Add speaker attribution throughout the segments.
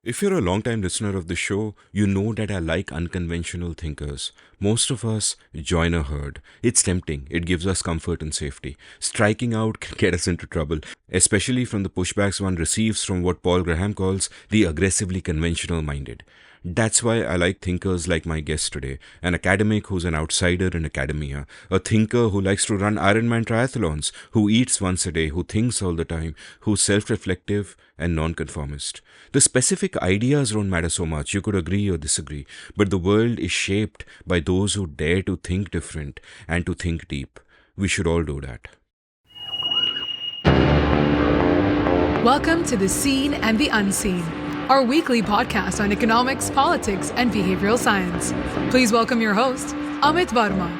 Speaker 1: If you're a long-time listener of the show, you know that I like unconventional thinkers. Most of us join a herd. It's tempting. It gives us comfort and safety. Striking out can get us into trouble, especially from the pushbacks one receives from what Paul Graham calls the aggressively conventional minded. That's why I like thinkers like my guest today, an academic who's an outsider in academia, a thinker who likes to run Ironman triathlons, who eats once a day, who thinks all the time, who's self-reflective and nonconformist. The specific ideas don't matter so much, you could agree or disagree, but the world is shaped by those who dare to think different and to think deep. We should all do that.
Speaker 2: Welcome to The Seen and the Unseen, our weekly podcast on economics, politics, and behavioral science. Please welcome your host, Amit Verma.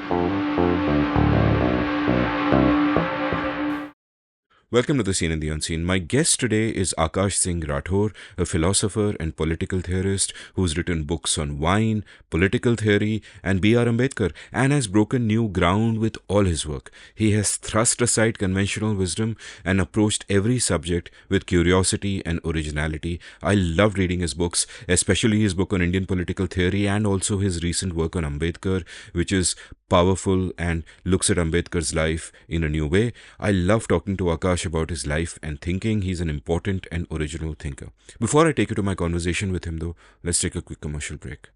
Speaker 1: Welcome to The Seen and the Unseen. My guest today is Aakash Singh Rathore, a philosopher and political theorist who's written books on wine, political theory, and B.R. Ambedkar, and has broken new ground with all his work. He has thrust aside conventional wisdom and approached every subject with curiosity and originality. I loved reading his books, especially his book on Indian political theory and also his recent work on Ambedkar, which is powerful and looks at Ambedkar's life in a new way. I love talking to Akash about his life and thinking. He's an important and original thinker. Before I take you to my conversation with him though, let's take a quick commercial break.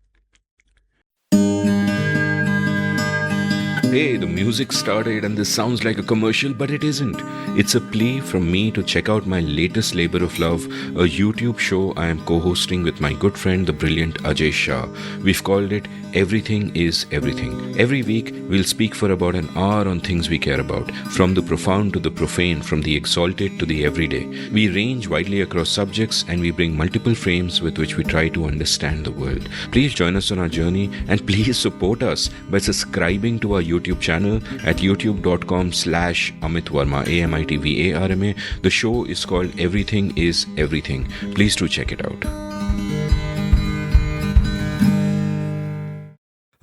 Speaker 1: Hey, the music started and this sounds like a commercial, but it isn't. It's a plea from me to check out my latest labor of love, a YouTube show I am co-hosting with my good friend, the brilliant Ajay Shah. We've called it Everything is Everything. Every week, we'll speak for about an hour on things we care about, from the profound to the profane, from the exalted to the everyday. We range widely across subjects and we bring multiple frames with which we try to understand the world. Please join us on our journey and please support us by subscribing to our YouTube channel at youtube.com/Amit Verma, AMITVARMA. The show is called Everything is Everything. Please do check it out.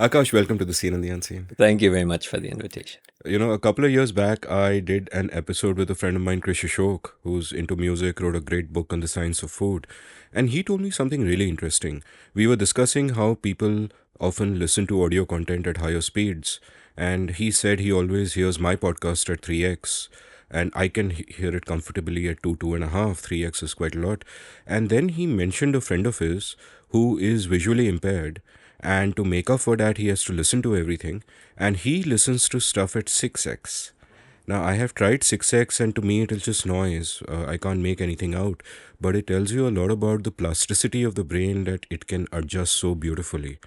Speaker 1: Akash, welcome to The Seen and the Unseen.
Speaker 3: Thank you very much for the invitation.
Speaker 1: You know, a couple of years back, I did an episode with a friend of mine, Krish Ashok, who's into music, wrote a great book on the science of food. And he told me something really interesting. We were discussing how people often listen to audio content at higher speeds. And he said he always hears my podcast at 3x. And I can hear it comfortably at 2.5. 3x is quite a lot. And then he mentioned a friend of his who is visually impaired. And to make up for that, he has to listen to everything. And he listens to stuff at 6x. Now, I have tried 6x and to me it is just noise. I can't make anything out. But it tells you a lot about the plasticity of the brain, that it can adjust so beautifully.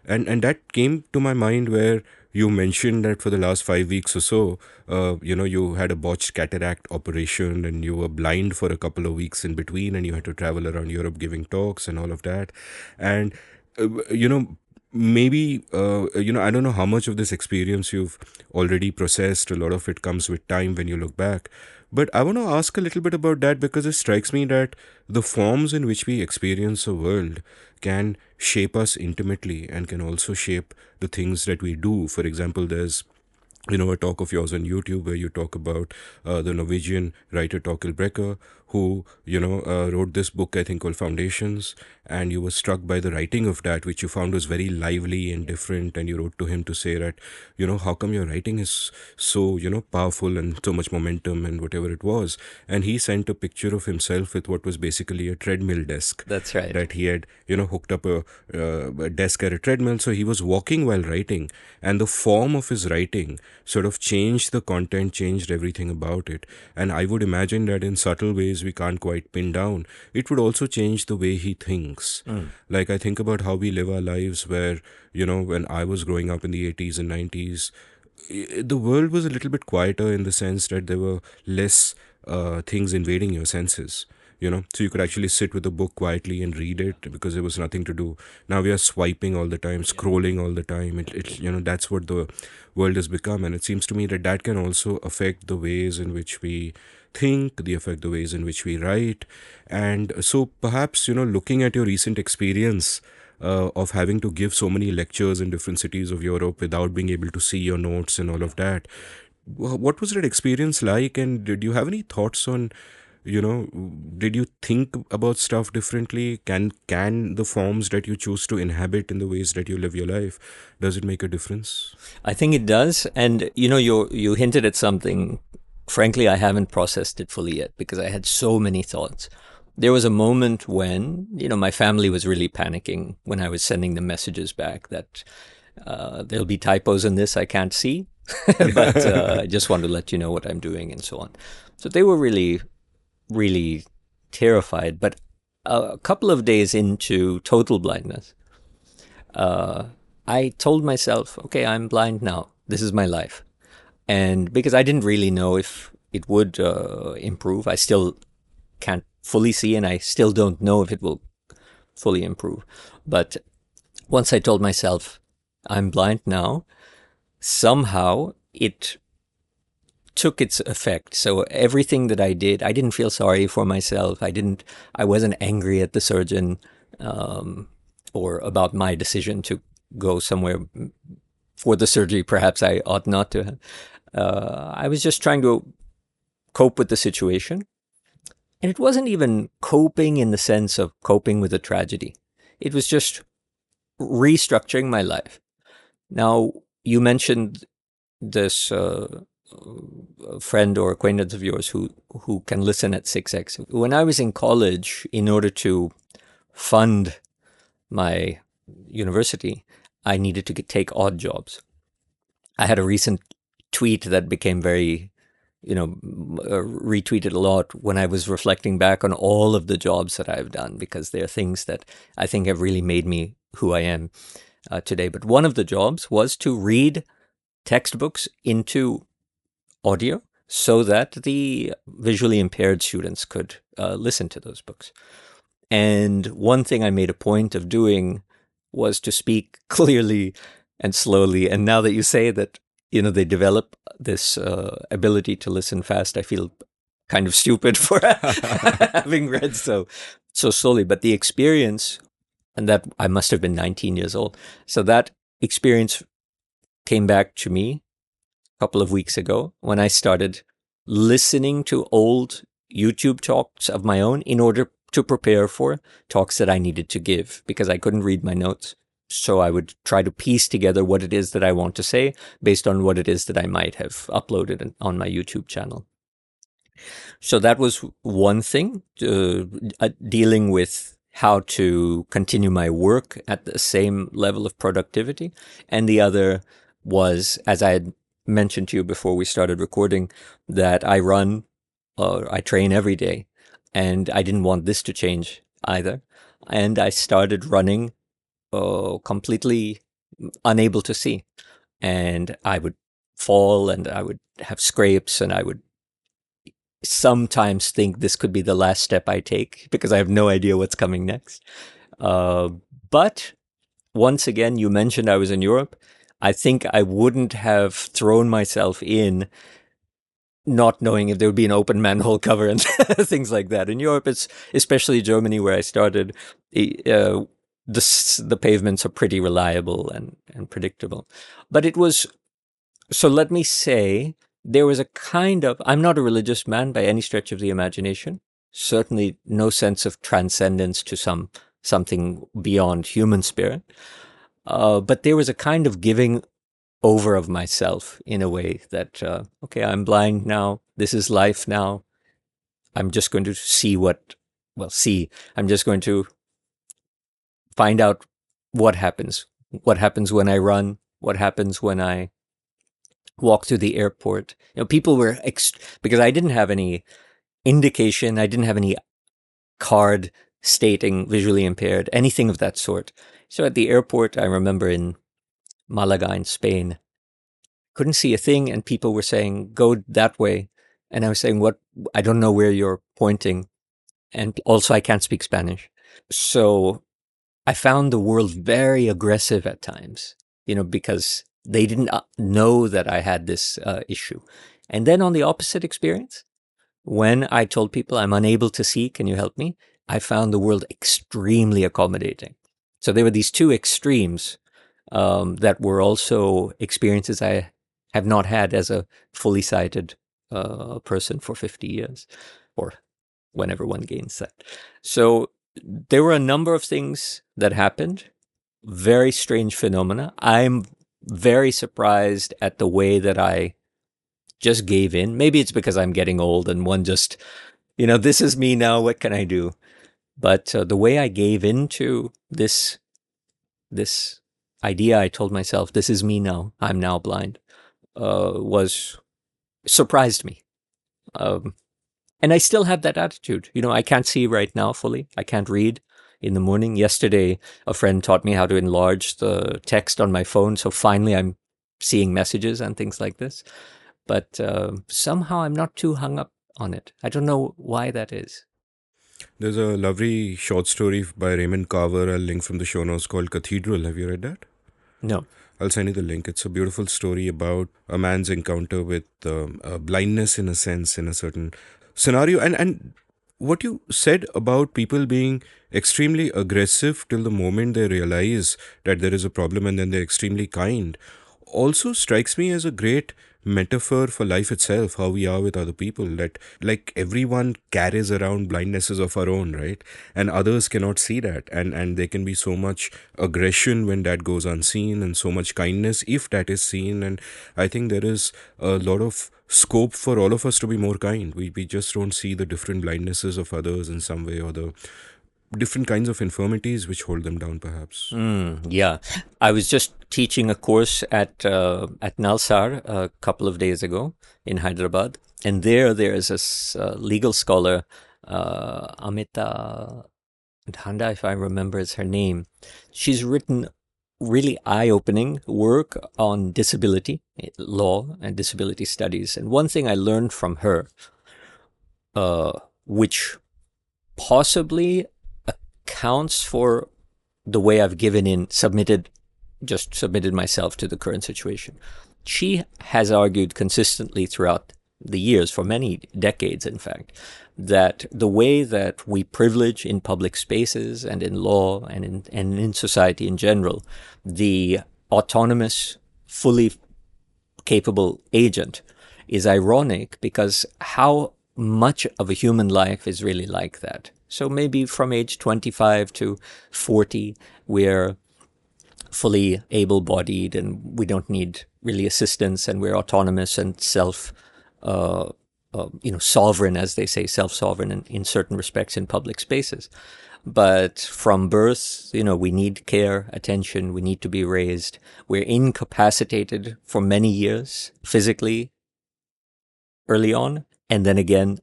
Speaker 1: And that came to my mind where you mentioned that for the last 5 weeks or so, you had a botched cataract operation and you were blind for a couple of weeks in between and you had to travel around Europe giving talks and all of that. And, maybe, I don't know how much of this experience you've already processed. A lot of it comes with time when you look back. But I want to ask a little bit about that because it strikes me that the forms in which we experience the world can shape us intimately and can also shape the things that we do. For example, there's a talk of yours on YouTube where you talk about the Norwegian writer Torkel Brekker, who, wrote this book, I think, called Foundations, and you were struck by the writing of that, which you found was very lively and different, and you wrote to him to say that, how come your writing is so, powerful and so much momentum and whatever it was. And he sent a picture of himself with what was basically a treadmill desk.
Speaker 3: That's right.
Speaker 1: That he had, hooked up a desk at a treadmill, so he was walking while writing, and the form of his writing sort of changed the content, changed everything about it. And I would imagine that in subtle ways we can't quite pin down, it would also change the way he thinks. Like I think about how we live our lives where, when I was growing up in the 80s and 90s, the world was a little bit quieter in the sense that there were less things invading your senses. So you could actually sit with a book quietly and read it because there was nothing to do. Now we are swiping all the time, scrolling all the time. That's what the world has become. And it seems to me that that can also affect the ways in which we think, the ways in which we write. And so perhaps, looking at your recent experience of having to give so many lectures in different cities of Europe without being able to see your notes and all of that, what was that experience like? And did you have any thoughts on did you think about stuff differently? Can the forms that you choose to inhabit in the ways that you live your life, does it make a difference?
Speaker 3: I think it does. And, you hinted at something. Frankly, I haven't processed it fully yet because I had so many thoughts. There was a moment when, my family was really panicking when I was sending them messages back that there'll be typos in this I can't see, but I just want to let you know what I'm doing and so on. So they were really, really terrified. But a couple of days into total blindness, I told myself, okay, I'm blind now. This is my life. And because I didn't really know if it would improve, I still can't fully see, and I still don't know if it will fully improve. But once I told myself, I'm blind now, somehow it took its effect. So everything that I did, I didn't feel sorry for myself. I wasn't angry at the surgeon or about my decision to go somewhere for the surgery. Perhaps I ought not to. I was just trying to cope with the situation. And it wasn't even coping in the sense of coping with a tragedy. It was just restructuring my life. Now, you mentioned this friend or acquaintance of yours who can listen at 6x. When I was in college, in order to fund my university, I needed to take odd jobs. I had a recent tweet that became very, retweeted a lot when I was reflecting back on all of the jobs that I've done, because they're things that I think have really made me who I am today. But one of the jobs was to read textbooks into audio so that the visually impaired students could listen to those books. And one thing I made a point of doing was to speak clearly and slowly. And now that you say that, they develop this ability to listen fast, I feel kind of stupid for having read so slowly. But the experience, and that I must have been 19 years old. So that experience came back to me a couple of weeks ago when I started listening to old YouTube talks of my own in order to prepare for talks that I needed to give, because I couldn't read my notes. So I would try to piece together what it is that I want to say based on what it is that I might have uploaded on my YouTube channel. So that was one thing, dealing with how to continue my work at the same level of productivity. And the other was, as I had mentioned to you before we started recording, that I train every day. And I didn't want this to change either. And I started running completely unable to see. And I would fall and I would have scrapes, and I would sometimes think this could be the last step I take because I have no idea what's coming next. But once again, you mentioned I was in Europe. I think I wouldn't have thrown myself in not knowing if there would be an open manhole cover and things like that. In Europe, it's especially Germany where I started. The pavements are pretty reliable and predictable. But it was, so let me say, there was a kind of, I'm not a religious man by any stretch of the imagination. Certainly no sense of transcendence to something beyond human spirit. But there was a kind of giving over of myself in a way that, okay, I'm blind now. This is life now. I'm just going to I'm just going to find out what happens. What happens when I run? What happens when I walk through the airport? People were, because I didn't have any indication, I didn't have any card stating visually impaired, anything of that sort. So at the airport, I remember in Malaga in Spain, couldn't see a thing, and people were saying, go that way. And I was saying, what? I don't know where you're pointing. And also I can't speak Spanish. So I found the world very aggressive at times, because they didn't know that I had this issue. And then on the opposite experience, when I told people I'm unable to see, can you help me? I found the world extremely accommodating. So there were these two extremes that were also experiences I have not had as a fully sighted person for 50 years, or whenever one gains that. So there were a number of things that happened, very strange phenomena. I'm very surprised at the way that I just gave in. Maybe it's because I'm getting old and one just, this is me now, what can I do? But the way I gave into this idea, I told myself, this is me now, I'm now blind, was surprised me. And I still have that attitude. I can't see right now fully. I can't read in the morning. Yesterday, a friend taught me how to enlarge the text on my phone. So finally, I'm seeing messages and things like this. But somehow I'm not too hung up on it. I don't know why that is.
Speaker 1: There's a lovely short story by Raymond Carver, I'll link from the show notes, called Cathedral. Have you read that?
Speaker 3: No.
Speaker 1: I'll send you the link. It's a beautiful story about a man's encounter with blindness, in a sense, in a certain scenario. And what you said about people being extremely aggressive till the moment they realize that there is a problem, and then they're extremely kind, also strikes me as a great metaphor for life itself, how we are with other people. That, like, everyone carries around blindnesses of our own, right? And others cannot see that, and there can be so much aggression when that goes unseen, and so much kindness if that is seen. And I think there is a lot of scope for all of us to be more kind. We just don't see the different blindnesses of others in some way, or the different kinds of infirmities which hold them down, perhaps.
Speaker 3: Yeah, I was just teaching a course at Nalsar a couple of days ago in Hyderabad, and there is this legal scholar, Amita Dhanda, if I remember is her name. She's written really eye-opening work on disability law and disability studies. And one thing I learned from her, which possibly accounts for the way I've submitted myself to the current situation. She has argued consistently throughout the years, for many decades, in fact, that the way that we privilege in public spaces and in law and in society in general, the autonomous, fully capable agent, is ironic, because how much of a human life is really like that? So maybe from age 25 to 40, we're fully able-bodied and we don't need really assistance, and we're autonomous and sovereign, as they say, self-sovereign in certain respects in public spaces. But from birth, we need care, attention, we need to be raised. We're incapacitated for many years physically early on, and then again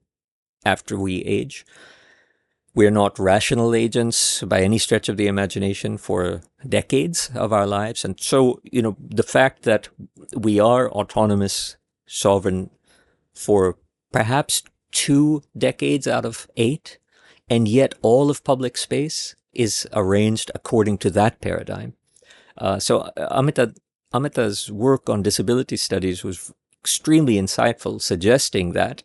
Speaker 3: after we age. We're not rational agents by any stretch of the imagination for decades of our lives. And so, the fact that we are autonomous, sovereign for perhaps 2 decades out of 8, and yet all of public space is arranged according to that paradigm. So Amita's work on disability studies was extremely insightful, suggesting that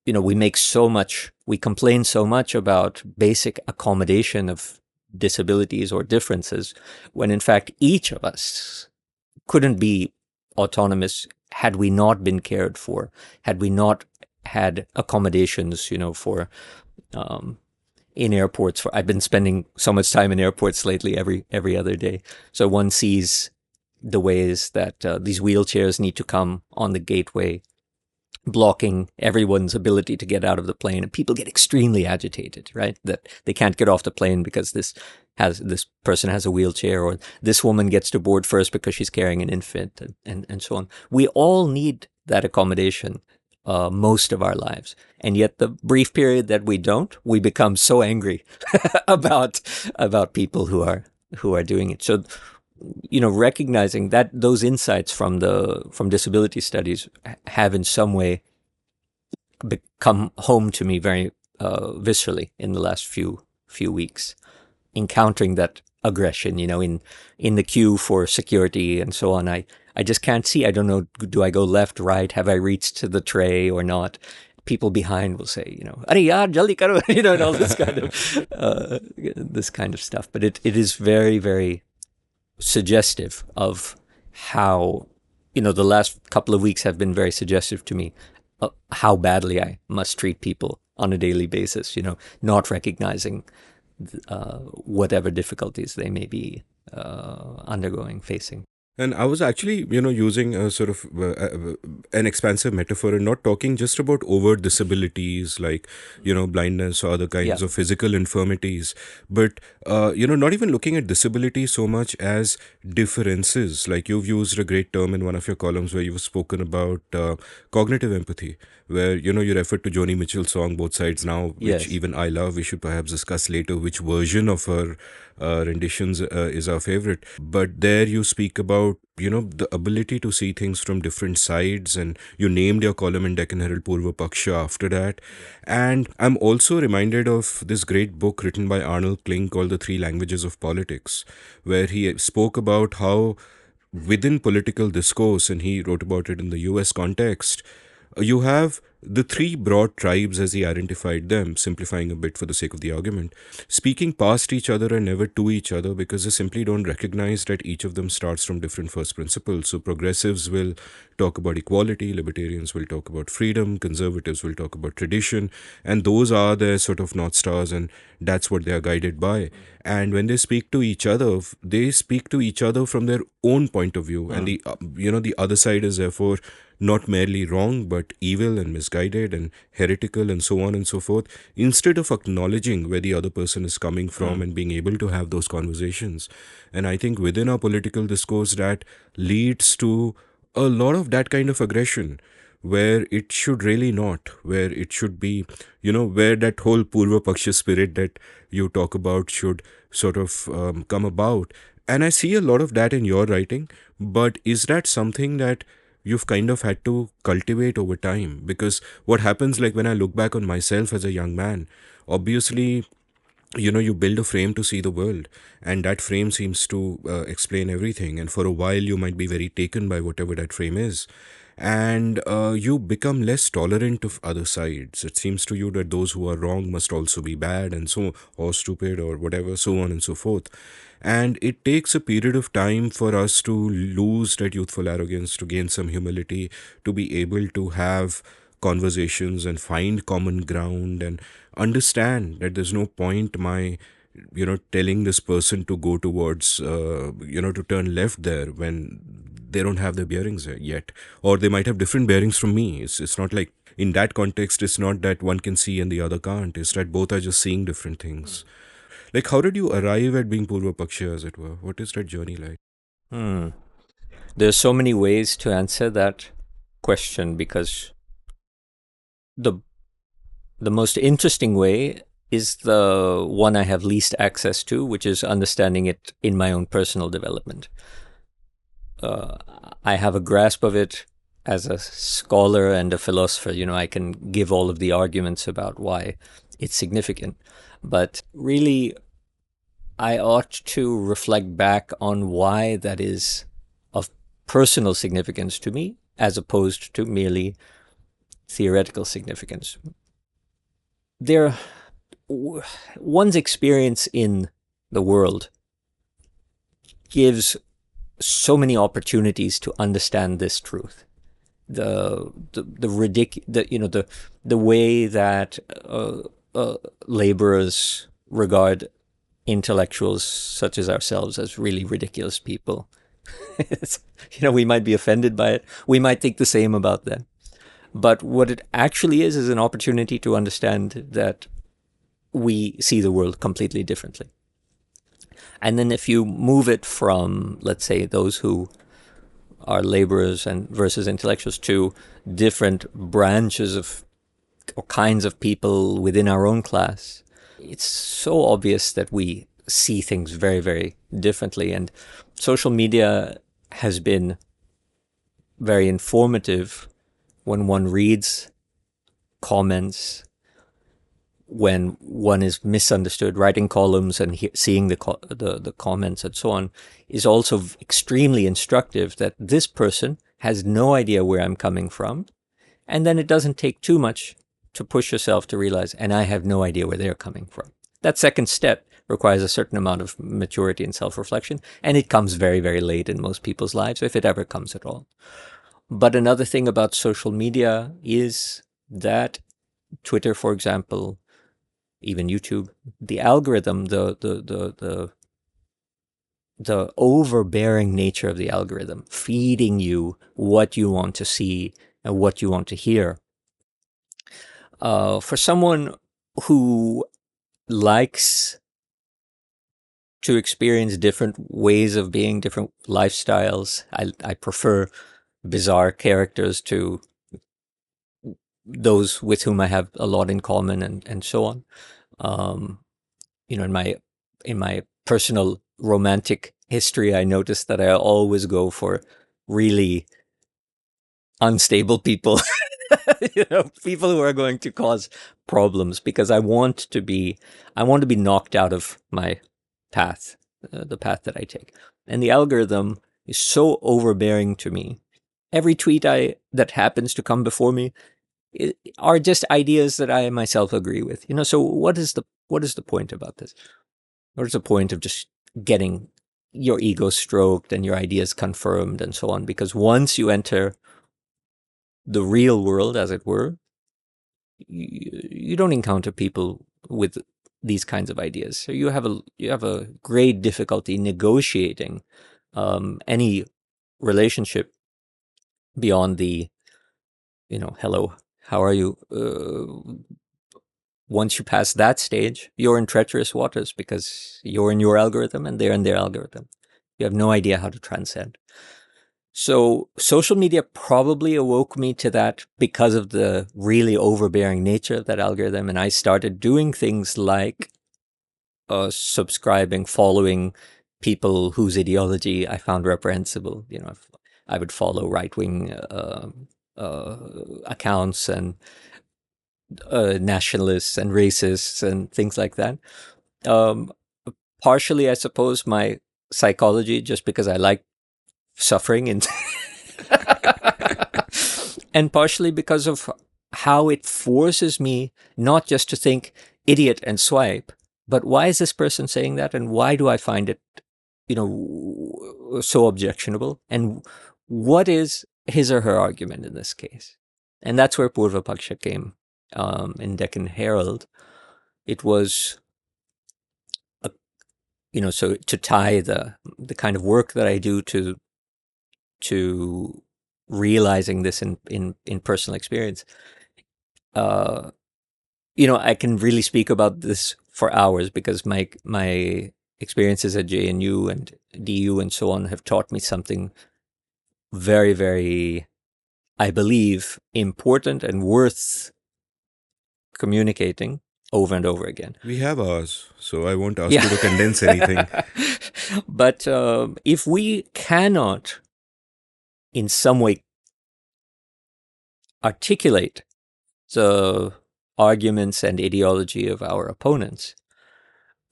Speaker 3: we complain so much about basic accommodation of disabilities or differences, when in fact each of us couldn't be autonomous had we not been cared for, had we not had accommodations, for in airports. I've been spending so much time in airports lately, every other day. So one sees the ways that these wheelchairs need to come on the gateway, blocking everyone's ability to get out of the plane, and people get extremely agitated, right? That they can't get off the plane because this person has a wheelchair, or this woman gets to board first because she's carrying an infant, and so on. We all need that accommodation most of our lives, and yet the brief period that we don't, we become so angry about people who are doing it. So, recognizing that those insights from disability studies have in some way become home to me very viscerally in the last few weeks, encountering that aggression, in the queue for security and so on. I just can't see. I don't know, do I go left, right? Have I reached to the tray or not? People behind will say, "Are yaar, jaldi karo," and all this kind of stuff. But it is very, very suggestive of how, the last couple of weeks have been very suggestive to me of how badly I must treat people on a daily basis, not recognizing whatever difficulties they may be undergoing, facing.
Speaker 1: And I was actually, using a sort of an expansive metaphor and not talking just about overt disabilities like, blindness or other kinds
Speaker 3: Yeah.
Speaker 1: of physical infirmities, but, not even looking at disability so much as differences. Like you've used a great term in one of your columns where you've spoken about cognitive empathy, where, you referred to Joni Mitchell's song, Both Sides Now, which
Speaker 3: Yes.
Speaker 1: even I love. We should perhaps discuss later which version of her renditions is our favorite. But there you speak about, the ability to see things from different sides, and you named your column in Deccan Herald Purva Paksha after that. And I'm also reminded of this great book written by Arnold Kling called The Three Languages of Politics, where he spoke about how within political discourse, and he wrote about it in the US context, you have the three broad tribes as he identified them, simplifying a bit for the sake of the argument, speaking past each other and never to each other because they simply don't recognize that each of them starts from different first principles. So progressives will talk about equality, libertarians will talk about freedom, conservatives will talk about tradition, and those are their sort of North Stars, and that's what they are guided by. And when they speak to each other, they speak to each other from their own point of view, and the other side is therefore not merely wrong but evil and misguided and heretical and so on and so forth, instead of acknowledging where the other person is coming from and being able to have those conversations. And I think within our political discourse that leads to a lot of that kind of aggression, where it should really not, where it should be, where that whole Purva Paksha spirit that you talk about should sort of come about. And I see a lot of that in your writing, but is that something that you've kind of had to cultivate over time? Because what happens, like when I look back on myself as a young man, obviously, you build a frame to see the world, and that frame seems to explain everything. And for a while, you might be very taken by whatever that frame is. And you become less tolerant of other sides. It seems to you that those who are wrong must also be bad, and so, or stupid, or whatever, so on and so forth. And it takes a period of time for us to lose that youthful arrogance, to gain some humility, to be able to have conversations and find common ground and understand that there's no point my telling this person to go towards to turn left there when they don't have their bearings yet, or they might have different bearings from me. It's not like, in that context, it's not that one can see and the other can't. It's that both are just seeing different things. Like, how did you arrive at being Purva Paksha, as it were? What is that journey like?
Speaker 3: There's so many ways to answer that question, because the most interesting way is the one I have least access to, which is understanding it in my own personal development. I have a grasp of it as a scholar and a philosopher. I can give all of the arguments about why it's significant. But really, I ought to reflect back on why that is of personal significance to me, as opposed to merely theoretical significance. One's experience in the world gives so many opportunities to understand this truth. The way that laborers regard intellectuals such as ourselves as really ridiculous people. We might be offended by it. We might think the same about them. But what it actually is an opportunity to understand that we see the world completely differently. And then if you move it from, let's say, those who are laborers and versus intellectuals to different branches of or kinds of people within our own class, it's so obvious that we see things very, very differently. And social media has been very informative when one reads comments, when one is misunderstood. Writing columns and seeing the comments and so on is also extremely instructive, that this person has no idea where I'm coming from. And then it doesn't take too much to push yourself to realize, and I have no idea where they're coming from. That second step requires a certain amount of maturity and self-reflection, and it comes very, very late in most people's lives, if it ever comes at all. But another thing about social media is that Twitter, for example, even YouTube, the algorithm, the overbearing nature of the algorithm, feeding you what you want to see and what you want to hear. For someone who likes to experience different ways of being, different lifestyles, I prefer bizarre characters to those with whom I have a lot in common, and so on. Um, in my personal romantic history, I noticed that I always go for really unstable people, people who are going to cause problems, because I want to be knocked out of my path, the path that I take. And the algorithm is so overbearing to me. Every tweet that happens to come before me are just ideas that I myself agree with. So what is the point about this? What is the point of just getting your ego stroked and your ideas confirmed and so on? Because once you enter the real world, as it were, you don't encounter people with these kinds of ideas. So you have a great difficulty negotiating any relationship beyond the hello, how are you? Once you pass that stage, you're in treacherous waters, because you're in your algorithm and they're in their algorithm. You have no idea how to transcend. So social media probably awoke me to that because of the really overbearing nature of that algorithm. And I started doing things like subscribing, following people whose ideology I found reprehensible. I would follow right-wing accounts and nationalists and racists and things like that. Um, Partially, I suppose, my psychology, just because I like suffering, and partially because of how it forces me not just to think idiot and swipe, but why is this person saying that, and why do I find it, so objectionable, and what is his or her argument in this case? And that's where Purva Paksha came in Deccan Herald. It was so to tie the kind of work that I do to realizing this in personal experience. I can really speak about this for hours, because my experiences at JNU and DU and so on have taught me something very, very, I believe, important and worth communicating over and over again.
Speaker 1: We have ours, so I won't ask
Speaker 3: Yeah.
Speaker 1: you to condense anything.
Speaker 3: But if we cannot in some way articulate the arguments and ideology of our opponents,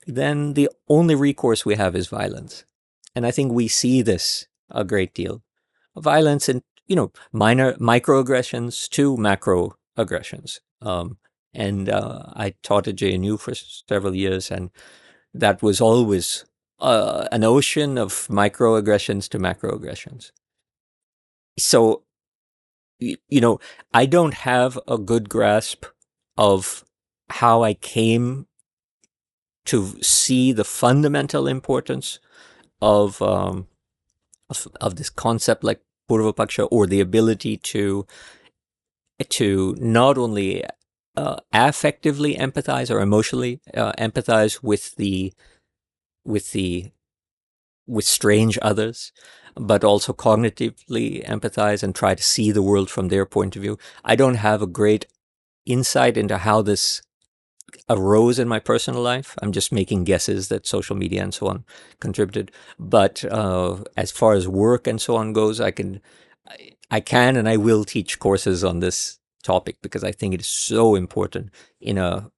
Speaker 3: then the only recourse we have is violence. And I think we see this a great deal. Violence in, minor microaggressions to macroaggressions. And I taught at JNU for several years, and that was always an ocean of microaggressions to macroaggressions. So, I don't have a good grasp of how I came to see the fundamental importance of this concept like Purva Paksha, or the ability to not only affectively empathize or emotionally empathize with strange others, but also cognitively empathize and try to see the world from their point of view. I don't have a great insight into how this arose in my personal life. I'm just making guesses that social media and so on contributed. But as far as work and so on goes, I can and I will teach courses on this topic, because I think it is so important in a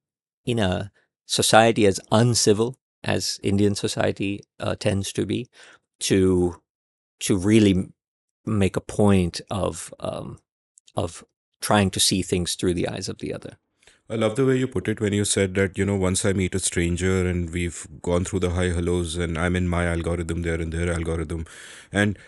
Speaker 3: society as uncivil as Indian society tends to be, to really make a point of trying to see things through the eyes of the other.
Speaker 1: I love the way you put it when you said that, once I meet a stranger and we've gone through the high hellos and I'm in my algorithm, they're in their algorithm. And,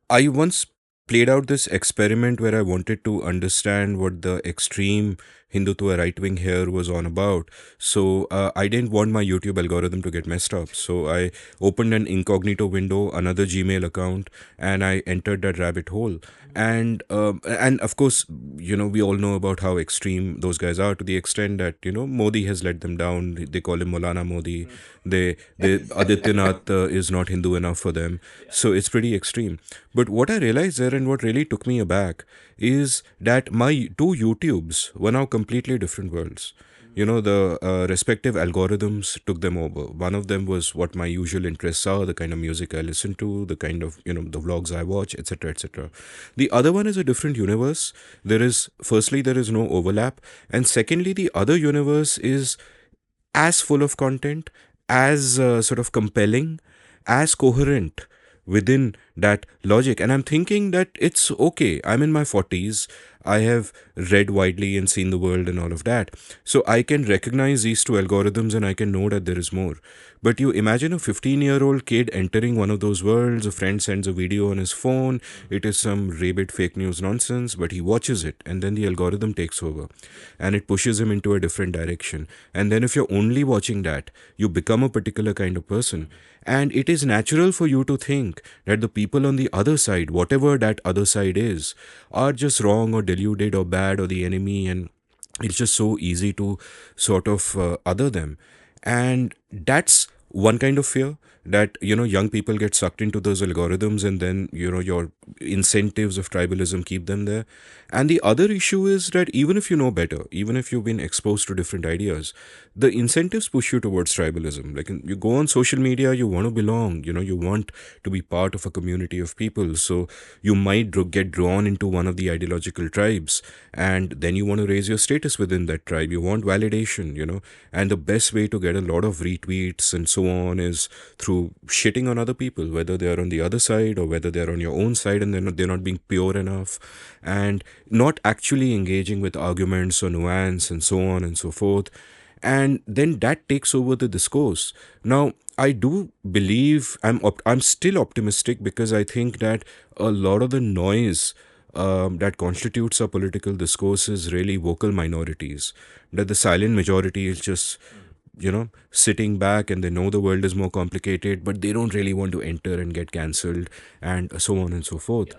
Speaker 1: I once played out this experiment where I wanted to understand what the extreme Hindutva right wing here was on about. So I didn't want my YouTube algorithm to get messed up. So I opened an incognito window, another Gmail account, and I entered that rabbit hole. And of course, we all know about how extreme those guys are, to the extent that Modi has let them down. They call him Maulana Modi. They Adityanath is not Hindu enough for them. So it's pretty extreme. But what I realized there, and what really took me aback, is that my two YouTubes were now completely different worlds. The respective algorithms took them over. One of them was what my usual interests are, the kind of music I listen to, the kind of, the vlogs I watch, etc., etc. The other one is a different universe. Firstly, there is no overlap. And secondly, the other universe is as full of content, as sort of compelling, as coherent within that logic. And I'm thinking that it's okay. I'm in my 40s. I have read widely and seen the world and all of that. So I can recognize these two algorithms and I can know that there is more. But you imagine a 15-year-old kid entering one of those worlds. A friend sends a video on his phone. It is some rabid fake news nonsense, but he watches it and then the algorithm takes over and it pushes him into a different direction. And then if you're only watching that, you become a particular kind of person. And it is natural for you to think that the people on the other side, whatever that other side is, are just wrong or deluded or bad or the enemy. And it's just so easy to sort of other them. And that's one kind of fear, that young people get sucked into those algorithms and then your incentives of tribalism keep them there. And the other issue is that even if you know better, even if you've been exposed to different ideas, the incentives push you towards tribalism. Like you go on social media, you want to belong, you want to be part of a community of people. So you might get drawn into one of the ideological tribes, and then you want to raise your status within that tribe. You want validation. And the best way to get a lot of retweets and so on is through shitting on other people, whether they are on the other side or whether they're on your own side and they're not being pure enough, and not actually engaging with arguments or nuance and so on and so forth. And then that takes over the discourse. Now, I do believe I'm still optimistic, because I think that a lot of the noise that constitutes our political discourse is really vocal minorities. That the silent majority is just sitting back, and they know the world is more complicated, but they don't really want to enter and get cancelled and so on and so forth.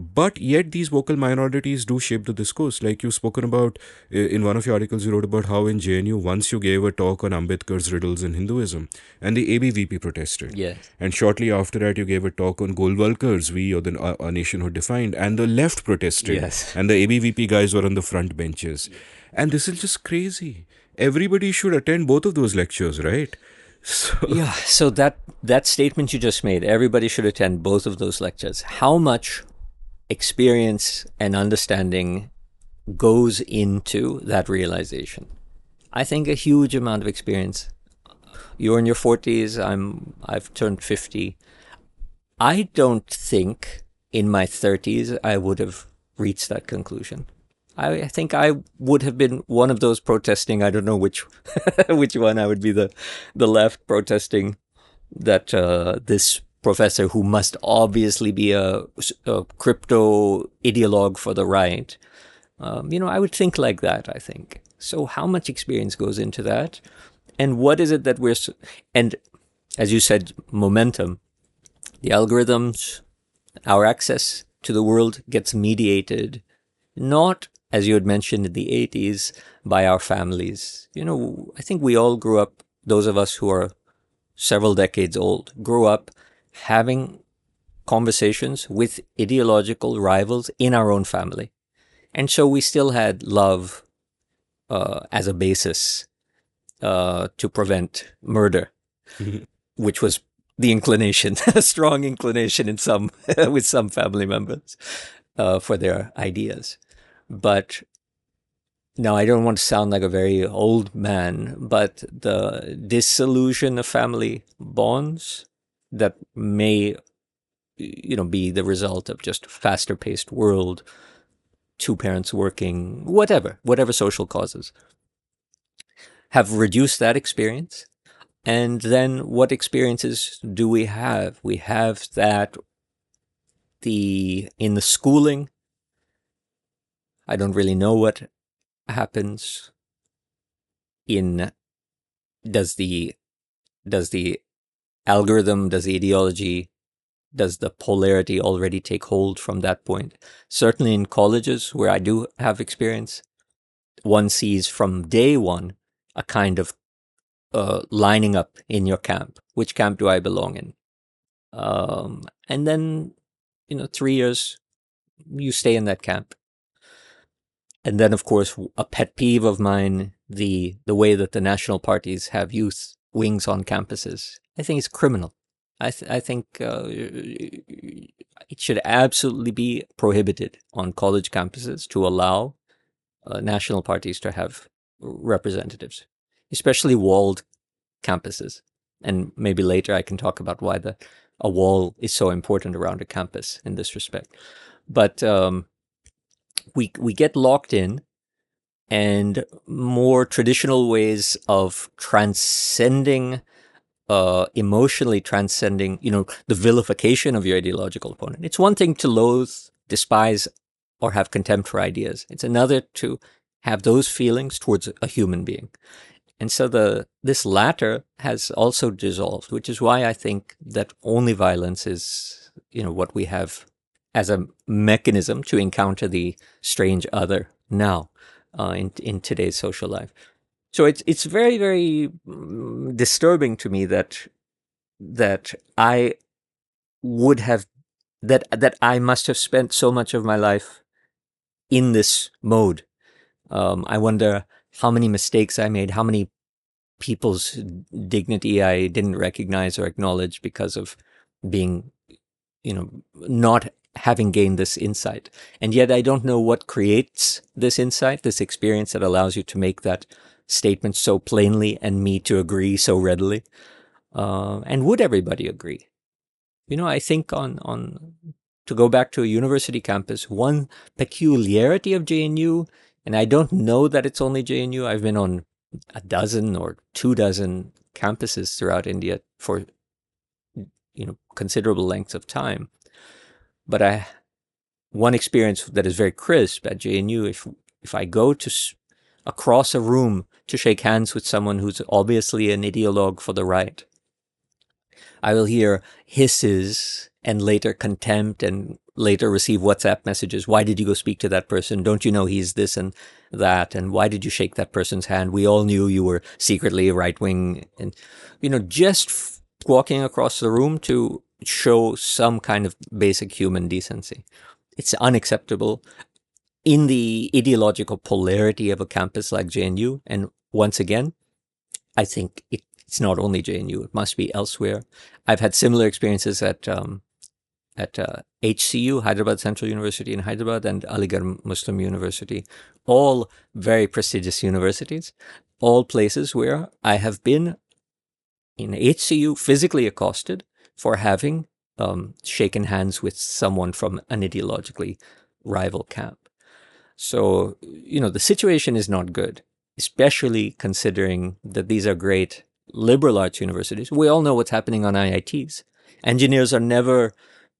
Speaker 1: But yet these vocal minorities do shape the discourse. Like you've spoken about in one of your articles, you wrote about how in JNU once you gave a talk on Ambedkar's riddles in Hinduism, and the ABVP protested.
Speaker 3: Yes.
Speaker 1: And shortly after that, you gave a talk on Golwalkar's We, or the Our Nationhood Defined, and the left protested.
Speaker 3: Yes.
Speaker 1: And the ABVP guys were on the front benches. And this is just crazy. Everybody should attend both of those lectures, right?
Speaker 3: So that statement you just made, everybody should attend both of those lectures. How much experience and understanding goes into that realization? I think a huge amount of experience. You're in your 40s, I've turned 50. I don't think in my 30s I would have reached that conclusion. I think I would have been one of those protesting. I don't know which which one. I would be the left protesting that this professor, who must obviously be a crypto ideologue for the right, I would think like that, I think. So how much experience goes into that? And what is it that and as you said, momentum, the algorithms, our access to the world gets mediated, not, as you had mentioned, in the 80s, by our families. I think we all grew up, those of us who are several decades old, grew up having conversations with ideological rivals in our own family. And so we still had love as a basis to prevent murder, which was the inclination, a strong inclination in some with some family members for their ideas. But now, I don't want to sound like a very old man, but the dissolution of family bonds that may, be the result of just a faster paced world, two parents working, whatever social causes, have reduced that experience. And then what experiences do we have? We have that in the schooling, I don't really know what happens. Does the algorithm, does the ideology, does the polarity already take hold from that point? Certainly in colleges where I do have experience, one sees from day one a kind of lining up in your camp. Which camp do I belong in? And then, 3 years, you stay in that camp. And then, of course, a pet peeve of mine, the way that the national parties have youth wings on campuses, I think is criminal. I think it should absolutely be prohibited on college campuses to allow national parties to have representatives, especially walled campuses. And maybe later I can talk about why a wall is so important around a campus in this respect. But we get locked in, and more traditional ways of transcending, emotionally transcending, the vilification of your ideological opponent. It's one thing to loathe, despise, or have contempt for ideas. It's another to have those feelings towards a human being. And so this latter has also dissolved, which is why I think that only violence is, what we have as a mechanism to encounter the strange other now in today's social life. So it's very, very disturbing to me that I would have that I must have spent so much of my life in this mode. I wonder how many mistakes I made, how many people's dignity I didn't recognize or acknowledge because of being, not having gained this insight. And yet I don't know what creates this insight, this experience that allows you to make that statement so plainly and me to agree so readily. And would everybody agree? I think to go back to a university campus, one peculiarity of JNU, and I don't know that it's only JNU, I've been on a dozen or 24 campuses throughout India for, considerable lengths of time. But one experience that is very crisp at JNU, if I go across a room to shake hands with someone who's obviously an ideologue for the right, I will hear hisses and later contempt and later receive WhatsApp messages. Why did you go speak to that person? Don't you know he's this and that? And why did you shake that person's hand? We all knew you were secretly right wing. And, just walking across the room to show some kind of basic human decency. It's unacceptable in the ideological polarity of a campus like JNU. And once again, I think it's not only JNU, it must be elsewhere. I've had similar experiences at HCU, Hyderabad Central University in Hyderabad, and Aligarh Muslim University, all very prestigious universities, all places where I have been in HCU physically accosted for having shaken hands with someone from an ideologically rival camp. So, the situation is not good, especially considering that these are great liberal arts universities. We all know what's happening on IITs. Engineers are never,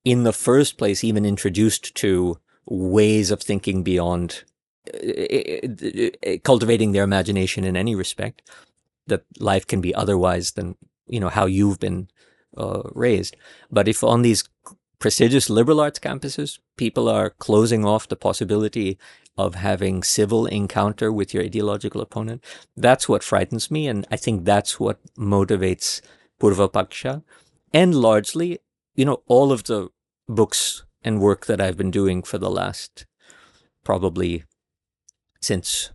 Speaker 3: in the first place, even introduced to ways of thinking beyond cultivating their imagination in any respect, that life can be otherwise than, how you've been raised. But if on these prestigious liberal arts campuses, people are closing off the possibility of having civil encounter with your ideological opponent, that's what frightens me. And I think that's what motivates Purva Paksha. And largely, all of the books and work that I've been doing for the last, probably since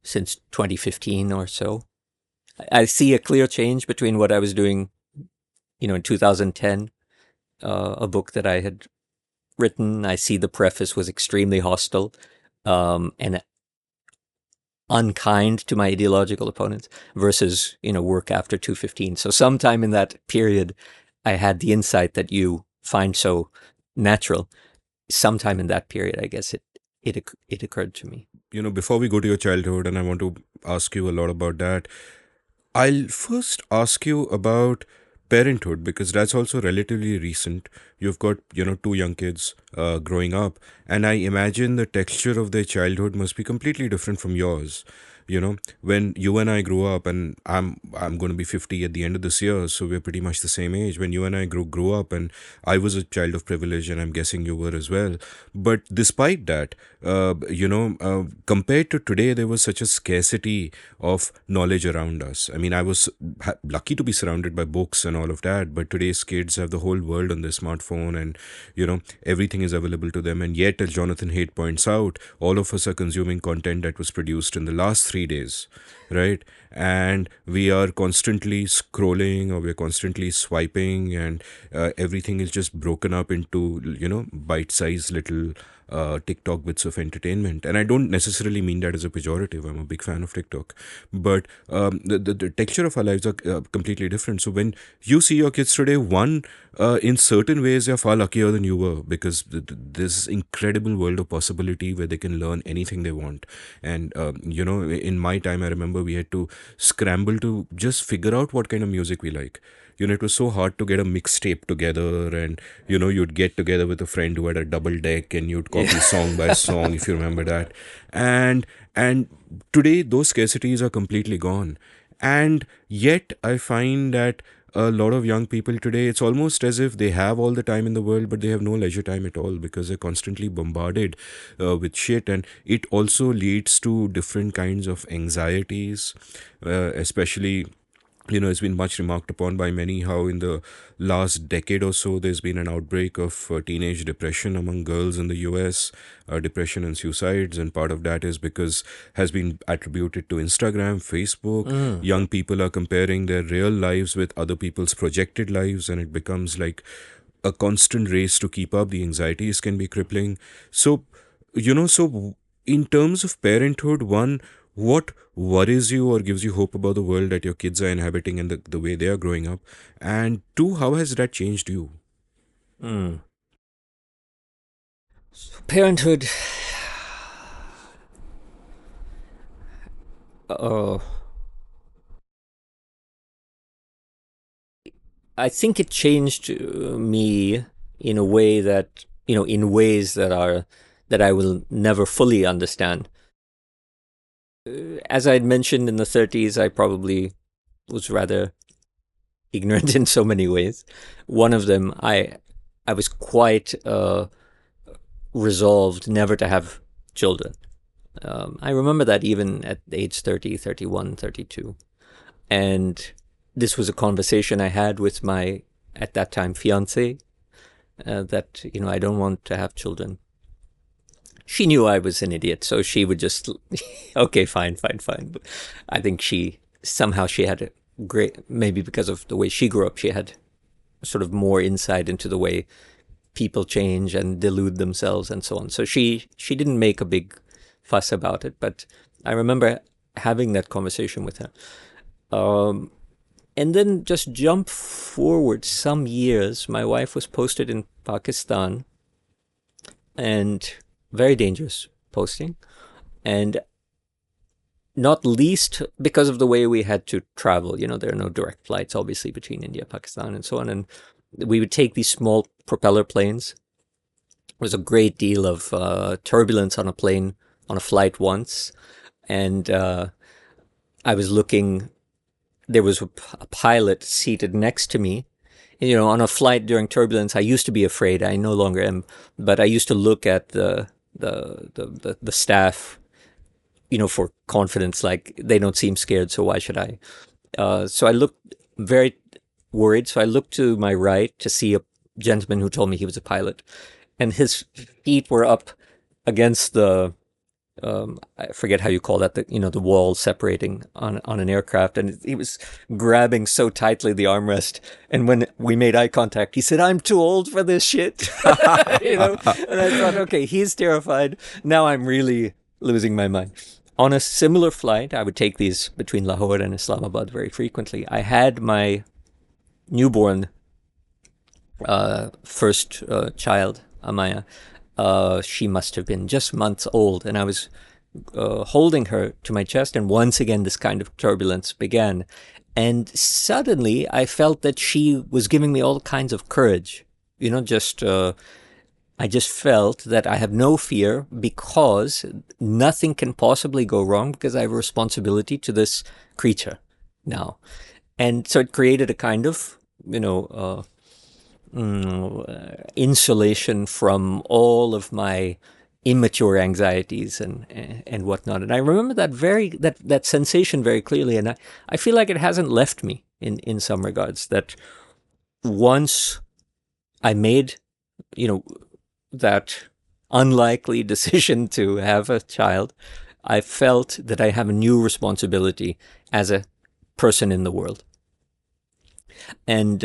Speaker 3: 2015 or so. I see a clear change between what I was doing, in 2010, a book that I had written. I see the preface was extremely hostile and unkind to my ideological opponents versus, work after 2015. So sometime in that period, I had the insight that you find so natural. Sometime in that period, I guess it occurred to me.
Speaker 1: Before we go to your childhood, and I want to ask you a lot about that, I'll first ask you about Parenthood, because that's also relatively recent. You've got, two young kids growing up, and I imagine the texture of their childhood must be completely different from yours. When you and I grew up, and I'm going to be 50 at the end of this year, so we're pretty much the same age. When you and I grew up, and I was a child of privilege, and I'm guessing you were as well. But despite that, compared to today, there was such a scarcity of knowledge around us. I mean, I was lucky to be surrounded by books and all of that, but today's kids have the whole world on their smartphone, and everything is available to them. And yet, as Jonathan Haidt points out, all of us are consuming content that was produced in the last 3 days, right? And we are constantly scrolling, or we're constantly swiping, and everything is just broken up into bite-sized little TikTok bits of entertainment. And I don't necessarily mean that as a pejorative. I'm a big fan of TikTok, but the texture of our lives are completely different. So when you see your kids today, one, in certain ways they're far luckier than you were, because this incredible world of possibility where they can learn anything they want. And in my time, I remember we had to scramble to just figure out what kind of music we like. It was so hard to get a mixtape together, and you'd get together with a friend who had a double deck, and you'd copy song by song, if you remember that. And today those scarcities are completely gone, and yet I find that a lot of young people today, it's almost as if they have all the time in the world, but they have no leisure time at all, because they're constantly bombarded with shit. And it also leads to different kinds of anxieties, especially, it's been much remarked upon by many how in the last decade or so there's been an outbreak of teenage depression among girls in the US, depression and suicides, and part of that is because has been attributed to Instagram, Facebook. Young people are comparing their real lives with other people's projected lives, and it becomes like a constant race to keep up. The anxieties can be crippling. So, so in terms of parenthood, one, what worries you or gives you hope about the world that your kids are inhabiting and the way they are growing up? And two, how has that changed you?
Speaker 3: Parenthood. I think it changed me in a way that, in ways that I will never fully understand. As I had mentioned, in the 30s, I probably was rather ignorant in so many ways. One of them, I was quite resolved never to have children. I remember that even at age 30, 31, 32. And this was a conversation I had with my, at that time, fiancée, that, I don't want to have children. She knew I was an idiot, so she would just, okay, fine. But I think she had a great, maybe because of the way she grew up, she had sort of more insight into the way people change and delude themselves and so on. So she didn't make a big fuss about it, but I remember having that conversation with her. And then just jump forward some years, my wife was posted in Pakistan, and very dangerous posting, and not least because of the way we had to travel. There are no direct flights, obviously, between India, Pakistan, and so on. And we would take these small propeller planes. There was a great deal of turbulence on a flight once. And I was looking, there was a pilot seated next to me. On a flight during turbulence, I used to be afraid. I no longer am, but I used to look at the staff, for confidence, like they don't seem scared, so why should I? So I looked very worried. So I looked to my right to see a gentleman who told me he was a pilot, and his feet were up against the, I forget how you call that, the wall separating on an aircraft, and he was grabbing so tightly the armrest. And when we made eye contact, he said, "I'm too old for this shit." And I thought, okay, he's terrified. Now I'm really losing my mind. On a similar flight, I would take these between Lahore and Islamabad very frequently. I had my newborn first child, Amaya. She must have been just months old, and I was holding her to my chest, and once again this kind of turbulence began. And suddenly I felt that she was giving me all kinds of courage. I just felt that I have no fear because nothing can possibly go wrong because I have a responsibility to this creature now. And so it created a kind of, insulation from all of my immature anxieties and whatnot. And I remember that sensation very clearly. And I feel like it hasn't left me in some regards, that once I made, that unlikely decision to have a child, I felt that I have a new responsibility as a person in the world. And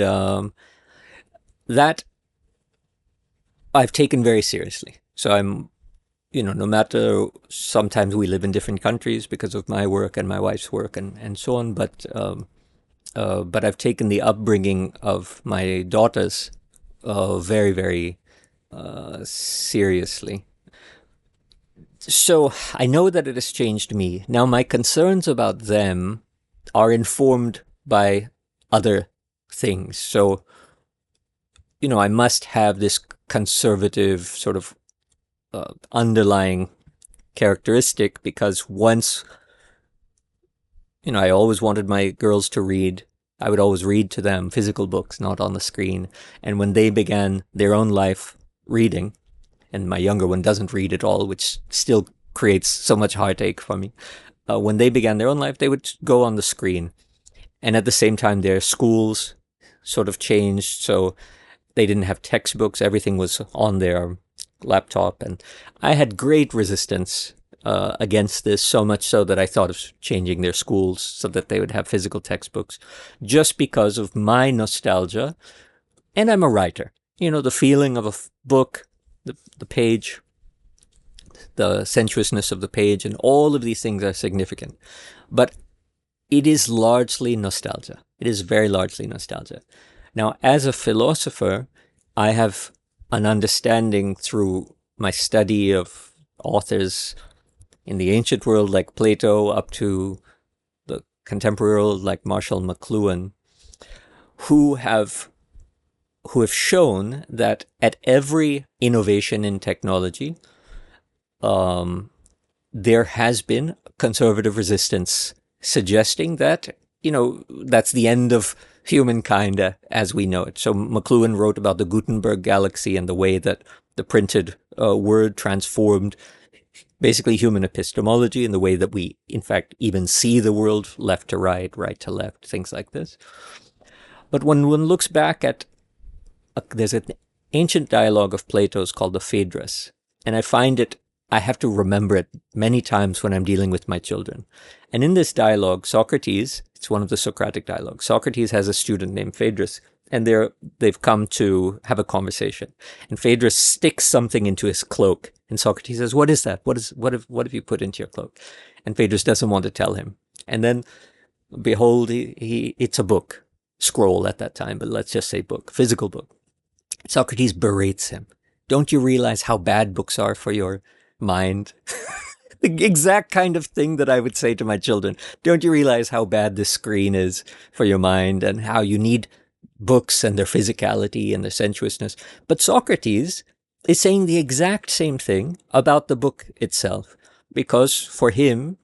Speaker 3: that I've taken very seriously. So I'm, no matter, sometimes we live in different countries because of my work and my wife's work and so on, but I've taken the upbringing of my daughters very, very seriously. So I know that it has changed me. Now my concerns about them are informed by other things. So, I must have this conservative sort of underlying characteristic because once, I always wanted my girls to read. I would always read to them physical books, not on the screen. And when they began their own life reading, and my younger one doesn't read at all, which still creates so much heartache for me. When they began their own life, they would go on the screen. And at the same time, their schools sort of changed. So they didn't have textbooks. Everything was on their laptop. And I had great resistance against this, so much so that I thought of changing their schools so that they would have physical textbooks, just because of my nostalgia. And I'm a writer. The feeling of a book, the page, the sensuousness of the page, and all of these things are significant. But it is largely nostalgia. It is very largely nostalgia. Now, as a philosopher, I have an understanding through my study of authors in the ancient world like Plato up to the contemporary world like Marshall McLuhan, who have shown that at every innovation in technology, there has been conservative resistance, suggesting that, that's the end of humankind as we know it. So McLuhan wrote about the Gutenberg galaxy and the way that the printed word transformed basically human epistemology and the way that we, in fact, even see the world, left to right, right to left, things like this. But when one looks back at, there's an ancient dialogue of Plato's called the Phaedrus, and I have to remember it many times when I'm dealing with my children. And in this dialogue, Socrates, it's one of the Socratic dialogues, Socrates has a student named Phaedrus, and they've come to have a conversation. And Phaedrus sticks something into his cloak, and Socrates says, "What is that? What have you put into your cloak?" And Phaedrus doesn't want to tell him. And then, behold, it's a book, scroll at that time, but let's just say book, physical book. Socrates berates him. "Don't you realize how bad books are for your mind?" The exact kind of thing that I would say to my children. Don't you realize how bad this screen is for your mind and how you need books and their physicality and their sensuousness? But Socrates is saying the exact same thing about the book itself, because for him,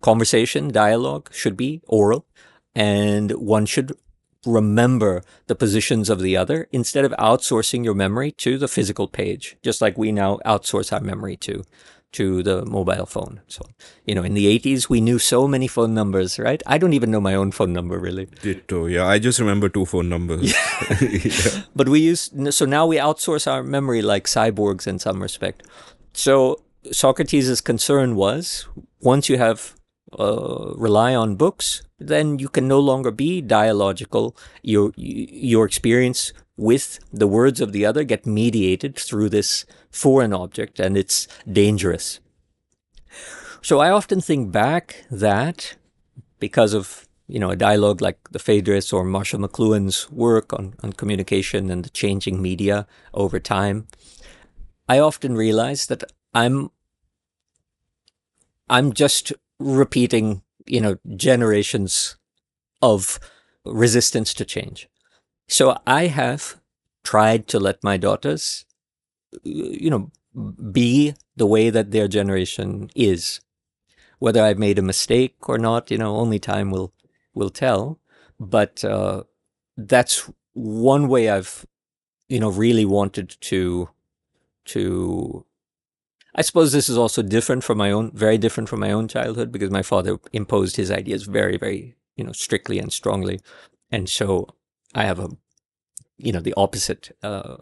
Speaker 3: conversation, dialogue should be oral, and one should remember the positions of the other instead of outsourcing your memory to the physical page, just like we now outsource our memory to the mobile phone. So, in the 80s, we knew so many phone numbers, right? I don't even know my own phone number, really.
Speaker 1: Ditto. Yeah, I just remember 2 phone numbers. Yeah.
Speaker 3: But so now we outsource our memory like cyborgs in some respect. So Socrates' concern was, once you have rely on books, then you can no longer be dialogical. Your experience with the words of the other get mediated through this foreign object, and it's dangerous. So I often think back that because of a dialogue like the Phaedrus or Marshall McLuhan's work on communication and the changing media over time, I often realize that I'm just repeating, generations of resistance to change. So I have tried to let my daughters, be the way that their generation is. Whether I've made a mistake or not, only time will tell. But that's one way I've, really wanted to. I suppose this is also very different from my own childhood, because my father imposed his ideas very, very, strictly and strongly, and so I have the opposite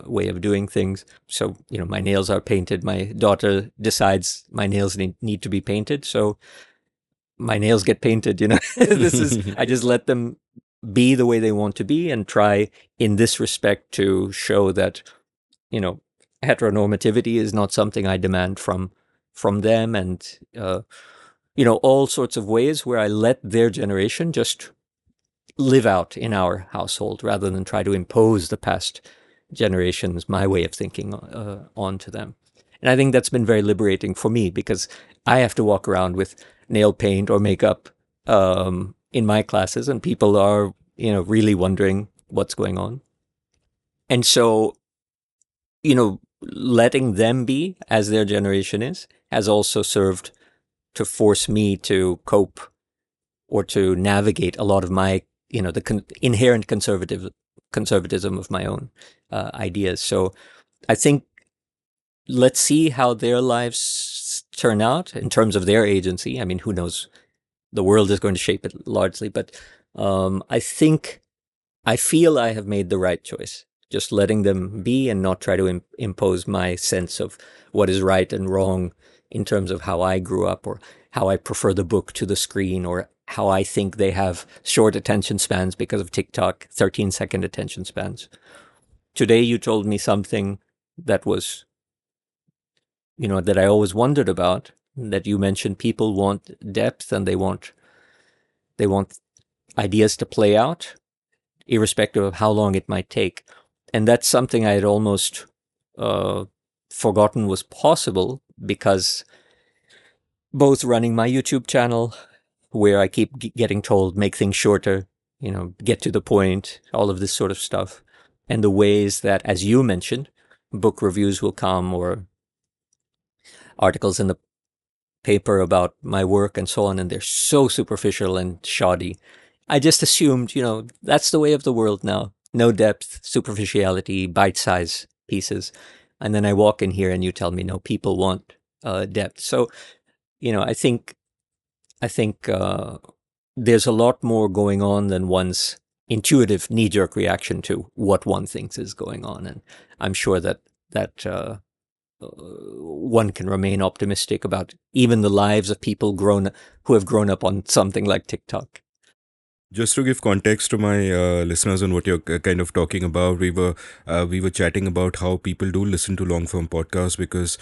Speaker 3: way of doing things. So, my nails are painted. My daughter decides my nails need to be painted. So my nails get painted, I just let them be the way they want to be, and try in this respect to show that, heteronormativity is not something I demand from them. And, all sorts of ways where I let their generation just live out in our household, rather than try to impose the past generations, my way of thinking, onto them. And I think that's been very liberating for me, because I have to walk around with nail paint or makeup in my classes, and people are, really wondering what's going on. And so, letting them be as their generation is has also served to force me to cope or to navigate a lot of my, the inherent conservatism of my own ideas. So I think, let's see how their lives turn out in terms of their agency. I mean, who knows? The world is going to shape it largely, but I feel I have made the right choice, just letting them be and not try to impose my sense of what is right and wrong in terms of how I grew up, or how I prefer the book to the screen, or how I think they have short attention spans because of TikTok, 13-second attention spans. Today you told me something that was, that I always wondered about, that you mentioned people want depth, and they want ideas to play out, irrespective of how long it might take. And that's something I had almost forgotten was possible, because both running my YouTube channel, where I keep getting told, make things shorter, get to the point, all of this sort of stuff, and the ways that, as you mentioned, book reviews will come, or articles in the paper about my work and so on, and they're so superficial and shoddy. I just assumed, that's the way of the world now. No depth, superficiality, bite-sized pieces. And then I walk in here and you tell me, no, people want depth. So, I think there's a lot more going on than one's intuitive knee-jerk reaction to what one thinks is going on. And I'm sure that one can remain optimistic about even the lives of people who have grown up on something like TikTok.
Speaker 1: Just to give context to my listeners on what you're kind of talking about, we were chatting about how people do listen to long form podcasts, because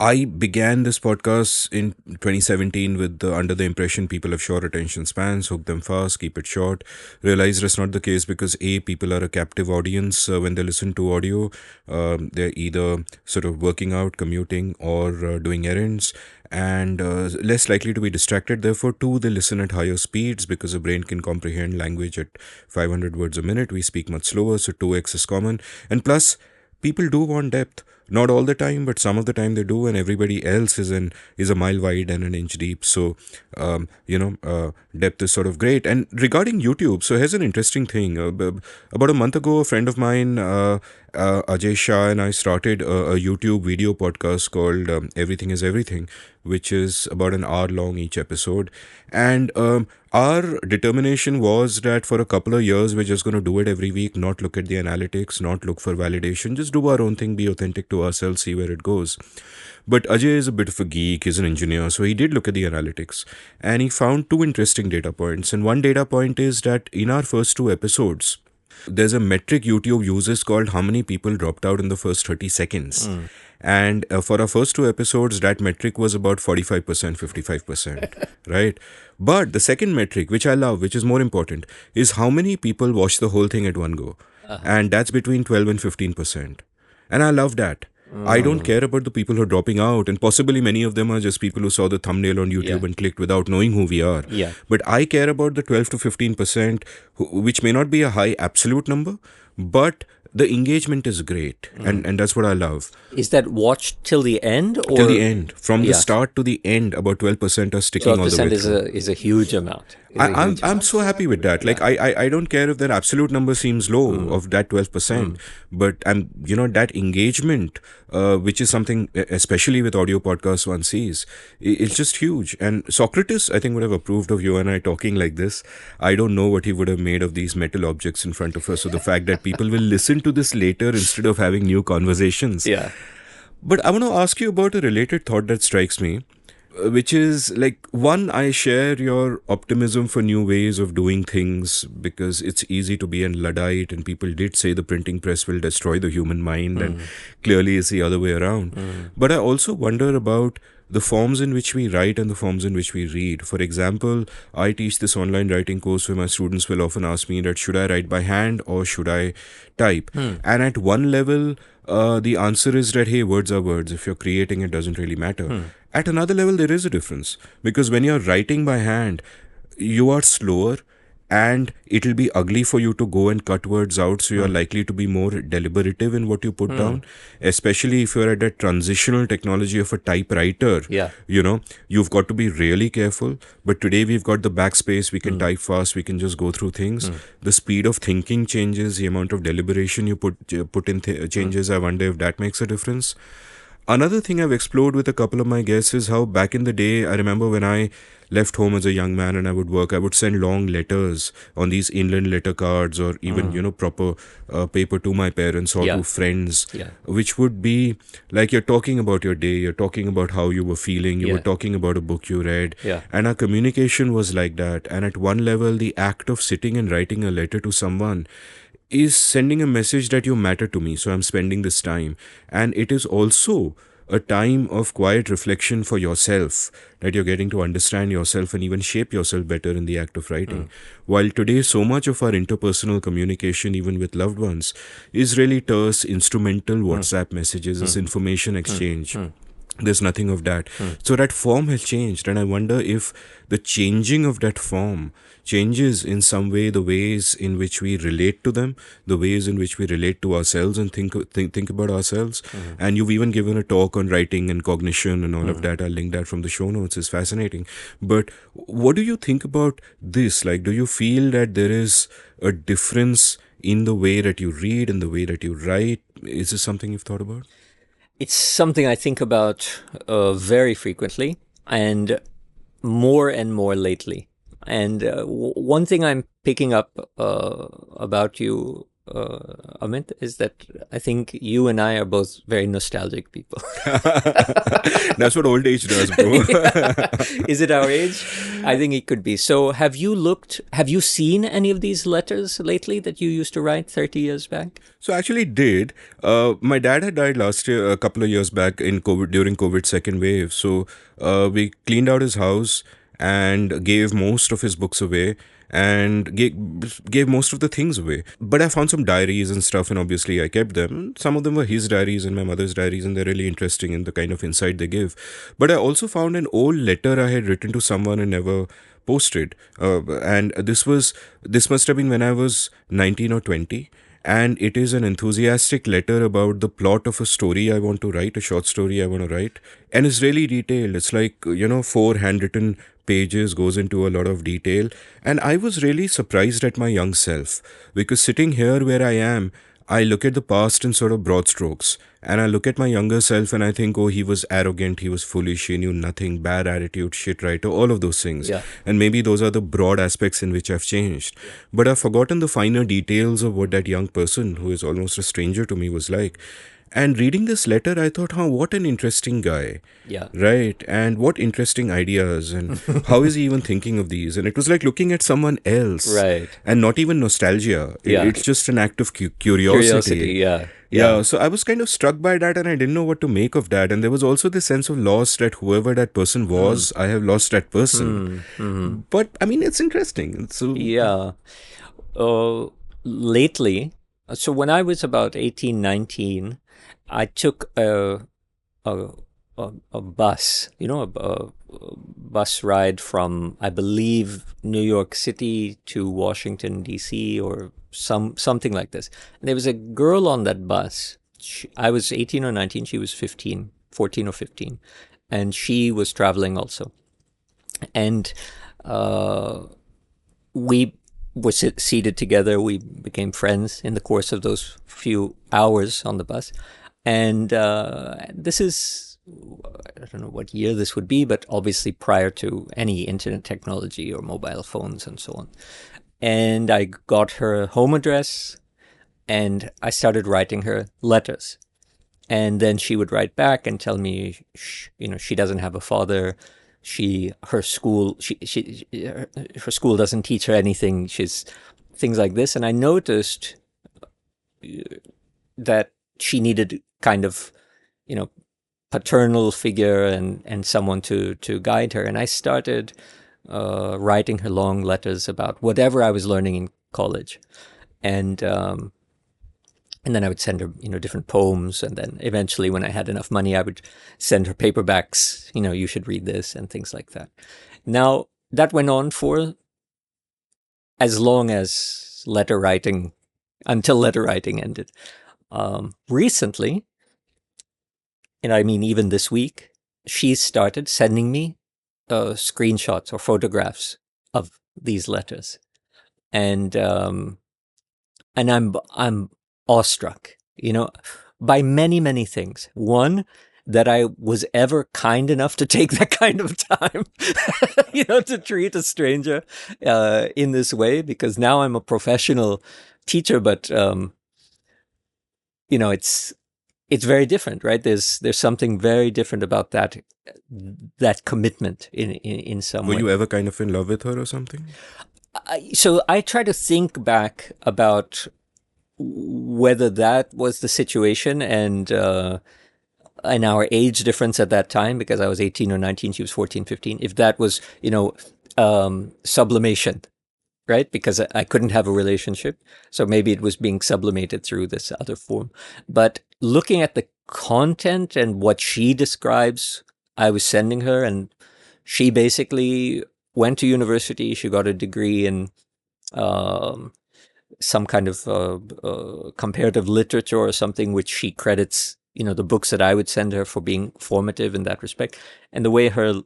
Speaker 1: I began this podcast in 2017 with under the impression people have short attention spans, hook them fast, keep it short. Realized that's not the case, because people are a captive audience when they listen to audio. They're either sort of working out, commuting, or doing errands, and less likely to be distracted. Therefore, two, they listen at higher speeds, because the brain can comprehend language at 500 words a minute. We speak much slower, so 2x is common. And plus, people do want depth. Not all the time, but some of the time they do, and everybody else is a mile wide and an inch deep. So, depth is sort of great. And regarding YouTube, so here's an interesting thing. About a month ago, a friend of mine, Ajay Shah, and I started a YouTube video podcast called Everything is Everything, which is about an hour long each episode. And our determination was that for a couple of years, we're just going to do it every week, not look at the analytics, not look for validation, just do our own thing, be authentic to ourselves, see where it goes. But Ajay is a bit of a geek, he's an engineer, so he did look at the analytics, and he found two interesting data points. And one data point is that in our first two episodes, there's a metric YouTube uses called how many people dropped out in the first 30 seconds. And for our first two episodes, that metric was about 45%, 55%, right? But the second metric, which I love, which is more important, is how many people watch the whole thing at one go. And that's between 12 and 15%. And I love that. I don't care about the people who are dropping out, and possibly many of them are just people who saw the thumbnail on YouTube
Speaker 3: Yeah.
Speaker 1: and clicked without knowing who we are.
Speaker 3: Yeah.
Speaker 1: But I care about the 12 to 15%, which may not be a high absolute number, but the engagement is great, and that's what I love.
Speaker 3: Is that watched till the end, or
Speaker 1: Till the end, from the
Speaker 3: Yeah.
Speaker 1: start to the end, about 12% are sticking all the
Speaker 3: 12%
Speaker 1: way
Speaker 3: is
Speaker 1: through.
Speaker 3: a huge amount.
Speaker 1: I'm so happy with that. Like I don't care if that absolute number seems low of that 12%, but that engagement, which is something especially with audio podcasts one sees, it's just huge. And Socrates, I think, would have approved of you and I talking like this. I don't know what he would have made of these metal objects in front of us. So the fact that people will listen to this later instead of having new conversations.
Speaker 3: Yeah.
Speaker 1: But I want to ask you about a related thought that strikes me, which is like, one, I share your optimism for new ways of doing things because it's easy to be an Luddite, and people did say the printing press will destroy the human mind, and clearly it's the other way around. But I also wonder about the forms in which we write and the forms in which we read. For example, I teach this online writing course where my students will often ask me that should I write by hand or should I type? And at one level, the answer is that, hey, words are words. If you're creating, it doesn't really matter. At another level, there is a difference, because when you're writing by hand, you are slower and it'll be ugly for you to go and cut words out, so you're likely to be more deliberative in what you put down, especially if you're at that transitional technology of a typewriter.
Speaker 3: Yeah.
Speaker 1: You've got to be really careful. But today we've got the backspace, we can type fast, we can just go through things. The speed of thinking changes, the amount of deliberation you put in changes. I wonder if that makes a difference. Another thing I've explored with a couple of my guests is how back in the day, I remember when I left home as a young man and I would work, I would send long letters on these inland letter cards, or even, proper paper to my parents or to friends, which would be like, you're talking about your day, you're talking about how you were feeling, you were talking about a book you read, and our communication was like that. And at one level, the act of sitting and writing a letter to someone is sending a message that you matter to me, so I'm spending this time. And it is also a time of quiet reflection for yourself, that you're getting to understand yourself and even shape yourself better in the act of writing. While today, so much of our interpersonal communication, even with loved ones, is really terse, instrumental WhatsApp messages, it's information exchange. There's nothing of that. So that form has changed, and I wonder if the changing of that form changes in some way the ways in which we relate to them, the ways in which we relate to ourselves and think about ourselves. And you've even given a talk on writing and cognition and all of that. I'll link that from the show notes. It's fascinating. But what do you think about this? Like, do you feel that there is a difference in the way that you read and the way that you write? Is this something you've thought about?
Speaker 3: It's something I think about very frequently, and more lately. And one thing I'm picking up about you, Amit, is that I think you and I are both very nostalgic people.
Speaker 1: That's what old age does, bro.
Speaker 3: Is it our age? I think it could be. So have you seen any of these letters lately that you used to write 30 years back?
Speaker 1: So I actually did. My dad had died last year, a couple of years back during COVID second wave. So we cleaned out his house and gave most of his books away and gave most of the things away. But I found some diaries and stuff, and obviously I kept them. Some of them were his diaries and my mother's diaries, and they're really interesting in the kind of insight they give. But I also found an old letter I had written to someone and never posted. And this must have been when I was 19 or 20. And it is an enthusiastic letter about the plot of a story I want to write, a short story I want to write. And it's really detailed. It's like, 4 handwritten pages, goes into a lot of detail. And I was really surprised at my young self, because sitting here where I am, I look at the past in sort of broad strokes, and I look at my younger self and I think, oh, he was arrogant, he was foolish, he knew nothing, bad attitude, shit writer, all of those things.
Speaker 3: Yeah.
Speaker 1: And maybe those are the broad aspects in which I've changed. But I've forgotten the finer details of what that young person, who is almost a stranger to me, was like. And reading this letter, I thought, what an interesting guy.
Speaker 3: Yeah.
Speaker 1: Right. And what interesting ideas. And how is he even thinking of these? And it was like looking at someone else.
Speaker 3: Right.
Speaker 1: And not even nostalgia.
Speaker 3: Yeah.
Speaker 1: It's just an act of curiosity.
Speaker 3: Yeah.
Speaker 1: So I was kind of struck by that, and I didn't know what to make of that. And there was also this sense of loss that whoever that person was, I have lost that person. But I mean, it's interesting. So
Speaker 3: Yeah. Lately, so when I was about 18, 19, I took a, a bus, a bus ride from, I believe, New York City to Washington, D.C., or something like this. And there was a girl on that bus. I was 18 or 19. She was 15, 14 or 15. And she was traveling also. And we were seated together. We became friends in the course of those few hours on the bus. And this is, I don't know what year this would be, but obviously prior to any internet technology or mobile phones and so on. And I got her home address and I started writing her letters. And then she would write back and tell me, she doesn't have a father. Her school doesn't teach her anything. She's things like this. And I noticed that she needed kind of, paternal figure and someone to guide her. And I started writing her long letters about whatever I was learning in college. And then I would send her, different poems. And then eventually when I had enough money, I would send her paperbacks, you should read this and things like that. Now, that went on for as long as until letter writing ended. Recently, and I mean even this week, she started sending me screenshots or photographs of these letters. And I'm awestruck, by many, many things. One, that I was ever kind enough to take that kind of time, to treat a stranger in this way, because now I'm a professional teacher, but it's very different, right? There's something very different about that commitment in some way.
Speaker 1: Were you ever kind of in love with her or something?
Speaker 3: So I try to think back about whether that was the situation and our age difference at that time, because I was 18 or 19, she was 14, 15, if that was, sublimation, right? Because I couldn't have a relationship. So maybe it was being sublimated through this other form. But looking at the content and what she describes, I was sending her, and she basically went to university. She got a degree in some kind of comparative literature or something, which she credits, the books that I would send her for being formative in that respect. And the way her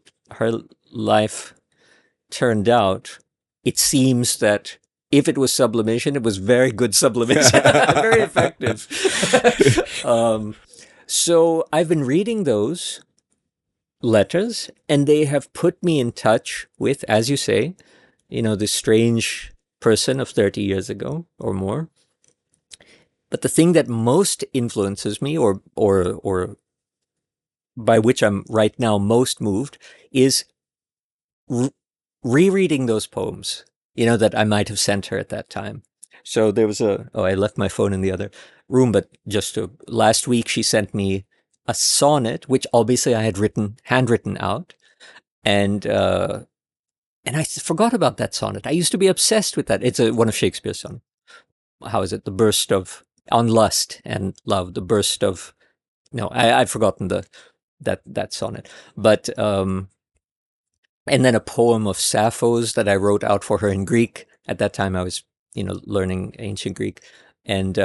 Speaker 3: life turned out, it seems that if it was sublimation, it was very good sublimation, very effective. So I've been reading those letters, and they have put me in touch with, as you say, this strange person of 30 years ago or more. But the thing that most influences me, or by which I'm right now most moved, is rereading those poems, that I might have sent her at that time. So there was I left my phone in the other room, but last week she sent me a sonnet, which obviously I had handwritten out. And I forgot about that sonnet. I used to be obsessed with that. It's one of Shakespeare's sonnets. How is it? The burst of, on lust and love, the burst of, no, I've forgotten that sonnet. But, and then a poem of Sappho's that I wrote out for her in Greek. At that time I was, learning ancient Greek and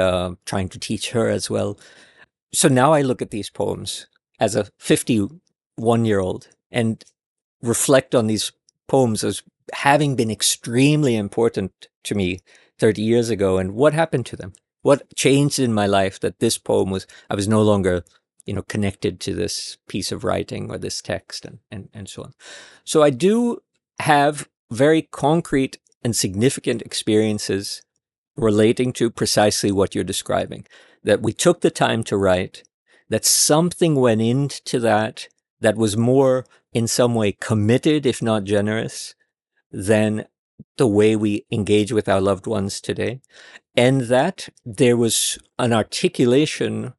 Speaker 3: trying to teach her as well. So now I look at these poems as a 51-year-old and reflect on these poems as having been extremely important to me 30 years ago. And what happened to them? What changed in my life that this poem I was no longer, connected to this piece of writing or this text and so on. So I do have very concrete and significant experiences relating to precisely what you're describing, that we took the time to write, that something went into that was more in some way committed, if not generous, than the way we engage with our loved ones today. And that there was an articulation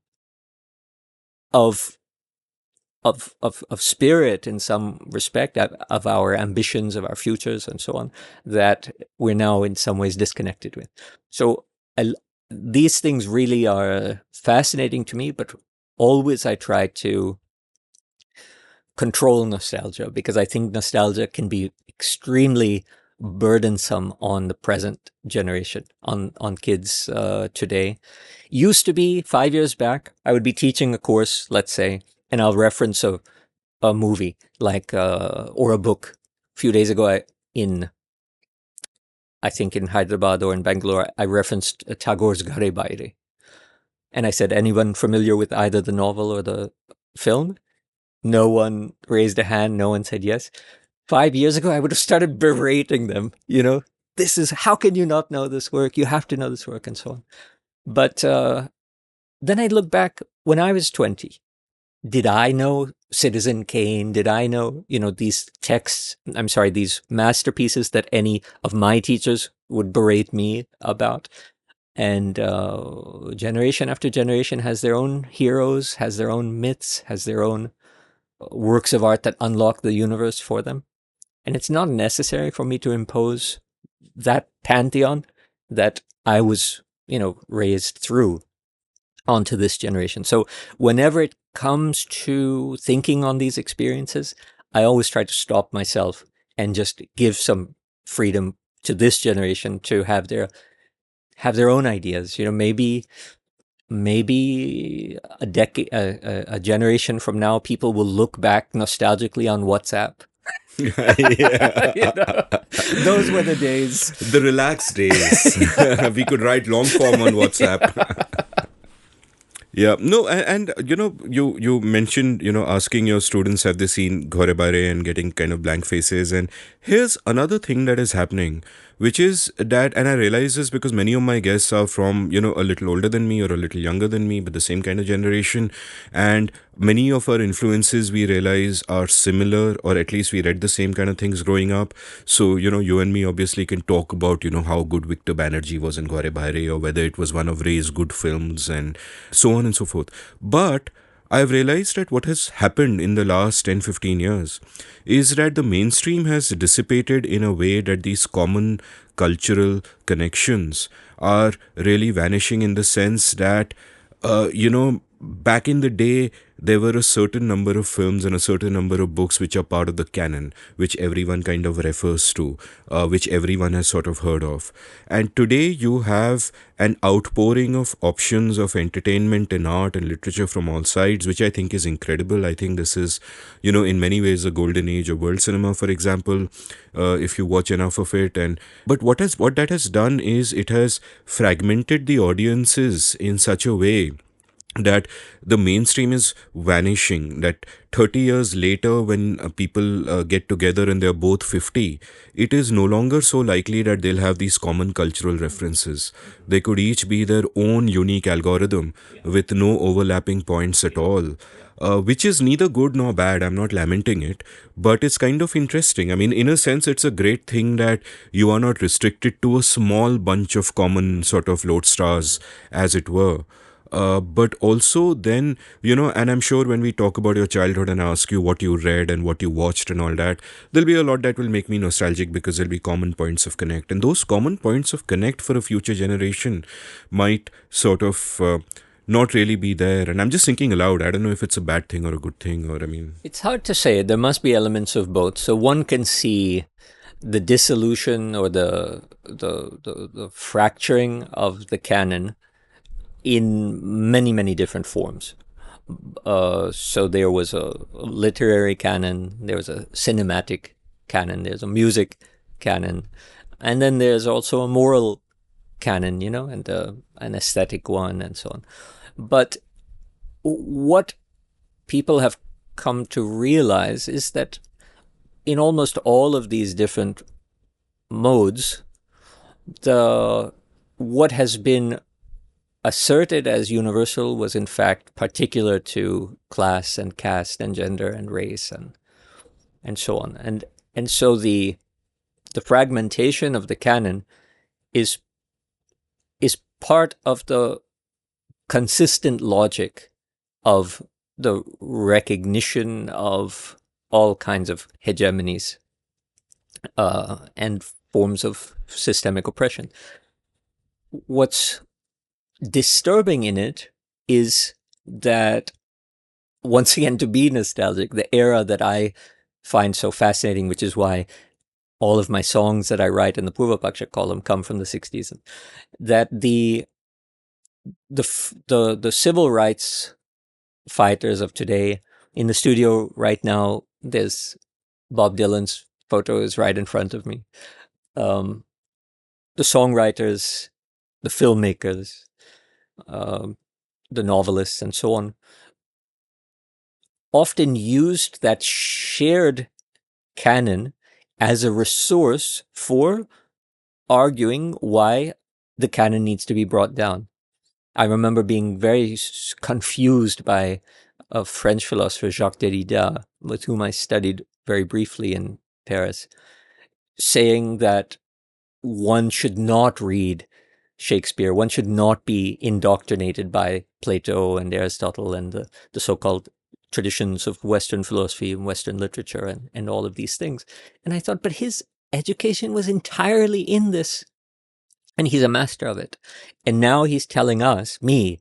Speaker 3: of spirit in some respect, of our ambitions, of our futures and so on, that we're now in some ways disconnected with. So these things really are fascinating to me, but always I try to control nostalgia, because I think nostalgia can be extremely burdensome on the present generation, on kids today. Used to be 5 years back, I would be teaching a course, let's say, and I'll reference a movie like or a book. A few days ago, I think in Hyderabad or in Bangalore, I referenced Tagore's Ghare Baire. And I said, anyone familiar with either the novel or the film? No one raised a hand. No one said yes. 5 years ago, I would have started berating them. This is, how can you not know this work? You have to know this work, and so on. But then I look back when I was 20. Did I know Citizen Kane? Did I know, these texts, these masterpieces that any of my teachers would berate me about? And generation after generation has their own heroes, has their own myths, has their own works of art that unlock the universe for them. And it's not necessary for me to impose that pantheon that I was, raised through onto this generation. So whenever it comes to thinking on these experiences, I always try to stop myself and just give some freedom to this generation to have their own ideas. Maybe a decade, a generation from now, people will look back nostalgically on WhatsApp. Those were the days.
Speaker 1: The relaxed days. We could write long form on WhatsApp. Yeah, no, and you mentioned, asking your students have they seen Ghore Baire and getting kind of blank faces. And here's another thing that is happening, which is that, and I realize this because many of my guests are from, a little older than me or a little younger than me, but the same kind of generation. And many of our influences, we realize, are similar, or at least we read the same kind of things growing up. So, you and me obviously can talk about, how good Victor Banerjee was in Ghore Baire, or whether it was one of Ray's good films, and so on and so forth. But I've realized that what has happened in the last 10-15 years is that the mainstream has dissipated in a way that these common cultural connections are really vanishing, in the sense that, back in the day, there were a certain number of films and a certain number of books which are part of the canon, which everyone kind of refers to, which everyone has sort of heard of. And today you have an outpouring of options of entertainment and art and literature from all sides, which I think is incredible. I think this is, in many ways, a golden age of world cinema, for example, if you watch enough of it. But what that has done is it has fragmented the audiences in such a way that the mainstream is vanishing, that 30 years later, when people get together and they're both 50, it is no longer so likely that they'll have these common cultural references. They could each be their own unique algorithm with no overlapping points at all. Which is neither good nor bad. I'm not lamenting it, but it's kind of interesting. I mean, in a sense, it's a great thing that you are not restricted to a small bunch of common sort of lodestars, as it were. But also then, and I'm sure when we talk about your childhood and ask you what you read and what you watched and all that, there'll be a lot that will make me nostalgic, because there'll be common points of connect. And those common points of connect for a future generation might sort of not really be there. And I'm just thinking aloud. I don't know if it's a bad thing or a good thing, or
Speaker 3: It's hard to say. There must be elements of both. So one can see the dissolution or the fracturing of the canon in many, many different forms. So there was a literary canon, there was a cinematic canon, there's a music canon, and then there's also a moral canon, and an aesthetic one, and so on. But what people have come to realize is that in almost all of these different modes, what has been asserted as universal was in fact particular to class and caste and gender and race and so on. And so the fragmentation of the canon is part of the consistent logic of the recognition of all kinds of hegemonies and forms of systemic oppression. What's disturbing in it is that once again, to be nostalgic, the era that I find so fascinating, which is why all of my songs that I write in the Purva Paksha column come from the 60s, that the civil rights fighters of today, in the studio right now, there's Bob Dylan's photo is right in front of me. The songwriters, the filmmakers, um, the novelists, and so on, often used that shared canon as a resource for arguing why the canon needs to be brought down. I remember being very confused by a French philosopher, Jacques Derrida, with whom I studied very briefly in Paris, saying that one should not read Shakespeare, one should not be indoctrinated by Plato and Aristotle and the so-called traditions of Western philosophy and Western literature and all of these things. And I thought, but his education was entirely in this, and he's a master of it. And now he's telling us, me,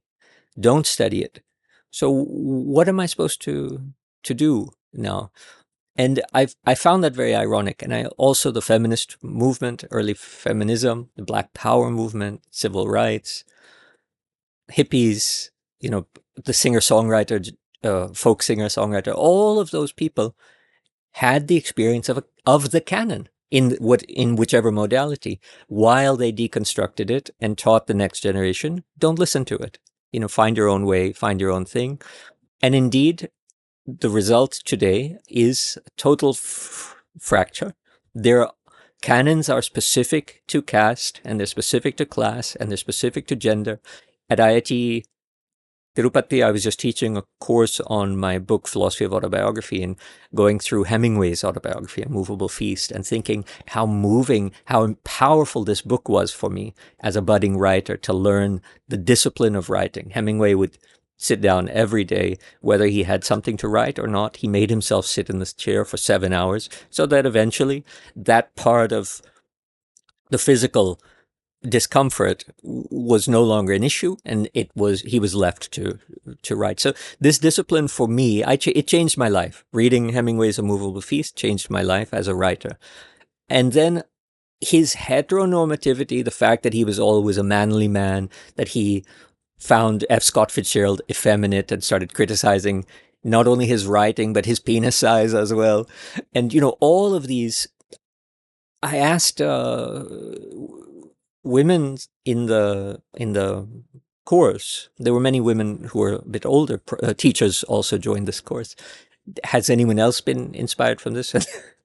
Speaker 3: don't study it. So what am I supposed to do now? And I found that very ironic. And I also, the feminist movement, early feminism, the Black Power movement, civil rights, hippies, the singer-songwriter, folk singer-songwriter, all of those people had the experience of the canon in whichever modality, while they deconstructed it and taught the next generation, don't listen to it. Find your own way, find your own thing. And indeed, the result today is total fracture. Their canons are specific to caste, and they're specific to class, and they're specific to gender. At IIT Tirupati, I was just teaching a course on my book, Philosophy of Autobiography, and going through Hemingway's autobiography, A Movable Feast, and thinking how moving, how powerful this book was for me as a budding writer to learn the discipline of writing. Hemingway would sit down every day, whether he had something to write or not. He made himself sit in this chair for 7 hours so that eventually that part of the physical discomfort was no longer an issue, and he was left to write. So this discipline for me, it changed my life. Reading Hemingway's A Movable Feast changed my life as a writer. And then his heteronormativity, the fact that he was always a manly man, that he found F. Scott Fitzgerald effeminate and started criticizing not only his writing, but his penis size as well. And, all of these, I asked women in the course. There were many women who were a bit older. Teachers also joined this course. Has anyone else been inspired from this?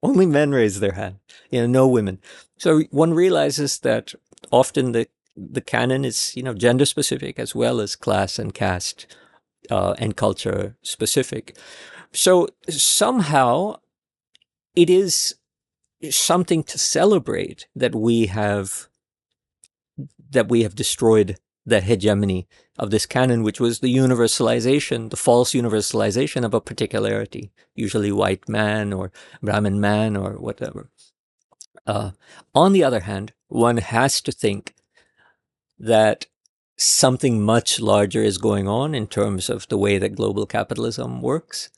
Speaker 3: Only men raised their hand. No women. So one realizes that often the canon is, gender specific as well as class and caste and culture specific. So somehow it is something to celebrate that we have destroyed the hegemony of this canon, which was the universalization, the false universalization of a particularity, usually white man or Brahmin man or whatever. On the other hand, one has to think that something much larger is going on in terms of the way that global capitalism works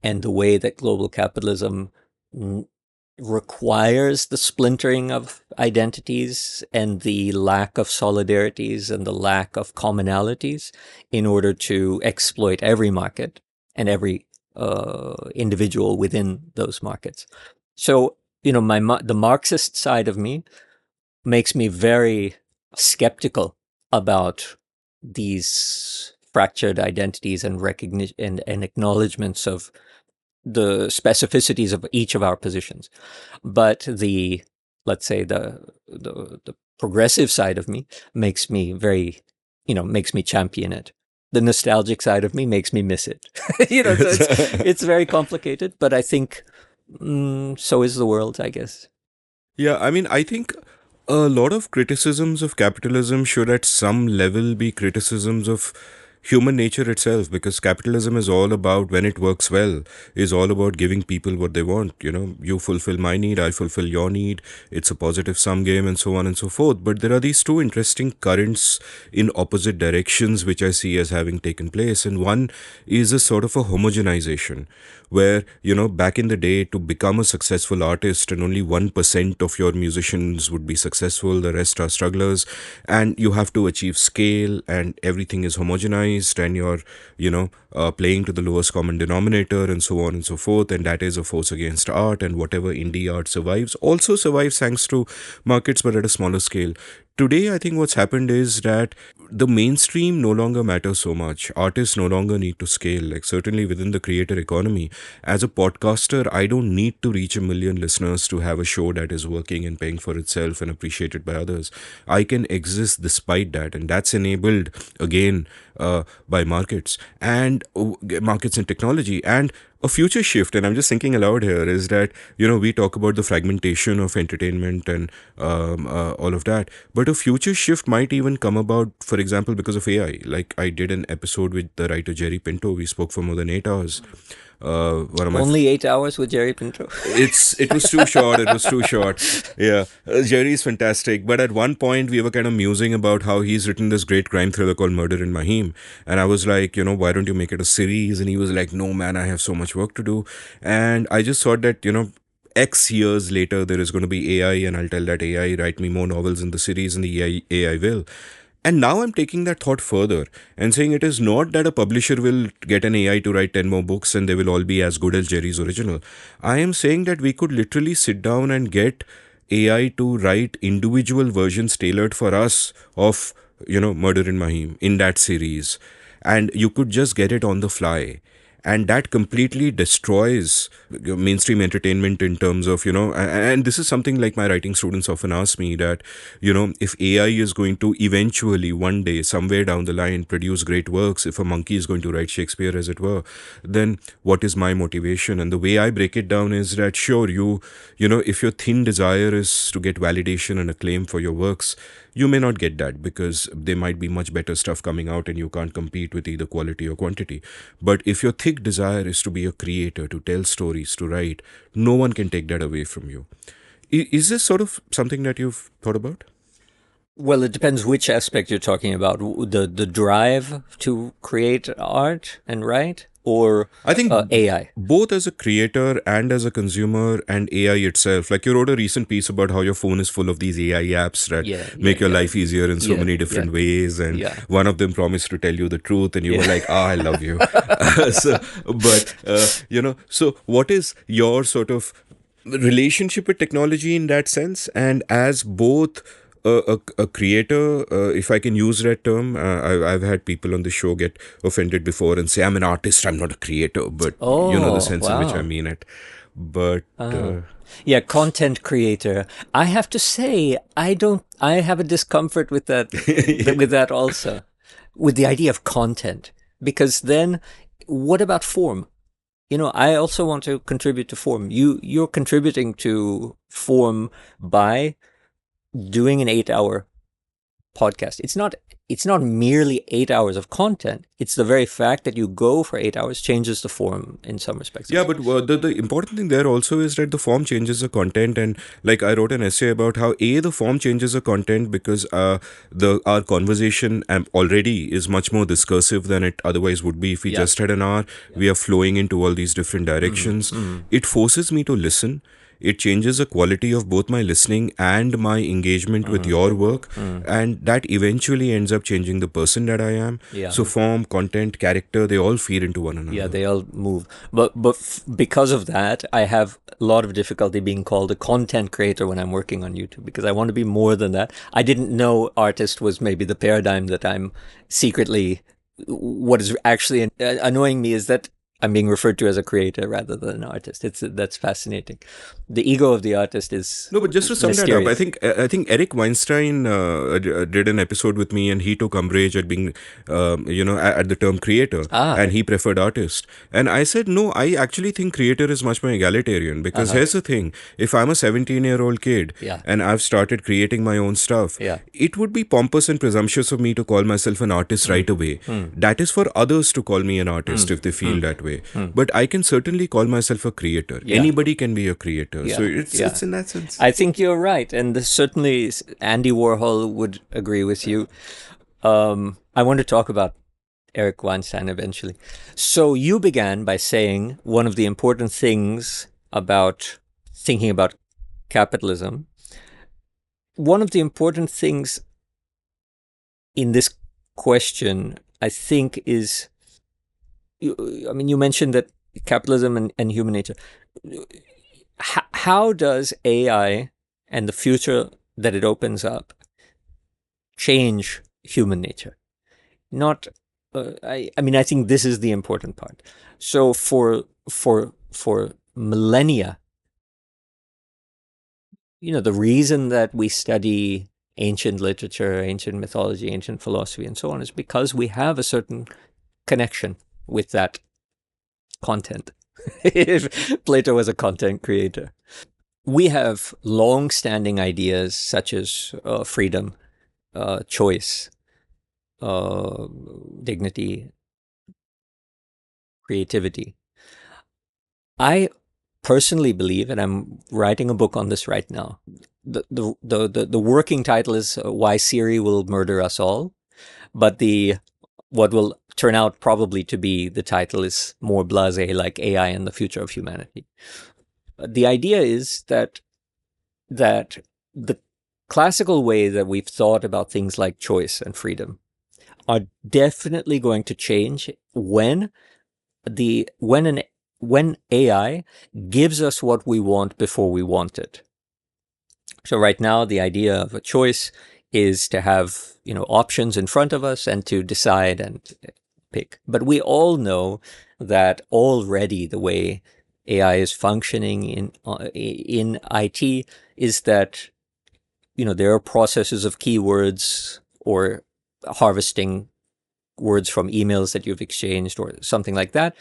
Speaker 3: and the way that global capitalism requires the splintering of identities and the lack of solidarities and the lack of commonalities in order to exploit every market and every individual within those markets. So, the Marxist side of me makes me very skeptical about these fractured identities and recognition and acknowledgements of the specificities of each of our positions. But let's say the progressive side of me makes me very, makes me champion it. The nostalgic side of me makes me miss it. So it's very complicated, but I think so is the world, I guess.
Speaker 1: Yeah, I mean, I think a lot of criticisms of capitalism should at some level be criticisms of human nature itself, because capitalism is all about, when it works well, is all about giving people what they want. You fulfill my need, I fulfill your need. It's a positive sum game, and so on and so forth. But there are these two interesting currents in opposite directions which I see as having taken place. And one is a sort of a homogenization, where, back in the day, to become a successful artist, and only 1% of your musicians would be successful, the rest are strugglers, and you have to achieve scale, and everything is homogenized, and you're, playing to the lowest common denominator, and so on and so forth. And that is a force against art, and whatever indie art survives also survives thanks to markets, but at a smaller scale. Today, I think what's happened is that the mainstream no longer matters so much. Artists no longer need to scale. Like, certainly within the creator economy, as a podcaster, I don't need to reach 1 million listeners to have a show that is working and paying for itself and appreciated by others. I can exist despite that, and that's enabled again by markets and markets and technology. And a future shift, and I'm just thinking aloud here, is that, we talk about the fragmentation of entertainment and all of that, but a future shift might even come about, for example, because of AI. Like, I did an episode with the writer Jerry Pinto. We spoke for more than 8 hours. One of my
Speaker 3: Only 8 hours with Jerry Pinto.
Speaker 1: it was too short. It was too short. Yeah, Jerry is fantastic. But at one point, we were kind of musing about how he's written this great crime thriller called Murder in Mahim, and I was like, why don't you make it a series? And he was like, no, man, I have so much work to do. And I just thought that, X years later, there is going to be AI, and I'll tell that AI, write me more novels in the series, and the AI will. And now I'm taking that thought further and saying it is not that a publisher will get an AI to write 10 more books and they will all be as good as Jerry's original. I am saying that we could literally sit down and get AI to write individual versions tailored for us of, Murder in Mahim in that series. And you could just get it on the fly. And that completely destroys mainstream entertainment in terms of, and this is something like my writing students often ask me that, if AI is going to eventually one day, somewhere down the line, produce great works, if a monkey is going to write Shakespeare, as it were, then what is my motivation? And the way I break it down is that, sure, if your thin desire is to get validation and acclaim for your works, you may not get that because there might be much better stuff coming out and you can't compete with either quality or quantity. But if your thick desire is to be a creator, to tell stories, to write, no one can take that away from you. Is this sort of something that you've thought about?
Speaker 3: Well, it depends which aspect you're talking about. The drive to create art and write, or
Speaker 1: I think
Speaker 3: AI?
Speaker 1: Both as a creator and as a consumer, and AI itself. Like, you wrote a recent piece about how your phone is full of these AI apps that make your life easier in so many different ways. And one of them promised to tell you the truth, and you were like, I love you. So what is your sort of relationship with technology in that sense? And as both a creator, if I can use that term, I've had people on the show get offended before and say, I'm an artist, I'm not a creator, but the sense in which I mean it. But
Speaker 3: content creator. I have to say, I have a discomfort with that, with that also, with the idea of content, because then what about form? I also want to contribute to form. You're contributing to form by doing an 8-hour podcast. It's not merely 8 hours of content. It's the very fact that you go for 8 hours changes the form in some respects.
Speaker 1: Yeah, but the important thing there also is that the form changes the content. And like, I wrote an essay about how the form changes the content because our conversation already is much more discursive than it otherwise would be if we just had an hour. We are flowing into all these different directions. It forces me to listen. It changes the quality of both my listening and my engagement with your work. And that eventually ends up changing the person that I am. So form, content, character, they all feed into one another.
Speaker 3: Yeah, they all move. But because of that, I have a lot of difficulty being called a content creator when I'm working on YouTube, because I want to be more than that. I didn't know artist was maybe the paradigm that I'm secretly... What is actually annoying me is that I'm being referred to as a creator rather than an artist. That's fascinating. The ego of the artist is
Speaker 1: No, but just to sum that up,
Speaker 3: mysterious.
Speaker 1: I think Eric Weinstein did an episode with me, and he took umbrage at being, at the term creator,
Speaker 3: Ah,
Speaker 1: and he preferred artist. And I said, no, I actually think creator is much more egalitarian, because
Speaker 3: uh-huh.
Speaker 1: here's the thing: if I'm a 17-year-old kid
Speaker 3: Yeah.
Speaker 1: and I've started creating my own stuff,
Speaker 3: Yeah.
Speaker 1: it would be pompous and presumptuous of me to call myself an artist right away. That is for others to call me an artist if they feel that way. But I can certainly call myself a creator.
Speaker 3: Yeah.
Speaker 1: Anybody can be a creator. So
Speaker 3: Yeah.
Speaker 1: it's in that sense.
Speaker 3: I think you're right, and certainly Andy Warhol would agree with you. I want to talk about Eric Weinstein eventually. So you began by saying one of the important things about thinking about capitalism. One of the important things in this question, I think, is, you mentioned that capitalism and human nature. How does AI and the future that it opens up change human nature? Not, I think this is the important part. So for millennia, the reason that we study ancient literature, ancient mythology, ancient philosophy, and so on is because we have a certain connection with that content. If Plato was a content creator. We have long-standing ideas such as freedom, choice, dignity, creativity. I personally believe, and I'm writing a book on this right now. The working title is "Why Siri Will Murder Us All," but what will turn out probably to be the title is more blasé, like AI and the Future of Humanity. The idea is that the classical way that we've thought about things like choice and freedom are definitely going to change when AI gives us what we want before we want it. So right now, the idea of a choice is to have, options in front of us and to decide and pick. But we all know that already the way AI is functioning in IT is that, there are processes of keywords or harvesting words from emails that you've exchanged or something like that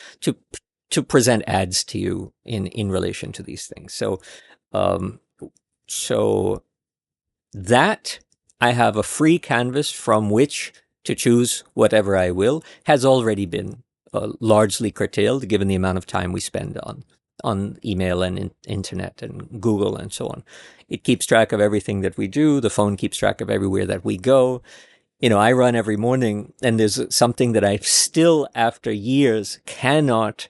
Speaker 3: to present ads to you in relation to these things. So that I have a free canvas from which to choose whatever I will has already been largely curtailed given the amount of time we spend on email and internet and Google and so on. It keeps track of everything that we do. The phone keeps track of everywhere that we go. I run every morning, and there's something that I still, after years, cannot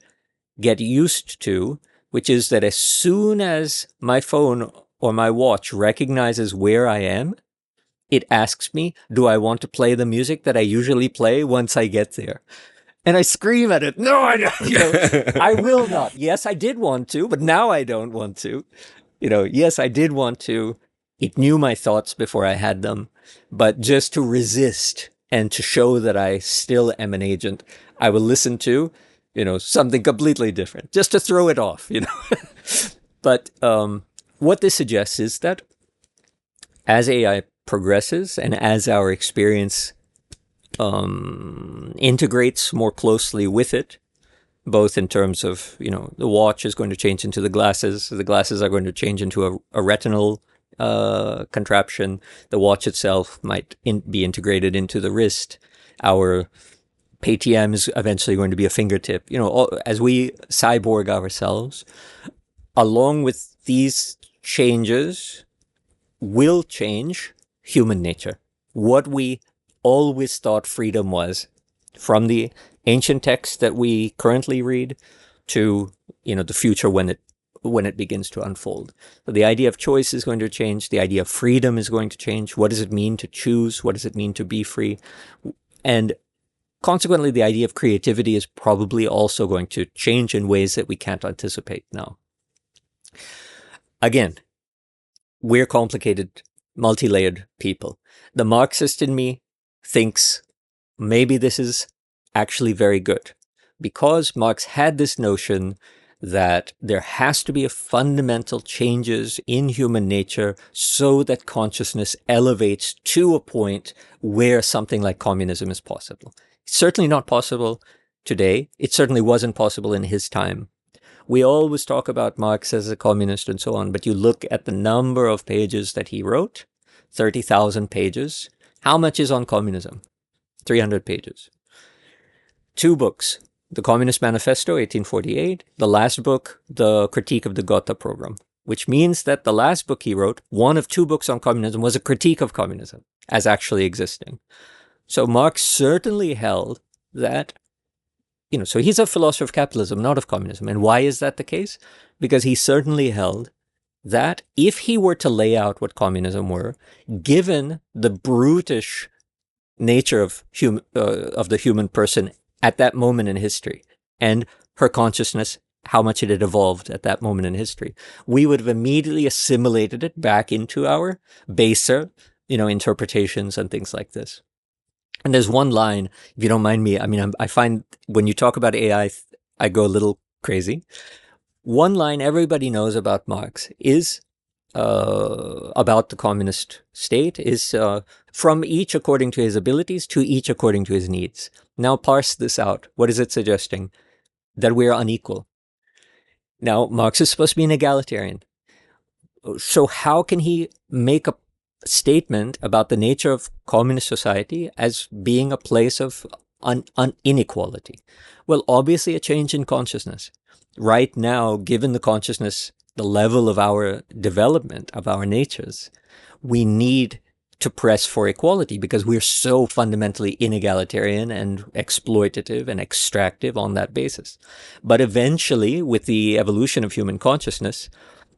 Speaker 3: get used to, which is that as soon as my phone or my watch recognizes where I am, it asks me, do I want to play the music that I usually play once I get there? And I scream at it, no, I don't. I will not. Yes, I did want to, but now I don't want to. Yes, I did want to. It knew my thoughts before I had them, but just to resist and to show that I still am an agent, I will listen to, something completely different, just to throw it off, But what this suggests is that as AI progresses and as our experience integrates more closely with it, both in terms of, the watch is going to change into the glasses are going to change into a retinal contraption, the watch itself might be integrated into the wrist, our PayTM is eventually going to be a fingertip, as we cyborg ourselves, along with these changes will change human nature. What we always thought freedom was, from the ancient texts that we currently read to, the future when it begins to unfold. So the idea of choice is going to change. The idea of freedom is going to change. What does it mean to choose? What does it mean to be free? And consequently, the idea of creativity is probably also going to change in ways that we can't anticipate now. Again, we're complicated, multi-layered people. The Marxist in me thinks maybe this is actually very good. because Marx had this notion that there has to be a fundamental changes in human nature so that consciousness elevates to a point where something like communism is possible. It's certainly not possible today. It certainly wasn't possible in his time. We always talk about Marx as a communist and so on, but you look at the number of pages that he wrote, 30,000 pages. How much is on communism? 300 pages. 2 books. The Communist Manifesto, 1848. The last book, The Critique of the Gotha Program, which means that the last book he wrote, one of 2 books on communism, was a critique of communism as actually existing. So Marx certainly held that, so he's a philosopher of capitalism, not of communism. And why is that the case? Because he certainly held that if he were to lay out what communism were, given the brutish nature of the human person at that moment in history, and her consciousness, how much it had evolved at that moment in history, we would have immediately assimilated it back into our baser, interpretations and things like this. And there's one line, if you don't mind me, I find when you talk about AI, I go a little crazy. One line everybody knows about Marx is about the communist state is from each according to his abilities to each according to his needs. Now parse this out. What is it suggesting? That we are unequal. Now, Marx is supposed to be an egalitarian. So how can he make a statement about the nature of communist society as being a place of inequality? Well, obviously a change in consciousness. Right now, given the consciousness, the level of our development, of our natures, we need to press for equality because we're so fundamentally inegalitarian and exploitative and extractive on that basis. But eventually, with the evolution of human consciousness,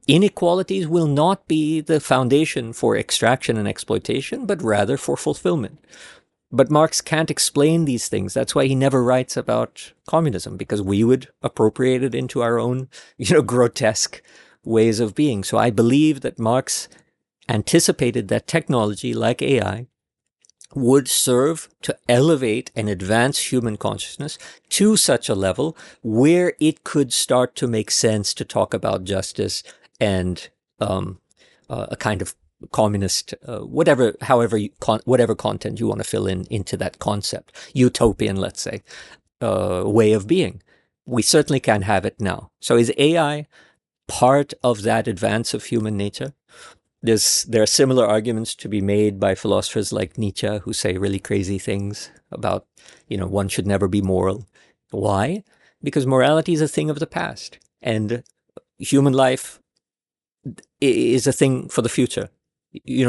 Speaker 3: inequalities will not be the foundation for extraction and exploitation, but rather for fulfillment. But Marx can't explain these things. That's why he never writes about communism, because we would appropriate it into our own, grotesque ways of being. So I believe that Marx anticipated that technology like AI would serve to elevate and advance human consciousness to such a level where it could start to make sense to talk about justice and a kind of communist, whatever content you want to fill into that concept, utopian, let's say, way of being. We certainly can have it now. So is AI part of that advance of human nature? There are similar arguments to be made by philosophers like Nietzsche, who say really crazy things about, one should never be moral. Why? Because morality is a thing of the past, and human life is a thing for the future.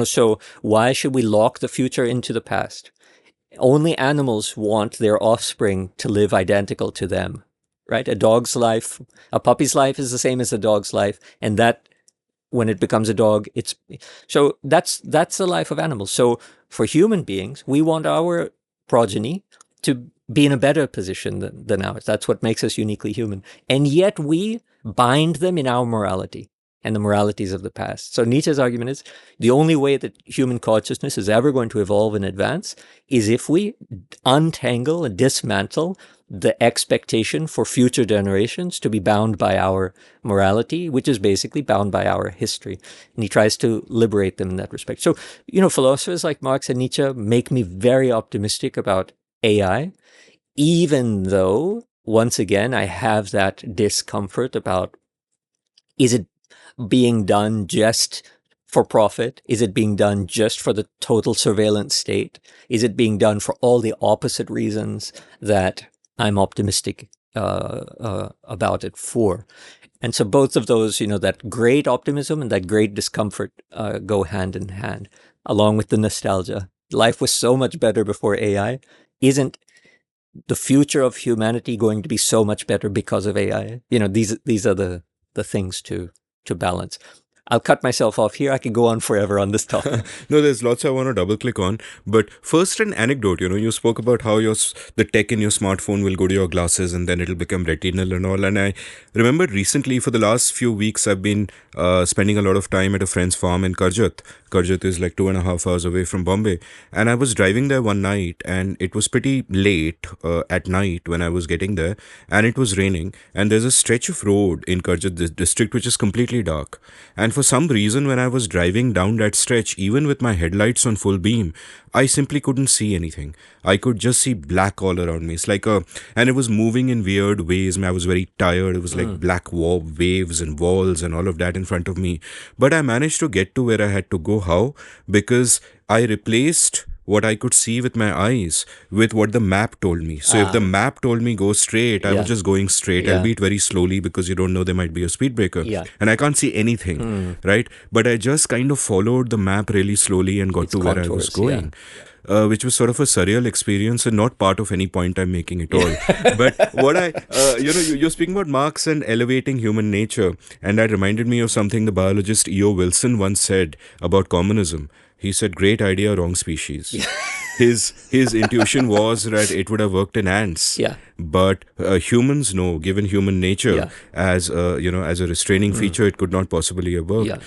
Speaker 3: So why should we lock the future into the past? Only animals want their offspring to live identical to them, right? A puppy's life is the same as a dog's life, and that, when it becomes a dog, that's the life of animals. So for human beings, we want our progeny to be in a better position than ours. That's what makes us uniquely human. And yet we bind them in our morality and the moralities of the past. So Nietzsche's argument is the only way that human consciousness is ever going to evolve and advance is if we untangle and dismantle the expectation for future generations to be bound by our morality, which is basically bound by our history. And he tries to liberate them in that respect. So, philosophers like Marx and Nietzsche make me very optimistic about AI, even though, once again, I have that discomfort about, is it being done just for profit? Is it being done just for the total surveillance state? Is it being done for all the opposite reasons that I'm optimistic about it for? And so both of those, that great optimism and that great discomfort go hand in hand, along with the nostalgia. Life was so much better before AI. Isn't the future of humanity going to be so much better because of AI? These are the things to balance. I'll cut myself off here. I can go on forever on this topic.
Speaker 1: No, there's lots I want to double click on. But first, an anecdote. You spoke about how the tech in your smartphone will go to your glasses and then it'll become retinal and all. And I remember recently, for the last few weeks, I've been spending a lot of time at a friend's farm in Karjat, Karjat is like 2.5 hours away from Bombay. And I was driving there one night, and it was pretty late at night when I was getting there, and it was raining. And there's a stretch of road in Karjat district which is completely dark. And for some reason, when I was driving down that stretch, even with my headlights on full beam, I simply couldn't see anything. I could just see black all around me. It's like and it was moving in weird ways. I was very tired. It was like black waves and walls and all of that in front of me. But I managed to get to where I had to go. How? Because I replaced what I could see with my eyes with what the map told me. So if the map told me go straight, I was just going straight, albeit very slowly, because you don't know there might be a speed breaker. And I can't see anything, right? But I just kind of followed the map really slowly and got to where I was going. Which was sort of a surreal experience and not part of any point I'm making at all. But what you're speaking about Marx and elevating human nature, and that reminded me of something the biologist E.O. Wilson once said about communism. He said, "Great idea, wrong species." His intuition was that it would have worked in ants. But humans know, given human nature as as a restraining feature, it could not possibly have worked.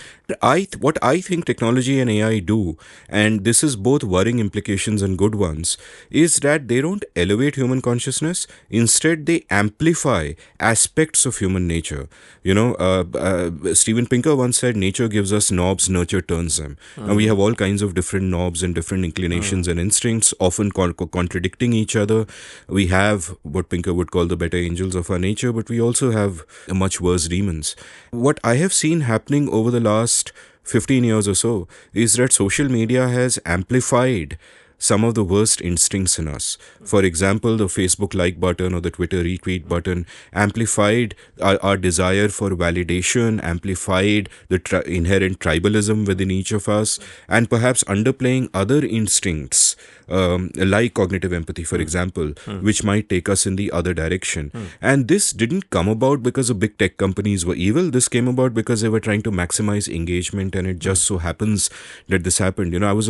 Speaker 1: What I think technology and AI do, and this is both worrying implications and good ones, is that they don't elevate human consciousness. Instead, they amplify aspects of human nature. Steven Pinker once said, "Nature gives us knobs, nurture turns them." And we have all kinds of different knobs and different inclinations and instincts, often contradicting each other. We have what Pinker would call the better angels of our nature, but we also have much worse demons. What I have seen happening over the last 15 years or so is that social media has amplified some of the worst instincts in us. For example, the Facebook like button or the Twitter retweet button amplified our desire for validation, amplified the inherent tribalism within each of us, and perhaps underplaying other instincts like cognitive empathy, for example, which might take us in the other direction. And this didn't come about because the big tech companies were evil. This came about because they were trying to maximize engagement, and it just so happens that this happened. I was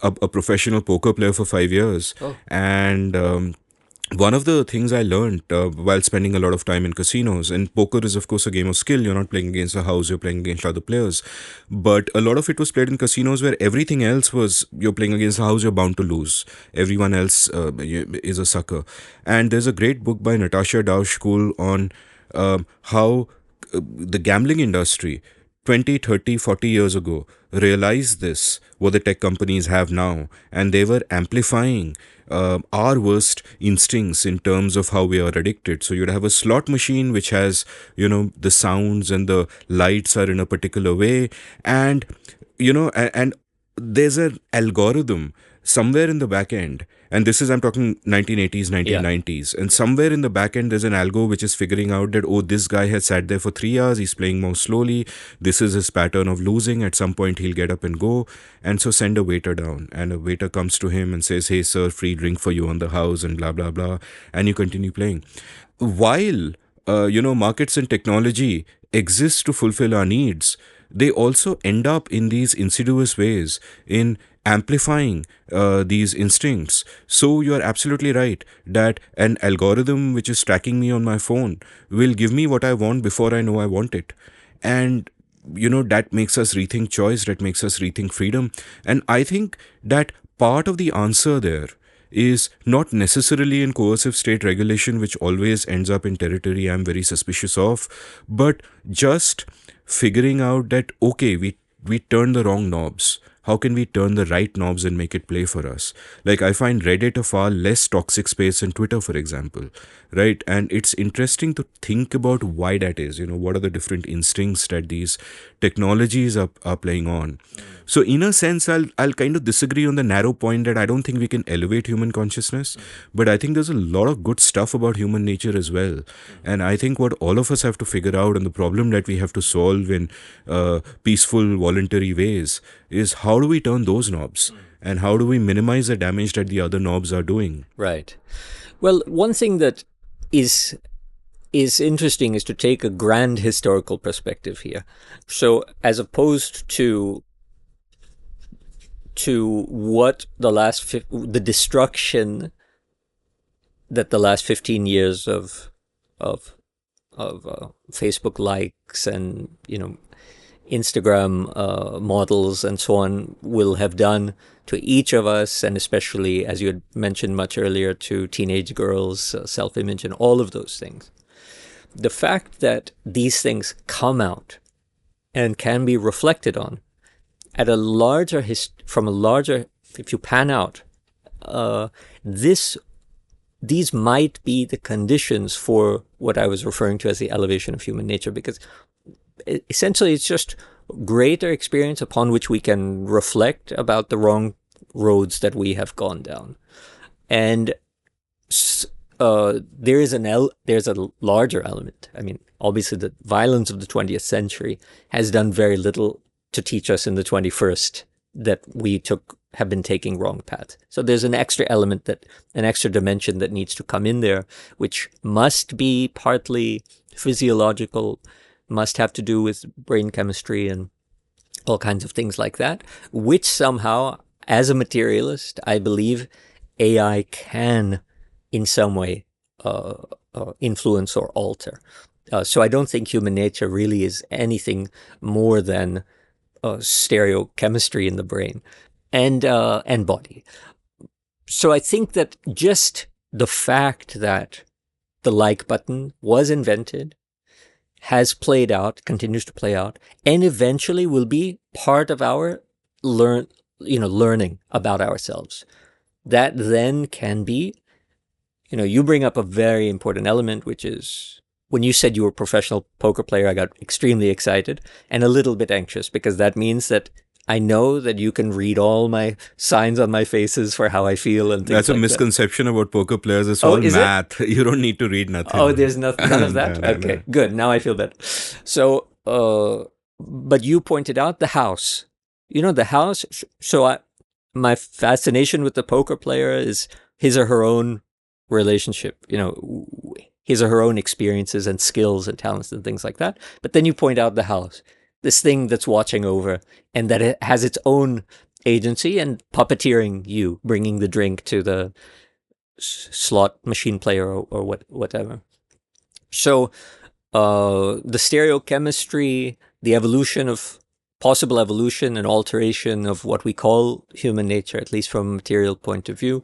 Speaker 1: a professional poker player for 5 years. And one of the things I learned while spending a lot of time in casinos, and poker is of course a game of skill, you're not playing against a house, you're playing against other players, but a lot of it was played in casinos where everything else was, you're playing against a house, you're bound to lose. Everyone else is a sucker. And there's a great book by Natasha Dow School on how the gambling industry 20, 30, 40 years ago realized this, what the tech companies have now, and they were amplifying our worst instincts in terms of how we are addicted. So you'd have a slot machine which has, the sounds and the lights are in a particular way, and, and there's an algorithm somewhere in the back end. And this is, I'm talking 1980s, 1990s. And somewhere in the back end, there's an algo which is figuring out that, this guy has sat there for 3 hours. He's playing more slowly. This is his pattern of losing. At some point, he'll get up and go. And so send a waiter down. And a waiter comes to him and says, "Hey, sir, free drink for you on the house," and blah, blah, blah. And you continue playing. While, markets and technology exist to fulfill our needs, they also end up in these insidious ways in amplifying these instincts. So you are absolutely right that an algorithm which is tracking me on my phone will give me what I want before I know I want it. And that makes us rethink choice, that makes us rethink freedom. And I think that part of the answer there is not necessarily in coercive state regulation, which always ends up in territory I'm very suspicious of, but just figuring out that, okay, we turned the wrong knobs. How can we turn the right knobs and make it play for us? Like, I find Reddit a far less toxic space than Twitter, for example, right? And it's interesting to think about why that is. What are the different instincts that these technologies are playing on? So in a sense, I'll kind of disagree on the narrow point that I don't think we can elevate human consciousness, but I think there's a lot of good stuff about human nature as well. And I think what all of us have to figure out, and the problem that we have to solve in peaceful, voluntary ways, is how do we turn those knobs? And how do we minimize the damage that the other knobs are doing?
Speaker 3: Right. Well, one thing that is interesting is to take a grand historical perspective here. So as opposed to what the destruction that the last 15 years of Facebook likes and Instagram models and so on will have done to each of us, and especially, as you had mentioned much earlier, to teenage girls, self-image, and all of those things. The fact that these things come out and can be reflected on at a larger if you pan out, these might be the conditions for what I was referring to as the elevation of human nature, because essentially it's just greater experience upon which we can reflect about the wrong roads that we have gone down. And there's a larger element. I mean, obviously the violence of the 20th century has done very little to teach us in the 21st that we have been taking wrong paths. So there's an extra element, an extra dimension that needs to come in there, which must be partly physiological, must have to do with brain chemistry and all kinds of things like that, which somehow, as a materialist, I believe AI can in some way influence or alter. So I don't think human nature really is anything more than stereochemistry in the brain and body. So I think that just the fact that the like button was invented, has played out, continues to play out, and eventually will be part of our learning about ourselves. That then can be, you bring up a very important element, which is when you said you were a professional poker player, I got extremely excited and a little bit anxious, because that means that I know that you can read all my signs on my faces for how I feel and things
Speaker 1: That's a
Speaker 3: like
Speaker 1: misconception about poker players. It's all math. You don't need to read nothing.
Speaker 3: Oh, there's none of that?
Speaker 1: No,
Speaker 3: okay,
Speaker 1: no.
Speaker 3: Good. Now I feel better. So, but you pointed out the house. The house. So my fascination with the poker player is his or her own relationship, his or her own experiences and skills and talents and things like that. But then you point out the house, this thing that's watching over, and that it has its own agency and puppeteering you, bringing the drink to the slot machine player or whatever. So the stereochemistry, the possible evolution and alteration of what we call human nature, at least from a material point of view,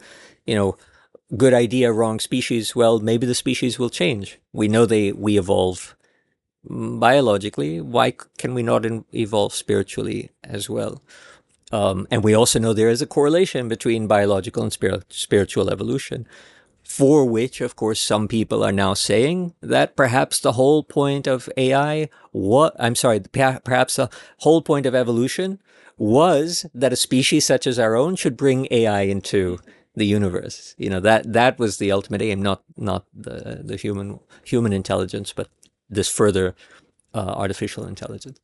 Speaker 3: good idea, wrong species. Well, maybe the species will change. We know we evolve biologically. Why can we not evolve spiritually as well? And we also know there is a correlation between biological and spiritual evolution, for which, of course, some people are now saying that perhaps the whole point of perhaps the whole point of evolution was that a species such as our own should bring AI into the universe. That was the ultimate aim, not the human intelligence, but this further artificial intelligence.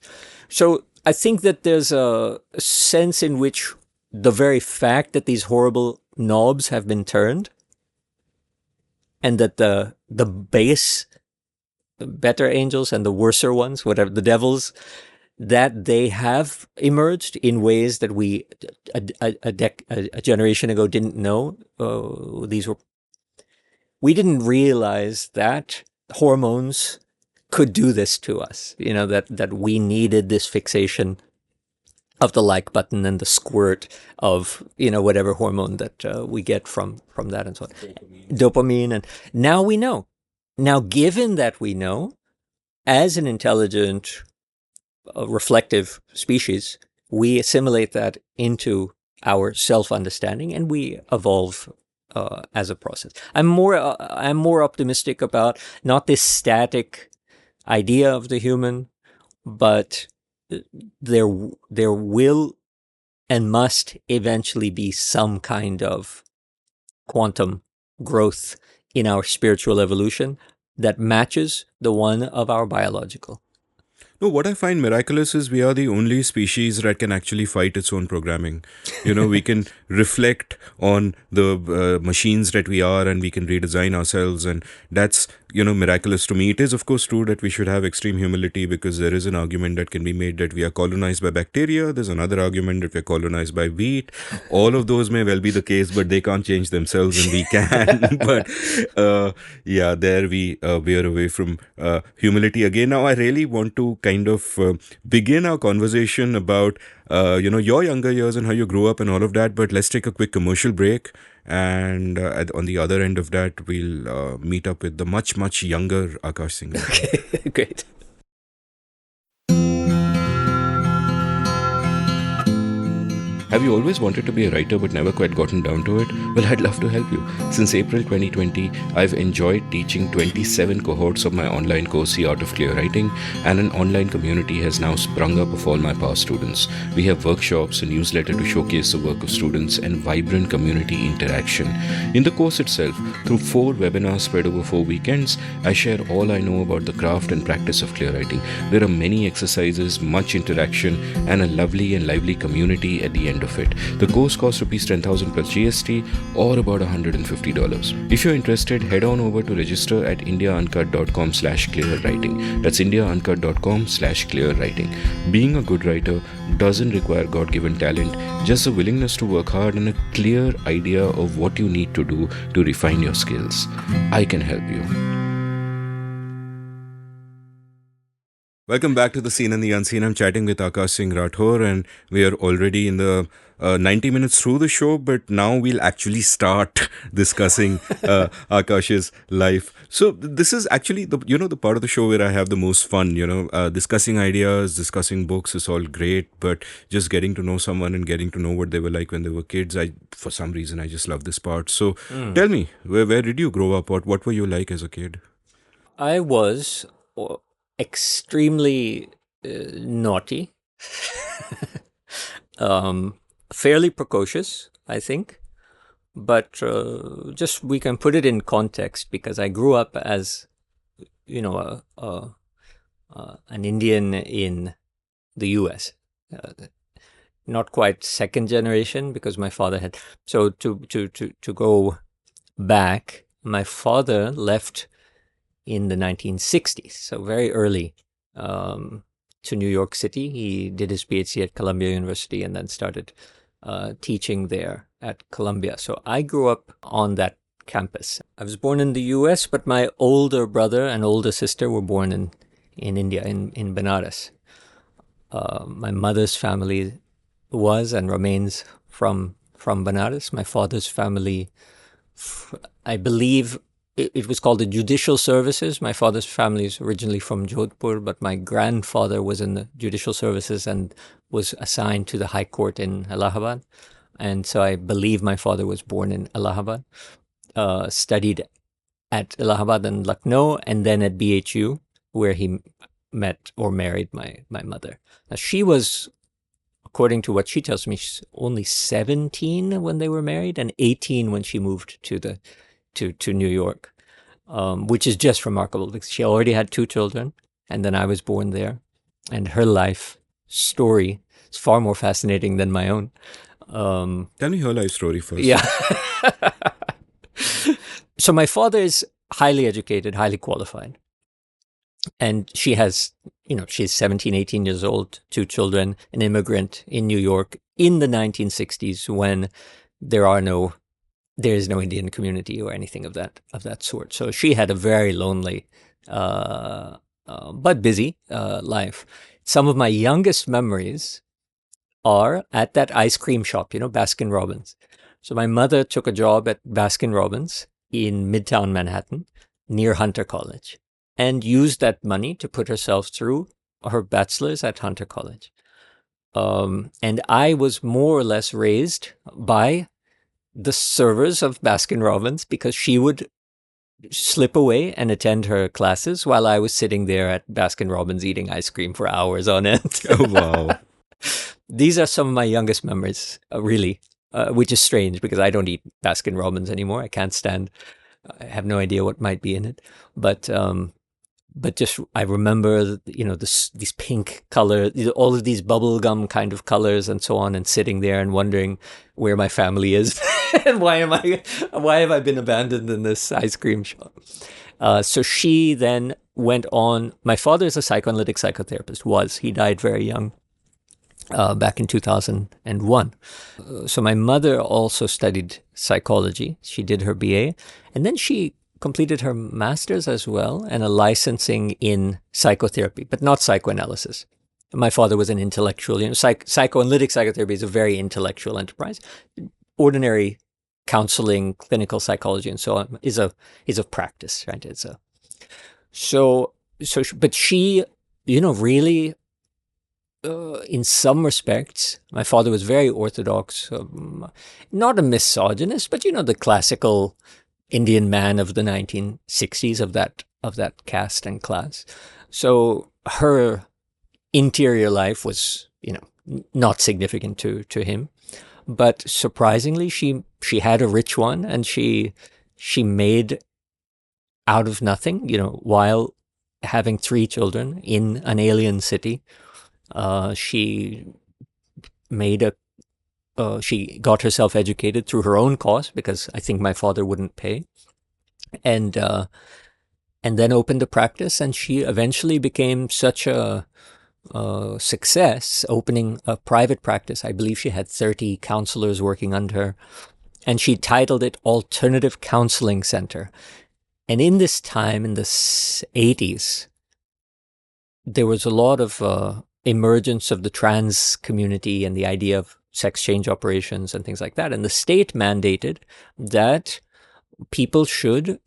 Speaker 3: So I think that there's a sense in which the very fact that these horrible knobs have been turned, and that the better angels and the worser ones, whatever, the devils, that they have emerged in ways that we a generation ago didn't know. We didn't realize that hormones could do this to us. That we needed this fixation of the like button and the squirt of whatever hormone that we get from that and so on, dopamine. And now we know. Now, given that we know, as an intelligent, reflective species, we assimilate that into our self-understanding, and we evolve as a process. I'm more optimistic about not this static idea of the human, but there will and must eventually be some kind of quantum growth in our spiritual evolution that matches the one of our biological.
Speaker 1: No, what I find miraculous is we are the only species that can actually fight its own programming. We can reflect on the machines that we are, and we can redesign ourselves, and that's miraculous to me. It is, of course, true that we should have extreme humility, because there is an argument that can be made that we are colonized by bacteria. There's another argument that we're colonized by wheat. All of those may well be the case, but they can't change themselves and we can. But yeah, there we veer away from humility again. Now, I really want to kind of begin our conversation about your younger years and how you grew up and all of that. But let's take a quick commercial break. And on the other end of that, we'll meet up with the much, much younger Akash Singh.
Speaker 3: Okay, great.
Speaker 1: Have you always wanted to be a writer but never quite gotten down to it? Well, I'd love to help you. Since April 2020, I've enjoyed teaching 27 cohorts of my online course, The Art of Clear Writing, and an online community has now sprung up of all my past students. We have workshops, a newsletter to showcase the work of students, and vibrant community interaction. In the course itself, through 4 webinars spread over 4 weekends, I share all I know about the craft and practice of clear writing. There are many exercises, much interaction, and a lovely and lively community at the end of it. The course costs rupees 10,000 plus GST, or about $150. If you're interested, head on over to register at indiauncut.com/clearwriting. That's indiauncut.com/clearwriting. Being a good writer doesn't require God-given talent, just a willingness to work hard and a clear idea of what you need to do to refine your skills. I can help you. Welcome back to The Seen and the Unseen. I'm chatting with Akash Singh Rathore, and we are already in the 90 minutes through the show, but now we'll actually start discussing Akash's life. So this is actually the part of the show where I have the most fun. Discussing ideas, discussing books is all great, but just getting to know someone and getting to know what they were like when they were kids, for some reason I just love this part. So tell me, where did you grow up? What were you like as a kid?
Speaker 3: I was extremely naughty, fairly precocious, I think, but just we can put it in context because I grew up as, an Indian in the US, not quite second generation because my father had. So to go back, my father left in the 1960s, so very early, to New York City. He did his PhD at Columbia University and then started teaching there at Columbia. So I grew up on that campus. I was born in the US, but my older brother and older sister were born in India, in Benares. My mother's family was and remains from Benares. My father's family, I believe, it was called the Judicial Services. My father's family is originally from Jodhpur, but my grandfather was in the Judicial Services and was assigned to the High Court in Allahabad. And so I believe my father was born in Allahabad, studied at Allahabad and Lucknow, and then at BHU, where he met or married my mother. Now, she was, according to what she tells me, she's only 17 when they were married and 18 when she moved to New York, which is just remarkable because she already had 2 children, and then I was born there, and her life story is far more fascinating than my own.
Speaker 1: Tell me her life story first.
Speaker 3: Yeah. So my father is highly educated, highly qualified, and she has, she's 17, 18 years old, 2 children, an immigrant in New York in the 1960s when there is no Indian community or anything of that sort. So she had a very lonely, but busy life. Some of my youngest memories are at that ice cream shop, Baskin Robbins. So my mother took a job at Baskin Robbins in Midtown Manhattan near Hunter College and used that money to put herself through her bachelor's at Hunter College. And I was more or less raised by the servers of Baskin Robbins because she would slip away and attend her classes while I was sitting there at Baskin Robbins eating ice cream for hours on end.
Speaker 1: Oh, wow.
Speaker 3: These are some of my youngest memories, really, which is strange because I don't eat Baskin Robbins anymore. I can't stand. I have no idea what might be in it. But just I remember, these pink color, all of these bubble gum kind of colors and so on, and sitting there and wondering where my family is and why have I been abandoned in this ice cream shop? So she then went on. My father is a psychoanalytic psychotherapist. He died very young, back in 2001. So my mother also studied psychology. She did her BA, and then she completed her master's as well, and a licensing in psychotherapy, but not psychoanalysis. My father was an intellectual. Psychoanalytic psychotherapy is a very intellectual enterprise. Ordinary counseling, clinical psychology, and so on is a practice, right? But she, really, in some respects, my father was very orthodox, not a misogynist, but the classical Indian man of the 1960s of that caste and class. So her interior life was, not significant to him, but surprisingly, she had a rich one, and she made out of nothing, while having 3 children in an alien city. She got herself educated through her own cost, because I think my father wouldn't pay, and then opened a practice, and she eventually became such a success, opening a private practice. I believe she had 30 counselors working under her, and she titled it Alternative Counseling Center. And in this time, in the 80s, there was a lot of emergence of the trans community and the idea of sex change operations and things like that. And the state mandated that people should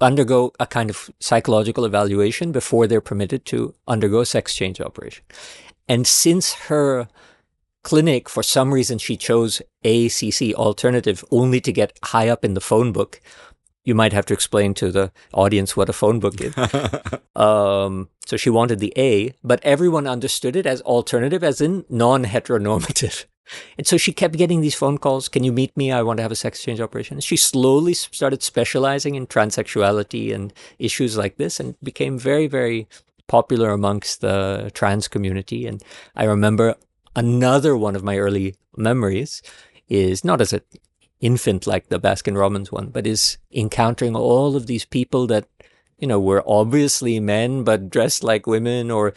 Speaker 3: undergo a kind of psychological evaluation before they're permitted to undergo a sex change operation. And since her clinic, for some reason, she chose ACC, alternative, only to get high up in the phone book. You might have to explain to the audience what a phone book is. So she wanted the A, but everyone understood it as alternative, as in non-heteronormative. And so she kept getting these phone calls. Can you meet me? I want to have a sex change operation. She slowly started specializing in transsexuality and issues like this, and became very, very popular amongst the trans community. And I remember another one of my early memories is not as an infant like the Baskin-Robbins one, but is encountering all of these people that, were obviously men, but dressed like women, or,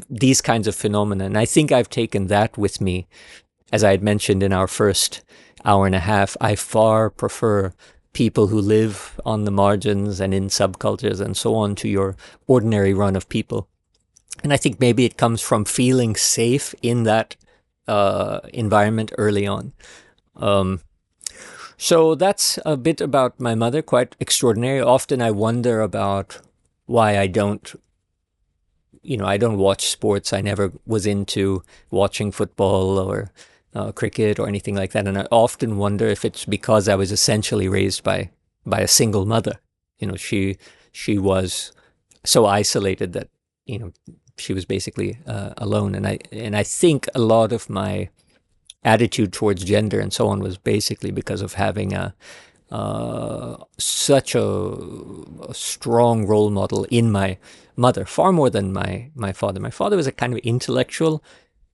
Speaker 3: these kinds of phenomena. And I think I've taken that with me. As I had mentioned in our first hour and a half, I far prefer people who live on the margins and in subcultures and so on to your ordinary run of people. And I think maybe it comes from feeling safe in that environment early on. So that's a bit about my mother, quite extraordinary. Often I wonder about why I don't watch sports. I never was into watching football or cricket or anything like that. And I often wonder if it's because I was essentially raised by a single mother. She was so isolated that, she was basically alone. And I think a lot of my attitude towards gender and so on was basically because of having such a strong role model in my mother, far more than my father. My father was a kind of intellectual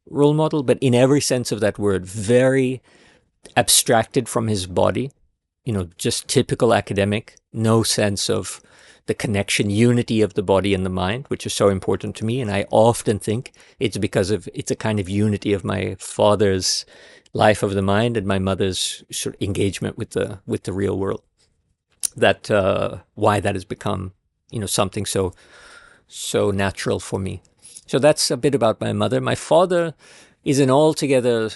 Speaker 3: role model, but in every sense of that word, very abstracted from his body, just typical academic, no sense of the connection, unity of the body and the mind, which is so important to me. And I often think it's because it's a kind of unity of my father's life of the mind and my mother's sort of engagement with the real world. That why that has become, something so natural for me. So that's a bit about my mother. My father is an altogether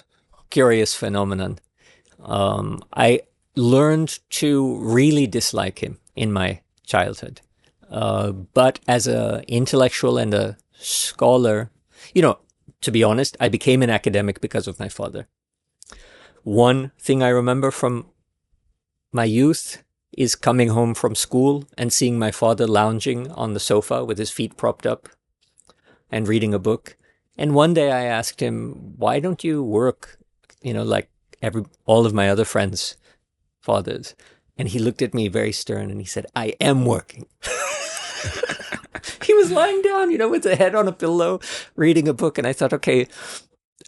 Speaker 3: curious phenomenon. I learned to really dislike him in my childhood. But as an intellectual and a scholar, to be honest, I became an academic because of my father. One thing I remember from my youth is coming home from school and seeing my father lounging on the sofa with his feet propped up and reading a book. And one day I asked him, why don't you work, like all of my other friends' fathers? And he looked at me very stern and he said, I am working. He was lying down, with a head on a pillow, reading a book. And I thought, okay,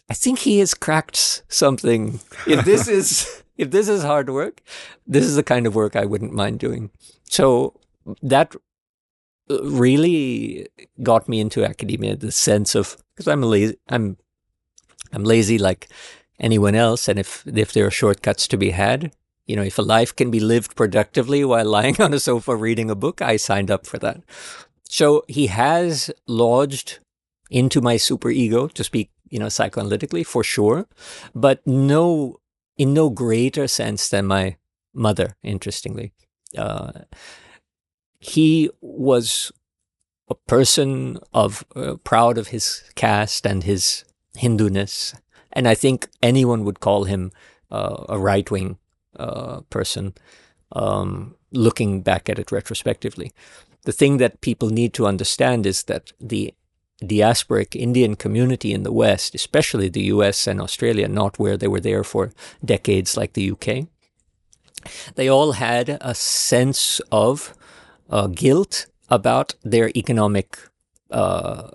Speaker 3: I think he has cracked something. This is, if this is hard work, this is the kind of work I wouldn't mind doing. So that really got me into academia, the sense of, because I'm lazy like anyone else, and if there are shortcuts to be had, if a life can be lived productively while lying on a sofa reading a book, I signed up for that. So he has lodged into my superego, to speak, psychoanalytically, for sure, but in no greater sense than my mother, interestingly. He was a person of proud of his caste and his Hindu-ness, and I think anyone would call him a right-wing person, looking back at it retrospectively. The thing that people need to understand is that the diasporic Indian community in the West, especially the US and Australia, not where they were there for decades like the UK, they all had a sense of guilt about their economic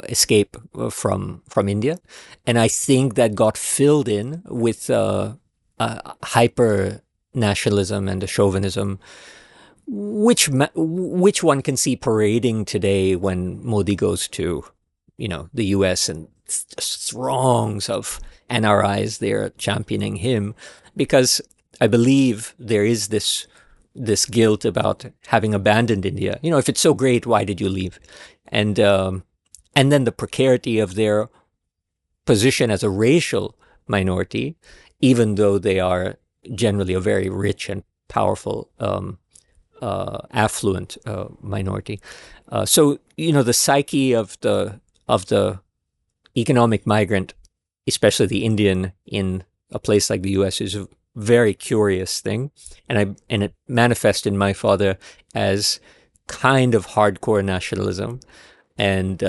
Speaker 3: escape from India. And I think that got filled in with hyper nationalism and a chauvinism, which one can see parading today when Modi goes to, the US, and throngs of NRIs there championing him, because I believe there is this guilt about having abandoned India. If it's so great, why did you leave? And then the precarity of their position as a racial minority, even though they are generally a very rich and powerful, affluent minority. So the psyche of the economic migrant, especially the Indian in a place like the U.S., is a very curious thing, and it manifests in my father as kind of hardcore nationalism, and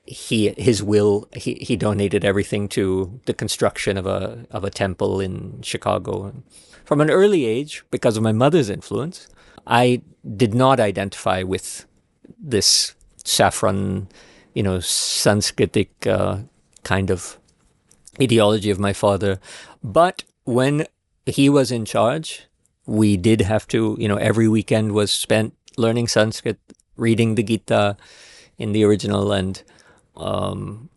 Speaker 3: he donated everything to the construction of a temple in Chicago. And from an early age, because of my mother's influence, I did not identify with this saffron, Sanskritic kind of ideology of my father. But when he was in charge, we did have to, every weekend was spent learning Sanskrit, reading the Gita in the original, and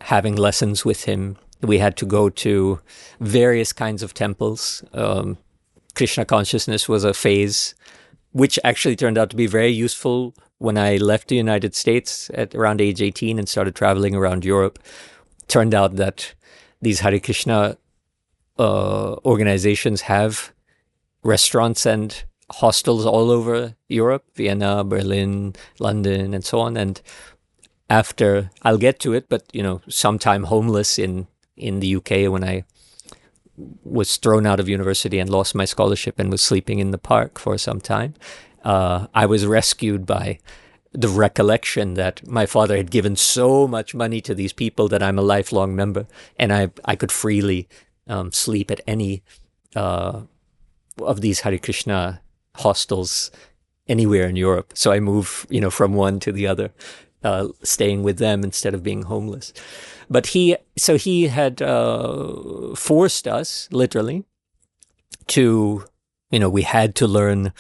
Speaker 3: having lessons with him. We had to go to various kinds of temples. Krishna consciousness was a phase which actually turned out to be very useful when I left the United States at around age 18 and started traveling around Europe. Turned out that these Hare Krishna organizations have restaurants and hostels all over Europe, Vienna, Berlin, London, and so on. And after, I'll get to it, but, sometime homeless in the UK when I was thrown out of university and lost my scholarship and was sleeping in the park for some time, I was rescued by the recollection that my father had given so much money to these people that I'm a lifelong member, and I could freely sleep at any of these Hare Krishna hostels anywhere in Europe. So I moved, from one to the other, staying with them instead of being homeless. But he had forced us, literally, to, we had to learn.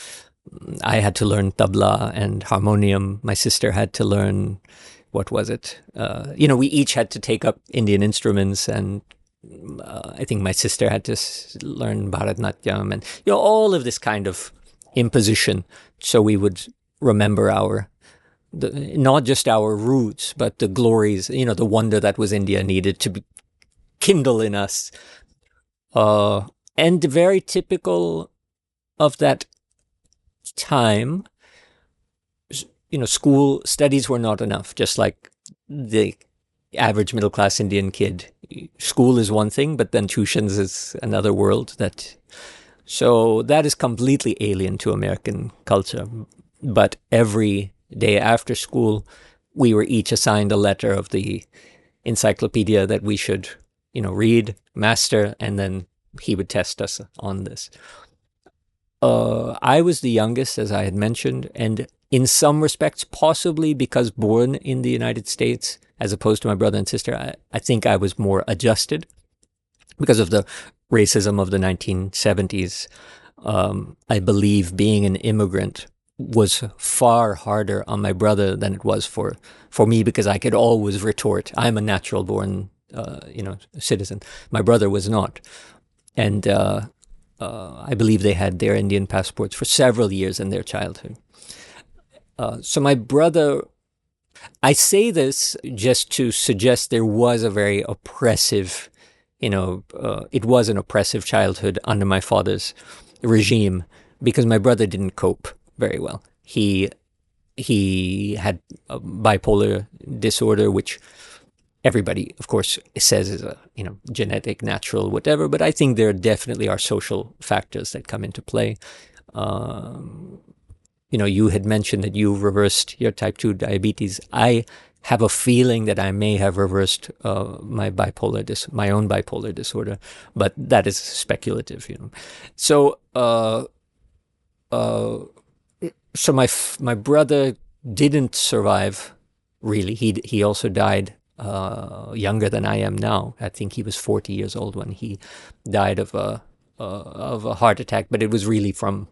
Speaker 3: I had to learn tabla and harmonium. My sister had to learn, what was it? We each had to take up Indian instruments, and I think my sister had to learn Bharatnatyam, and all of this kind of imposition, so we would remember not just our roots, but the glories, the wonder that was India needed to kindle in us. And very typical of that time, school studies were not enough, just like the average middle-class Indian kid. School is one thing, but then tuitions is another world. So that is completely alien to American culture. But every day after school, we were each assigned a letter of the encyclopedia that we should, read, master, and then he would test us on this. I was the youngest, as I had mentioned, and in some respects, possibly because born in the United States, as opposed to my brother and sister, I think I was more adjusted because of the racism of the 1970s, I believe being an immigrant was far harder on my brother than it was for me, because I could always retort, I'm a natural born, citizen. My brother was not. And I believe they had their Indian passports for several years in their childhood. So my brother, I say this just to suggest there was a very oppressive, it was an oppressive childhood under my father's regime, because my brother didn't cope very well. He had a bipolar disorder, which everybody, of course, says is a genetic, natural, whatever. But I think there definitely are social factors that come into play. You had mentioned that you reversed your type 2 diabetes. I have a feeling that I may have reversed my own bipolar disorder, but that is speculative. So. So my brother didn't survive, really. He also died younger than I am now. I think he was 40 years old when he died of a heart attack, but it was really from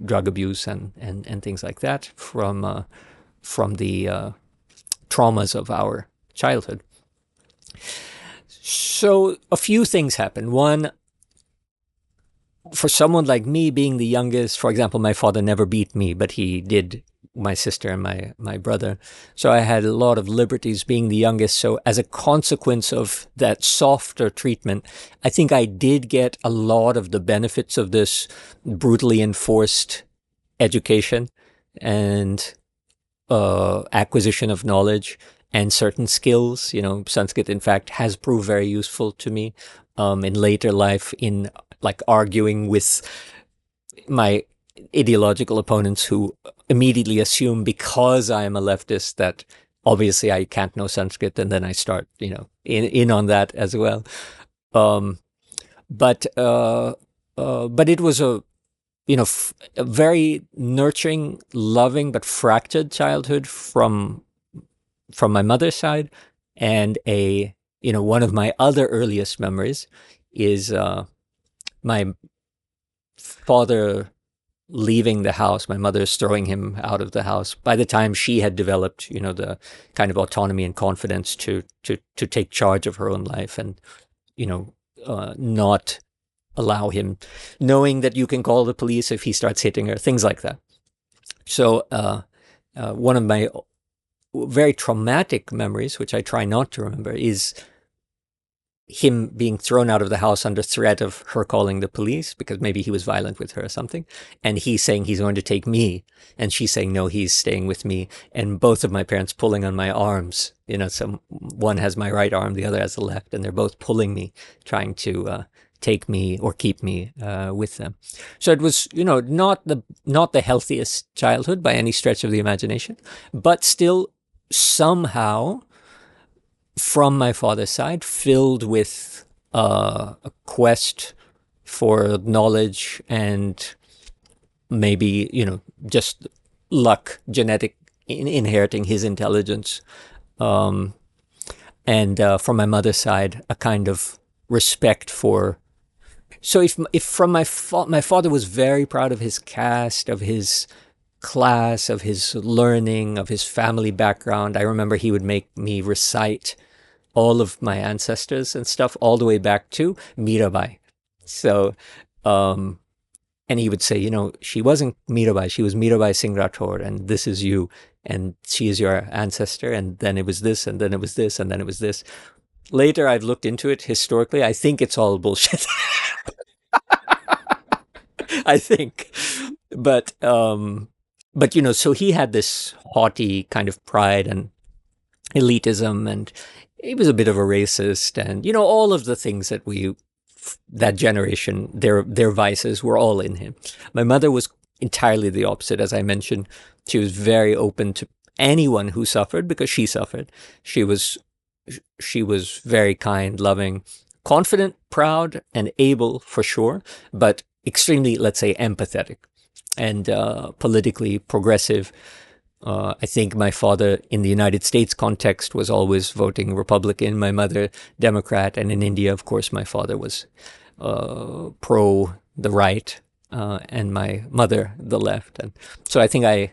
Speaker 3: drug abuse and things like that, from the traumas of our childhood. So a few things happened. One, for someone like me, being the youngest, for example, my father never beat me, but he did my sister and my brother. So I had a lot of liberties being the youngest. So as a consequence of that softer treatment, I think I did get a lot of the benefits of this brutally enforced education and acquisition of knowledge and certain skills. Sanskrit, in fact, has proved very useful to me in later life, in like arguing with my ideological opponents, who immediately assume because I am a leftist that obviously I can't know Sanskrit, and then I start, in on that as well. But it was a very nurturing, loving, but fractured childhood from my mother's side. And one of my other earliest memories is my father leaving the house, my mother's throwing him out of the house. By the time she had developed, the kind of autonomy and confidence to take charge of her own life, and, not allow him, knowing that you can call the police if he starts hitting her, things like that. So one of my very traumatic memories, which I try not to remember, is him being thrown out of the house under threat of her calling the police, because maybe he was violent with her or something. And he's saying he's going to take me. And she's saying, no, he's staying with me. And both of my parents pulling on my arms. So one has my right arm, the other has the left. And they're both pulling me, trying to take me or keep me with them. So it was, not the healthiest childhood by any stretch of the imagination, but still somehow, from my father's side, filled with a quest for knowledge and maybe, just luck, genetic, inheriting his intelligence. And from my mother's side, a kind of respect for. So if from my father was very proud of his caste, of his class, of his learning, of his family background. I remember he would make me recite all of my ancestors and stuff, all the way back to Mirabai. So, and he would say, she wasn't Mirabai, she was Mirabai Singh Rathore, and this is you, and she is your ancestor, and then it was this, and then it was this, and then it was this. Later, I've looked into it historically. I think it's all bullshit. I think. But so he had this haughty kind of pride and elitism, and he was a bit of a racist, and all of the things that that generation, their vices were all in him. My mother was entirely the opposite. As I mentioned, she was very open to anyone who suffered, because she suffered. She was very kind, loving, confident, proud, and able, for sure, but extremely, let's say, empathetic and politically progressive. I think my father in the United States context was always voting Republican, my mother Democrat, and in India, of course, my father was pro the right, and my mother the left. And so I think I,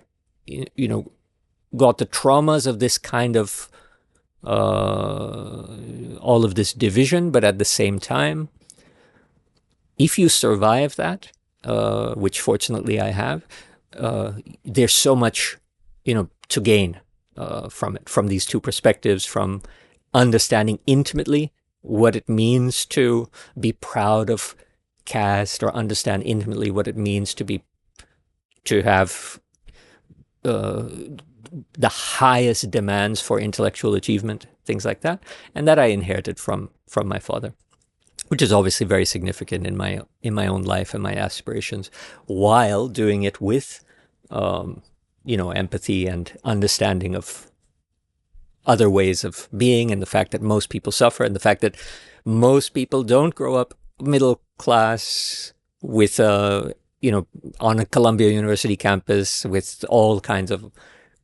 Speaker 3: got the traumas of this kind of all of this division, but at the same time, if you survive that, which fortunately I have, there's so much, to gain from it, from these two perspectives, from understanding intimately what it means to be proud of caste, or understand intimately what it means to have the highest demands for intellectual achievement, things like that, and that I inherited from my father, which is obviously very significant in my own life and my aspirations, while doing it with empathy and understanding of other ways of being, and the fact that most people suffer, and the fact that most people don't grow up middle class with on a Columbia University campus with all kinds of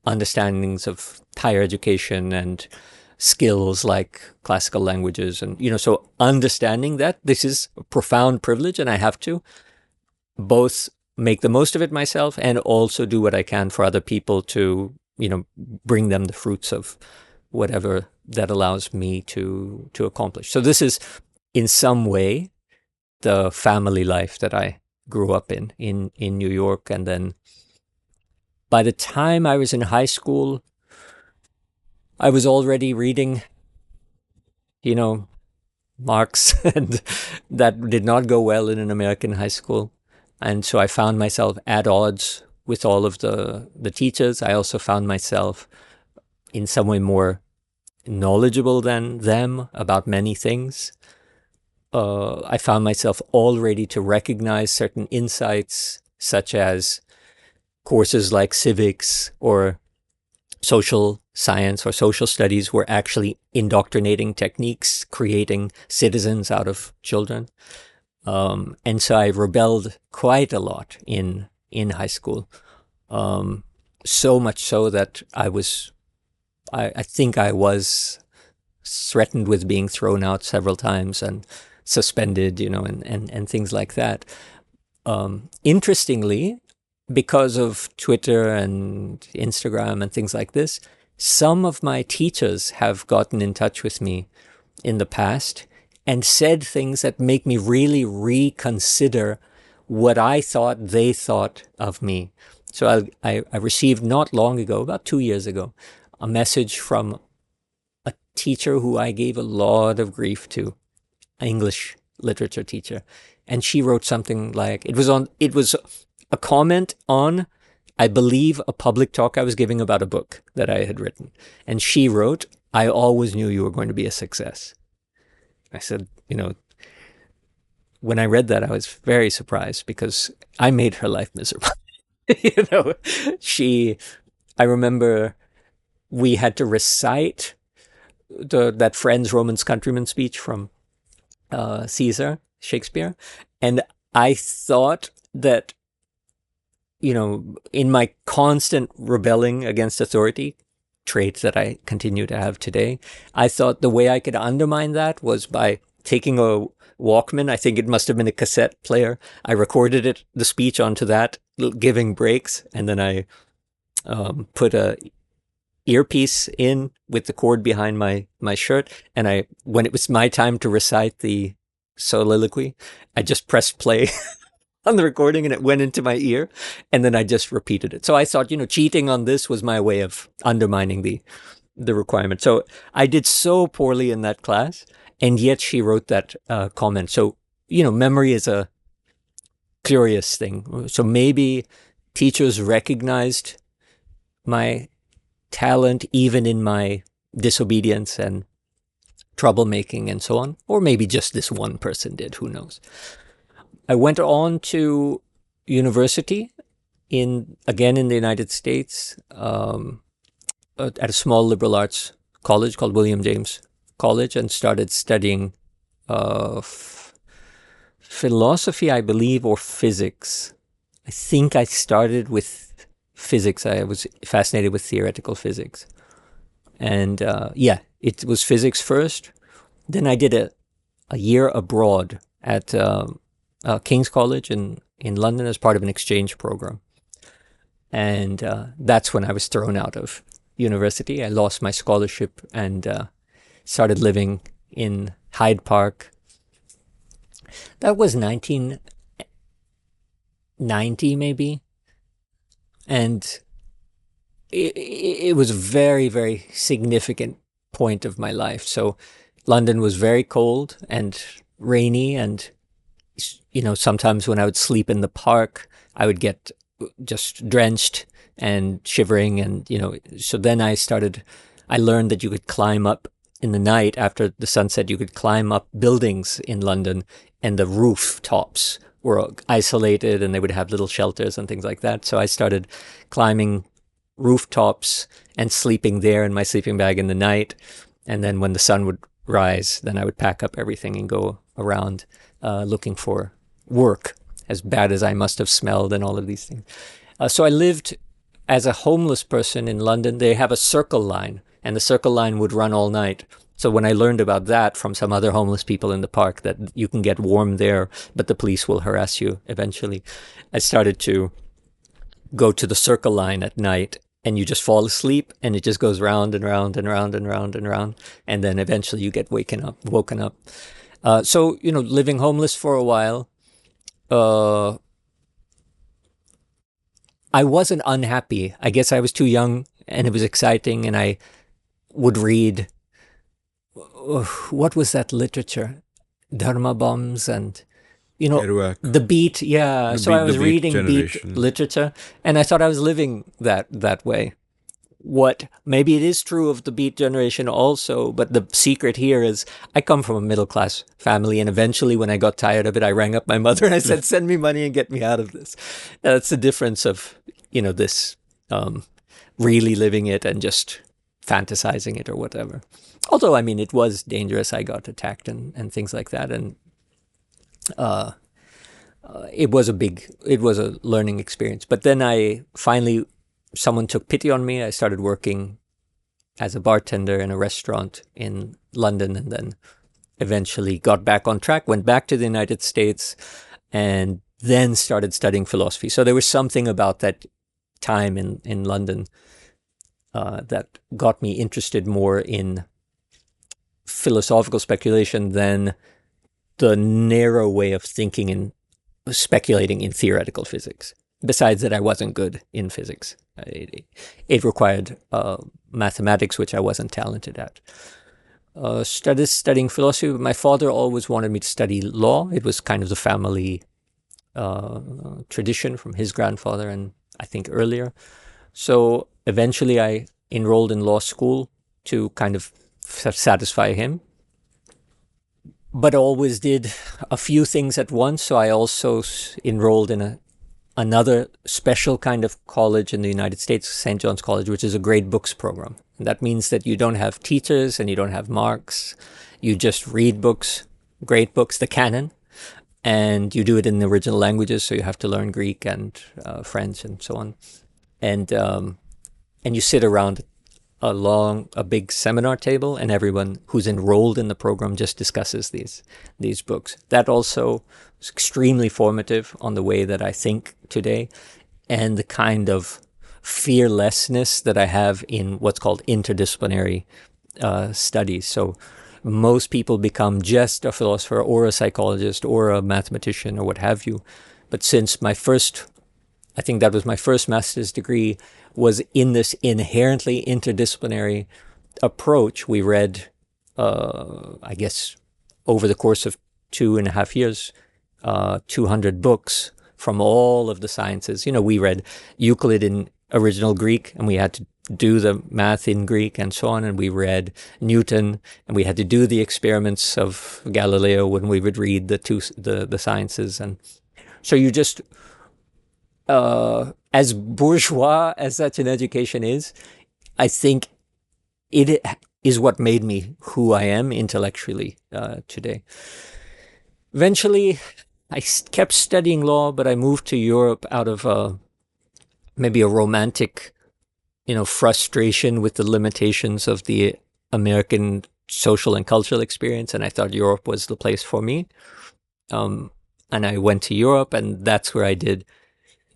Speaker 3: understandings of higher education and skills like classical languages. And, so understanding that this is a profound privilege, and I have to both make the most of it myself and also do what I can for other people to, bring them the fruits of whatever that allows me to accomplish. So this is in some way the family life that I grew up in New York. And then by the time I was in high school, I was already reading, Marx, and that did not go well in an American high school. And so I found myself at odds with all of the teachers. I also found myself in some way more knowledgeable than them about many things. I found myself all ready to recognize certain insights, such as courses like civics or social science or social studies were actually indoctrinating techniques, creating citizens out of children. And so I rebelled quite a lot in high school. So much so that I think I was threatened with being thrown out several times and suspended, and things like that. Interestingly, because of Twitter and Instagram and things like this, some of my teachers have gotten in touch with me in the past and said things that make me really reconsider what I thought they thought of me. So I received not long ago, about 2 years ago, a message from a teacher who I gave a lot of grief to, an English literature teacher. And she wrote something like, it was a comment on, I believe, a public talk I was giving about a book that I had written. And she wrote, "I always knew you were going to be a success." I said, when I read that, I was very surprised because I made her life miserable. I remember we had to recite that Friends, Romans, Countrymen speech from Caesar, Shakespeare. And I thought that, in my constant rebelling against authority, trait that I continue to have today, I thought the way I could undermine that was by taking a Walkman. I think it must have been a cassette player. I recorded the speech onto that, giving breaks, and then I put a earpiece in with the cord behind my shirt, and when it was my time to recite the soliloquy, I just pressed play on the recording and it went into my ear, and then I just repeated it. So I thought, cheating on this was my way of undermining the requirement. So I did so poorly in that class, and yet she wrote that comment. So, memory is a curious thing. So maybe teachers recognized my talent even in my disobedience and troublemaking and so on, or maybe just this one person did, who knows. I went on to university again in the United States, at a small liberal arts college called William James College, and started studying philosophy, I believe, or physics. I think I started with physics. I was fascinated with theoretical physics. And it was physics first. Then I did a year abroad at King's College in London as part of an exchange program. And that's when I was thrown out of university. I lost my scholarship and started living in Hyde Park. That was 1990 maybe. And it was a very, very significant point of my life. So London was very cold and rainy, and sometimes when I would sleep in the park, I would get just drenched and shivering, and so then I learned that you could climb up in the night after the sunset. You could climb up buildings in London, and the rooftops were isolated, and they would have little shelters and things like that. So I started climbing rooftops and sleeping there in my sleeping bag in the night. And then when the sun would rise, then I would pack up everything and go around looking for work, as bad as I must have smelled and all of these things. So I lived as a homeless person in London. They have a circle line, and the circle line would run all night. So when I learned about that from some other homeless people in the park, that you can get warm there, but the police will harass you eventually, I started to go to the circle line at night, and you just fall asleep, and it just goes round and round and round and round and round, and then eventually you get woken up. So living homeless for a while, I wasn't unhappy. I guess I was too young, and it was exciting, and I would read, what was that literature? Dharma bombs and,
Speaker 1: Kerouac.
Speaker 3: the beat. Yeah. So I was reading beat
Speaker 1: generation.
Speaker 3: literature, and I thought I was living that way. What maybe it is true of the beat generation also, but the secret here is I come from a middle class family, and eventually when I got tired of it, I rang up my mother and I said, send me money and get me out of this. That's the difference of, this really living it and just fantasizing it or whatever. Although, I mean, it was dangerous. I got attacked and things like that. And it was a learning experience. But then someone took pity on me. I started working as a bartender in a restaurant in London, and then eventually got back on track, went back to the United States, and then started studying philosophy. So there was something about that time in London that got me interested more in philosophical speculation than the narrow way of thinking and speculating in theoretical physics. Besides that, I wasn't good in physics. It required mathematics, which I wasn't talented at. Started studying philosophy. My father always wanted me to study law. It was kind of the family tradition from his grandfather, and I think earlier. So eventually I enrolled in law school to kind of satisfy him, but always did a few things at once. So I also enrolled in another special kind of college in the United States, St. John's College, which is a great books program. And that means that you don't have teachers and you don't have marks. You just read books, great books, the canon, and you do it in the original languages. So you have to learn Greek and French and so on. And you sit around a big seminar table, and everyone who's enrolled in the program just discusses these books. That also was extremely formative on the way that I think today, and the kind of fearlessness that I have in what's called interdisciplinary studies. So most people become just a philosopher or a psychologist or a mathematician or what have you. But since I think that was my first master's degree, was in this inherently interdisciplinary approach. We read, I guess, over the course of 2.5 years, 200 books from all of the sciences. We read Euclid in original Greek, and we had to do the math in Greek and so on. And we read Newton, and we had to do the experiments of Galileo when we would read the sciences. And so you just, as bourgeois as such an education is, I think it is what made me who I am intellectually today. Eventually, I kept studying law, but I moved to Europe out of maybe a romantic, frustration with the limitations of the American social and cultural experience. And I thought Europe was the place for me. And I went to Europe, and that's where I did,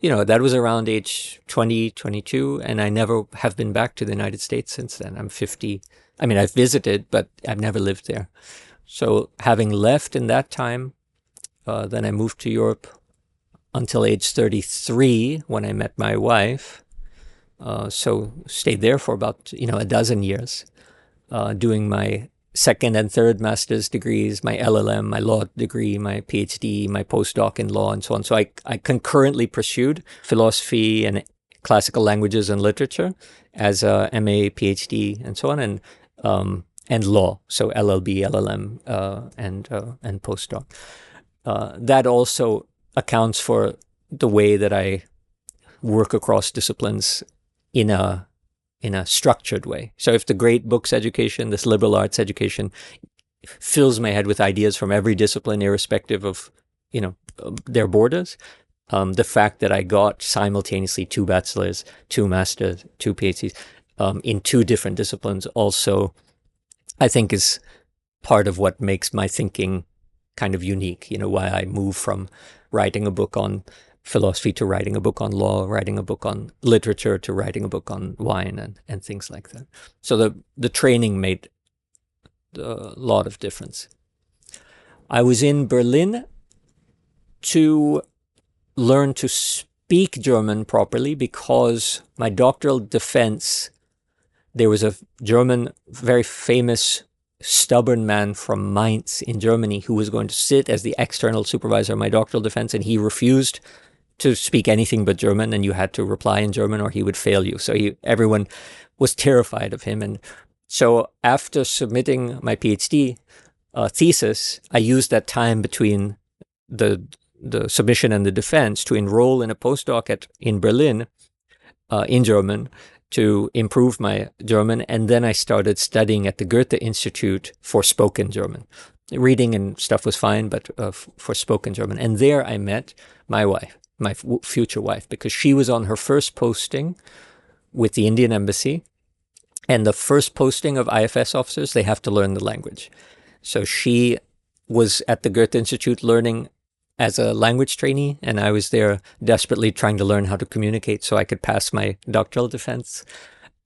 Speaker 3: that was around age 20, 22. And I never have been back to the United States since then. I'm 50. I mean, I've visited, but I've never lived there. So having left in that time, then I moved to Europe until age 33 when I met my wife. So stayed there for about, a dozen years, doing my second and third master's degrees, my LLM, my law degree, my PhD, my postdoc in law, and so on. So I concurrently pursued philosophy and classical languages and literature as a MA, PhD, and so on, and law, so LLB, LLM, and postdoc. That also accounts for the way that I work across disciplines in a structured way. So if the great books education, this liberal arts education, fills my head with ideas from every discipline, irrespective of, their borders, the fact that I got simultaneously 2 bachelors, 2 masters, 2 PhDs, in 2 different disciplines also, I think, is part of what makes my thinking kind of unique. Why I move from writing a book on philosophy to writing a book on law, writing a book on literature to writing a book on wine and things like that. So the training made a lot of difference. I was in Berlin to learn to speak German properly because my doctoral defense, there was a German, very famous, stubborn man from Mainz in Germany who was going to sit as the external supervisor of my doctoral defense, and he refused to speak anything but German, and you had to reply in German or he would fail you. So everyone was terrified of him. And so after submitting my PhD thesis, I used that time between the submission and the defense to enroll in a postdoc in Berlin in German to improve my German. And then I started studying at the Goethe Institute for spoken German. Reading and stuff was fine, but for spoken German. And there I met my wife, my future wife, because she was on her first posting with the Indian embassy. And the first posting of IFS officers, they have to learn the language. So she was at the Goethe Institute learning as a language trainee, and I was there desperately trying to learn how to communicate so I could pass my doctoral defense.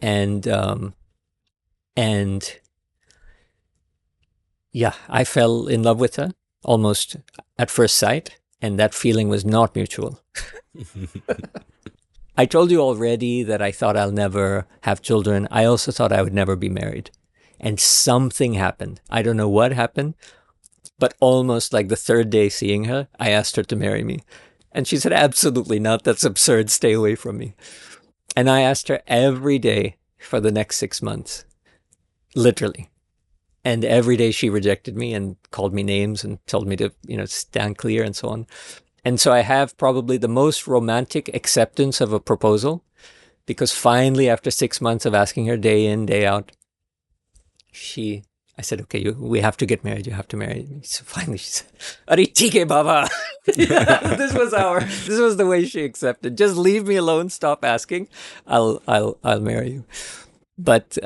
Speaker 3: And yeah, I fell in love with her almost at first sight, and that feeling was not mutual. I told you already that I thought I'll never have children. I also thought I would never be married. And something happened. I don't know what happened, but almost like the third day seeing her, I asked her to marry me. And she said, absolutely not. That's absurd. Stay away from me. And I asked her every day for the next 6 months, literally. And every day she rejected me and called me names and told me to, stand clear and so on. And so I have probably the most romantic acceptance of a proposal, because finally, after 6 months of asking her day in, day out, I said, okay, we have to get married. You have to marry me. So finally she said, "Are theek Baba." This was the way she accepted. Just leave me alone. Stop asking. I'll marry you. But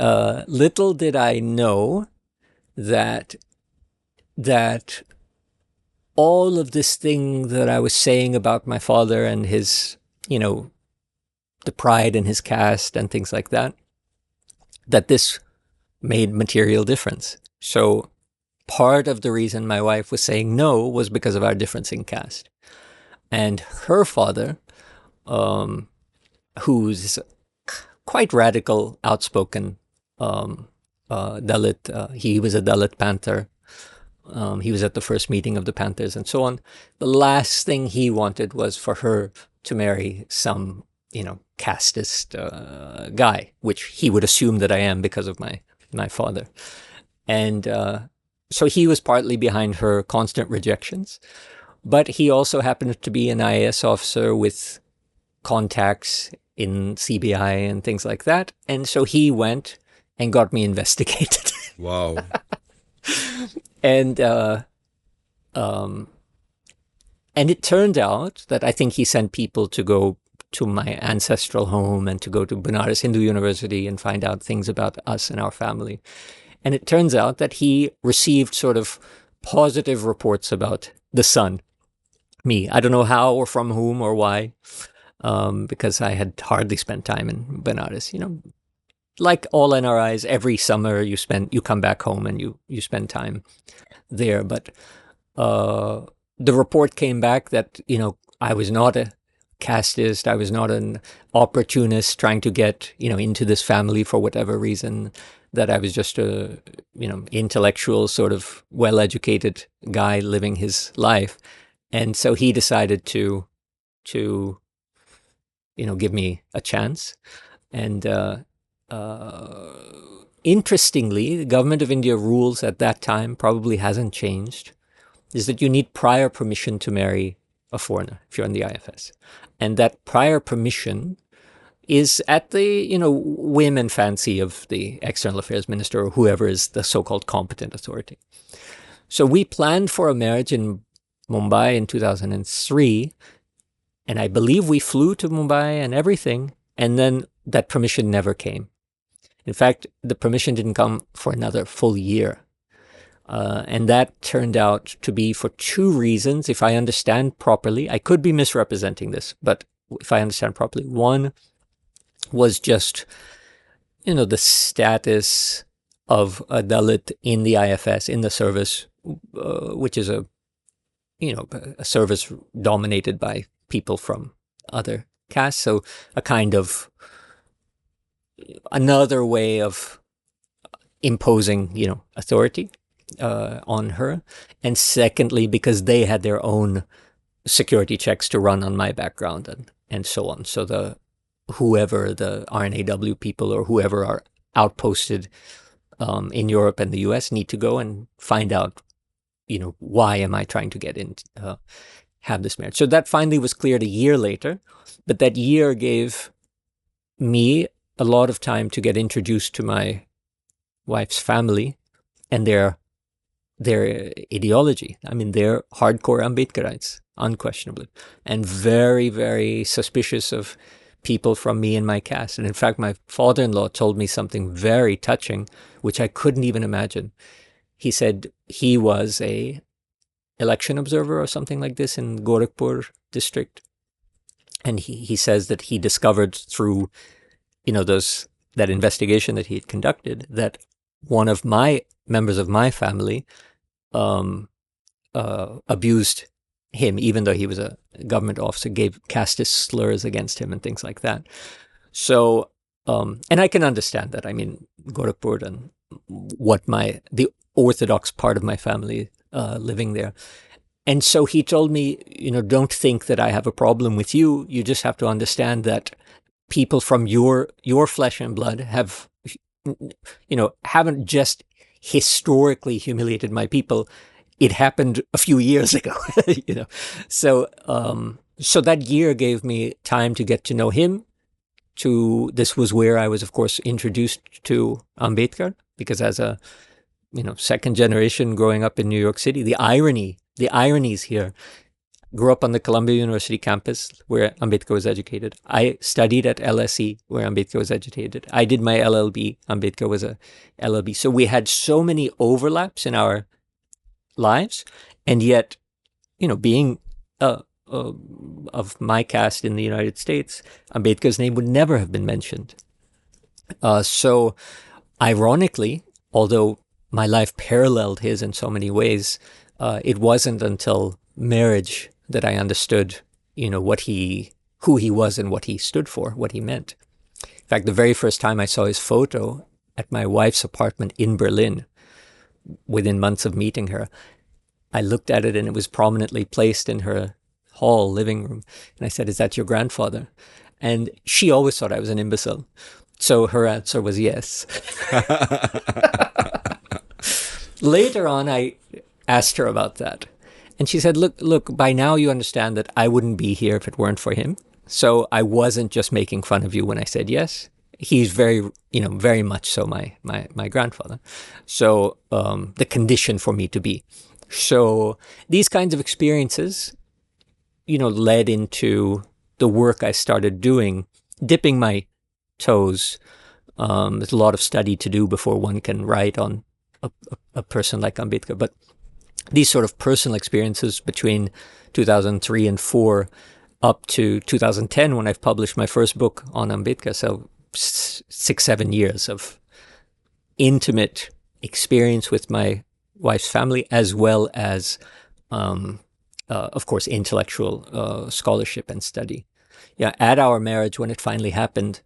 Speaker 3: little did I know that all of this thing that I was saying about my father and his, the pride in his caste and things like that, that this made material difference. So part of the reason my wife was saying no was because of our difference in caste. And her father, who's quite radical, outspoken, Dalit, he was a Dalit Panther. He was at the first meeting of the Panthers and so on. The last thing he wanted was for her to marry some, casteist guy, which he would assume that I am because of my father. And so he was partly behind her constant rejections. But he also happened to be an IAS officer with contacts in CBI and things like that. And so he went and got me investigated.
Speaker 1: Wow.
Speaker 3: And it turned out that I think he sent people to go to my ancestral home and to go to Banaras Hindu University and find out things about us and our family. And it turns out that he received sort of positive reports about the son, me. I don't know how or from whom or why, because I had hardly spent time in Benares. Like all NRIs, every summer you come back home and you spend time there. But the report came back that, I was not a casteist. I was not an opportunist trying to get, into this family for whatever reason, that I was just a, intellectual, sort of well-educated guy living his life. And so he decided to give me a chance. And interestingly, the government of India rules at that time, probably hasn't changed, is that you need prior permission to marry a foreigner if you're in the IFS. And that prior permission is at the, whim and fancy of the External Affairs Minister or whoever is the so-called competent authority. So we planned for a marriage in Mumbai in 2003, and I believe we flew to Mumbai and everything, and then that permission never came. In fact, the permission didn't come for another full year. And that turned out to be for two reasons, if I understand properly. I could be misrepresenting this, but if I understand properly, one was just, the status of a Dalit in the IFS, in the service, which is a service dominated by people from other castes. So a kind of another way of imposing, authority on her. And secondly, because they had their own security checks to run on my background and so on. So whoever the RNAW people or whoever are outposted in Europe and the US need to go and find out, why am I trying to get in, have this marriage? So that finally was cleared a year later, but that year gave me a lot of time to get introduced to my wife's family and their ideology. I mean, they're hardcore Ambedkarites, unquestionably, and very, very suspicious of people from me and my caste. And in fact, my father-in-law told me something very touching, which I couldn't even imagine. He said he was a election observer or something like this in Gorakhpur district. And he says that he discovered through, that investigation that he had conducted, that one of my members of my family abused him, even though he was a government officer, gave casteist slurs against him and things like that. So, and I can understand that. I mean, Gorakhpur and the Orthodox part of my family living there. And so he told me, don't think that I have a problem with you. You just have to understand that people from your flesh and blood haven't just historically humiliated my people. It happened a few years ago, So that year gave me time to get to know him. This was where I was, of course, introduced to Ambedkar, because as a, second generation growing up in New York City, the ironies here. Grew up on the Columbia University campus where Ambedkar was educated. I studied at LSE where Ambedkar was educated. I did my LLB. Ambedkar was a LLB. So we had so many overlaps in our lives. And yet, being of my caste in the United States, Ambedkar's name would never have been mentioned. So ironically, although my life paralleled his in so many ways, it wasn't until marriage that I understood, who he was and what he stood for, what he meant. In fact, the very first time I saw his photo at my wife's apartment in Berlin, within months of meeting her, I looked at it and it was prominently placed in her hall living room. And I said, "Is that your grandfather?" And she always thought I was an imbecile. So her answer was yes. Later on, I asked her about that. And she said, look, by now you understand that I wouldn't be here if it weren't for him. So I wasn't just making fun of you when I said yes. He's very much so my grandfather. So the condition for me to be. So these kinds of experiences, led into the work I started doing, dipping my toes. There's a lot of study to do before one can write on a person like Ambedkar. But these sort of personal experiences between 2003 and 4 up to 2010, when I've published my first book on Ambedkar, so 6-7 years of intimate experience with my wife's family, as well as, of course, intellectual scholarship and study. Yeah, at our marriage, when it finally happened,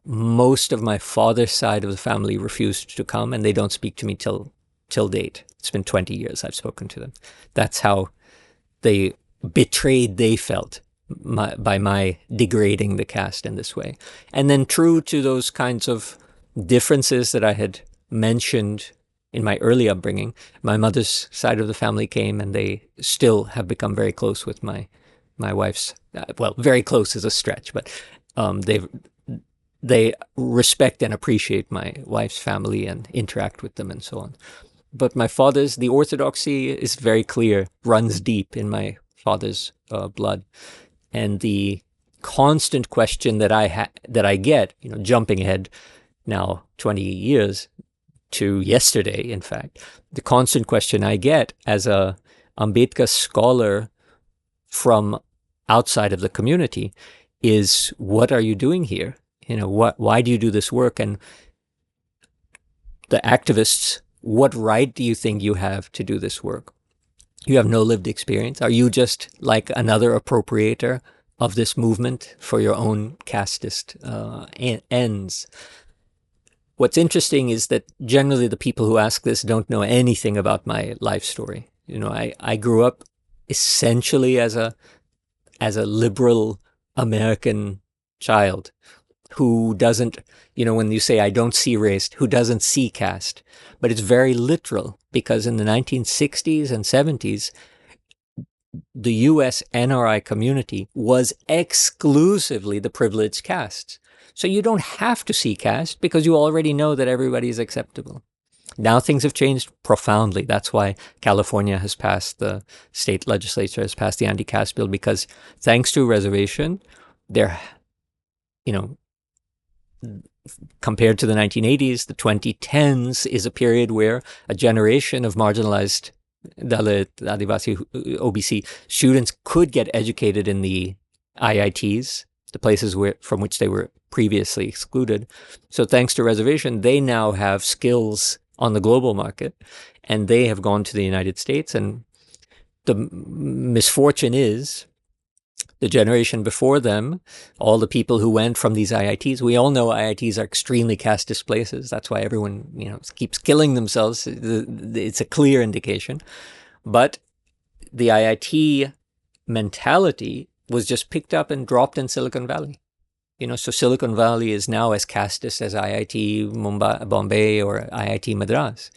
Speaker 3: most of my father's side of the family refused to come, and they don't speak to me till date. It's been 20 years I've spoken to them. That's how betrayed they felt by my degrading the caste in this way. And then, true to those kinds of differences that I had mentioned in my early upbringing, my mother's side of the family came, and they still have become very close with my wife's. Well, very close is a stretch, but they respect and appreciate my wife's family and interact with them and so on. But my father's, the orthodoxy is very clear, runs deep in my father's blood. And the constant question that I get, jumping ahead now 20 years to yesterday, in fact, the constant question I get as a Ambedkar scholar from outside of the community is, what are you doing here? Why do you do this work? And the activists, what right do you think you have to do this work? You have no lived experience. Are you just like another appropriator of this movement for your own casteist ends? What's interesting is that generally the people who ask this don't know anything about my life story. I grew up essentially as a liberal American child who doesn't, when you say I don't see race, who doesn't see caste. But it's very literal, because in the 1960s and 70s, the US NRI community was exclusively the privileged castes. So you don't have to see caste because you already know that everybody is acceptable. Now things have changed profoundly. That's why California has passed, the state legislature has passed the anti-caste bill, because thanks to reservation, there, compared to the 1980s, the 2010s is a period where a generation of marginalized Dalit, Adivasi, OBC students could get educated in the IITs, the places from which they were previously excluded. So thanks to reservation, they now have skills on the global market, and they have gone to the United States. And the misfortune is, the generation before them, all the people who went from these IITs, we all know IITs are extremely casteist places. That's why everyone, keeps killing themselves. It's a clear indication. But the IIT mentality was just picked up and dropped in Silicon Valley. So Silicon Valley is now as casteist as IIT Mumbai, Bombay, or IIT Madras.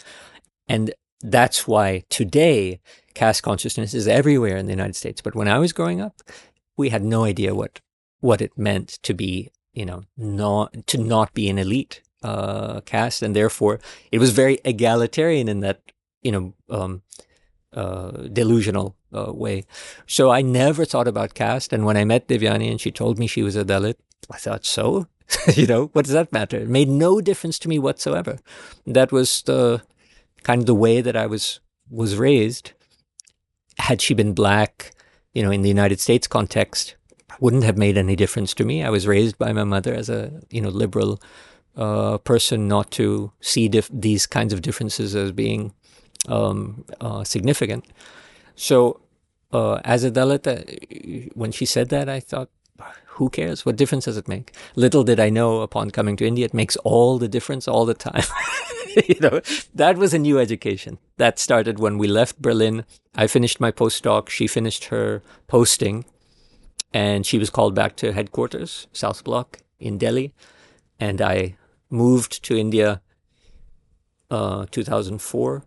Speaker 3: And that's why today caste consciousness is everywhere in the United States. But when I was growing up, we had no idea what it meant to be, not be an elite caste, and therefore it was very egalitarian in that, delusional way. So I never thought about caste, and when I met Devyani and she told me she was a Dalit, I thought, so, what does that matter? It made no difference to me whatsoever. That was the kind of the way that I was raised. Had she been black, in the United States context, wouldn't have made any difference to me. I was raised by my mother as a, liberal person, not to see these kinds of differences as being significant. So as a Dalit, when she said that, I thought, who cares? What difference does it make? Little did I know, upon coming to India, it makes all the difference all the time. That was a new education. That started when we left Berlin. I finished my postdoc. She finished her posting. And she was called back to headquarters, South Block in Delhi. And I moved to India 2004.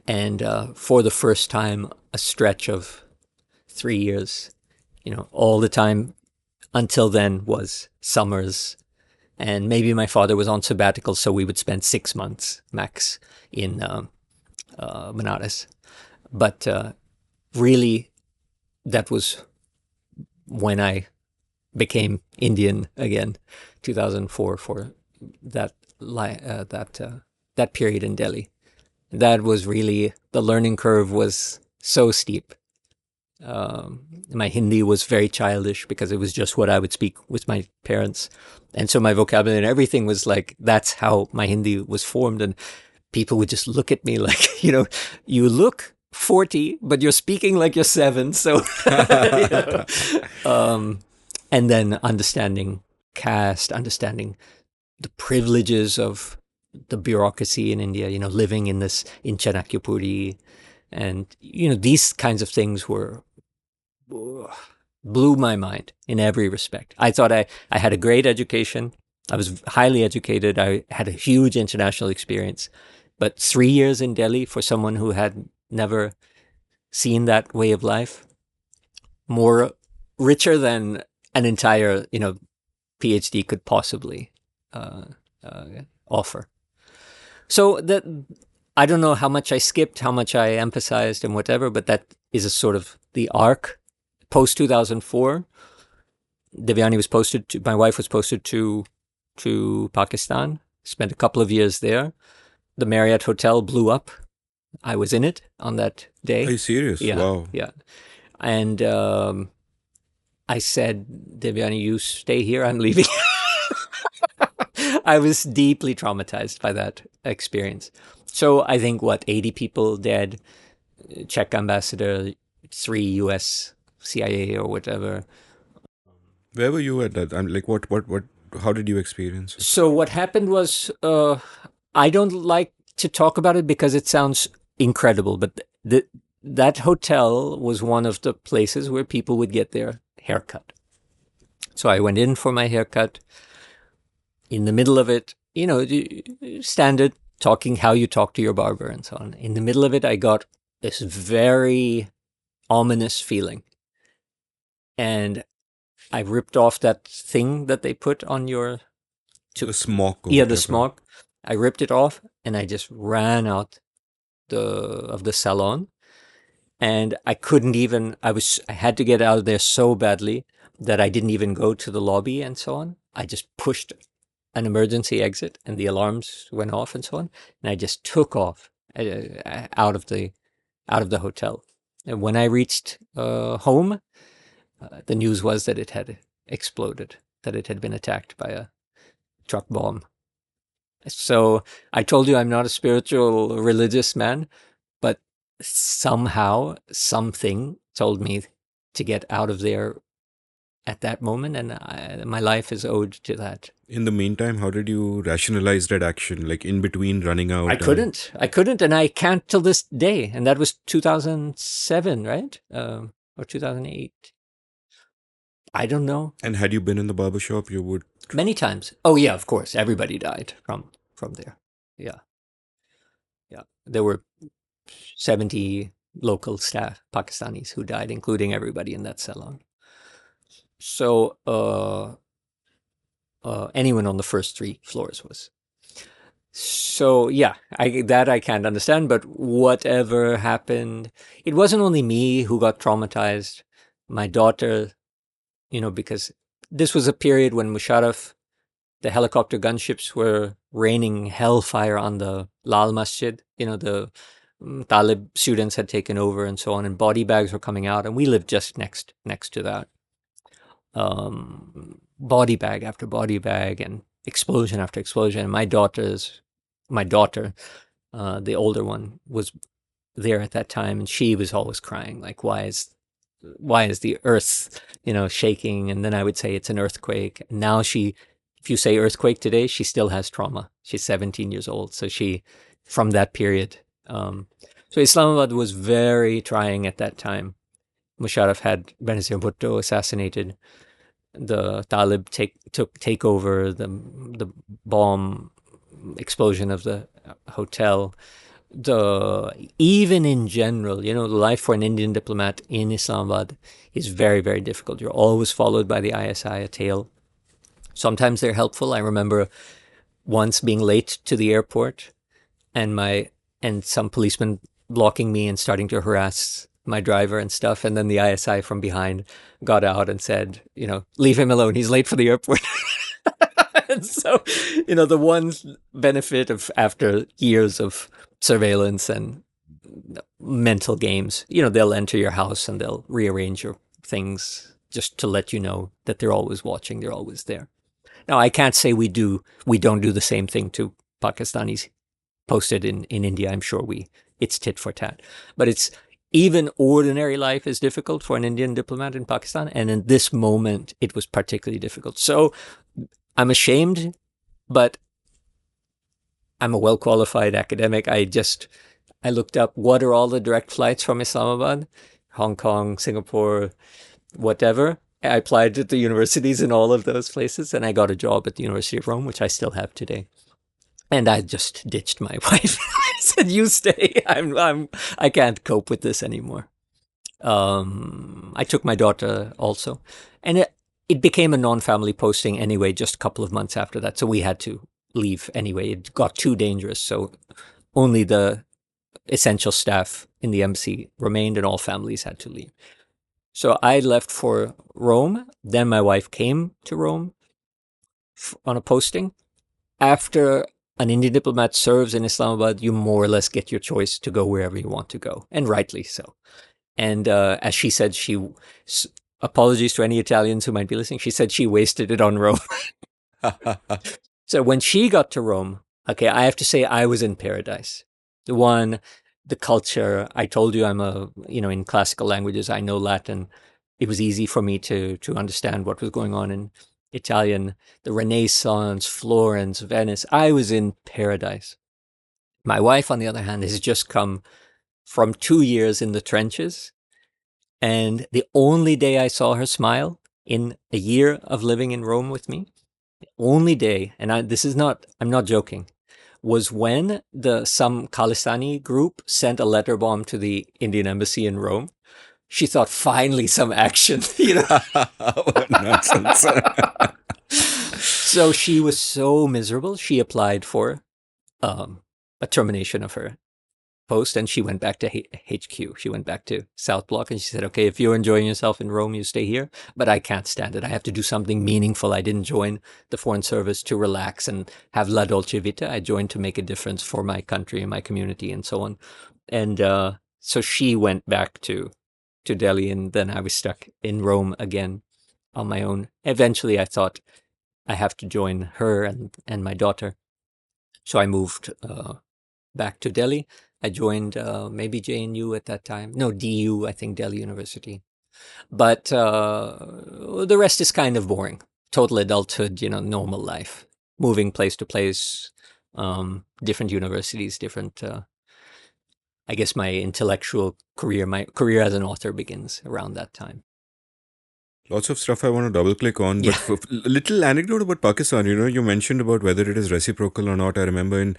Speaker 3: And for the first time, a stretch of 3 years, all the time until then was summers. And maybe my father was on sabbatical, so we would spend 6 months max in Benares. But really, that was when I became Indian again, 2004 for that that period in Delhi. That was really, the learning curve was so steep. My Hindi was very childish because it was just what I would speak with my parents. And so my vocabulary and everything was like, that's how my Hindi was formed. And people would just look at me like, you look 40, but you're speaking like you're 7. So, and then understanding caste, understanding the privileges of the bureaucracy in India, living in Chanakyapuri. And, these kinds of things blew my mind in every respect. I thought I had a great education. I was highly educated. I had a huge international experience. But 3 years in Delhi for someone who had never seen that way of life, more richer than an entire, PhD could possibly offer. So that, I don't know how much I skipped, how much I emphasized and whatever, but that is a sort of the arc. Post 2004, Devyani was posted to, my wife was posted to Pakistan, spent a couple of years there. The Marriott Hotel blew up. I was in it on that day.
Speaker 1: Are you serious?
Speaker 3: Yeah,
Speaker 1: Wow.
Speaker 3: yeah. And I said, Devyani, you stay here, I'm leaving. I was deeply traumatized by that experience. So I think, 80 people dead, Czech ambassador, 3 US, CIA or whatever.
Speaker 1: Where were you at that? I'm like, what, how did you experience it?
Speaker 3: So what happened was, I don't like to talk about it because it sounds incredible, but that hotel was one of the places where people would get their haircut. So I went in for my haircut. In the middle of it, standard talking, how you talk to your barber and so on. In the middle of it, I got this very ominous feeling. And I ripped off that thing that they put on your...
Speaker 1: The smock.
Speaker 3: Yeah, the smock. I ripped it off and I just ran out of the salon. And I couldn't even... I had to get out of there so badly that I didn't even go to the lobby and so on. I just pushed an emergency exit and the alarms went off and so on. And I just took off out of the hotel. And when I reached home, the news was that it had exploded, that it had been attacked by a truck bomb. So I told you I'm not a spiritual, religious man, but somehow something told me to get out of there at that moment, and my life is owed to that.
Speaker 1: In the meantime, how did you rationalize that action? Like in between running out?
Speaker 3: I couldn't, and I can't till this day. And that was 2007, right? Or 2008. I don't know.
Speaker 1: And had you been in the barbershop, you would...
Speaker 3: Many times. Oh yeah, of course. Everybody died from there. Yeah. There were 70 local staff, Pakistanis, who died, including everybody in that salon. So anyone on the first 3 floors was. So yeah, I can't understand. But whatever happened, it wasn't only me who got traumatized. My daughter, because this was a period when Musharraf, the helicopter gunships were raining hellfire on the Lal Masjid. The Talib students had taken over and so on, and body bags were coming out, and we lived just next to that. Body bag after body bag and explosion after explosion. And my daughter, the older one, was there at that time, and she was always crying, like, why is the earth, shaking? And then I would say it's an earthquake. Now if you say earthquake today, she still has trauma. She's 17 years old. So from that period. So Islamabad was very trying at that time. Musharraf had Benazir Bhutto assassinated. The Talib take over, the bomb explosion of the hotel. Even in general, life for an Indian diplomat in Islamabad is very, very difficult. You're always followed by the ISI, a tail. Sometimes they're helpful. I remember once being late to the airport and some policeman blocking me and starting to harass my driver and stuff. And then the ISI from behind got out and said, leave him alone. He's late for the airport. And so, the one benefit of after years of surveillance and mental games, they'll enter your house and they'll rearrange your things just to let you know that they're always watching, they're always there. Now, I can't say we don't do the same thing to Pakistanis posted in India. I'm sure it's tit for tat. But it's even ordinary life is difficult for an Indian diplomat in Pakistan. And in this moment, it was particularly difficult. So I'm ashamed, but I'm a well-qualified academic. I looked up what are all the direct flights from Islamabad, Hong Kong, Singapore, whatever. I applied to the universities in all of those places, and I got a job at the University of Rome, which I still have today. And I just ditched my wife. I said, "You stay. I can't cope with this anymore." I took my daughter also, and it became a non-family posting anyway. Just a couple of months after that, so we had to leave anyway. It got too dangerous, so only the essential staff in the embassy remained, and all families had to leave. So I left for Rome. Then my wife came to Rome on a posting. After an Indian diplomat serves in Islamabad, you more or less get your choice to go wherever you want to go, and rightly so. And as she said, apologies to any Italians who might be listening, she said she wasted it on Rome. So when she got to Rome, okay, I have to say I was in paradise. The culture, I told you I'm in classical languages, I know Latin. It was easy for me to understand what was going on in Italian, the Renaissance, Florence, Venice. I was in paradise. My wife, on the other hand, has just come from 2 years in the trenches. And the only day I saw her smile in a year of living in Rome with me, the only day, and I'm not joking, was when some Khalistani group sent a letter bomb to the Indian embassy in Rome. She thought, finally, some action,
Speaker 1: What nonsense.
Speaker 3: So she was so miserable. She applied for a termination of her post, and she went back to HQ. She went back to South Block, and she said, okay, if you're enjoying yourself in Rome, you stay here, but I can't stand it. I have to do something meaningful. I didn't join the Foreign Service to relax and have la dolce vita. I joined to make a difference for my country and my community and so on. And so she went back to Delhi, and then I was stuck in Rome again on my own. Eventually, I thought I have to join her and my daughter. So I moved back to Delhi. I joined maybe JNU at that time. No, DU, I think, Delhi University. But the rest is kind of boring. Total adulthood, normal life. Moving place to place, different universities, different... I guess my intellectual career, my career as an author begins around that time.
Speaker 1: Lots of stuff I want to double click on, but
Speaker 3: Yeah.
Speaker 1: little anecdote about Pakistan. You mentioned about whether it is reciprocal or not. I remember in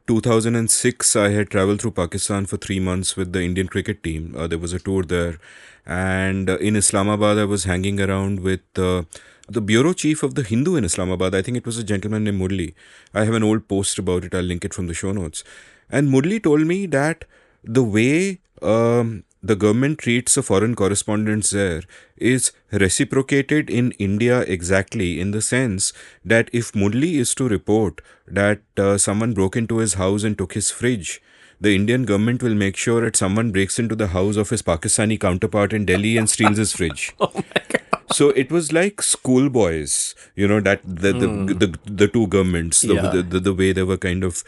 Speaker 1: 2006, I had traveled through Pakistan for 3 months with the Indian cricket team. There was a tour there, and in Islamabad, I was hanging around with the bureau chief of the Hindu in Islamabad. I think it was a gentleman named Murli. I have an old post about it. I'll link it from the show notes. And Murli told me that the way the government treats the foreign correspondents there is reciprocated in India exactly, in the sense that if Murli is to report that someone broke into his house and took his fridge, the Indian government will make sure that someone breaks into the house of his Pakistani counterpart in Delhi and steals his fridge.
Speaker 3: Oh my God.
Speaker 1: So it was like schoolboys, that the two governments, the way they were kind of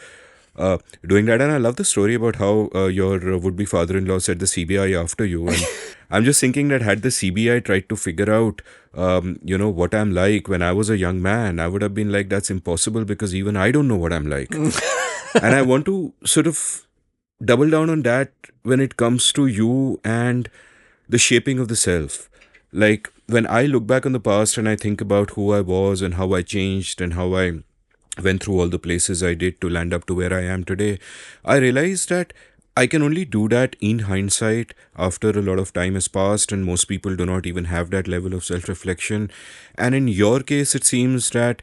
Speaker 1: doing that. And I love the story about how your would-be father-in-law said the CBI after you. And I'm just thinking that had the CBI tried to figure out, what I'm like when I was a young man, I would have been like, that's impossible because even I don't know what I'm like. And I want to sort of double down on that when it comes to you and the shaping of the self. Like when I look back on the past and I think about who I was and how I changed and how I went through all the places I did to land up to where I am today, I realized that I can only do that in hindsight after a lot of time has passed, and most people do not even have that level of self-reflection. And in your case, it seems that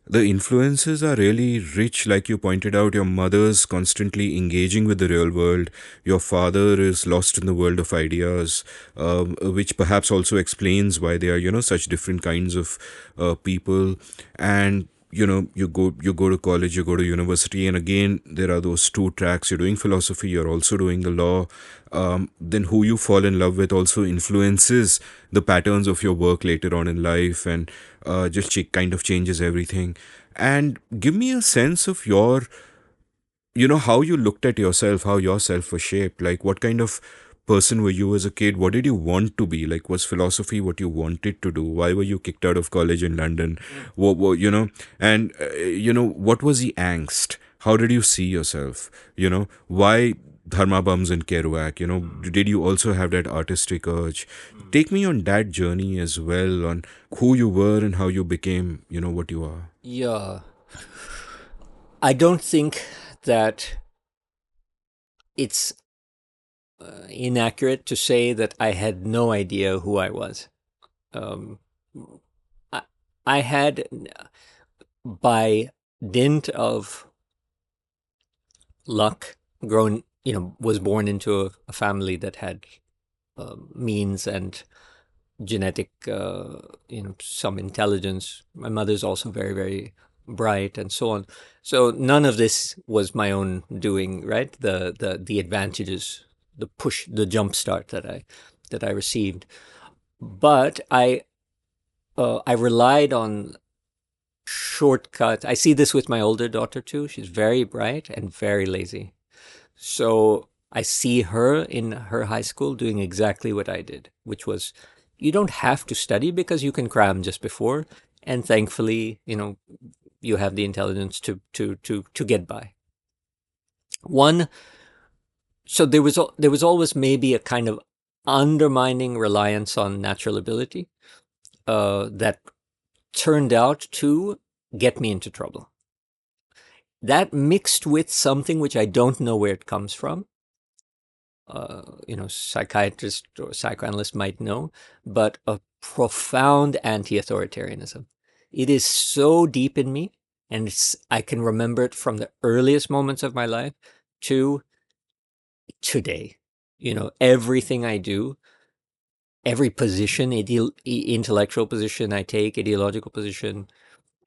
Speaker 1: The influences are really rich, like you pointed out. Your mother's constantly engaging with the real world. Your father is lost in the world of ideas, which perhaps also explains why they are, such different kinds of people. And you go to college, you go to university, and again there are those two tracks. You're doing philosophy, you're also doing the law. Then who you fall in love with also influences the patterns of your work later on in life, and just kind of changes everything. And give me a sense of your, how you looked at yourself, how yourself was shaped. Like, what kind of person were you as a kid? What did you want to be? Like, was philosophy what you wanted to do? Why were you kicked out of college in London? And what was the angst? How did you see yourself? Why dharma bums and Kerouac? Did you also have that artistic urge? Take me on that journey as well, on who you were and how you became, what you are.
Speaker 3: Yeah. I don't think that it's inaccurate to say that I had no idea who I was. Um, I, I had, by dint of luck, was born into a family that had means and genetic, some intelligence. My mother's also very, very bright, and so on. So none of this was my own doing, right? The advantages, the push, the jump start that I received. But I relied on shortcuts. I see this with my older daughter too. She's very bright and very lazy. So I see her in her high school doing exactly what I did, which was, you don't have to study because you can cram just before, and thankfully, you have the intelligence to get by. One, so there was always maybe a kind of undermining reliance on natural ability that turned out to get me into trouble. That mixed with something which I don't know where it comes from. Psychiatrist or psychoanalyst might know, but a profound anti-authoritarianism. It is so deep in me, and I can remember it from the earliest moments of my life to today. Everything I do, every position, intellectual position I take, ideological position,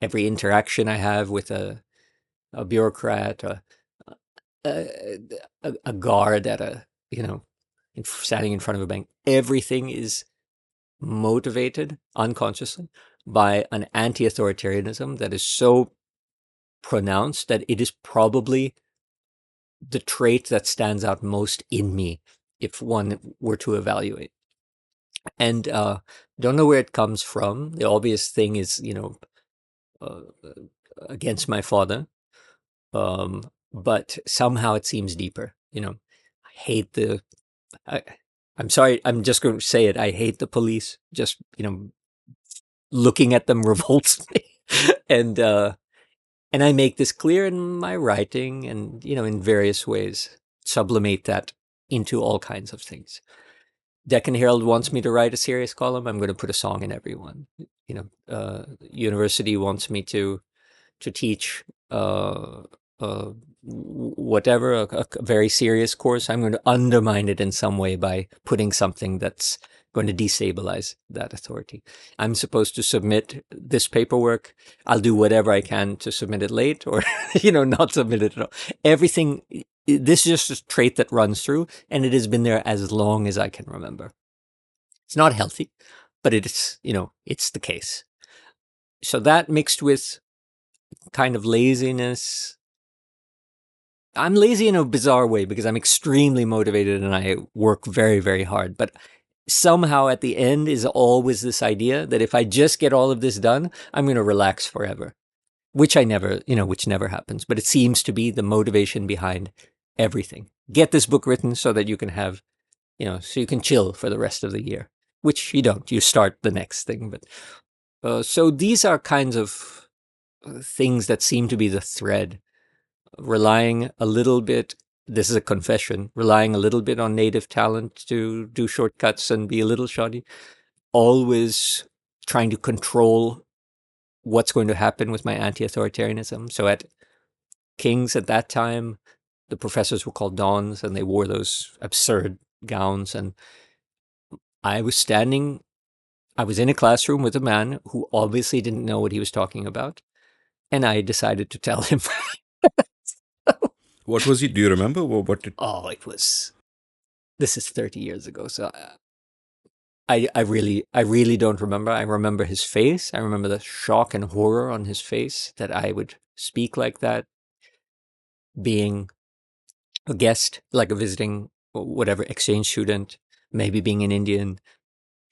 Speaker 3: every interaction I have with a bureaucrat, a guard at standing in front of a bank, everything is motivated unconsciously by an anti-authoritarianism that is so pronounced that it is probably the trait that stands out most in me if one were to evaluate. And don't know where it comes from. The obvious thing is, uh, against my father. But somehow it seems deeper. I hate I'm sorry, I'm just going to say it. I hate the police. Just, looking at them revolts me. and I make this clear in my writing, and, in various ways, sublimate that into all kinds of things. Deccan Herald wants me to write a serious column. I'm going to put a song in every one. University wants me to teach whatever, a very serious course. I'm going to undermine it in some way by putting something that's going to destabilize that authority. I'm supposed to submit this paperwork. I'll do whatever I can to submit it late, or not submit it at all. Everything. This is just a trait that runs through, and it has been there as long as I can remember. It's not healthy, but it's the case. So that mixed with kind of laziness. I'm lazy in a bizarre way because I'm extremely motivated and I work very, very hard. But somehow at the end is always this idea that if I just get all of this done, I'm going to relax forever, which which never happens. But it seems to be the motivation behind everything. Get this book written so that you can have, so you can chill for the rest of the year, which you don't. You start the next thing. But so these are kinds of things that seem to be the thread. Relying a little bit, this is a confession, relying a little bit on native talent to do shortcuts and be a little shoddy. Always trying to control what's going to happen with my anti-authoritarianism. So at King's at that time, the professors were called dons, and they wore those absurd gowns. And I was in a classroom with a man who obviously didn't know what he was talking about. And I decided to tell him.
Speaker 1: What was he? Do you remember? What did?
Speaker 3: Oh, this is 30 years ago. So I really don't remember. I remember his face. I remember the shock and horror on his face that I would speak like that, being a guest, like a visiting, whatever, exchange student, maybe being an Indian.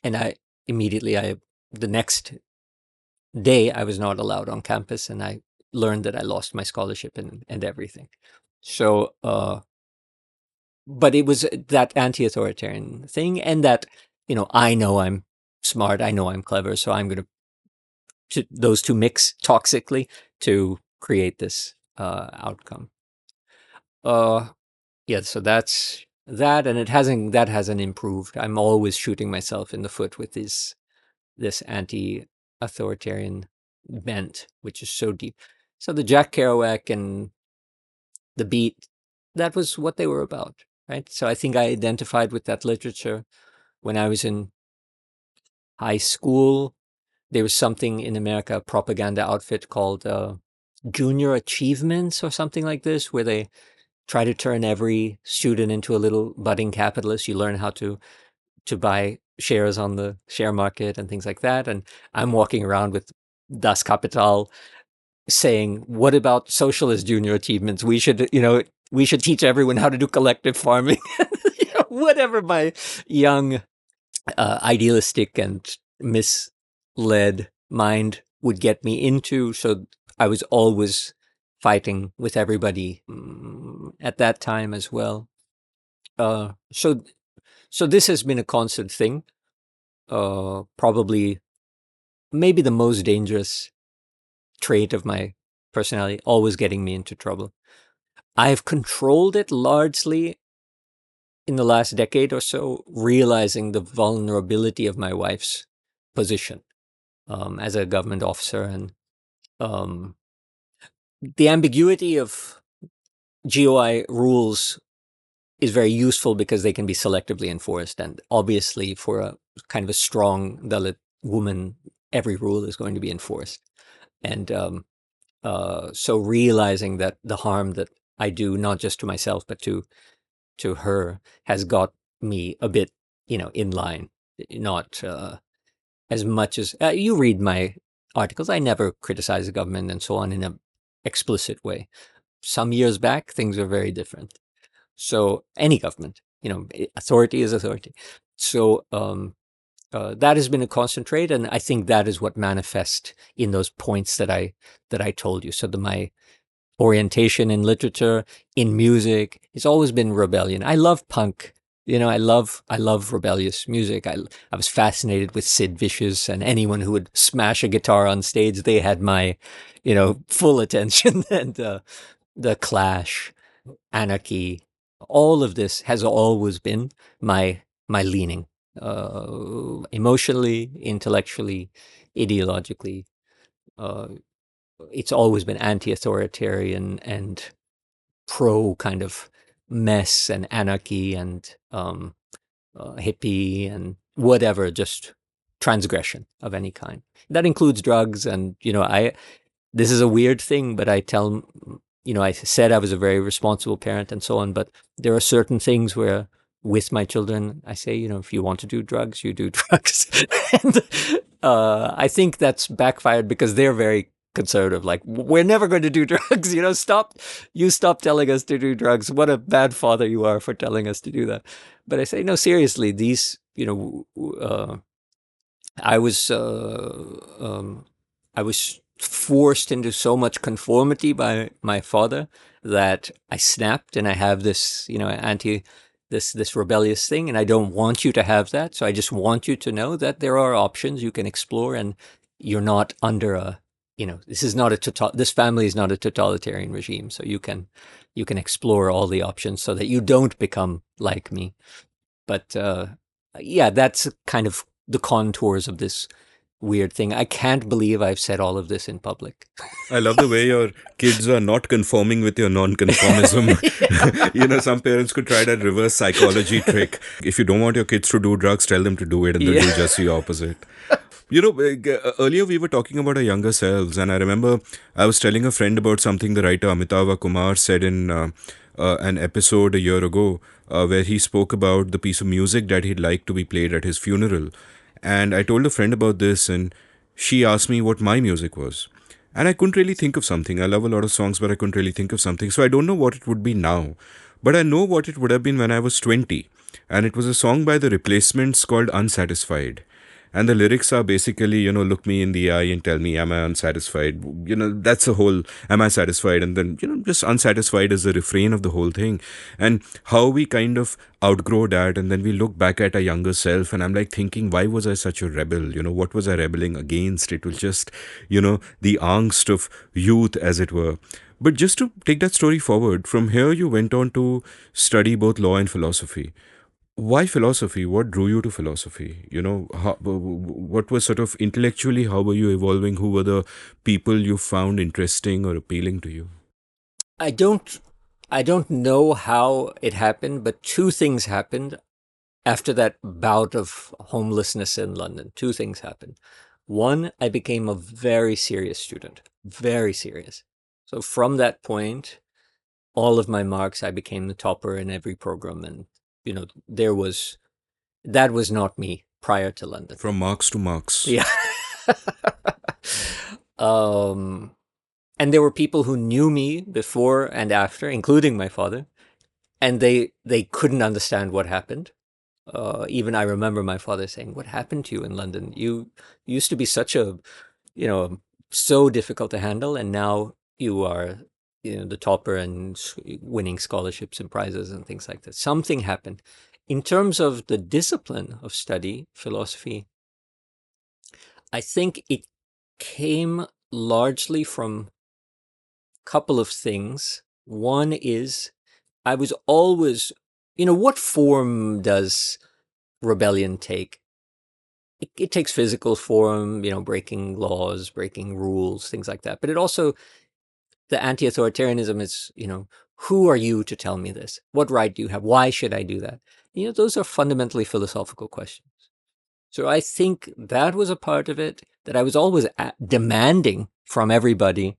Speaker 3: And the next day, I was not allowed on campus, and I learned that I lost my scholarship and everything. So, but it was that anti-authoritarian thing, and that, I know I'm smart, I know I'm clever, so I'm going to those two mix toxically to create this outcome. Yeah, so that's that, and that hasn't improved. I'm always shooting myself in the foot with this anti-authoritarian bent, which is so deep. So the Jack Kerouac and the Beat, that was what they were about, right? So I think I identified with that literature when I was in high school. There was something in America, a propaganda outfit called Junior Achievements or something like this, where they try to turn every student into a little budding capitalist. You learn how to buy shares on the share market and things like that. And I'm walking around with Das Kapital saying, what about socialist junior achievements? We should teach everyone how to do collective farming. Whatever my young, idealistic and misled mind would get me into. So I was always fighting with everybody at that time as well. So this has been a constant thing. Probably, maybe the most dangerous trait of my personality, always getting me into trouble. I've controlled it largely in the last decade or so, realizing the vulnerability of my wife's position as a government officer, and the ambiguity of GOI rules is very useful because they can be selectively enforced. And obviously, for a kind of a strong Dalit woman, every rule is going to be enforced. And so realizing that the harm that I do, not just to myself, but to her, has got me a bit, in line. Not as much as you read my articles. I never criticize the government and so on in an explicit way. Some years back, things were very different. So any government, authority is authority. So that has been a constant trait, and I think that is what manifests in those points that I told you. So my orientation in literature, in music, it's always been rebellion. I love punk. I love rebellious music. I was fascinated with Sid Vicious, and anyone who would smash a guitar on stage, they had my, full attention. And the Clash, Anarchy, all of this has always been my leaning, emotionally, intellectually, ideologically. It's always been anti-authoritarian and pro kind of mess and anarchy and hippie and whatever, just transgression of any kind. That includes drugs. And, this is a weird thing, but I tell, I said I was a very responsible parent and so on, but there are certain things where with my children, I say, if you want to do drugs, you do drugs. And I think that's backfired because they're very conservative. Like, we're never going to do drugs. Stop telling us to do drugs. What a bad father you are for telling us to do that. But I say, no, seriously, these, I was forced into so much conformity by my father that I snapped, and I have this, this rebellious thing, and I don't want you to have that. So I just want you to know that there are options you can explore, and you're not under a, this family is not a totalitarian regime. So you can explore all the options so that you don't become like me. But yeah, that's kind of the contours of this weird thing. I can't believe I've said all of this in public.
Speaker 1: I love the way your kids are not conforming with your non-conformism. Some parents could try that reverse psychology trick. If you don't want your kids to do drugs, tell them to do it, and they'll
Speaker 3: Yeah.
Speaker 1: do just the opposite. Earlier we were talking about our younger selves, and I remember I was telling a friend about something the writer Amitava Kumar said in an episode a year ago, where he spoke about the piece of music that he'd like to be played at his funeral. And I told a friend about this, and she asked me what my music was. And I couldn't really think of something. I love a lot of songs, but I couldn't really think of something. So I don't know what it would be now. But I know what it would have been when I was 20. And it was a song by The Replacements called Unsatisfied. And the lyrics are basically, look me in the eye and tell me, am I unsatisfied? That's the whole, am I satisfied? And then, just unsatisfied is the refrain of the whole thing. And how we kind of outgrow that. And then we look back at our younger self. And I'm like thinking, why was I such a rebel? What was I rebelling against? It was just, the angst of youth, as it were. But just to take that story forward, from here you went on to study both law and philosophy. Why philosophy? What drew you to philosophy? What was sort of intellectually, how were you evolving? Who were the people you found interesting or appealing to you?
Speaker 3: I don't know how it happened, but two things happened after that bout of homelessness in London. Two things happened. One, I became a very serious student, very serious. So from that point, all of my marks, I became the topper in every program. And, that was not me prior to London.
Speaker 1: From marks to marks.
Speaker 3: Yeah. And there were people who knew me before and after, including my father, and they couldn't understand what happened. Even I remember my father saying, "What happened to you in London? You used to be such a, so difficult to handle, and now you are, the topper and winning scholarships and prizes and things like that." Something happened. In terms of the discipline of study, philosophy, I think it came largely from a couple of things. One is I was always, what form does rebellion take? It takes physical form, breaking laws, breaking rules, things like that. But it also, the anti-authoritarianism is, who are you to tell me this? What right do you have? Why should I do that? Those are fundamentally philosophical questions. So I think that was a part of it, that I was always demanding from everybody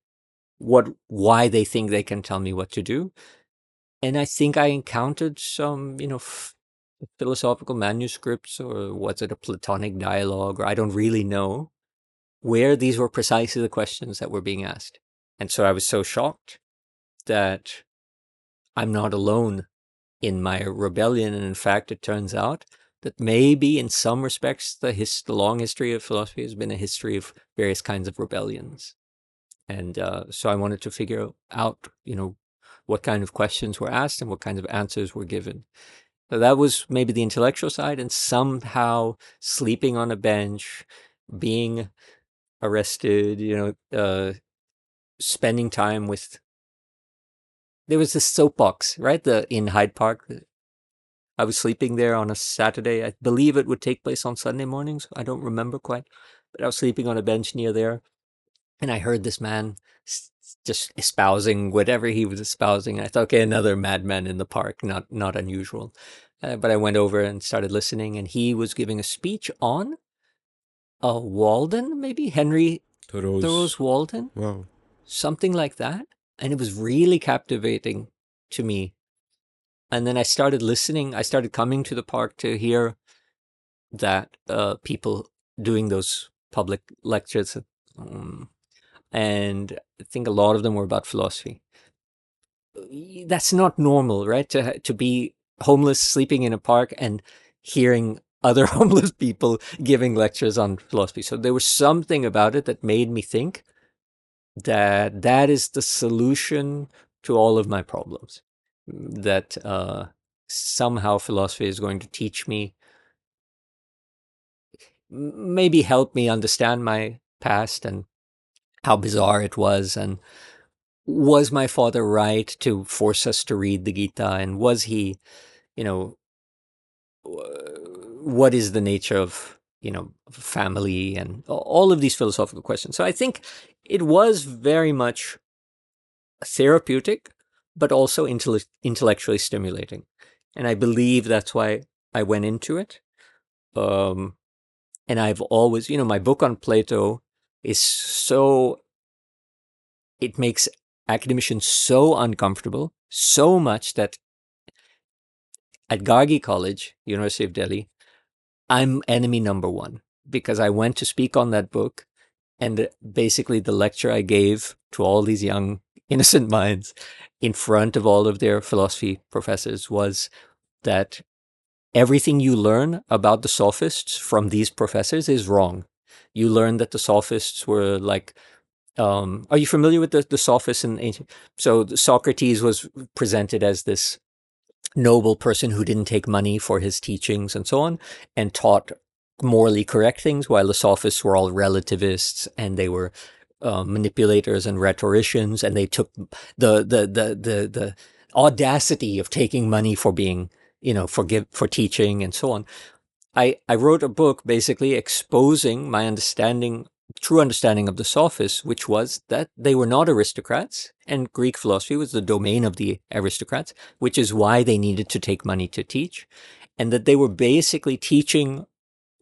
Speaker 3: why they think they can tell me what to do. And I think I encountered some, philosophical manuscripts, or was it a Platonic dialogue, or I don't really know, where these were precisely the questions that were being asked. And so I was so shocked that I'm not alone in my rebellion. And in fact, it turns out that maybe in some respects, the long history of philosophy has been a history of various kinds of rebellions. And so I wanted to figure out, what kind of questions were asked and what kinds of answers were given. So that was maybe the intellectual side, and somehow sleeping on a bench, being arrested, spending time with. There was this soapbox, right? In Hyde Park. I was sleeping there on a Saturday. I believe it would take place on Sunday mornings. I don't remember quite, but I was sleeping on a bench near there, and I heard this man just espousing whatever he was espousing. I thought, okay, another madman in the park, not unusual. But I went over and started listening, and he was giving a speech on Walden, maybe Henry Thoreau's Walden.
Speaker 1: Wow.
Speaker 3: Something like that. And it was really captivating to me. And then I started listening. I started coming to the park to hear that people doing those public lectures. And I think a lot of them were about philosophy. That's not normal, right? To be homeless, sleeping in a park, and hearing other homeless people giving lectures on philosophy. So there was something about it that made me think that is the solution to all of my problems. That somehow philosophy is going to teach me, maybe help me understand my past and how bizarre it was, and was my father right to force us to read the Gita, and was he, what is the nature of family and all of these philosophical questions. So I think it was very much therapeutic, but also intellectually stimulating. And I believe that's why I went into it. And I've always, my book on Plato is it makes academicians so uncomfortable, so much that at Gargi College, University of Delhi, I'm enemy number one because I went to speak on that book. And basically the lecture I gave to all these young, innocent minds in front of all of their philosophy professors was that everything you learn about the sophists from these professors is wrong. You learn that the sophists were like, are you familiar with the sophists in ancient? So Socrates was presented as this noble person who didn't take money for his teachings and so on, and taught morally correct things, while the sophists were all relativists and they were manipulators and rhetoricians, and they took the audacity of taking money for being, for teaching and so on. I wrote a book basically exposing my true understanding of the sophists, which was that they were not aristocrats, and Greek philosophy was the domain of the aristocrats, which is why they needed to take money to teach, and that they were basically teaching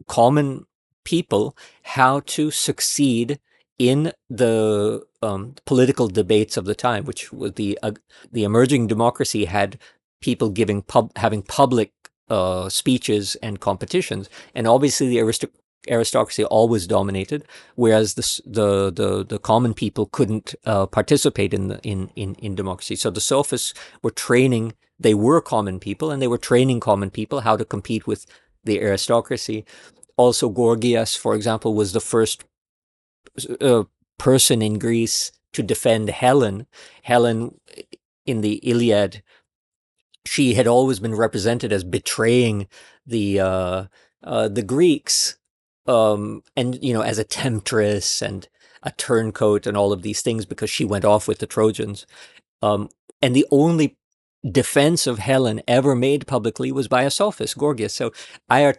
Speaker 3: common people how to succeed in the political debates of the time, which was the emerging democracy had people having public speeches and competitions, and obviously the aristocracy always dominated, whereas the common people couldn't participate in democracy. So the sophists were training. They were common people, and they were training common people how to compete with the aristocracy. Also, Gorgias, for example, was the first person in Greece to defend Helen. Helen, in the Iliad, she had always been represented as betraying the Greeks, and as a temptress and a turncoat and all of these things, because she went off with the Trojans. And the only defense of Helen ever made publicly was by a sophist, Gorgias. So I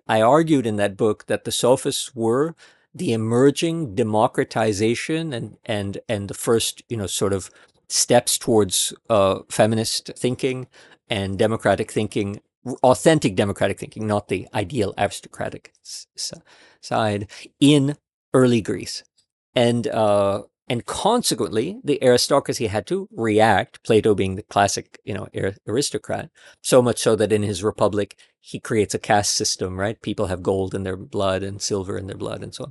Speaker 3: argued in that book that the sophists were the emerging democratization and the first, sort of steps towards feminist thinking and democratic thinking, authentic democratic thinking, not the ideal aristocratic side, in early Greece. And consequently, the aristocracy had to react, Plato being the classic, aristocrat, so much so that in his Republic, he creates a caste system, right? People have gold in their blood and silver in their blood and so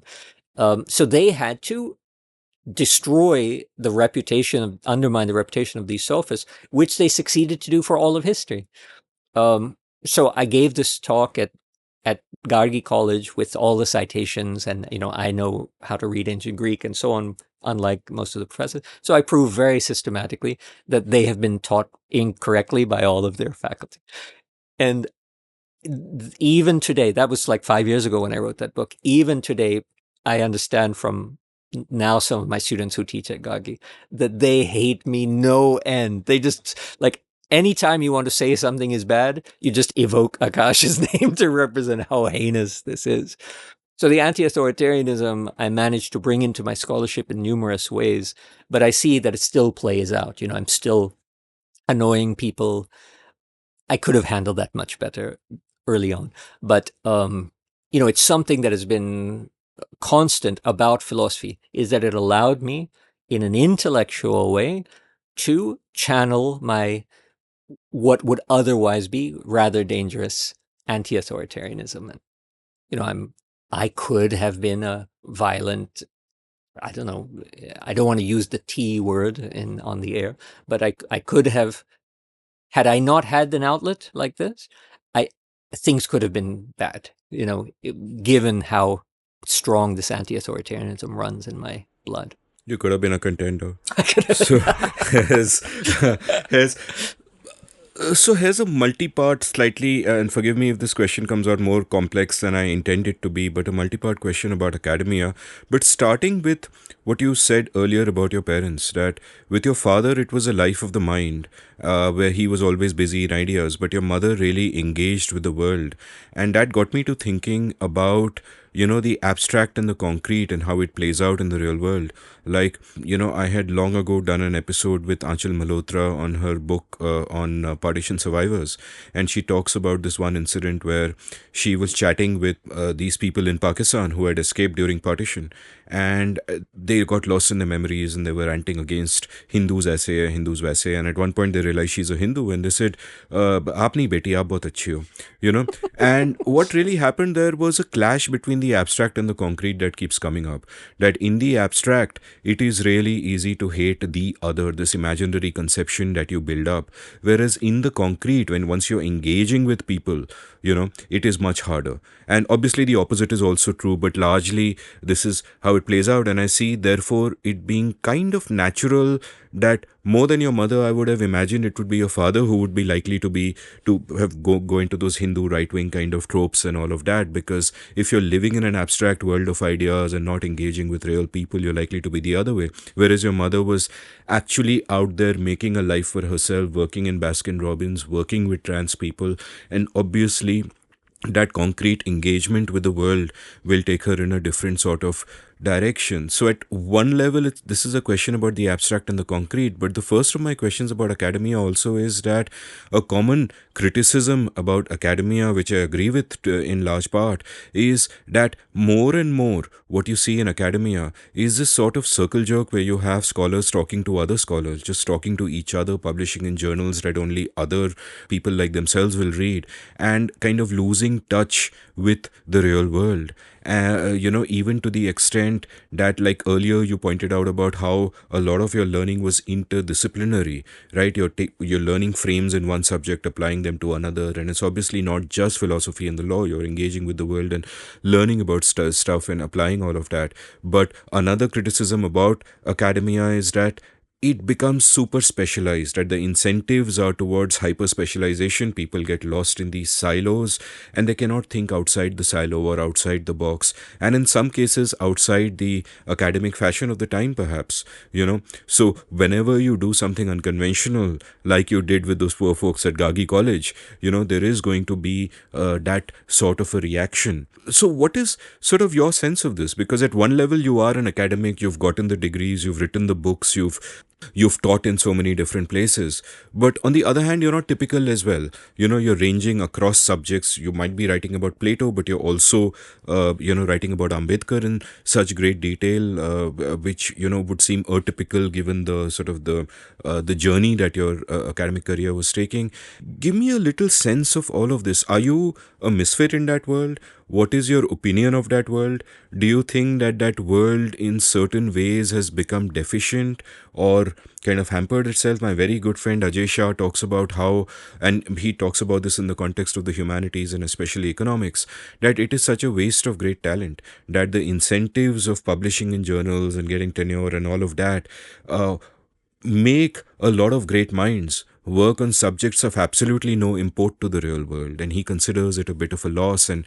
Speaker 3: on. So they had to undermine the reputation of these sophists, which they succeeded to do for all of history. So I gave this talk at Gargi College with all the citations, and I know how to read ancient Greek and so on, unlike most of the professors. So I prove very systematically that they have been taught incorrectly by all of their faculty. And even today, that was like 5 years ago when I wrote that book, even today, I understand from now some of my students who teach at Gargi that they hate me no end. They just, like, anytime you want to say something is bad, you just evoke Akash's name to represent how heinous this is. So the anti-authoritarianism I managed to bring into my scholarship in numerous ways, but I see that it still plays out. I'm still annoying people. I could have handled that much better early on. But, it's something that has been constant about philosophy, is that it allowed me in an intellectual way to channel my what would otherwise be rather dangerous anti-authoritarianism. And I could have been a violent, I don't know, I don't want to use the T word on the air, but I could have, had I not had an outlet like this, things could have been bad, given how strong this anti-authoritarianism runs in my blood.
Speaker 1: You could have been a contender.
Speaker 3: I could have
Speaker 1: So, his, So here's a multi-part, slightly, and forgive me if this question comes out more complex than I intend it to be, but a multi-part question about academia. But starting with what you said earlier about your parents, that with your father it was a life of the mind, where he was always busy in ideas, but your mother really engaged with the world, and that got me to thinking about the abstract and the concrete and how it plays out in the real world. Like, I had long ago done an episode with Anchal Malhotra on her book on partition survivors, and she talks about this one incident where she was chatting with these people in Pakistan who had escaped during partition, and they got lost in their memories and they were ranting against Hindus aise hai, Hindus waise, and at one point they realized she's a Hindu and they said, "Aap nahi beti, aap bahut achhi ho," you know. And what really happened there was a clash between the abstract and the concrete that keeps coming up. That in the abstract, it is really easy to hate the other, this imaginary conception that you build up. Whereas in the concrete, when once you're engaging with people, it is much harder. And obviously, the opposite is also true, but largely this is how it plays out. And I see, therefore, it being kind of natural that more than your mother, I would have imagined it would be your father who would be likely to have go into those Hindu right wing kind of tropes and all of that. Because if you're living in an abstract world of ideas and not engaging with real people, you're likely to be the other way. Whereas your mother was actually out there making a life for herself, working in Baskin Robbins, working with trans people, and obviously that concrete engagement with the world will take her in a different sort of direction. So at one level, this is a question about the abstract and the concrete. But the first of my questions about academia also is that a common criticism about academia, which I agree with in large part, is that more and more what you see in academia is this sort of circle jerk where you have scholars talking to other scholars, just talking to each other, publishing in journals that only other people like themselves will read, and kind of losing touch with the real world. Even to the extent that, like earlier, you pointed out about how a lot of your learning was interdisciplinary, right? You're learning frames in one subject, applying them to another, and it's obviously not just philosophy and the law. You're engaging with the world and learning about stuff and applying all of that. But another criticism about academia is that it becomes super specialized, that the incentives are towards hyper specialization. People get lost in these silos and they cannot think outside the silo or outside the box, and in some cases outside the academic fashion of the time, perhaps. So whenever you do something unconventional like you did with those poor folks at Gagi College, there is going to be that sort of a reaction. So what is sort of your sense of this? Because at one level you are an academic, you've gotten the degrees, you've written the books, you've taught in so many different places, but on the other hand you're not typical as well. You're ranging across subjects. You might be writing about Plato, but you're also writing about Ambedkar in such great detail, which would seem atypical given the sort of the journey that your academic career was taking. Give me a little sense of all of this. Are you a misfit in that world? What is your opinion of that world? Do you think that that world in certain ways has become deficient or kind of hampered itself? My very good friend Ajay Shah talks about how, and he talks about this in the context of the humanities and especially economics, that it is such a waste of great talent, that the incentives of publishing in journals and getting tenure and all of that make a lot of great minds work on subjects of absolutely no import to the real world, and he considers it a bit of a loss. And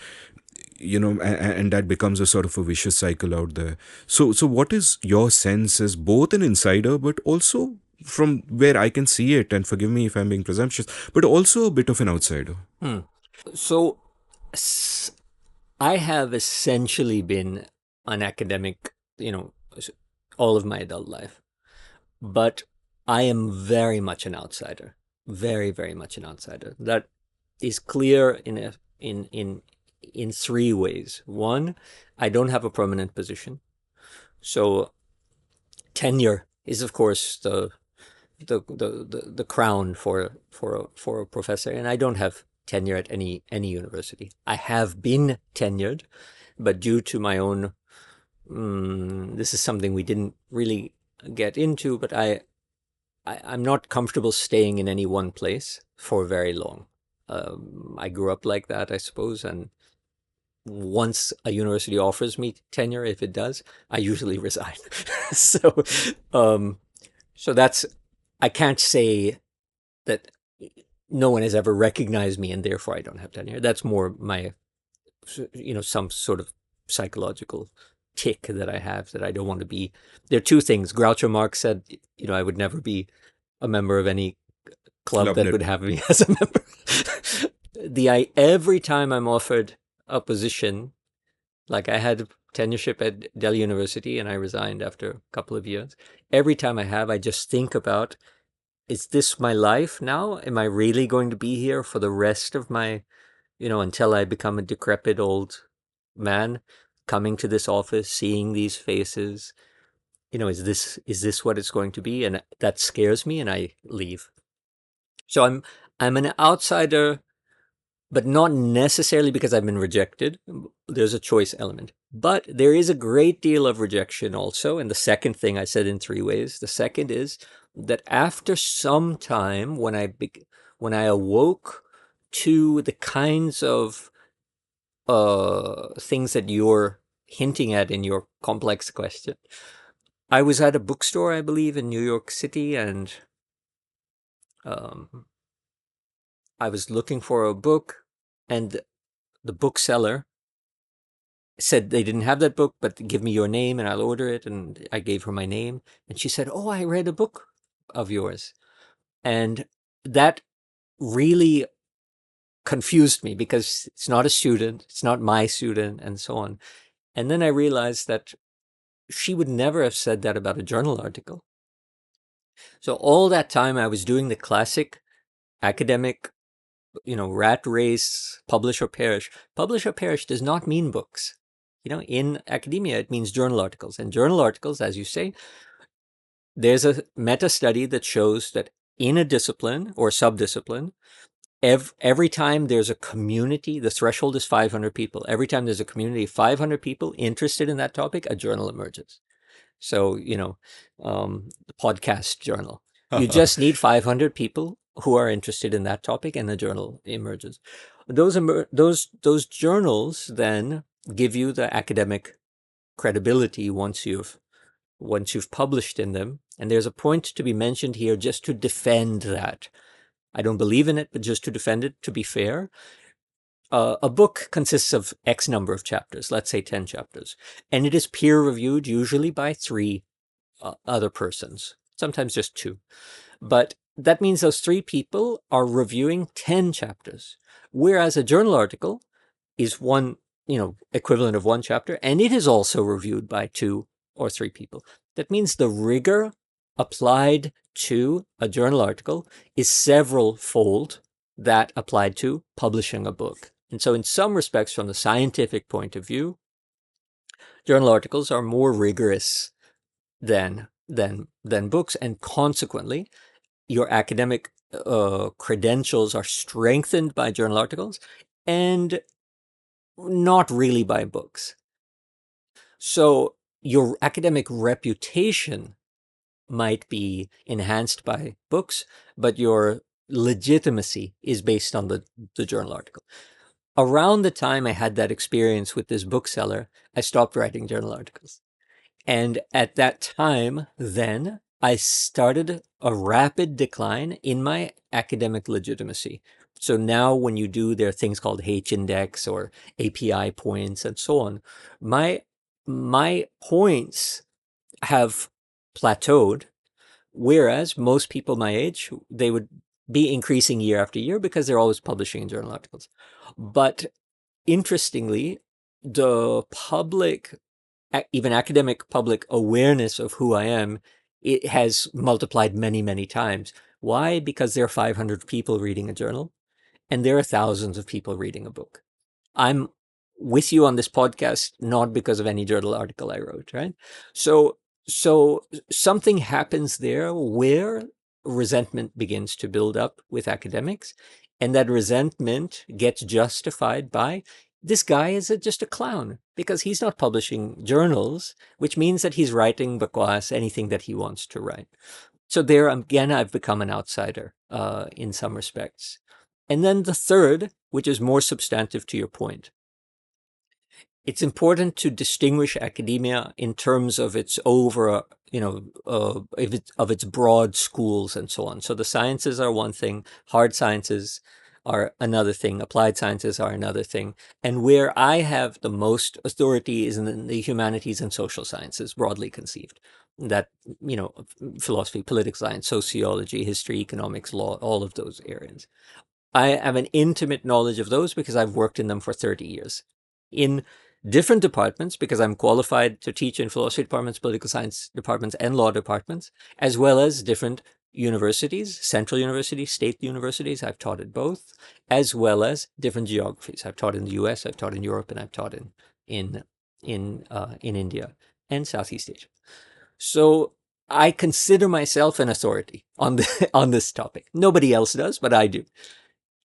Speaker 1: that becomes a sort of a vicious cycle out there. So what is your sense as both an insider, but also from where I can see it, and forgive me if I'm being presumptuous, but also a bit of an outsider?
Speaker 3: So I have essentially been an academic, all of my adult life, but I am very much an outsider, very, very much an outsider. That is clear in three ways. One, I don't have a permanent position, so tenure is, of course, the crown for a professor, and I don't have tenure at any university. I have been tenured, but due to my own, this is something we didn't really get into, but I'm not comfortable staying in any one place for very long. I grew up like that, I suppose, and once a university offers me tenure, if it does, I usually resign. So that's, I can't say that no one has ever recognized me, and therefore I don't have tenure. That's more my, some sort of psychological tick that I have, that I don't want to be. There are two things. Groucho Marx said, I would never be a member of any club
Speaker 1: Loved
Speaker 3: that
Speaker 1: it.
Speaker 3: would have me as a member. Every time I'm offered a position, like I had tenureship at Delhi University and I resigned after a couple of years. Every time I just think about, is this my life now? Am I really going to be here for the rest of my, until I become a decrepit old man, coming to this office, seeing these faces? Is this what it's going to be? And that scares me, and I leave. So I'm an outsider, but not necessarily because I've been rejected. There's a choice element. But there is a great deal of rejection also. And the second thing I said in 3 ways. The second is that after some time, when I awoke to the kinds of things that you're hinting at in your complex question, I was at a bookstore, I believe, in New York City, and I was looking for a book, and the bookseller said they didn't have that book, but give me your name and I'll order it. And I gave her my name, and she said, "Oh, I read a book of yours." And that really confused me, because it's not a student, it's not my student, and so on. And then I realized that she would never have said that about a journal article. So all that time I was doing the classic academic, rat race, publish or perish. Publish or perish does not mean books. In academia, it means journal articles. And journal articles, as you say, there's a meta study that shows that in a discipline or subdiscipline, every time there's a community, the threshold is 500 people. Every time there's a community of 500 people interested in that topic, a journal emerges. So, the podcast journal. You just need 500 people who are interested in that topic, and the journal emerges. Those journals then give you the academic credibility once you've published in them. And there's a point to be mentioned here, just to defend that. I don't believe in it, but just to defend it, to be fair. A book consists of X number of chapters, let's say 10 chapters, and it is peer reviewed, usually by 3 other persons, sometimes just 2. But that means those 3 people are reviewing 10 chapters, whereas a journal article is one, equivalent of 1 chapter, and it is also reviewed by 2 or 3 people. That means the rigor applied to a journal article is several-fold that applied to publishing a book. And so in some respects, from the scientific point of view, journal articles are more rigorous than books, and consequently, your academic credentials are strengthened by journal articles and not really by books. So your academic reputation might be enhanced by books, but your legitimacy is based on the journal article. Around the time I had that experience with this bookseller, I stopped writing journal articles. And at that time, then, I started a rapid decline in my academic legitimacy. So now when you do, there are things called H-index or API points and so on. My points have plateaued, whereas most people my age, they would be increasing year after year because they're always publishing in journal articles. But interestingly, the public, even academic public awareness of who I am, it has multiplied many, many times. Why? Because there are 500 people reading a journal, and there are thousands of people reading a book. I'm with you on this podcast, not because of any journal article I wrote, right? So something happens there where resentment begins to build up with academics, and that resentment gets justified by, this guy is just a clown because he's not publishing journals, which means that he's writing bakwas, anything that he wants to write. So there, again, I've become an outsider in some respects. And then the third, which is more substantive to your point, it's important to distinguish academia in terms of its if it's of its broad schools and so on. So the sciences are one thing, hard sciences are another thing, applied sciences are another thing. And where I have the most authority is in the humanities and social sciences, broadly conceived. That, philosophy, political science, sociology, history, economics, law, all of those areas. I have an intimate knowledge of those because I've worked in them for 30 years in different departments, because I'm qualified to teach in philosophy departments, political science departments, and law departments, as well as different universities, central universities, state universities. I've taught at both, as well as different geographies. I've taught in the US, I've taught in Europe, and I've taught in India and Southeast Asia. So I consider myself an authority on on this topic. Nobody else does, but I do.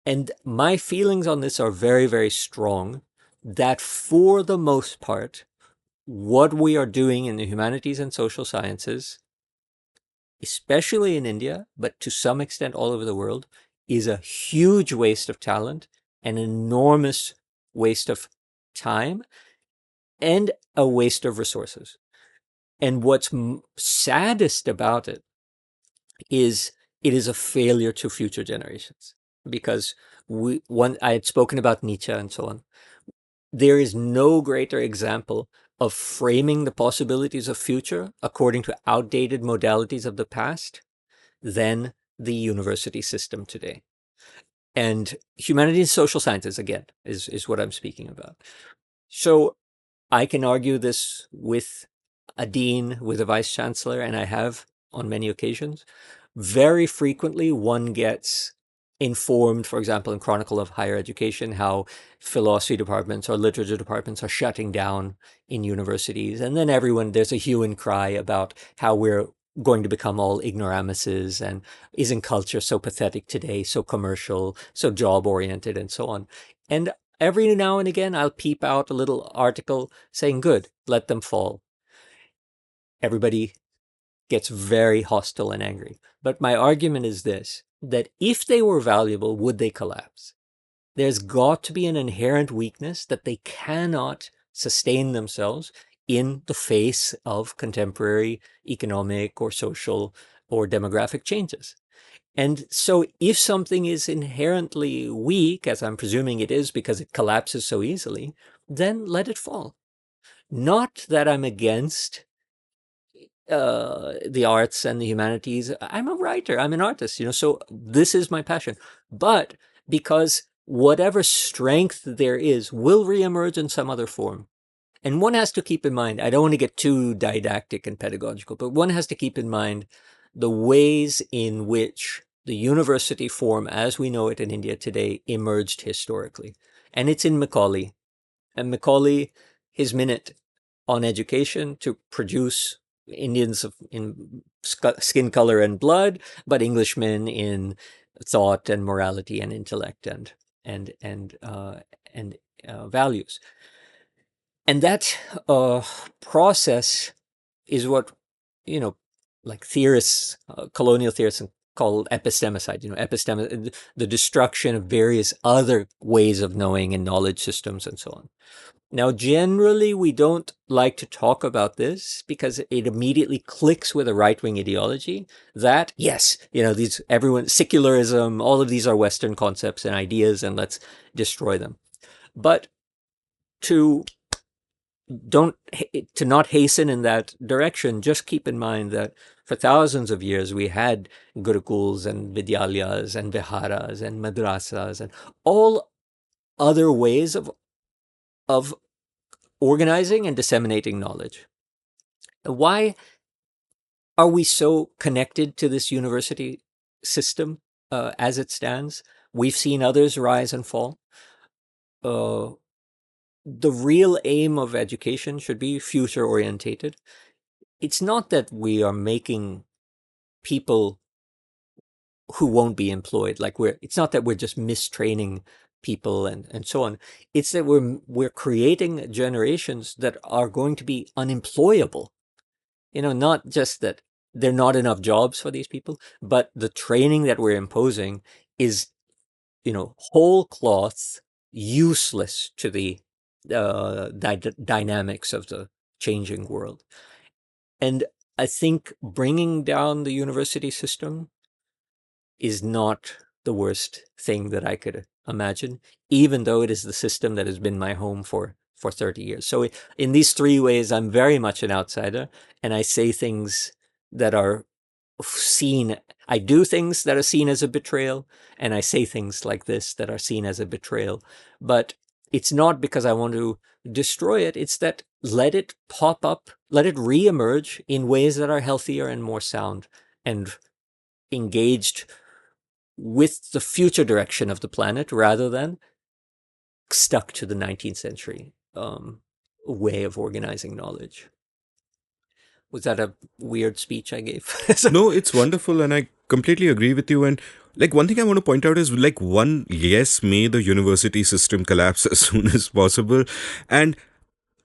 Speaker 3: And my feelings on this are very, very strong, that for the most part, what we are doing in the humanities and social sciences, especially in India, but to some extent all over the world, is a huge waste of talent, an enormous waste of time, and a waste of resources. And what's saddest about it is a failure to future generations, because I had spoken about Nietzsche and so on. There is no greater example of framing the possibilities of future according to outdated modalities of the past than the university system today. And humanities and social sciences, again, is what I'm speaking about. So I can argue this with a dean, with a vice chancellor, and I have on many occasions. Very frequently, one gets informed, for example, in Chronicle of Higher Education, how philosophy departments or literature departments are shutting down in universities. And then there's a hue and cry about how we're going to become all ignoramuses, and isn't culture so pathetic today, so commercial, so job oriented, and so on. And every now and again, I'll peep out a little article saying, good, let them fall. Everybody gets very hostile and angry. But my argument is this, that if they were valuable, would they collapse? There's got to be an inherent weakness that they cannot sustain themselves in the face of contemporary economic or social or demographic changes. And so if something is inherently weak, as I'm presuming it is because it collapses so easily, then let it fall. Not that I'm against the arts and the humanities. I'm a writer, I'm an artist, so this is my passion. But because whatever strength there is will reemerge in some other form. And one has to keep in mind, I don't want to get too didactic and pedagogical, but one has to keep in mind the ways in which the university form as we know it in India today emerged historically. And it's in Macaulay. And Macaulay, his minute on education to produce Indians in skin color and blood, but Englishmen in thought and morality and intellect and values. And that process is what, like theorists, colonial theorists call epistemicide, the destruction of various other ways of knowing and knowledge systems and so on. Now, generally, we don't like to talk about this because it immediately clicks with a right-wing ideology that, yes, secularism, all of these are Western concepts and ideas, and let's destroy them. But to not hasten in that direction, just keep in mind that for thousands of years we had gurukuls and vidyalayas and viharas and madrasas and all other ways of organizing and disseminating knowledge. Why are we so connected to this university system as it stands? We've seen others rise and fall. The real aim of education should be future orientated. It's not that we are making people who won't be employed. It's not that we're just mistraining people and so on. It's that we're creating generations that are going to be unemployable. Not just that there are not enough jobs for these people, but the training that we're imposing is, whole cloth, useless to the dynamics of the changing world. And I think bringing down the university system is not the worst thing that I could imagine, even though it is the system that has been my home for 30 years. So in these three ways, I'm very much an outsider, and I say things that are seen. I do things that are seen as a betrayal, and I say things like this that are seen as a betrayal. But it's not because I want to destroy it. It's that let it pop up, let it reemerge in ways that are healthier and more sound and engaged with the future direction of the planet rather than stuck to the 19th century way of organizing knowledge. Was that a weird speech I gave?
Speaker 1: No, it's wonderful, and I completely agree with you. And like one thing I want to point out is like one, yes, may the university system collapse as soon as possible. And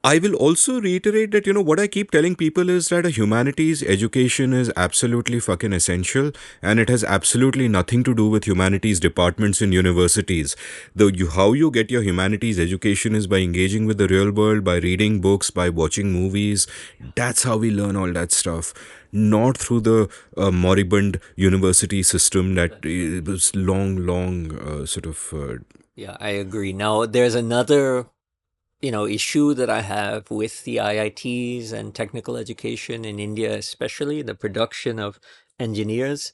Speaker 1: I will also reiterate that, what I keep telling people is that a humanities education is absolutely fucking essential, and it has absolutely nothing to do with humanities departments in universities. How you get your humanities education is by engaging with the real world, by reading books, by watching movies. That's how we learn all that stuff. Not through the moribund university system that was long,
Speaker 3: Yeah, I agree. Now, there's another issue that I have with the IITs and technical education in India, especially the production of engineers.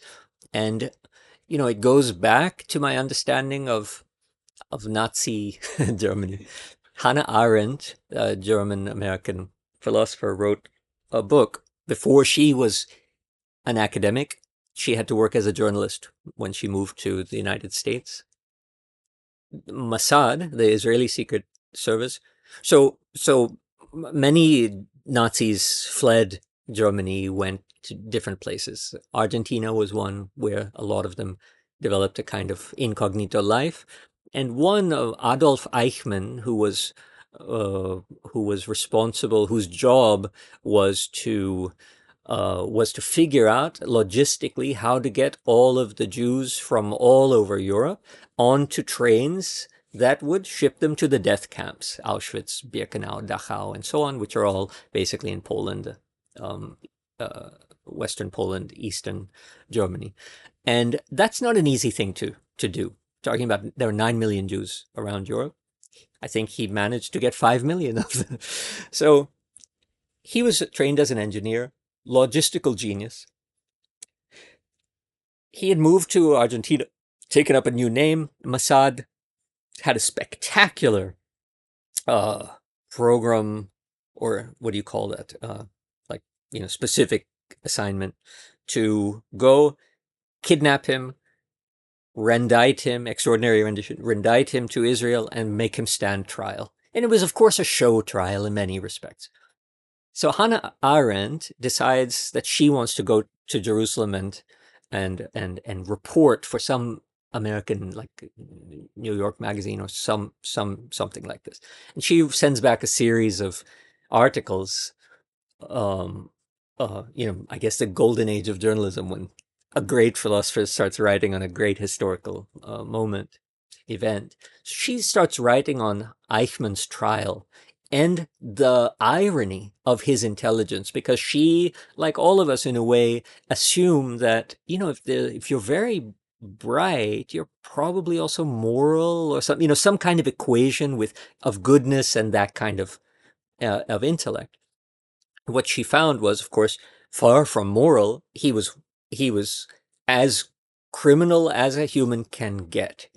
Speaker 3: And, it goes back to my understanding of Nazi Germany. Hannah Arendt, a German-American philosopher, wrote a book before she was an academic. She had to work as a journalist when she moved to the United States. Mossad, the Israeli Secret Service. So many Nazis fled Germany, went to different places. Argentina was one where a lot of them developed a kind of incognito life. And one of Adolf Eichmann, who was responsible, whose job was to figure out logistically how to get all of the Jews from all over Europe onto trains that would ship them to the death camps, Auschwitz, Birkenau, Dachau, and so on, which are all basically in Poland, Western Poland, Eastern Germany. And that's not an easy thing to do. Talking about there are 9 million Jews around Europe. I think he managed to get 5 million of them. So he was trained as an engineer, logistical genius. He had moved to Argentina, taken up a new name, Mossad, had a spectacular program, or what do you call that? Specific assignment to go kidnap him, extraordinary rendition, rendite him to Israel and make him stand trial. And it was, of course, a show trial in many respects. So Hannah Arendt decides that she wants to go to Jerusalem and report for some American, like New York Magazine or something like this. And she sends back a series of articles. I guess the golden age of journalism, when a great philosopher starts writing on a great historical event. She starts writing on Eichmann's trial and the irony of his intelligence, because she, like all of us in a way, assume that, if you're very bright, you're probably also moral or some kind of equation of goodness and that kind of intellect. What she found was, of course, far from moral. He was as criminal as a human can get,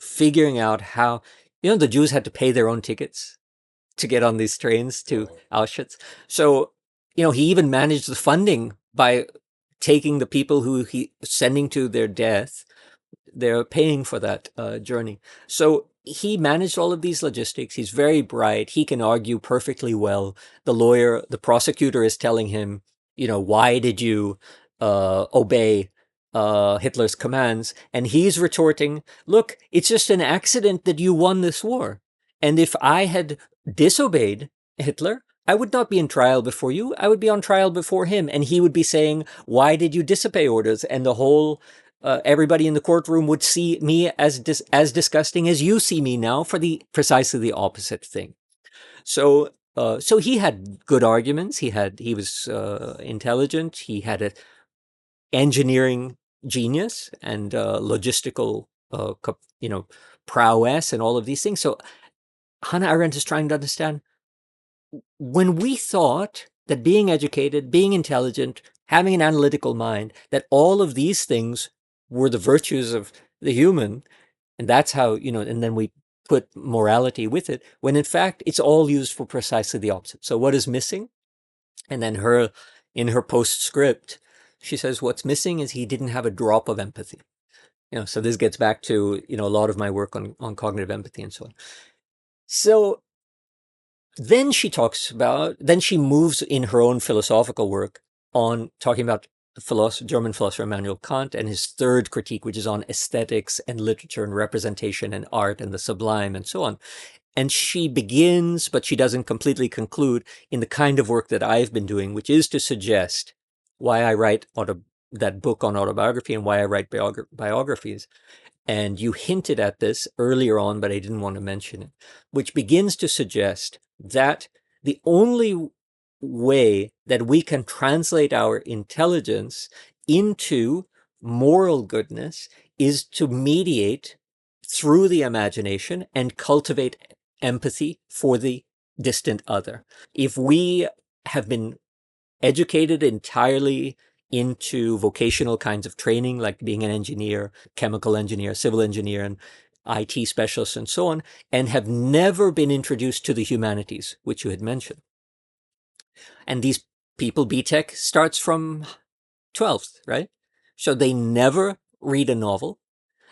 Speaker 3: figuring out how, the Jews had to pay their own tickets to get on these trains to Auschwitz. So, he even managed the funding by taking the people who he sending to their death. They're paying for that journey. So he managed all of these logistics. He's very bright. He can argue perfectly well. The prosecutor is telling him, why did you obey Hitler's commands? And he's retorting, look, it's just an accident that you won this war. And if I had disobeyed Hitler, I would not be in trial before you. I would be on trial before him. And he would be saying, why did you disobey orders? And the whole, everybody in the courtroom would see me as disgusting as you see me now for precisely the opposite thing. So So he had good arguments. He was intelligent. He had a engineering genius and logistical, prowess and all of these things. So Hannah Arendt is trying to understand, when we thought that being educated, being intelligent, having an analytical mind, that all of these things were the virtues of the human, and that's how, and then we put morality with it, when in fact it's all used for precisely the opposite. So what is missing? And then in her postscript, she says what's missing is he didn't have a drop of empathy. So this gets back to, a lot of my work on cognitive empathy and so on. So then she moves in her own philosophical work on talking about the German philosopher Immanuel Kant and his third critique, which is on aesthetics and literature and representation and art and the sublime and so on. And she begins, but she doesn't completely conclude, in the kind of work that I've been doing, which is to suggest why I write that book on autobiography and why I write biographies. And you hinted at this earlier on, but I didn't want to mention it, which begins to suggest that the only way that we can translate our intelligence into moral goodness is to mediate through the imagination and cultivate empathy for the distant other. If we have been educated entirely into vocational kinds of training, like being an engineer, chemical engineer, civil engineer, and IT specialist, and so on, and have never been introduced to the humanities, which you had mentioned. And these people, BTech starts from 12th, right? So they never read a novel.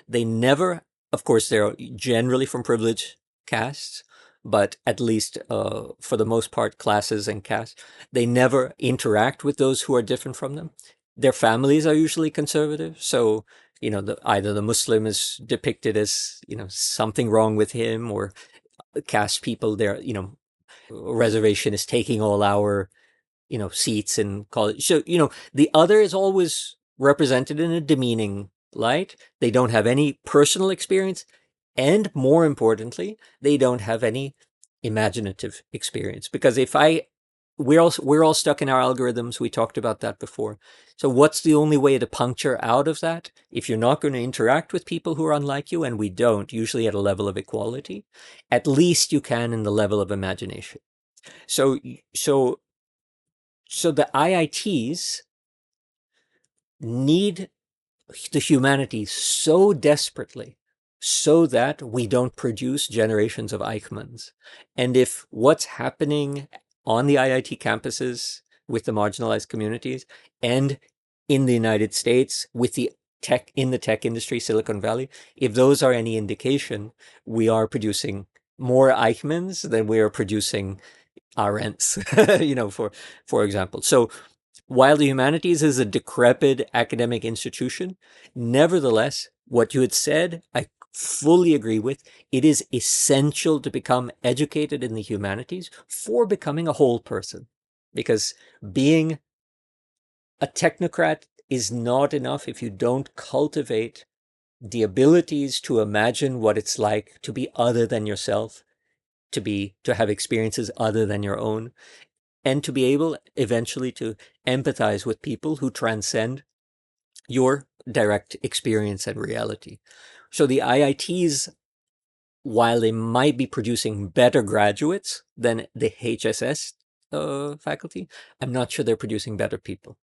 Speaker 3: They never, of course, they're generally from privileged castes, but at least for the most part, classes and castes, they never interact with those who are different from them. Their families are usually conservative. So, either the Muslim is depicted as, something wrong with him, or caste people, their, reservation is taking all our, seats in college. So, the other is always represented in a demeaning light. They don't have any personal experience. And more importantly, they don't have any imaginative experience. Because we're all stuck in our algorithms. We talked about that before. So what's the only way to puncture out of that? If you're not going to interact with people who are unlike you, and we don't, usually at a level of equality, at least you can in the level of imagination. So the IITs need the humanities so desperately so that we don't produce generations of Eichmanns. And if what's happening on the IIT campuses with the marginalized communities and in the United States with the tech industry, Silicon Valley, if those are any indication, we are producing more Eichmanns than we are producing Arendts, for example. So while the humanities is a decrepit academic institution, nevertheless, what you had said, I fully agree with. It is essential to become educated in the humanities for becoming a whole person. Because being a technocrat is not enough if you don't cultivate the abilities to imagine what it's like to be other than yourself, to have experiences other than your own, and to be able eventually to empathize with people who transcend your direct experience and reality. So the IITs, while they might be producing better graduates than the HSS faculty, I'm not sure they're producing better people.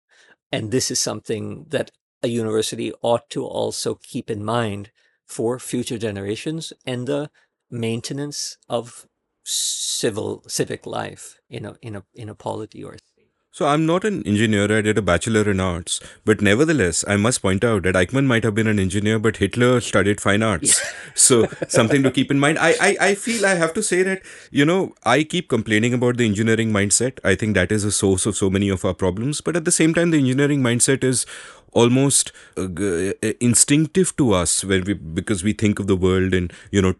Speaker 3: And this is something that a university ought to also keep in mind for future generations and the maintenance of civic life in a polity or.
Speaker 1: So I'm not an engineer, I did a bachelor in arts, but nevertheless, I must point out that Eichmann might have been an engineer, but Hitler studied fine arts. So something to keep in mind. I feel I have to say that, I keep complaining about the engineering mindset. I think that is a source of so many of our problems. But at the same time, the engineering mindset is almost instinctive to us because we think of the world in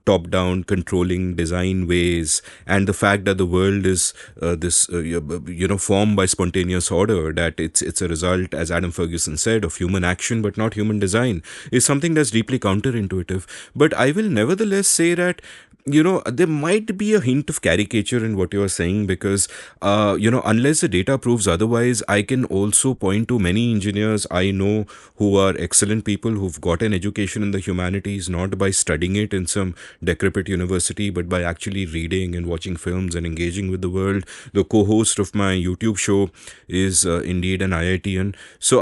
Speaker 1: top down controlling design ways, and the fact that the world is this formed by spontaneous order, that it's a result, as Adam Ferguson said, of human action but not human design, is something that's deeply counterintuitive. But I will nevertheless say that there might be a hint of caricature in what you are saying because, unless the data proves otherwise, I can also point to many engineers I know who are excellent people who've got an education in the humanities, not by studying it in some decrepit university, but by actually reading and watching films and engaging with the world. The co-host of my YouTube show is indeed an IITian. So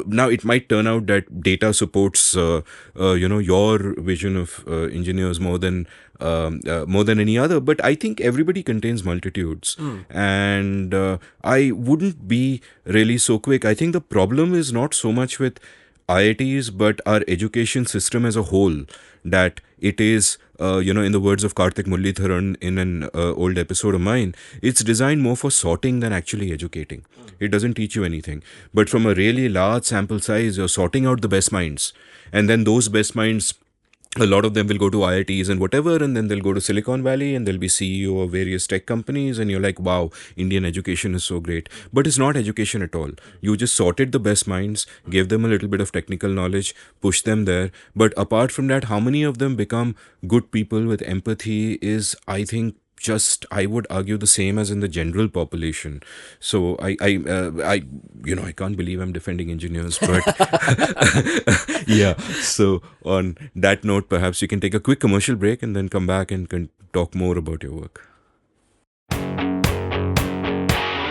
Speaker 1: now it might turn out that data supports, your vision of engineers more than any other. But I think everybody contains multitudes, and I wouldn't be really so quick. I think the problem is not so much with IITs, but our education system as a whole. That it is, in the words of Karthik Mullitharan in an old episode of mine, it's designed more for sorting than actually educating. It doesn't teach you anything. But from a really large sample size, you're sorting out the best minds. And then those best minds, a lot of them will go to IITs and whatever, and then they'll go to Silicon Valley and they'll be CEO of various tech companies, and you're like, wow, Indian education is so great. But it's not education at all. You just sorted the best minds, gave them a little bit of technical knowledge, pushed them there. But apart from that, how many of them become good people with empathy is, I think, just, I would argue, the same as in the general population. So I can't believe I'm defending engineers, but yeah. So on that note, perhaps you can take a quick commercial break and then come back and can talk more about your work.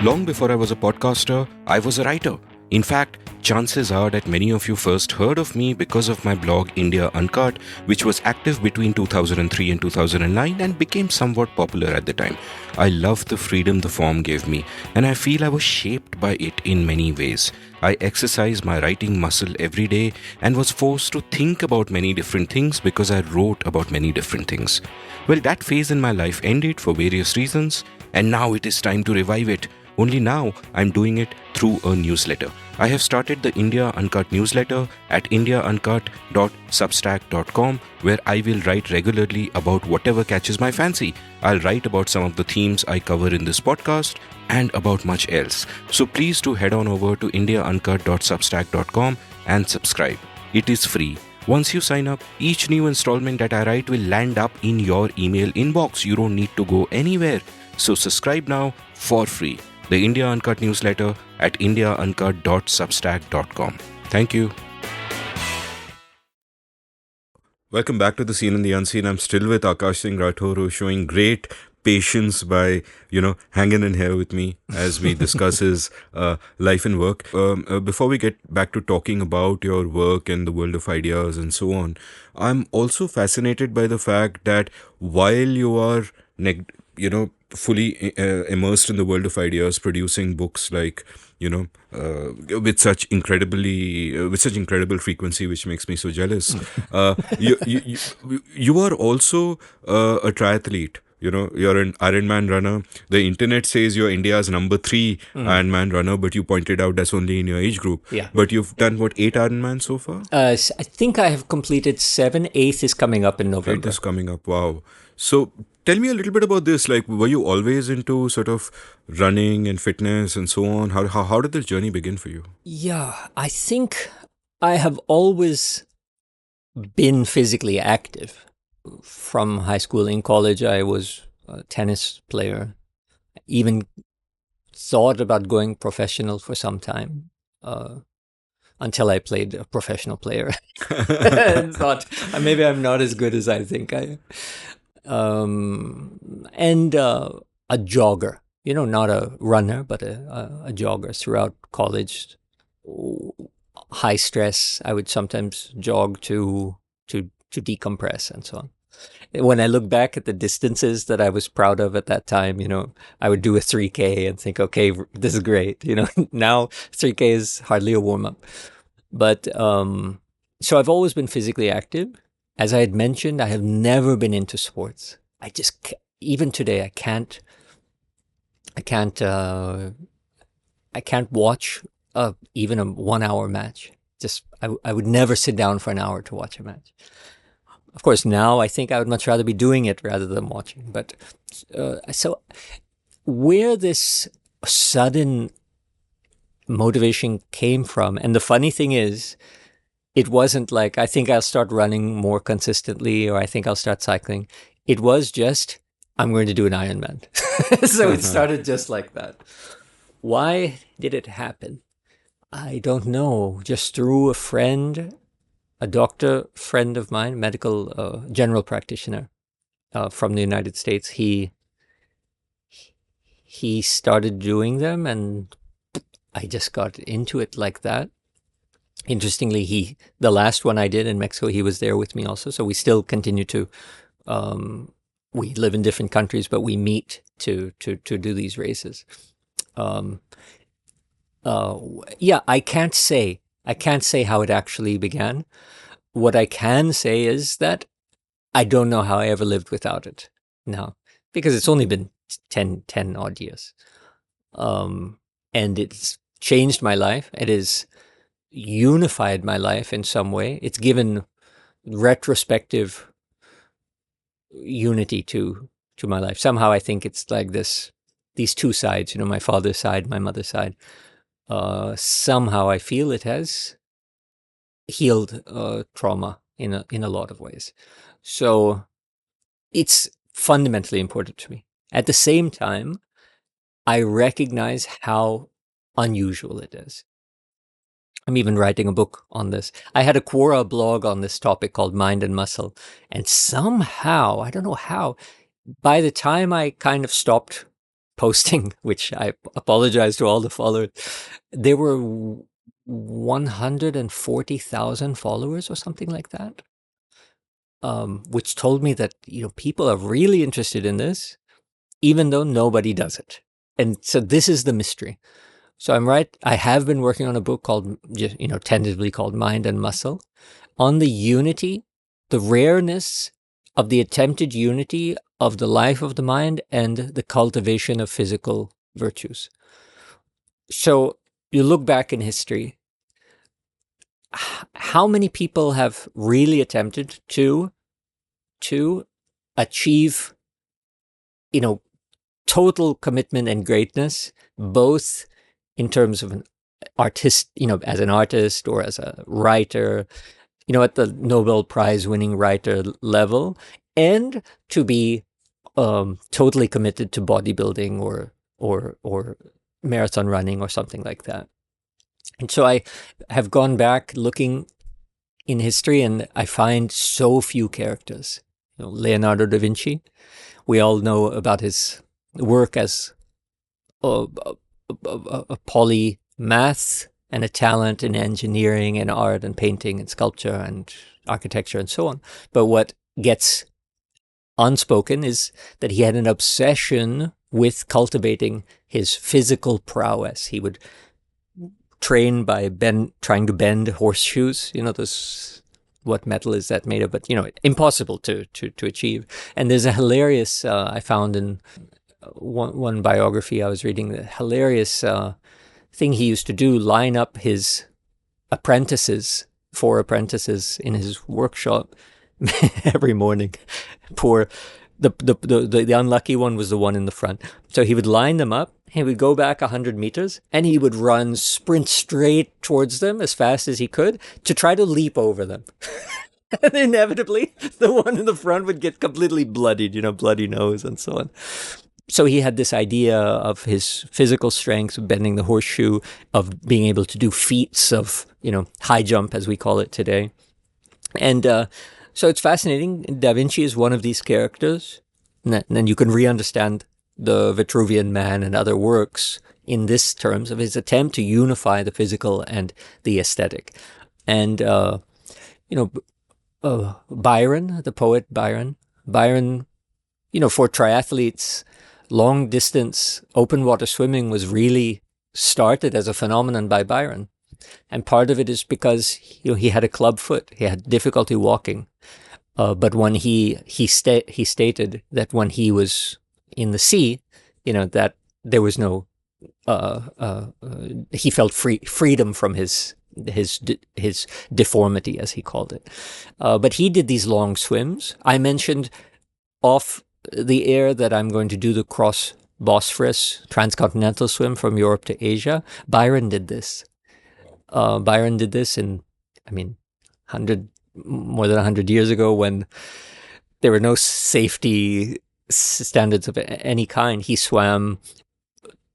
Speaker 1: Long before I was a podcaster, I was a writer. In fact, chances are that many of you first heard of me because of my blog India Uncut, which was active between 2003 and 2009 and became somewhat popular at the time. I loved the freedom the form gave me, and I feel I was shaped by it in many ways. I exercised my writing muscle every day and was forced to think about many different things because I wrote about many different things. Well, that phase in my life ended for various reasons, and now it is time to revive it. Only now I'm doing it through a newsletter. I have started the India Uncut newsletter at indiauncut.substack.com, where I will write regularly about whatever catches my fancy. I'll write about some of the themes I cover in this podcast and about much else. So please do head on over to indiauncut.substack.com and subscribe. It is free. Once you sign up, each new installment that I write will land up in your email inbox. You don't need to go anywhere. So subscribe now for free. The India Uncut newsletter at indiauncut.substack.com. Thank you. Welcome back to The Seen and the Unseen. I'm still with Akash Singh Rathore, who's showing great patience by, hanging in here with me as we discuss his life and work. Before we get back to talking about your work and the world of ideas and so on, I'm also fascinated by the fact that while you are, fully immersed in the world of ideas, producing books like, with such incredible frequency, which makes me so jealous. You are also a triathlete. You're an Ironman runner. The internet says you're India's number 3 Ironman runner, but you pointed out that's only in your age group.
Speaker 3: Yeah.
Speaker 1: But you've done, 8 Ironman so far?
Speaker 3: I think I have completed 7. 8th is coming up in November.
Speaker 1: 8th is coming up, wow. So tell me a little bit about this. Like, were you always into sort of running and fitness and so on? How did this journey begin for you?
Speaker 3: Yeah, I think I have always been physically active. From high school, in college, I was a tennis player. Even thought about going professional for some time, until I played a professional player and thought maybe I'm not as good as I think I am. And a jogger, not a runner, but a jogger throughout college. High stress, I would sometimes jog to decompress and so on. When I look back at the distances that I was proud of at that time, I would do a 3K and think, okay, this is great. Now 3K is hardly a warm-up. But so I've always been physically active. As I had mentioned, I have never been into sports. I just, even today, I can't watch even a 1-hour match. I would never sit down for an hour to watch a match. Of course, now I think I would much rather be doing it rather than watching. But so where this sudden motivation came from, and the funny thing is, it wasn't like, I think I'll start running more consistently, or I think I'll start cycling. It was just, I'm going to do an Ironman. So it started just like that. Why did it happen? I don't know. Just through a friend, a doctor friend of mine, medical general practitioner from the United States. He started doing them, and I just got into it like that. Interestingly, the last one I did in Mexico, he was there with me also. So we still continue to, we live in different countries, but we meet to do these races. Yeah, I can't say how it actually began. What I can say is that I don't know how I ever lived without it now, because it's only been 10 odd years. And it's changed my life. It has unified my life in some way. It's given retrospective unity to my life. Somehow I think it's like these two sides, my father's side, my mother's side. Somehow I feel it has healed trauma in a lot of ways. So it's fundamentally important to me. At the same time, I recognize how unusual it is. I'm even writing a book on this. I had a Quora blog on this topic called Mind and Muscle. And somehow, I don't know how, by the time I kind of stopped posting, which I apologize to all the followers, there were 140,000 followers or something like that, which told me that, people are really interested in this, even though nobody does it. And so this is the mystery. So I have been working on a book called, tentatively called Mind and Muscle, on the unity, the rareness of the attempted unity of the life of the mind and the cultivation of physical virtues. So you look back in history, how many people have really attempted to achieve, total commitment and greatness, both in terms of an artist, as an artist or as a writer, at the Nobel Prize winning writer level, and to be totally committed to bodybuilding or marathon running or something like that. And so I have gone back looking in history, and I find so few characters. Leonardo da Vinci, we all know about his work as a polymath and a talent in engineering and art and painting and sculpture and architecture and so on. But what gets unspoken is that he had an obsession with cultivating his physical prowess. He would train by trying to bend horseshoes, those, what metal is that made of, but impossible to achieve. And there's a hilarious, I found in one biography I was reading, the hilarious thing he used to do, line up his four apprentices in his workshop every morning. The unlucky one was the one in the front. So he would line them up, he would go back 100 meters, and he would sprint straight towards them as fast as he could to try to leap over them. And inevitably, the one in the front would get completely bloodied, bloody nose and so on. So he had this idea of his physical strength, bending the horseshoe, of being able to do feats of, high jump, as we call it today. And so it's fascinating. Da Vinci is one of these characters. And then you can re-understand the Vitruvian Man and other works in this terms of his attempt to unify the physical and the aesthetic. And, Byron, the poet Byron, for triathletes, long distance open water swimming was really started as a phenomenon by Byron. And part of it is because he had a club foot. He had difficulty walking. But when he stated that when he was in the sea, that there was no, he felt freedom from his deformity, as he called it. But he did these long swims. I mentioned off the air that I'm going to do the cross Bosphorus transcontinental swim from Europe to Asia. Byron did this. In, more than 100 years ago, when there were no safety standards of any kind. He swam,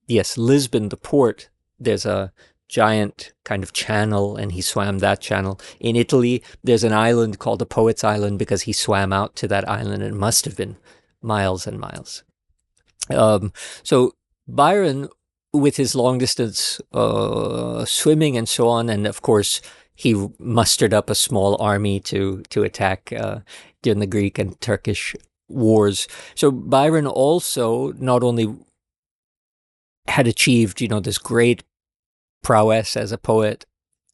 Speaker 3: yes, Lisbon, the port. There's a giant kind of channel, and he swam that channel. In Italy, there's an island called the Poet's Island because he swam out to that island. It must have been miles and miles. So Byron, with his long distance swimming and so on, and of course he mustered up a small army to attack during the Greek and Turkish wars. So Byron also not only had achieved, this great prowess as a poet,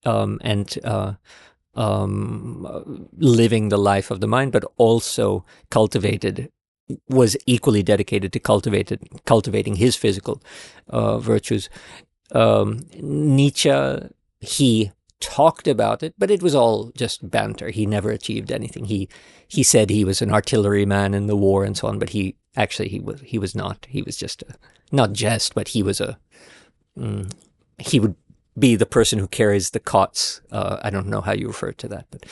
Speaker 3: and living the life of the mind, but also was equally dedicated to cultivating his physical virtues. Nietzsche, he talked about it, but it was all just banter. He never achieved anything. He said he was an artilleryman in the war and so on, but he was not. He was just not jest, but he was he would be the person who carries the cots. I don't know how you refer to that, but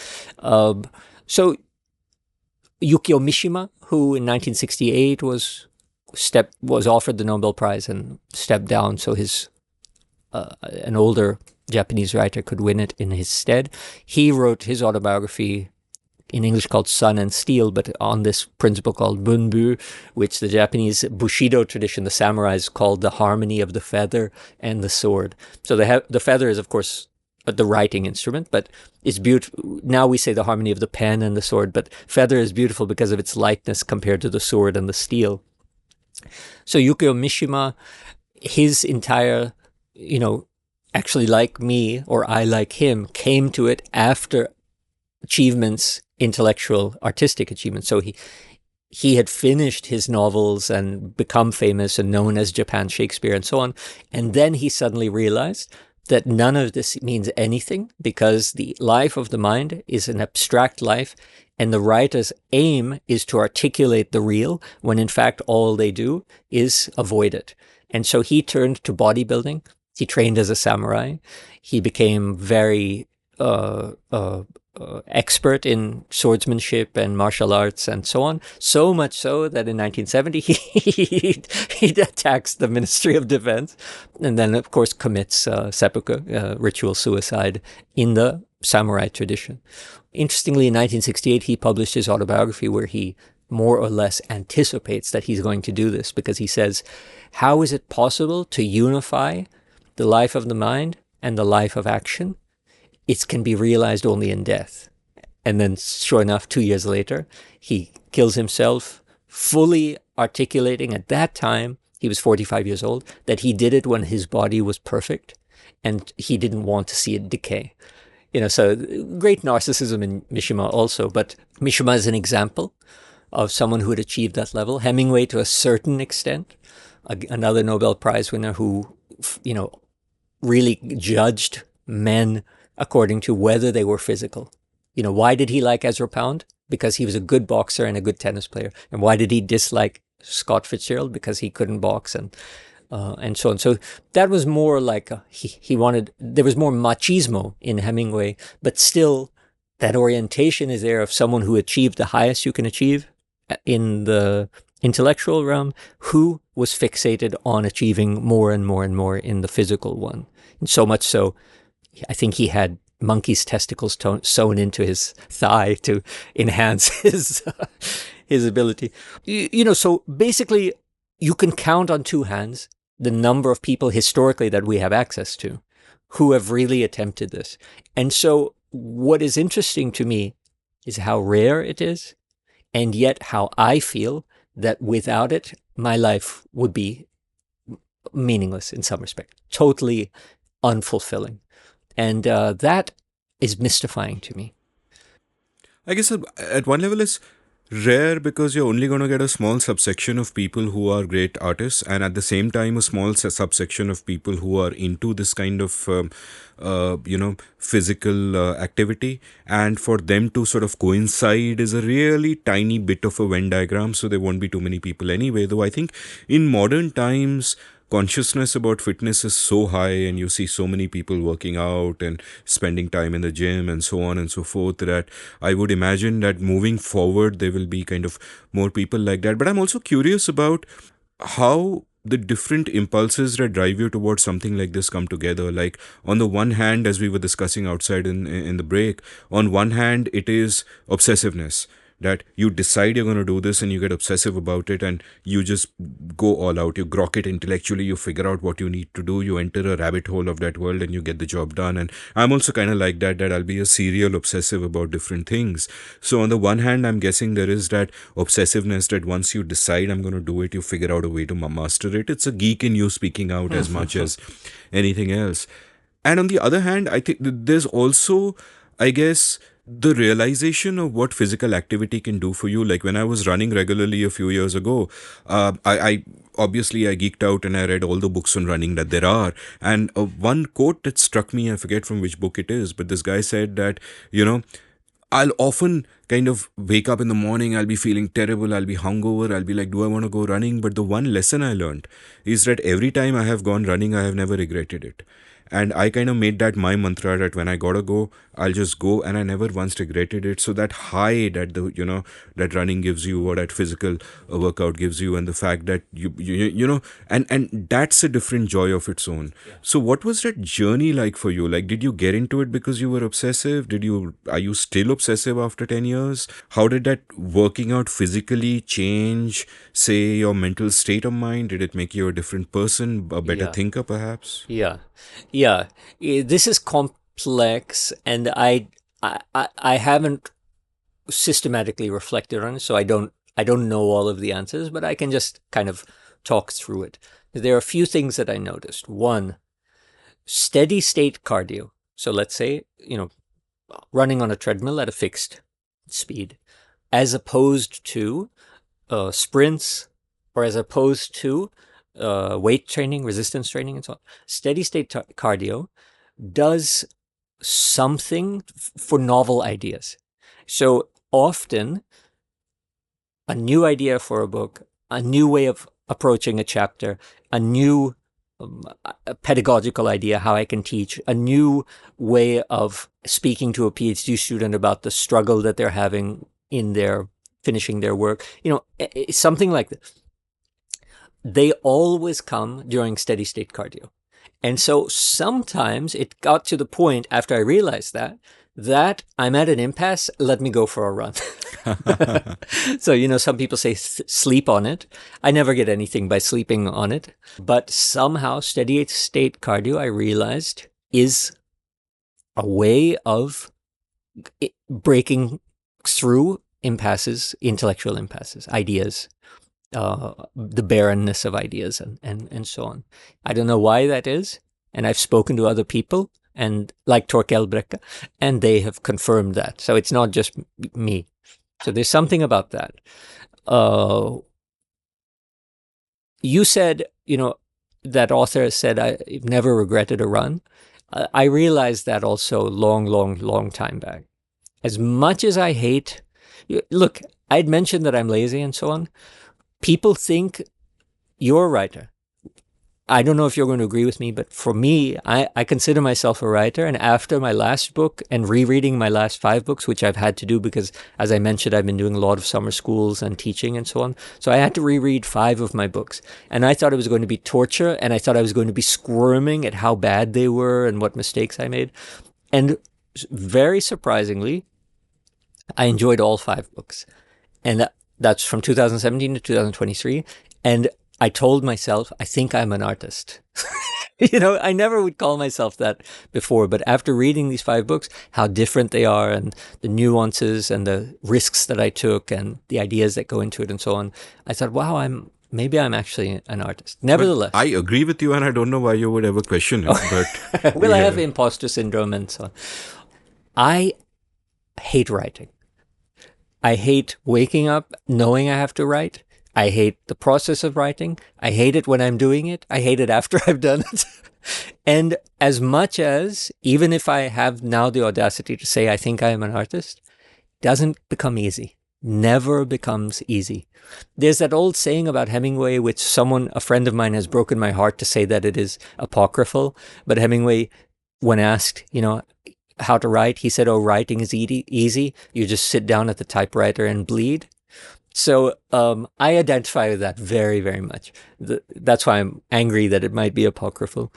Speaker 3: so Yukio Mishima, who in 1968 was offered the Nobel Prize and stepped down, so an older Japanese writer could win it in his stead. He wrote his autobiography in English called Sun and Steel, but on this principle called Bunbu, which the Japanese Bushido tradition, the samurais, called the harmony of the feather and the sword. So the feather is, of course, the writing instrument, but it's beautiful. Now we say the harmony of the pen and the sword, but feather is beautiful because of its lightness compared to the sword and the steel. So Yukio Mishima, his entire, actually like me, or I like him, came to it after achievements, intellectual, artistic achievements. So he had finished his novels and become famous and known as Japan's Shakespeare and so on. And then he suddenly realized that none of this means anything, because the life of the mind is an abstract life, and the writer's aim is to articulate the real, when in fact all they do is avoid it. And so he turned to bodybuilding. He trained as a samurai. He became very expert in swordsmanship and martial arts and so on. So much so that in 1970 he attacks the Ministry of Defense, and then of course commits seppuku, ritual suicide, in the samurai tradition. Interestingly, in 1968 he published his autobiography, where he more or less anticipates that he's going to do this, because he says, how is it possible to unify the life of the mind and the life of action? It can be realized only in death. And then, sure enough, 2 years later, he kills himself, fully articulating at that time, he was 45 years old, that he did it when his body was perfect and he didn't want to see it decay. So great narcissism in Mishima also, but Mishima is an example of someone who had achieved that level. Hemingway, to a certain extent, another Nobel Prize winner who, really judged men according to whether they were physical. Why did he like Ezra Pound? Because he was a good boxer and a good tennis player. And why did he dislike Scott Fitzgerald? Because he couldn't box and so on. So that was more like there was more machismo in Hemingway, but still that orientation is there of someone who achieved the highest you can achieve in the intellectual realm, who was fixated on achieving more and more and more in the physical one. And so much so, I think he had monkey's testicles sewn into his thigh to enhance his ability. So basically, you can count on two hands the number of people historically that we have access to who have really attempted this. And so what is interesting to me is how rare it is, and yet how I feel that without it, my life would be meaningless in some respect, totally unfulfilling. And that is mystifying to me.
Speaker 1: I guess at one level it's rare because you're only going to get a small subsection of people who are great artists, and at the same time a small subsection of people who are into this kind of physical activity, and for them to sort of coincide is a really tiny bit of a Venn diagram, so there won't be too many people anyway. Though I think in modern times consciousness about fitness is so high, and you see so many people working out and spending time in the gym and so on and so forth, that I would imagine that moving forward there will be kind of more people like that. But I'm also curious about how the different impulses that drive you towards something like this come together. Like, on the one hand, as we were discussing outside in the break, on one hand it is obsessiveness, that you decide you're going to do this and you get obsessive about it, and you just go all out, you grok it intellectually, you figure out what you need to do, you enter a rabbit hole of that world, and you get the job done. And I'm also kind of like that I'll be a serial obsessive about different things. So on the one hand, I'm guessing there is that obsessiveness, that once you decide I'm going to do it, you figure out a way to master it. It's a geek in you speaking out as much as anything else. And on the other hand, I think there's also, I guess, the realization of what physical activity can do for you. Like, when I was running regularly a few years ago, I obviously I geeked out and I read all the books on running that there are. And one quote that struck me, I forget from which book it is, but this guy said that, I'll often kind of wake up in the morning, I'll be feeling terrible, I'll be hungover, I'll be like, do I want to go running? But the one lesson I learned is that every time I have gone running, I have never regretted it. And I kind of made that my mantra, that when I gotta go, I'll just go, and I never once regretted it. So that high that that running gives you, or that physical workout gives you, and the fact that and that's a different joy of its own. Yeah. So what was that journey like for you? Like, did you get into it because you were obsessive? Are you still obsessive after 10 years? How did that working out physically change, say, your mental state of mind? Did it make you a different person, a better thinker perhaps?
Speaker 3: Yeah, this is complex, and I haven't systematically reflected on it, so I don't know all of the answers, but I can just kind of talk through it. There are a few things that I noticed. One, steady state cardio. So let's say, running on a treadmill at a fixed speed, as opposed to sprints, or as opposed to weight training, resistance training, and so on. Steady state cardio does something for novel ideas. So often, a new idea for a book, a new way of approaching a chapter, a new pedagogical idea, how I can teach, a new way of speaking to a PhD student about the struggle that they're having in their finishing their work, something like this. They always come during steady state cardio. And so sometimes it got to the point, after I realized that I'm at an impasse, let me go for a run. So, some people say sleep on it. I never get anything by sleeping on it. But somehow steady state cardio, I realized, is a way of breaking through impasses, intellectual impasses, ideas. The barrenness of ideas and so on. I don't know why that is, and I've spoken to other people, and like Torkel Brekke, and they have confirmed that. So it's not just me. So there's something about that. You said, that author said, I've never regretted a run. I realized that also long time back. As much as I hate, look, I'd mentioned that I'm lazy and so on. People think you're a writer. I don't know if you're going to agree with me, but for me, I consider myself a writer. And after my last book and rereading my last 5 books, which I've had to do because, as I mentioned, I've been doing a lot of summer schools and teaching and so on. So I had to reread 5 of my books. And I thought it was going to be torture. And I thought I was going to be squirming at how bad they were and what mistakes I made. And very surprisingly, I enjoyed all 5 books. And that's from 2017 to 2023. And I told myself, I think I'm an artist. I never would call myself that before. But after reading these 5 books, how different they are, and the nuances and the risks that I took and the ideas that go into it and so on, I thought, wow, maybe I'm actually an artist. Nevertheless.
Speaker 1: But I agree with you, and I don't know why you would ever question it. But
Speaker 3: well, yeah. I have imposter syndrome and so on. I hate writing. I hate waking up knowing I have to write. I hate the process of writing. I hate it when I'm doing it. I hate it after I've done it. And as much as, even if I have now the audacity to say I think I am an artist, it doesn't become easy. never becomes easy. There's that old saying about Hemingway, which a friend of mine has broken my heart to say that it is apocryphal. But Hemingway, when asked, how to write, he said, "Oh, writing is easy. You just sit down at the typewriter and bleed." So I identify with that very, very much. That's why I'm angry that it might be apocryphal.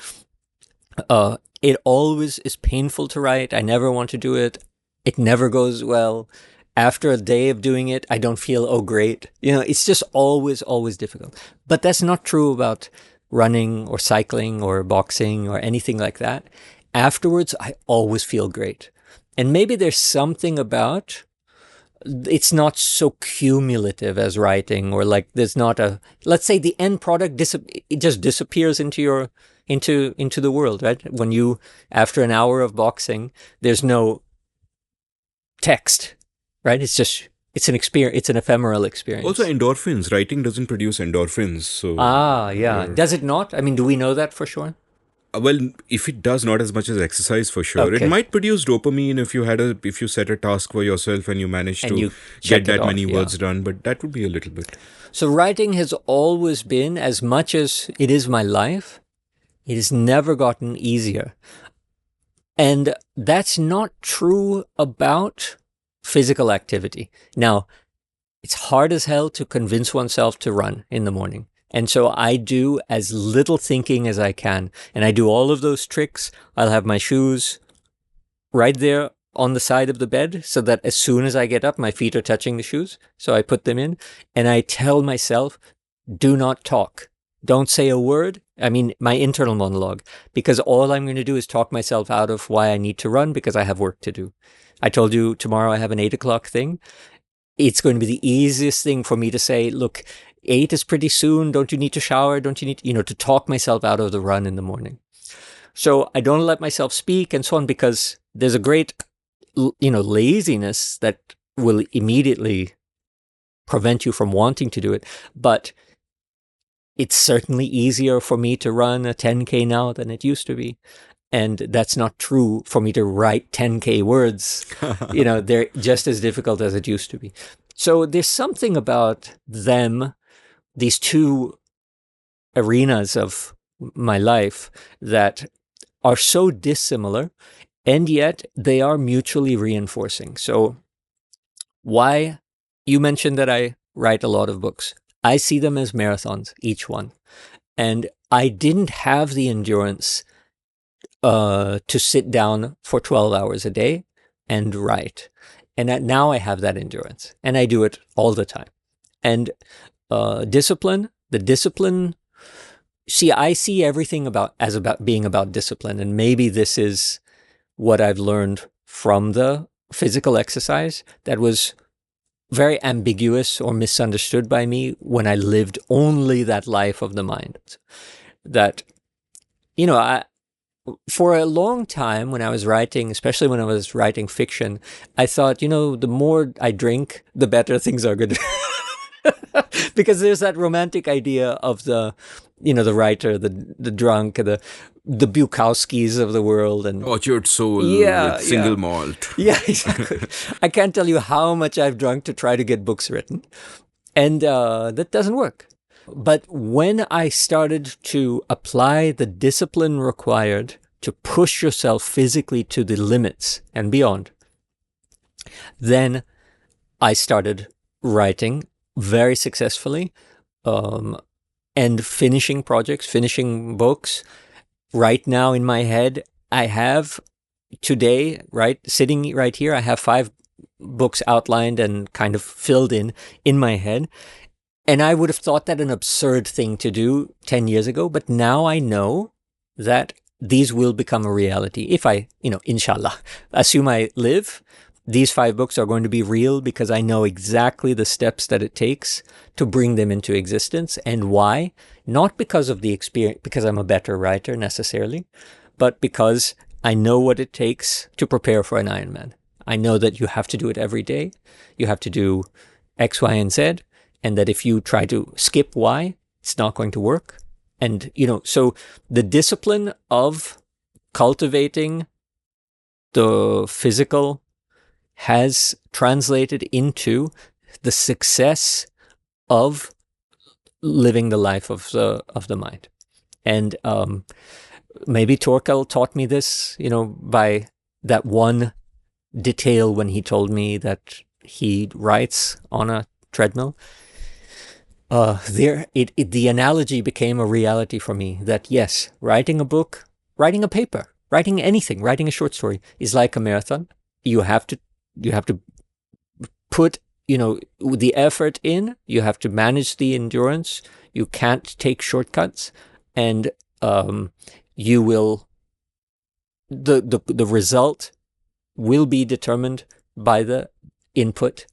Speaker 3: It always is painful to write. I never want to do it. It never goes well. After a day of doing it, I don't feel, oh, great. It's just always, always difficult. But that's not true about running or cycling or boxing or anything like that. Afterwards, I always feel great. And maybe there's something about, it's not so cumulative as writing, or like there's not let's say the end product, it just disappears into the world, right? When after an hour of boxing, there's no text, right? It's an experience. It's an ephemeral experience.
Speaker 1: Also, endorphins. Writing doesn't produce endorphins. So
Speaker 3: yeah. Does it not? I mean, do we know that for sure?
Speaker 1: Well, if it does, not as much as exercise for sure.
Speaker 3: Okay.
Speaker 1: It might produce dopamine if you set a task for yourself and you manage to get that many words done, but that would be a little bit.
Speaker 3: So writing has always been, as much as it is my life, it has never gotten easier. And that's not true about physical activity. Now, it's hard as hell to convince oneself to run in the morning. And so I do as little thinking as I can. And I do all of those tricks. I'll have my shoes right there on the side of the bed so that as soon as I get up, my feet are touching the shoes. So I put them in and I tell myself, do not talk. Don't say a word. I mean, my internal monologue, because all I'm going to do is talk myself out of why I need to run, because I have work to do. I told you tomorrow I have an 8 o'clock thing. It's going to be the easiest thing for me to say, look, 8 is pretty soon. Don't you need to shower? Don't you need, to talk myself out of the run in the morning? So I don't let myself speak and so on, because there's a great, laziness that will immediately prevent you from wanting to do it. But it's certainly easier for me to run a 10K now than it used to be. And that's not true for me to write 10K words. They're just as difficult as it used to be. So there's something about them, these two arenas of my life, that are so dissimilar, and yet they are mutually reinforcing. So why, you mentioned that I write a lot of books. I see them as marathons, each one. And I didn't have the endurance to sit down for 12 hours a day and write. And now I have that endurance, and I do it all the time. And the discipline, see, I see everything as about being about discipline. And maybe this is what I've learned from the physical exercise that was very ambiguous or misunderstood by me when I lived only that life of the mind. That, for a long time when I was writing, especially when I was writing fiction, I thought, the more I drink, the better things are going to. Because there's that romantic idea of the writer, the drunk, the Bukowskis of the world, and
Speaker 1: Orchard Soul with single malt.
Speaker 3: Yeah, exactly. I can't tell you how much I've drunk to try to get books written, and that doesn't work. But when I started to apply the discipline required to push yourself physically to the limits and beyond, then I started writing very successfully, and finishing projects, finishing books. Right now in my head, I have today, sitting right here, I have 5 books outlined and kind of filled in my head. And I would have thought that an absurd thing to do 10 years ago, but now I know that these will become a reality. If I, inshallah, assume I live, these 5 books are going to be real, because I know exactly the steps that it takes to bring them into existence. And why? Not because of the experience, because I'm a better writer necessarily, but because I know what it takes to prepare for an Ironman. I know that you have to do it every day. You have to do X, Y, and Z. And that if you try to skip Y, it's not going to work. And, so the discipline of cultivating the physical has translated into the success of living the life of the mind. And maybe Torkel taught me this, by that one detail when he told me that he writes on a treadmill. The analogy became a reality for me that yes, writing a book, writing a paper, writing anything, writing a short story is like a marathon. You have to put the effort in. You have to manage the endurance. You can't take shortcuts, and you will the result will be determined by the input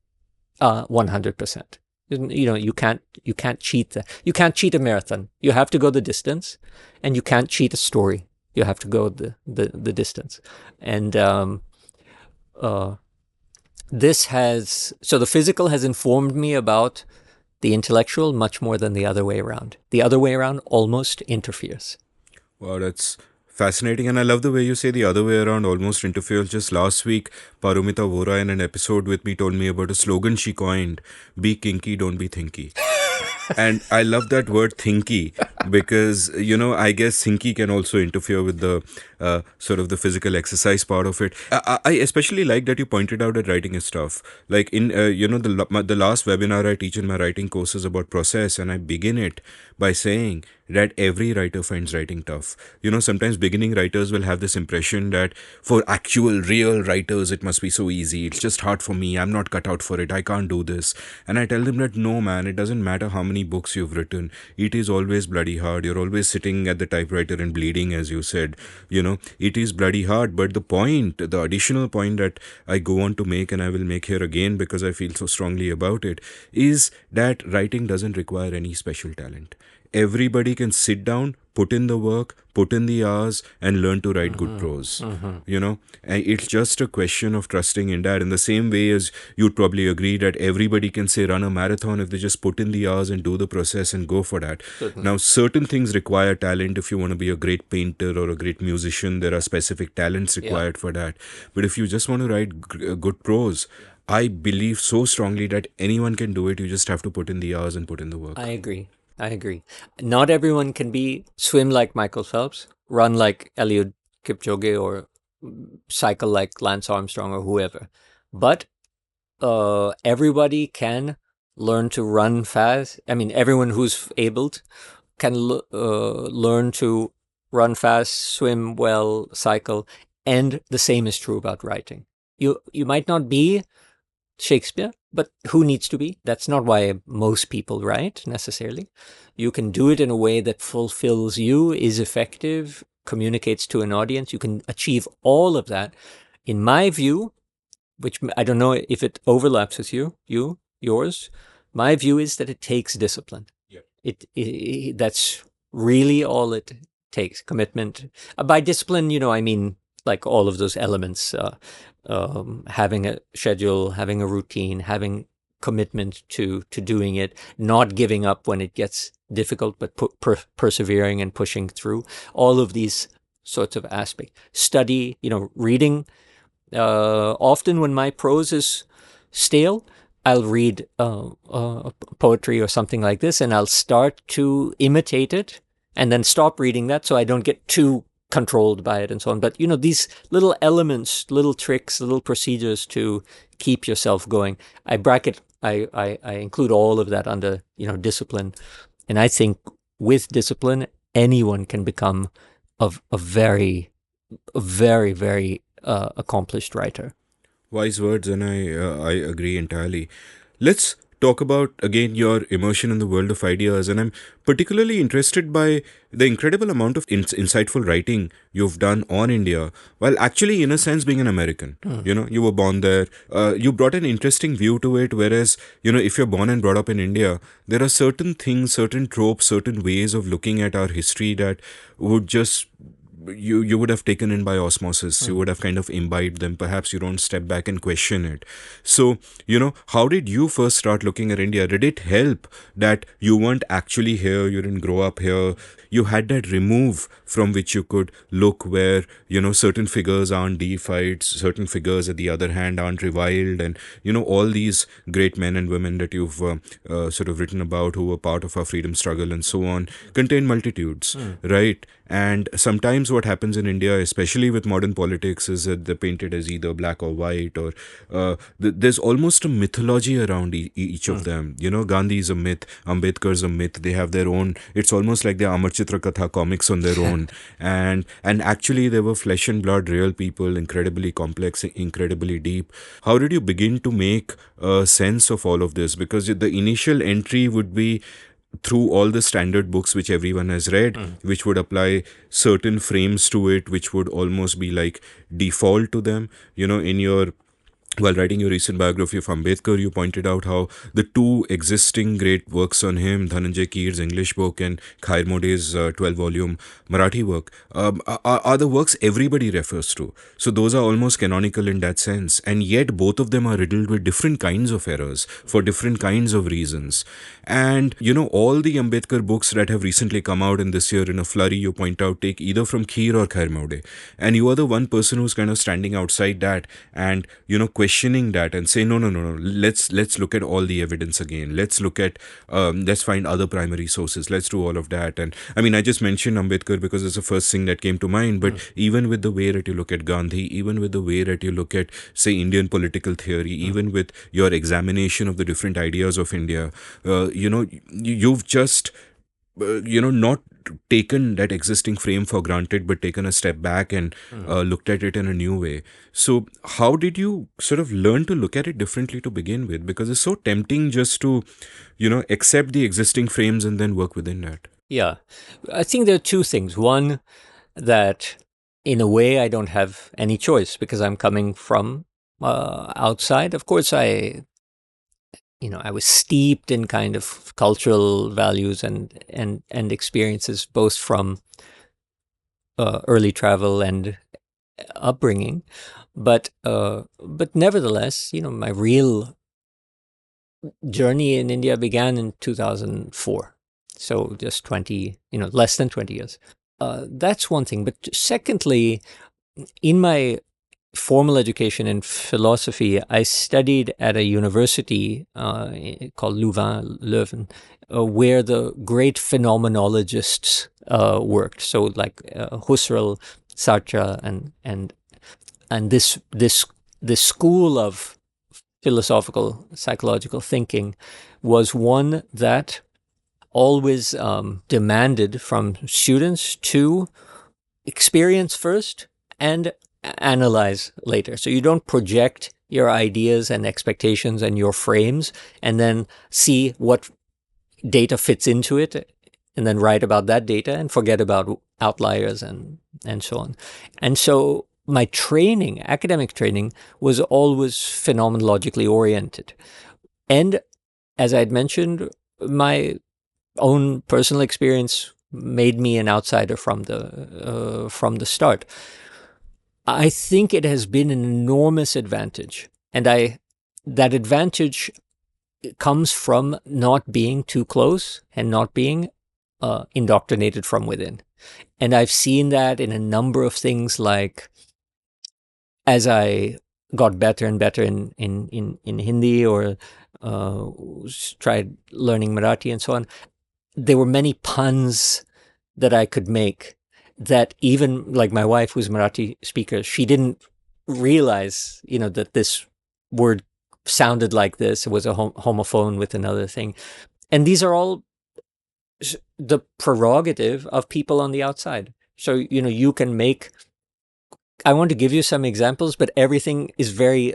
Speaker 3: 100%. You can't cheat that. You can't cheat a marathon. You have to go the distance, and you can't cheat a story. You have to go the distance. And the physical has informed me about the intellectual much more than the other way around. The other way around almost interferes.
Speaker 1: Wow, that's fascinating. And I love the way you say the other way around almost interferes. Just last week, Parumita Vora in an episode with me told me about a slogan she coined: be kinky, don't be thinky. And I love that word thinky because, I guess thinky can also interfere with the sort of the physical exercise part of it. I especially like that you pointed out that writing is tough. Like in, the last webinar I teach in my writing course is about process, and I begin it by saying that every writer finds writing tough. Sometimes beginning writers will have this impression that for actual real writers, it must be so easy. It's just hard for me. I'm not cut out for it. I can't do this. And I tell them that no, man, it doesn't matter how many books you've written. It is always bloody hard. You're always sitting at the typewriter and bleeding, as you said. It is bloody hard. But the additional point that I go on to make, and I will make here again because I feel so strongly about it, is that writing doesn't require any special talent. Everybody can sit down, put in the work, put in the hours, and learn to write good prose. And it's just a question of trusting in that. In the same way as you'd probably agree that everybody can say run a marathon if they just put in the hours and do the process and go for that.
Speaker 3: Certainly.
Speaker 1: Now, certain things require talent. If you want to be a great painter or a great musician, there are specific talents required for that. But if you just want to write good prose, I believe so strongly that anyone can do it. You just have to put in the hours and put in the work.
Speaker 3: I agree. Not everyone can swim like Michael Phelps, run like Eliud Kipchoge, or cycle like Lance Armstrong or whoever. But everybody can learn to run fast. I mean, everyone who's able can learn to run fast, swim well, cycle. And the same is true about writing. You might not be Shakespeare, but who needs to be? That's not why most people write necessarily. You can do it in a way that fulfills you, is effective, communicates to an audience. You can achieve all of that. In my view, which I don't know if it overlaps with yours, my view is that it takes discipline. It that's really all it takes, commitment. By discipline, I mean like all of those elements, having a schedule, having a routine, having commitment to doing it, not giving up when it gets difficult, but persevering and pushing through. All of these sorts of aspects. Study, reading. Often when my prose is stale, I'll read poetry or something like this, and I'll start to imitate it and then stop reading that so I don't get too controlled by it and so on. But, these little elements, little tricks, little procedures to keep yourself going. I include all of that under, discipline. And I think with discipline, anyone can become a very, very accomplished writer.
Speaker 1: Wise words, and I agree entirely. Let's talk about, again, your immersion in the world of ideas. And I'm particularly interested by the incredible amount of insightful writing you've done on India, while actually, in a sense, being an American. You were born there. You brought an interesting view to it, whereas, if you're born and brought up in India, there are certain things, certain tropes, certain ways of looking at our history that would just you would have taken in by osmosis. You would have kind of imbibed them. Perhaps you don't step back and question it. So, how did you first start looking at India? Did it help that you weren't actually here, you didn't grow up here, you had that remove from which you could look, where certain figures aren't deified, certain figures at the other hand aren't reviled, and all these great men and women that you've sort of written about, who were part of our freedom struggle and so on, contain multitudes, right? And sometimes what happens in India, especially with modern politics, is that they're painted as either black or white, or there's almost a mythology around each of them. Gandhi is a myth, Ambedkar is a myth. They have their own. It's almost like they're Amar Chitra Katha comics on their own, and actually they were flesh and blood, real people, incredibly complex, incredibly deep. How did you begin to make sense of all of this? Because the initial entry would be through all the standard books which everyone has read, which would apply certain frames to it, which would almost be like default to them. In your while writing your recent biography of Ambedkar, you pointed out how the two existing great works on him, Dhananjay Keer's English book and Khair Mode's 12-volume Marathi work, are the works everybody refers to. So those are almost canonical in that sense. And yet both of them are riddled with different kinds of errors for different kinds of reasons. And, all the Ambedkar books that have recently come out in this year in a flurry, you point out, take either from Keer or Khair Mode. And you are the one person who's kind of standing outside that and, questioning that and say, no, let's look at all the evidence again. Let's look at, let's find other primary sources. Let's do all of that. And I mean, I just mentioned Ambedkar because it's the first thing that came to mind. But even with the way that you look at Gandhi, even with the way that you look at, say, Indian political theory, even with your examination of the different ideas of India, you've just, not taken that existing frame for granted, but taken a step back and looked at it in a new way. So how did you sort of learn to look at it differently to begin with? Because it's so tempting just to, accept the existing frames and then work within that.
Speaker 3: Yeah. I think there are two things. One, that in a way I don't have any choice because I'm coming from outside. Of course, I was steeped in kind of cultural values and experiences, both from early travel and upbringing, but nevertheless, my real journey in India began in 2004. So just 20, less than 20 years. That's one thing. But secondly, in my formal education in philosophy, I studied at a university called Leuven, where the great phenomenologists worked. So like Husserl, Sartre, and this school of philosophical psychological thinking was one that always demanded from students to experience first and analyze later. So you don't project your ideas and expectations and your frames and then see what data fits into it and then write about that data and forget about outliers and so on. And so my training, academic training, was always phenomenologically oriented. And as I had mentioned, my own personal experience made me an outsider from the start. I think it has been an enormous advantage, and that advantage comes from not being too close and not being indoctrinated from within. And I've seen that in a number of things, like as I got better and better in Hindi or tried learning Marathi and so on, there were many puns that I could make that even like my wife, who's a Marathi speaker, she didn't realize, that this word sounded like this. It was a homophone with another thing. And these are all the prerogative of people on the outside. So, you can make, I want to give you some examples, but everything is very,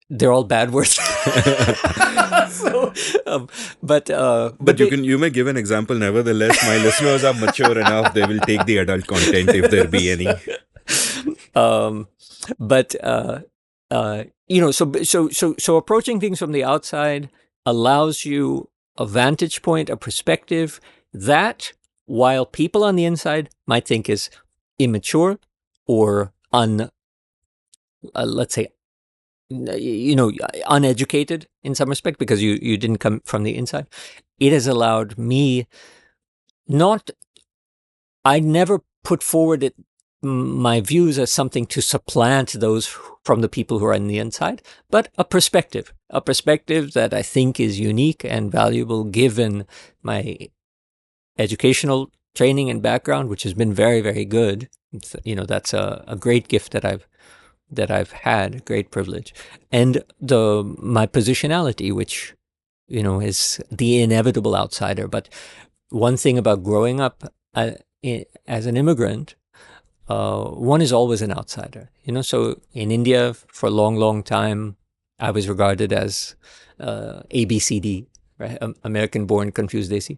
Speaker 3: they're all bad words. So, but
Speaker 1: you may give an example. Nevertheless, my listeners are mature enough; they will take the adult content if there be any.
Speaker 3: So approaching things from the outside allows you a vantage point, a perspective that, while people on the inside might think is immature or let's say, uneducated in some respect, because you didn't come from the inside. It has allowed me not. I never put forward my views as something to supplant those from the people who are on the inside, but a perspective that I think is unique and valuable given my educational training and background, which has been very, very good. That's a great gift that I've had, great privilege, and my positionality, which is the inevitable outsider. But one thing about growing up as an immigrant, one is always an outsider. So in India, for a long, long time, I was regarded as ABCD, right? American-born, confused Desi,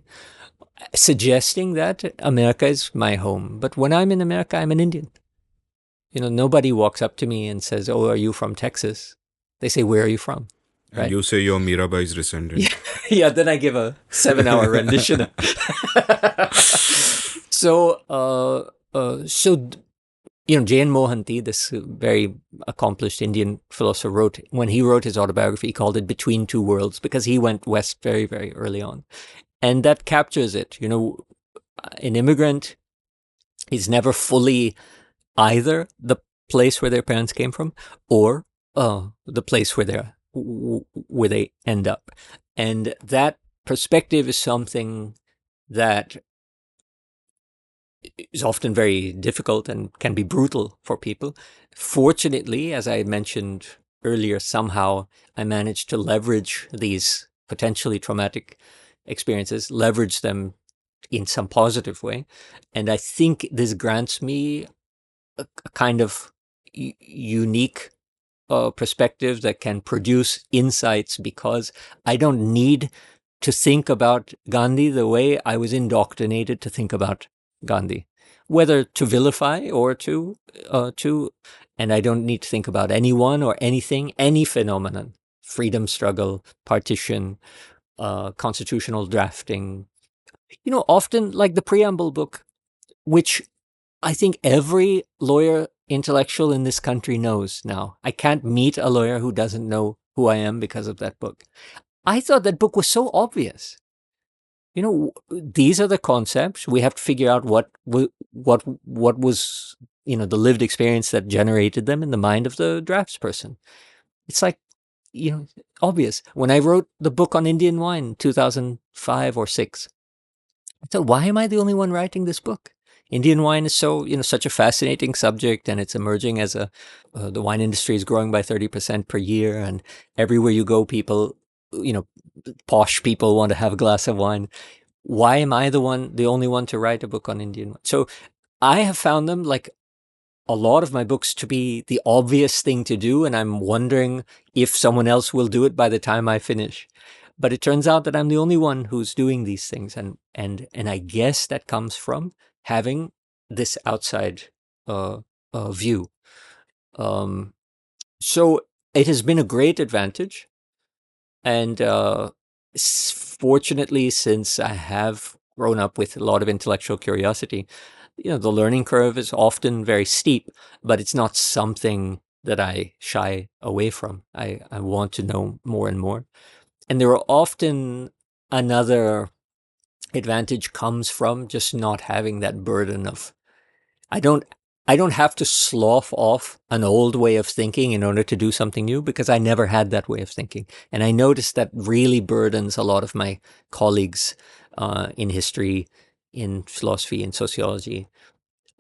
Speaker 3: suggesting that America is my home. But when I'm in America, I'm an Indian. Nobody walks up to me and says, "Oh, are you from Texas?" They say, "Where are you from?"
Speaker 1: And you say you're Mirabai's descendant.
Speaker 3: Yeah, then I give a 7-hour rendition. So, J.N. Mohanty, this very accomplished Indian philosopher, when he wrote his autobiography, he called it Between Two Worlds, because he went west very, very early on. And that captures it. An immigrant is never fully either the place where their parents came from or the place where they end up. And that perspective is something that is often very difficult and can be brutal for people. Fortunately, as I mentioned earlier, somehow I managed to leverage these potentially traumatic experiences, leverage them in some positive way. And I think this grants me a kind of unique perspective that can produce insights, because I don't need to think about Gandhi the way I was indoctrinated to think about Gandhi, whether to vilify or to, and I don't need to think about anyone or anything, any phenomenon, freedom struggle, partition, constitutional drafting, often like the preamble book, which I think every lawyer intellectual in this country knows now. I can't meet a lawyer who doesn't know who I am because of that book. I thought that book was so obvious. These are the concepts. We have to figure out what was, the lived experience that generated them in the mind of the draftsperson. It's like, obvious. When I wrote the book on Indian wine in 2005 or 6, I thought, why am I the only one writing this book? Indian wine is so, such a fascinating subject, and it's emerging as the wine industry is growing by 30% per year, and everywhere you go, people, posh people want to have a glass of wine. Why am I the only one to write a book on Indian wine? So I have found them, like a lot of my books, to be the obvious thing to do, and I'm wondering if someone else will do it by the time I finish. But it turns out that I'm the only one who's doing these things, and I guess that comes from having this outside view. So it has been a great advantage, and fortunately, since I have grown up with a lot of intellectual curiosity, the learning curve is often very steep, but it's not something that I shy away from. I want to know more and more. And there are often another advantage comes from just not having that burden of, I don't have to slough off an old way of thinking in order to do something new, because I never had that way of thinking. And I noticed that really burdens a lot of my colleagues in history, in philosophy, in sociology,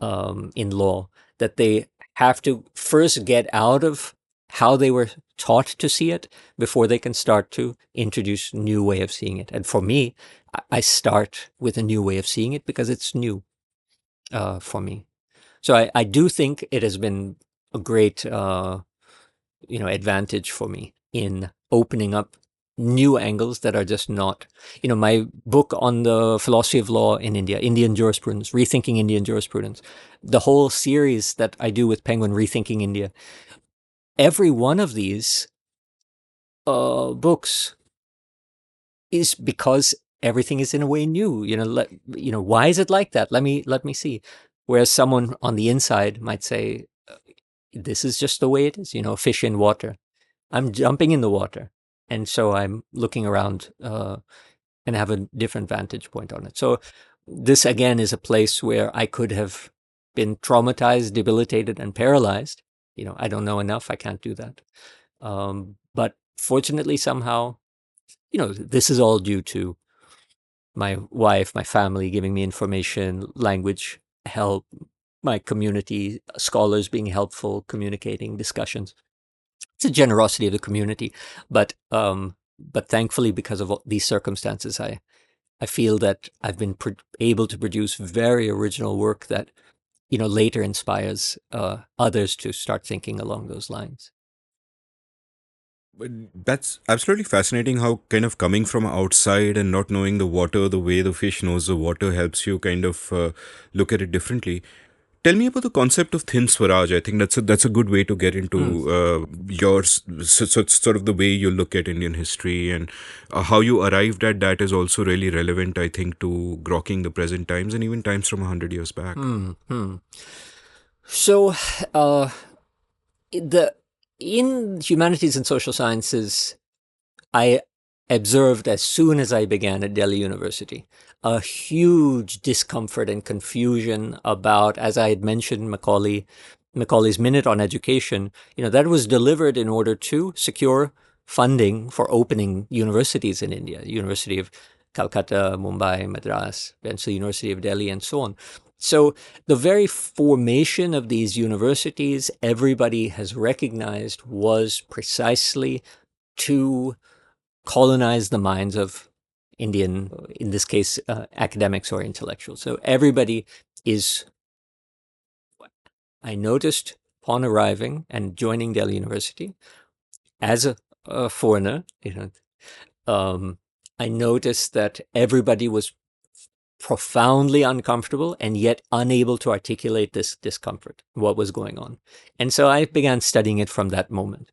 Speaker 3: in law, that they have to first get out of how they were taught to see it before they can start to introduce new way of seeing it. And for me, I start with a new way of seeing it because it's new for me. So I do think it has been a great, advantage for me in opening up new angles that are just not, my book on the philosophy of law in India, Indian jurisprudence, Rethinking Indian Jurisprudence, the whole series that I do with Penguin, Rethinking India, every one of these books is because everything is in a way new. Why is it like that? Let me see. Whereas someone on the inside might say, this is just the way it is, fish in water. I'm jumping in the water. And so I'm looking around and have a different vantage point on it. So this, again, is a place where I could have been traumatized, debilitated, and paralyzed. I don't know enough. I can't do that. But fortunately, somehow, this is all due to my wife, my family giving me information, language help, my community, scholars being helpful, communicating, discussions. It's a generosity of the community, but thankfully, because of these circumstances, I feel that I've been able to produce very original work that later inspires others to start thinking along those lines.
Speaker 1: But that's absolutely fascinating how kind of coming from outside and not knowing the water the way the fish knows the water helps you kind of look at it differently. Tell me about the concept of thin swaraj. I think that's a good way to get into sort of the way you look at Indian history, and how you arrived at that is also really relevant, I think, to grokking the present times and even times from 100 years back.
Speaker 3: So, in humanities and social sciences, I observed as soon as I began at Delhi University a huge discomfort and confusion about, as I had mentioned, Macaulay's Minute on Education. That was delivered in order to secure funding for opening universities in India, University of Calcutta, Mumbai, Madras, eventually University of Delhi, and so on. So the very formation of these universities, everybody has recognized, was precisely to colonize the minds of Indian, in this case, academics or intellectuals. So everybody is, I noticed upon arriving and joining Delhi University as a foreigner, I noticed that everybody was profoundly uncomfortable and yet unable to articulate this discomfort, what was going on. And so I began studying it from that moment.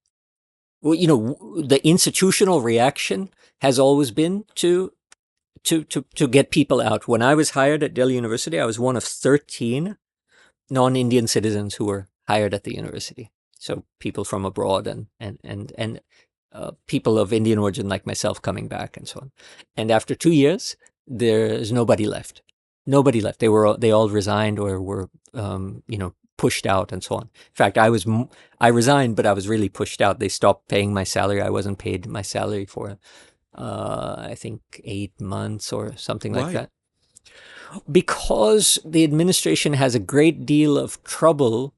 Speaker 3: Well, the institutional reaction has always been to get people out. When I was hired at Delhi University, I was one of 13 non-Indian citizens who were hired at the university. So people from abroad and people of Indian origin like myself coming back and so on. And after 2 years, there's nobody left. Nobody left. They all resigned or were pushed out and so on. In fact, I resigned, but I was really pushed out. They stopped paying my salary. I wasn't paid my salary for, I think, 8 months or something like that. Because the administration has a great deal of trouble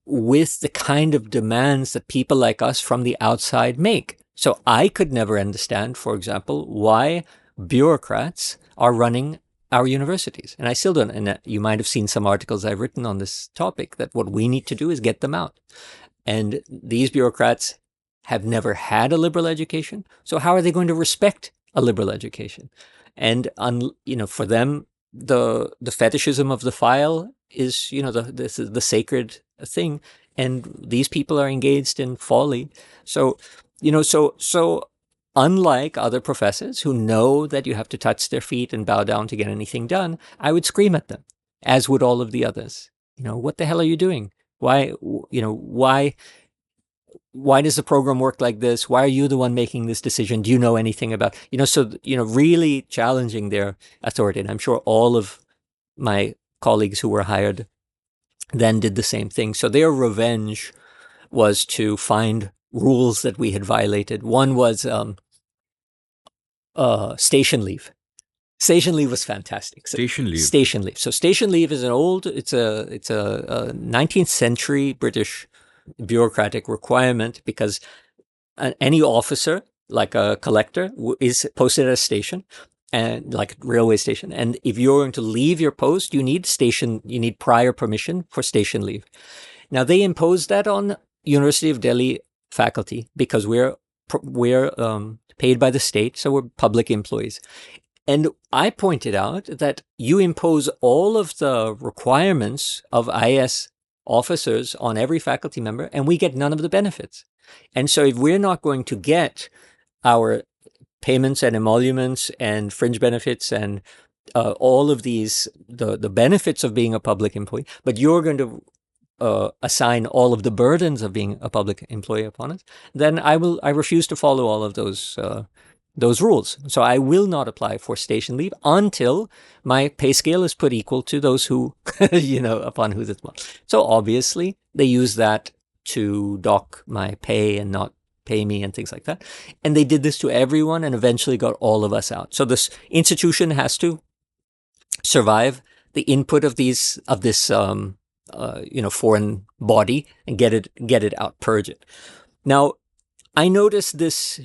Speaker 3: with the kind of demands that people like us from the outside make. So I could never understand, for example, why bureaucrats are running our universities. And I still don't. And you might have seen some articles I've written on this topic, that what we need to do is get them out. And these bureaucrats have never had a liberal education. So how are they going to respect a liberal education? And, for them, the fetishism of the file is, this is the sacred thing. And these people are engaged in folly. So, so unlike other professors who know that you have to touch their feet and bow down to get anything done, I would scream at them, as would all of the others. What the hell are you doing? Why does the program work like this? Why are you the one making this decision? Do you know anything about, really challenging their authority. And I'm sure all of my colleagues who were hired then did the same thing. So their revenge was to find rules that we had violated. One was station leave. Station leave was fantastic. So,
Speaker 1: Station leave.
Speaker 3: Station leave. So station leave is it's a 19th century British bureaucratic requirement, because any officer, like a collector, is posted at a station, and like a railway station. And if you're going to leave your post, you need prior permission for station leave. Now they imposed that on University of Delhi faculty because we're paid by the state, so we're public employees. And I pointed out that you impose all of the requirements of IS officers on every faculty member, and we get none of the benefits. And so if we're not going to get our payments and emoluments and fringe benefits and all of these, the benefits of being a public employee, but you're going to assign all of the burdens of being a public employee upon us, then I refuse to follow all of those rules. So I will not apply for station leave until my pay scale is put equal to those who, upon whose it's. So obviously they use that to dock my pay and not pay me and things like that. And they did this to everyone and eventually got all of us out. So this institution has to survive the input of this foreign body and get it out, purge it. Now, I noticed this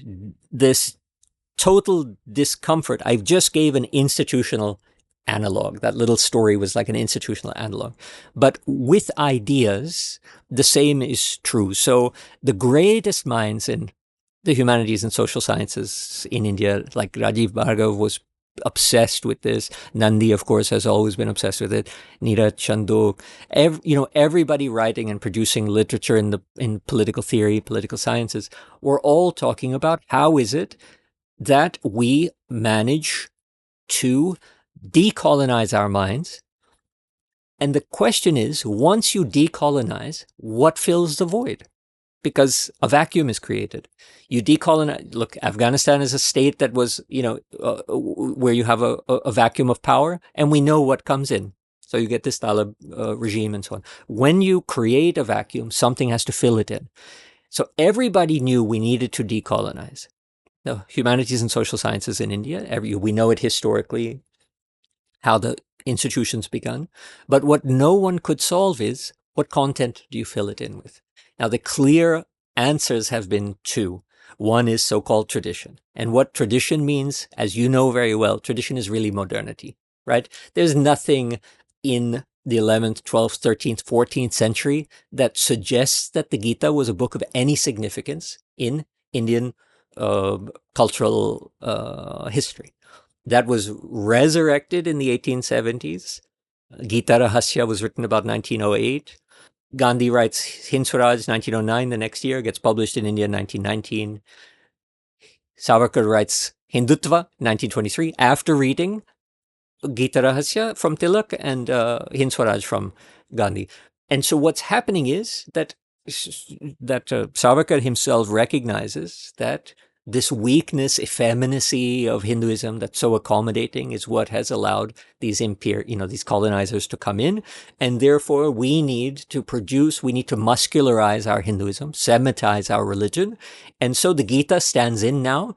Speaker 3: total discomfort. I just gave an institutional analog. That little story was like an institutional analog. But with ideas, the same is true. So the greatest minds in the humanities and social sciences in India, like Rajiv Bhargav, was obsessed with this. Nandi, of course, has always been obsessed with it. Neeraj Chandok, everybody writing and producing literature in political theory, political sciences, were all talking about how is it that we manage to decolonize our minds. And the question is, once you decolonize, what fills the void? Because a vacuum is created. You decolonize. Look, Afghanistan is a state that was, where you have a vacuum of power, and we know what comes in. So you get this Talib regime and so on. When you create a vacuum, something has to fill it in. So everybody knew we needed to decolonize. The humanities and social sciences in India, we know it historically, how the institutions begun. But what no one could solve is, what content do you fill it in with? Now, the clear answers have been two. One is so-called tradition. And what tradition means, as you know very well, tradition is really modernity, right? There's nothing in the 11th, 12th, 13th, 14th century that suggests that the Gita was a book of any significance in Indian cultural history. That was resurrected in the 1870s. Gita Rahasya was written about 1908. Gandhi writes Hind Swaraj 1909, the next year, gets published in India in 1919. Savarkar writes Hindutva 1923 after reading Gita Rahasya from Tilak and Hind Swaraj from Gandhi. And so what's happening is that Savarkar himself recognizes that this weakness, effeminacy of Hinduism that's so accommodating is what has allowed these these colonizers to come in. And therefore we need to muscularize our Hinduism, Semitize our religion. And so the Gita stands in now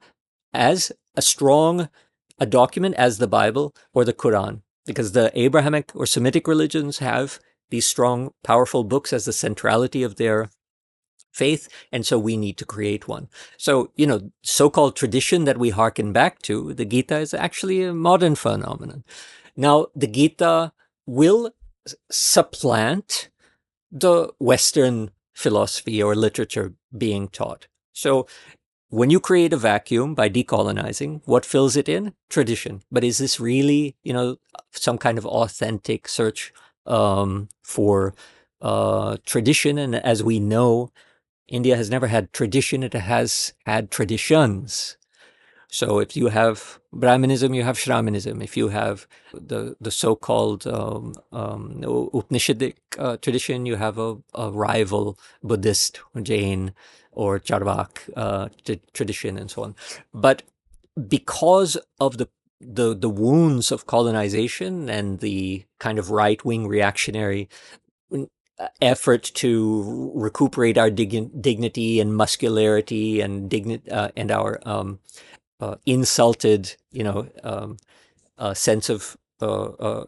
Speaker 3: as a document as the Bible or the Quran, because the Abrahamic or Semitic religions have these strong, powerful books as the centrality of their faith, and so we need to create one. So, so-called tradition that we hearken back to, the Gita is actually a modern phenomenon. Now, the Gita will supplant the Western philosophy or literature being taught. So, when you create a vacuum by decolonizing, what fills it in? Tradition. But is this really, some kind of authentic search for tradition? And as we know, India has never had tradition, it has had traditions. So if you have Brahmanism, you have Shamanism. If you have the so-called Upanishadic tradition, you have a rival Buddhist, Jain, or Charvak tradition, and so on. But because of the wounds of colonization and the kind of right-wing reactionary effort to recuperate our dignity and muscularity and our insulted, sense of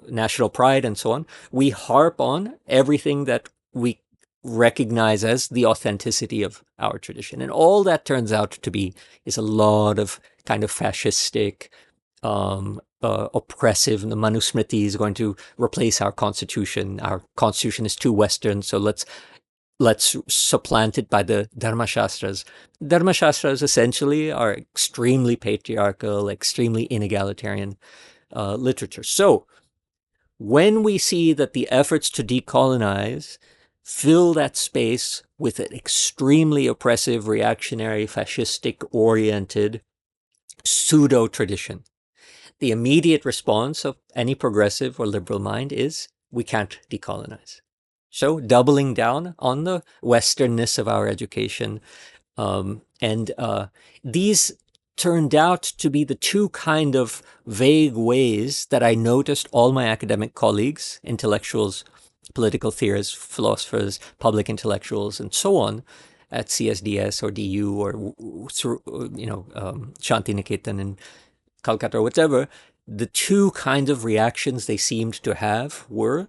Speaker 3: national pride and so on, we harp on everything that we recognize as the authenticity of our tradition. And all that turns out to be is a lot of kind of fascistic, oppressive. The Manusmriti is going to replace our constitution. Our constitution is too Western, so let's supplant it by the Dharmashastras. Dharmashastras essentially are extremely patriarchal, extremely inegalitarian literature. So when we see that the efforts to decolonize fill that space with an extremely oppressive, reactionary, fascistic-oriented pseudo-tradition, the immediate response of any progressive or liberal mind is we can't decolonize. So doubling down on the Westernness of our education. And these turned out to be the two kind of vague ways that I noticed all my academic colleagues, intellectuals, political theorists, philosophers, public intellectuals, and so on, at CSDS or DU or Shanti Niketan in Calcutta or whatever, the two kinds of reactions they seemed to have were,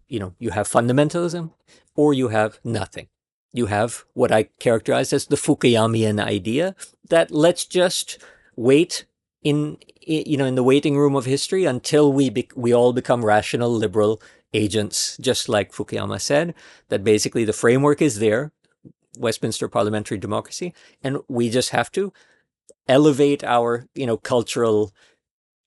Speaker 3: you have fundamentalism or you have nothing. You have what I characterized as the Fukuyamian idea that let's just wait in the waiting room of history until we all become rational liberal agents, just like Fukuyama said, that basically the framework is there, Westminster parliamentary democracy, and we just have to elevate our, cultural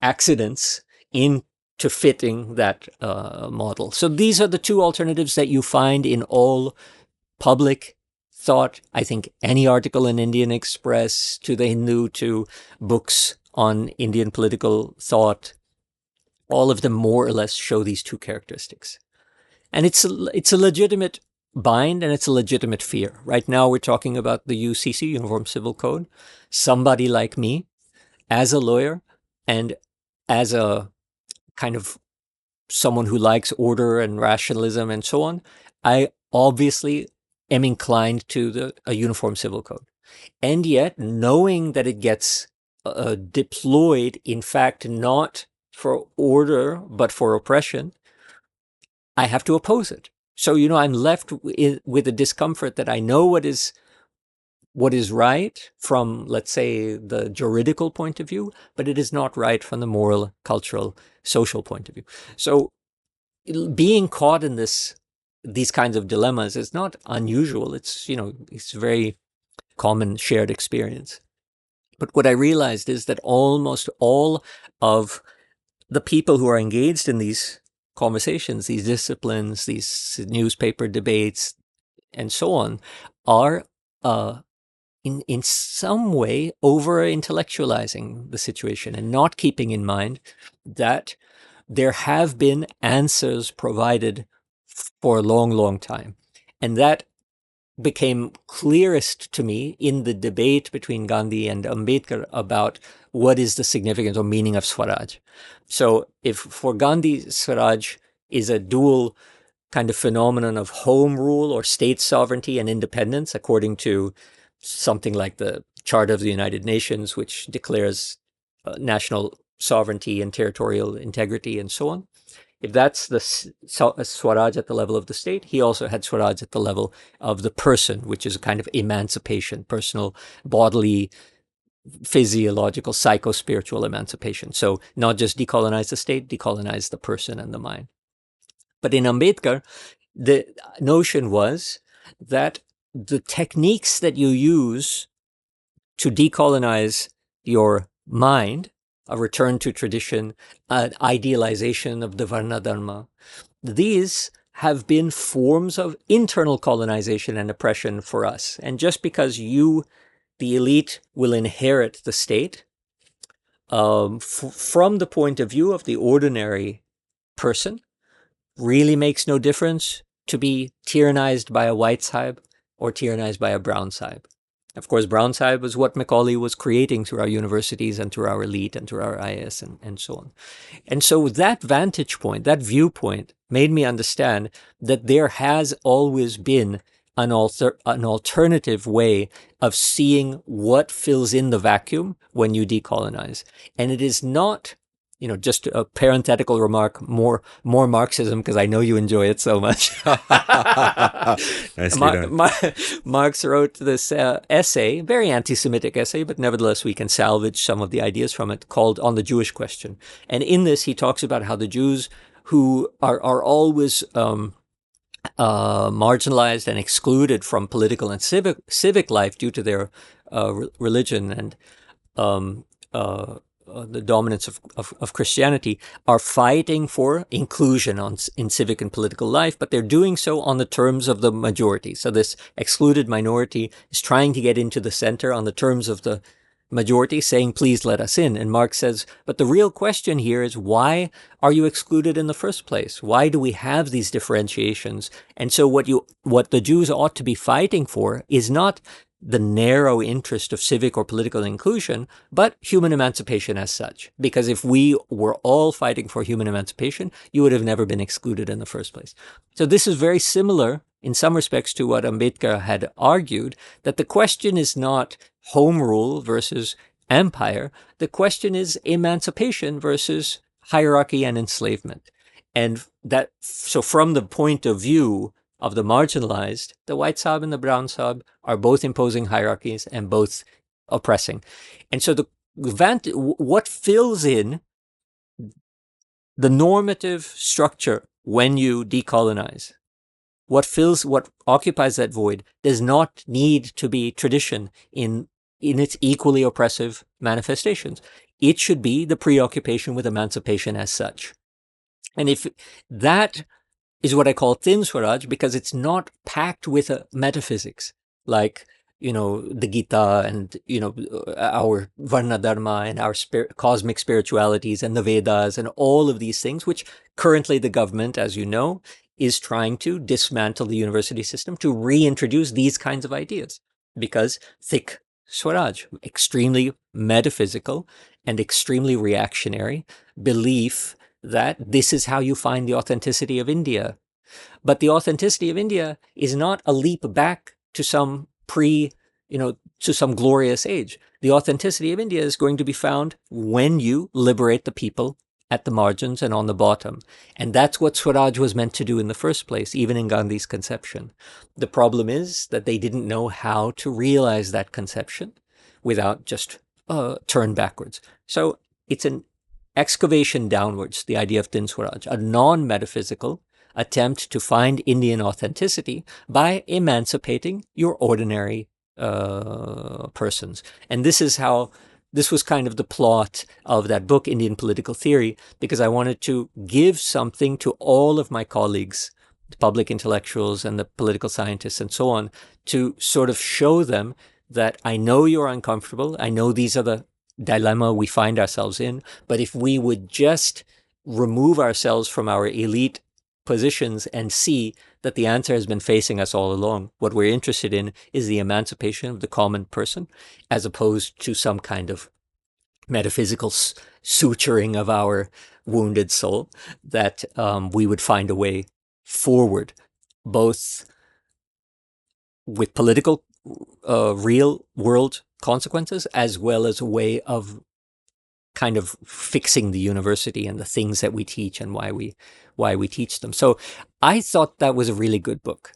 Speaker 3: accidents into fitting that model. So these are the two alternatives that you find in all public thought. I think any article in Indian Express, to the Hindu, to books on Indian political thought, all of them more or less show these two characteristics. And it's a legitimate bind and it's a legitimate fear. Right now we're talking about the UCC, Uniform Civil Code. Somebody like me, as a lawyer and as a kind of someone who likes order and rationalism and so on, I obviously am inclined to a uniform civil code. And yet, knowing that it gets deployed, in fact, not for order, but for oppression, I have to oppose it. So, I'm left with a discomfort that I know what is right from, let's say, the juridical point of view, but it is not right from the moral, cultural, social point of view. So being caught in these kinds of dilemmas is not unusual. It's a very common shared experience. But what I realized is that almost all of the people who are engaged in these conversations, these disciplines, these newspaper debates, and so on, are in some way over-intellectualizing the situation and not keeping in mind that there have been answers provided for a long, long time. And that became clearest to me in the debate between Gandhi and Ambedkar about what is the significance or meaning of swaraj. So if for Gandhi, swaraj is a dual kind of phenomenon of home rule or state sovereignty and independence, according to something like the Charter of the United Nations, which declares national sovereignty and territorial integrity and so on. If that's the swaraj at the level of the state, he also had swaraj at the level of the person, which is a kind of emancipation, personal, bodily, physiological, psycho-spiritual emancipation. So not just decolonize the state, decolonize the person and the mind. But in Ambedkar, the notion was that the techniques that you use to decolonize your mind, a return to tradition, an idealization of the Varna Dharma, these have been forms of internal colonization and oppression for us. And just because you, the elite, will inherit the state, from the point of view of the ordinary person, really makes no difference to be tyrannized by a white sahib or tyrannized by a brown sahib. Of course, brown sahib was what Macaulay was creating through our universities and through our elite and through our IS and so on. And so that vantage point, that viewpoint, made me understand that there has always been an alternative way of seeing what fills in the vacuum when you decolonize. And it is not, just a parenthetical remark, more Marxism, because I know you enjoy it so much.
Speaker 1: Nicely done.
Speaker 3: Marx wrote this essay, very anti-Semitic essay, but nevertheless we can salvage some of the ideas from it, called On the Jewish Question. And in this, he talks about how the Jews, who are always marginalized and excluded from political and civic life due to their religion and the dominance of Christianity, are fighting for inclusion in civic and political life, but they're doing so on the terms of the majority. So this excluded minority is trying to get into the center on the terms of the majority saying, please let us in. And Marx says, but the real question here is, why are you excluded in the first place? Why do we have these differentiations? And so what the Jews ought to be fighting for is not the narrow interest of civic or political inclusion, but human emancipation as such. Because if we were all fighting for human emancipation, you would have never been excluded in the first place. So this is very similar in some respects to what Ambedkar had argued, that the question is not home rule versus empire. The question is emancipation versus hierarchy and enslavement. And so from the point of view of the marginalized, the white Sahib and the brown Sahib are both imposing hierarchies and both oppressing. And so what fills in the normative structure when you decolonize, what occupies that void, does not need to be tradition in its equally oppressive manifestations. It should be the preoccupation with emancipation as such. And if that is what I call thin Swaraj, because it's not packed with a metaphysics like, the Gita and, our Varna Dharma and our cosmic spiritualities and the Vedas and all of these things, which currently the government, as you know, is trying to dismantle the university system to reintroduce these kinds of ideas. Because thick Swaraj, extremely metaphysical and extremely reactionary belief that this is how you find the authenticity of India. But the authenticity of India is not a leap back to some to some glorious age. The authenticity of India is going to be found when you liberate the people at the margins and on the bottom. And that's what Swaraj was meant to do in the first place, even in Gandhi's conception. The problem is that they didn't know how to realize that conception without just turn backwards. So it's an excavation downwards, the idea of thin Swaraj, a non-metaphysical attempt to find Indian authenticity by emancipating your ordinary persons. And this was kind of the plot of that book, Indian Political Theory, because I wanted to give something to all of my colleagues, the public intellectuals and the political scientists and so on, to sort of show them that I know you're uncomfortable. I know these are the dilemma we find ourselves in, but if we would just remove ourselves from our elite positions and see that the answer has been facing us all along, what we're interested in is the emancipation of the common person, as opposed to some kind of metaphysical suturing of our wounded soul, that we would find a way forward, both with political real world consequences, as well as a way of kind of fixing the university and the things that we teach and why we teach them. So I thought that was a really good book.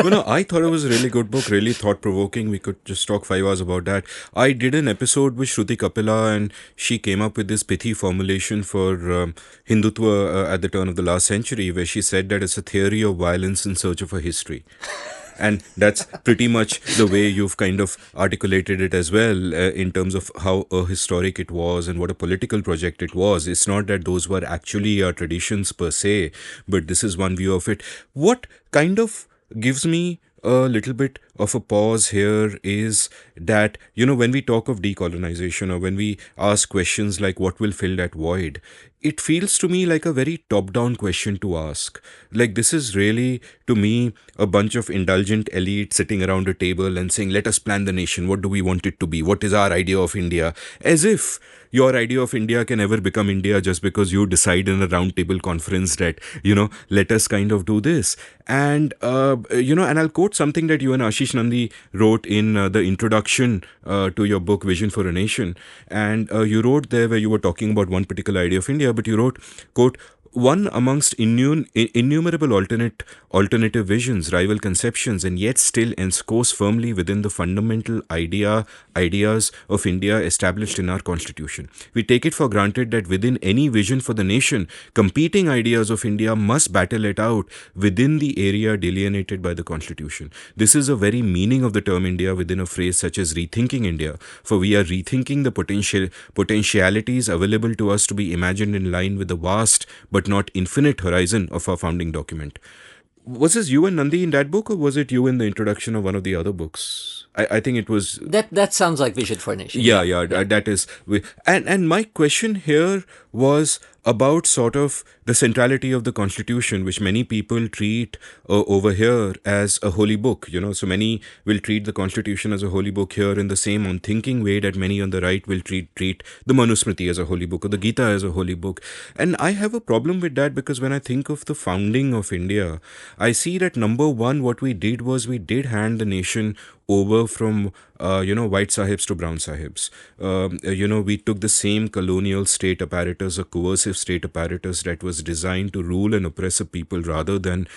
Speaker 1: No, I thought it was a really good book, really thought-provoking. We could just talk 5 hours about that. I did an episode with Shruti Kapila, and she came up with this pithy formulation for Hindutva at the turn of the last century, where she said that it's a theory of violence in search of a history. And that's pretty much the way you've kind of articulated it as well, in terms of how historic it was and what a political project it was. It's not that those were actually traditions per se, but this is one view of it. What kind of gives me a little bit of a pause here is that, when we talk of decolonization, or when we ask questions like what will fill that void, it feels to me like a very top-down question to ask. Like, this is really, to me, a bunch of indulgent elites sitting around a table and saying, let us plan the nation. What do we want it to be? What is our idea of India? As if your idea of India can ever become India just because you decide in a roundtable conference that, let us kind of do this. And, and I'll quote something that you and Ashish Nandi wrote in the introduction to your book, Vision for a Nation. And you wrote there, where you were talking about one particular idea of India, but you wrote, quote, one amongst innumerable alternative visions, rival conceptions, and yet still ensconced firmly within the fundamental ideas of India established in our constitution. We take it for granted that within any vision for the nation, competing ideas of India must battle it out within the area delineated by the constitution. This is a very meaning of the term India within a phrase such as rethinking India, for we are rethinking the potentialities available to us to be imagined in line with the vast but not infinite horizon of our founding document. Was this you and Nandi in that book, or was it you in the introduction of one of the other books? I think it was.
Speaker 3: That sounds like vision for a nation.
Speaker 1: Yeah, yeah, that is. And my question here was about sort of the centrality of the Constitution, which many people treat over here as a holy book. So many will treat the Constitution as a holy book here in the same unthinking way that many on the right will treat the Manusmriti as a holy book or the Gita as a holy book. And I have a problem with that because when I think of the founding of India, I see that number one, what we did was we did hand the nation over from white sahibs to brown sahibs. We took the same colonial state apparatus, a coercive state apparatus that was designed to rule and oppress a people rather than.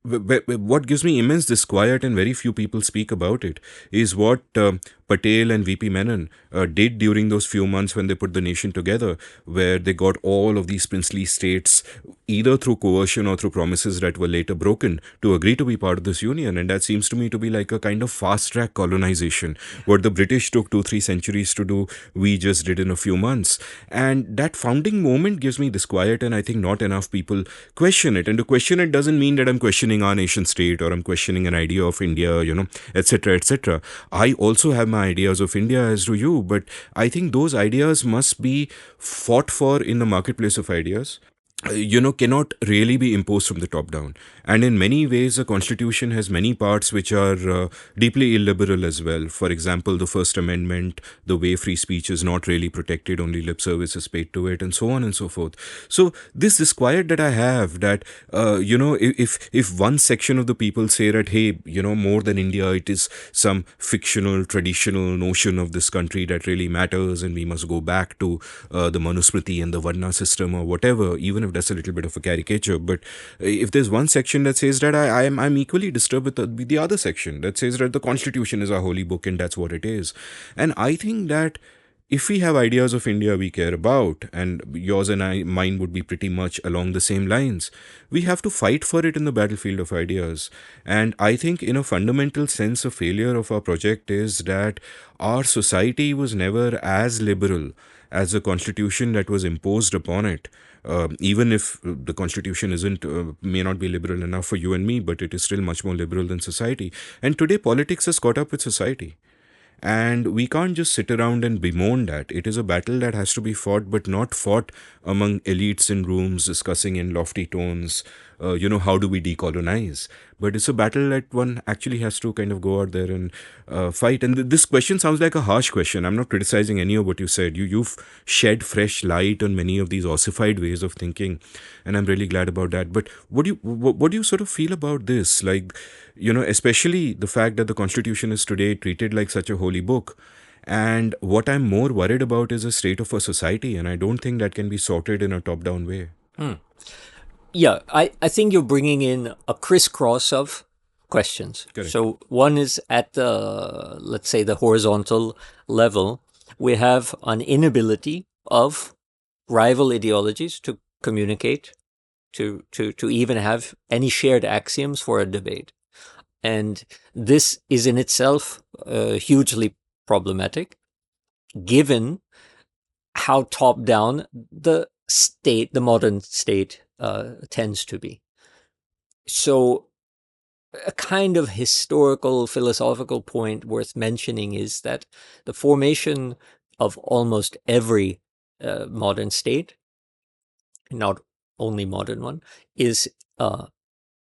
Speaker 1: What gives me immense disquiet, and very few people speak about it, is what Patel and VP Menon did during those few months when they put the nation together, where they got all of these princely states, either through coercion or through promises that were later broken, to agree to be part of this union. And that seems to me to be like a kind of fast track colonization. What the British took 2-3 centuries to do, we just did in a few months. And that founding moment gives me disquiet, and I think not enough people question it. And to question it doesn't mean that I'm questioning our nation state or I'm questioning an idea of India, etc., etc. I also have my ideas of India, as do you, but I think those ideas must be fought for in the marketplace of ideas. Cannot really be imposed from the top down. And in many ways, the Constitution has many parts which are deeply illiberal as well. For example, the First Amendment, the way free speech is not really protected, only lip service is paid to it, and so on and so forth. So this disquiet that I have, that if one section of the people say that, hey, more than India, it is some fictional, traditional notion of this country that really matters, and we must go back to the Manusmriti and the Varna system or whatever, even if that's a little bit of a caricature. But if there's one section that says that, I'm equally disturbed with the other section that says that the Constitution is our holy book and that's what it is. And I think that if we have ideas of India we care about, and yours and mine would be pretty much along the same lines, we have to fight for it in the battlefield of ideas. And I think in a fundamental sense, a failure of our project is that our society was never as liberal as the Constitution that was imposed upon it. Even if the Constitution may not be liberal enough for you and me, but it is still much more liberal than society. And today politics has caught up with society. And we can't just sit around and bemoan that. It is a battle that has to be fought, but not fought among elites in rooms discussing in lofty tones, how do we decolonize? But it's a battle that one actually has to kind of go out there and fight. And this question sounds like a harsh question. I'm not criticizing any of what you said. You've shed fresh light on many of these ossified ways of thinking, and I'm really glad about that. But what do you sort of feel about this? Like, especially the fact that the Constitution is today treated like such a holy book. And what I'm more worried about is the state of a society, and I don't think that can be sorted in a top-down way.
Speaker 3: Yeah, I think you're bringing in a crisscross of questions.
Speaker 1: Correct.
Speaker 3: So one is at the, let's say, the horizontal level, we have an inability of rival ideologies to communicate, to even have any shared axioms for a debate. And this is in itself hugely problematic, given how top-down the modern state tends to be. So a kind of historical, philosophical point worth mentioning is that the formation of almost every modern state, not only modern one, is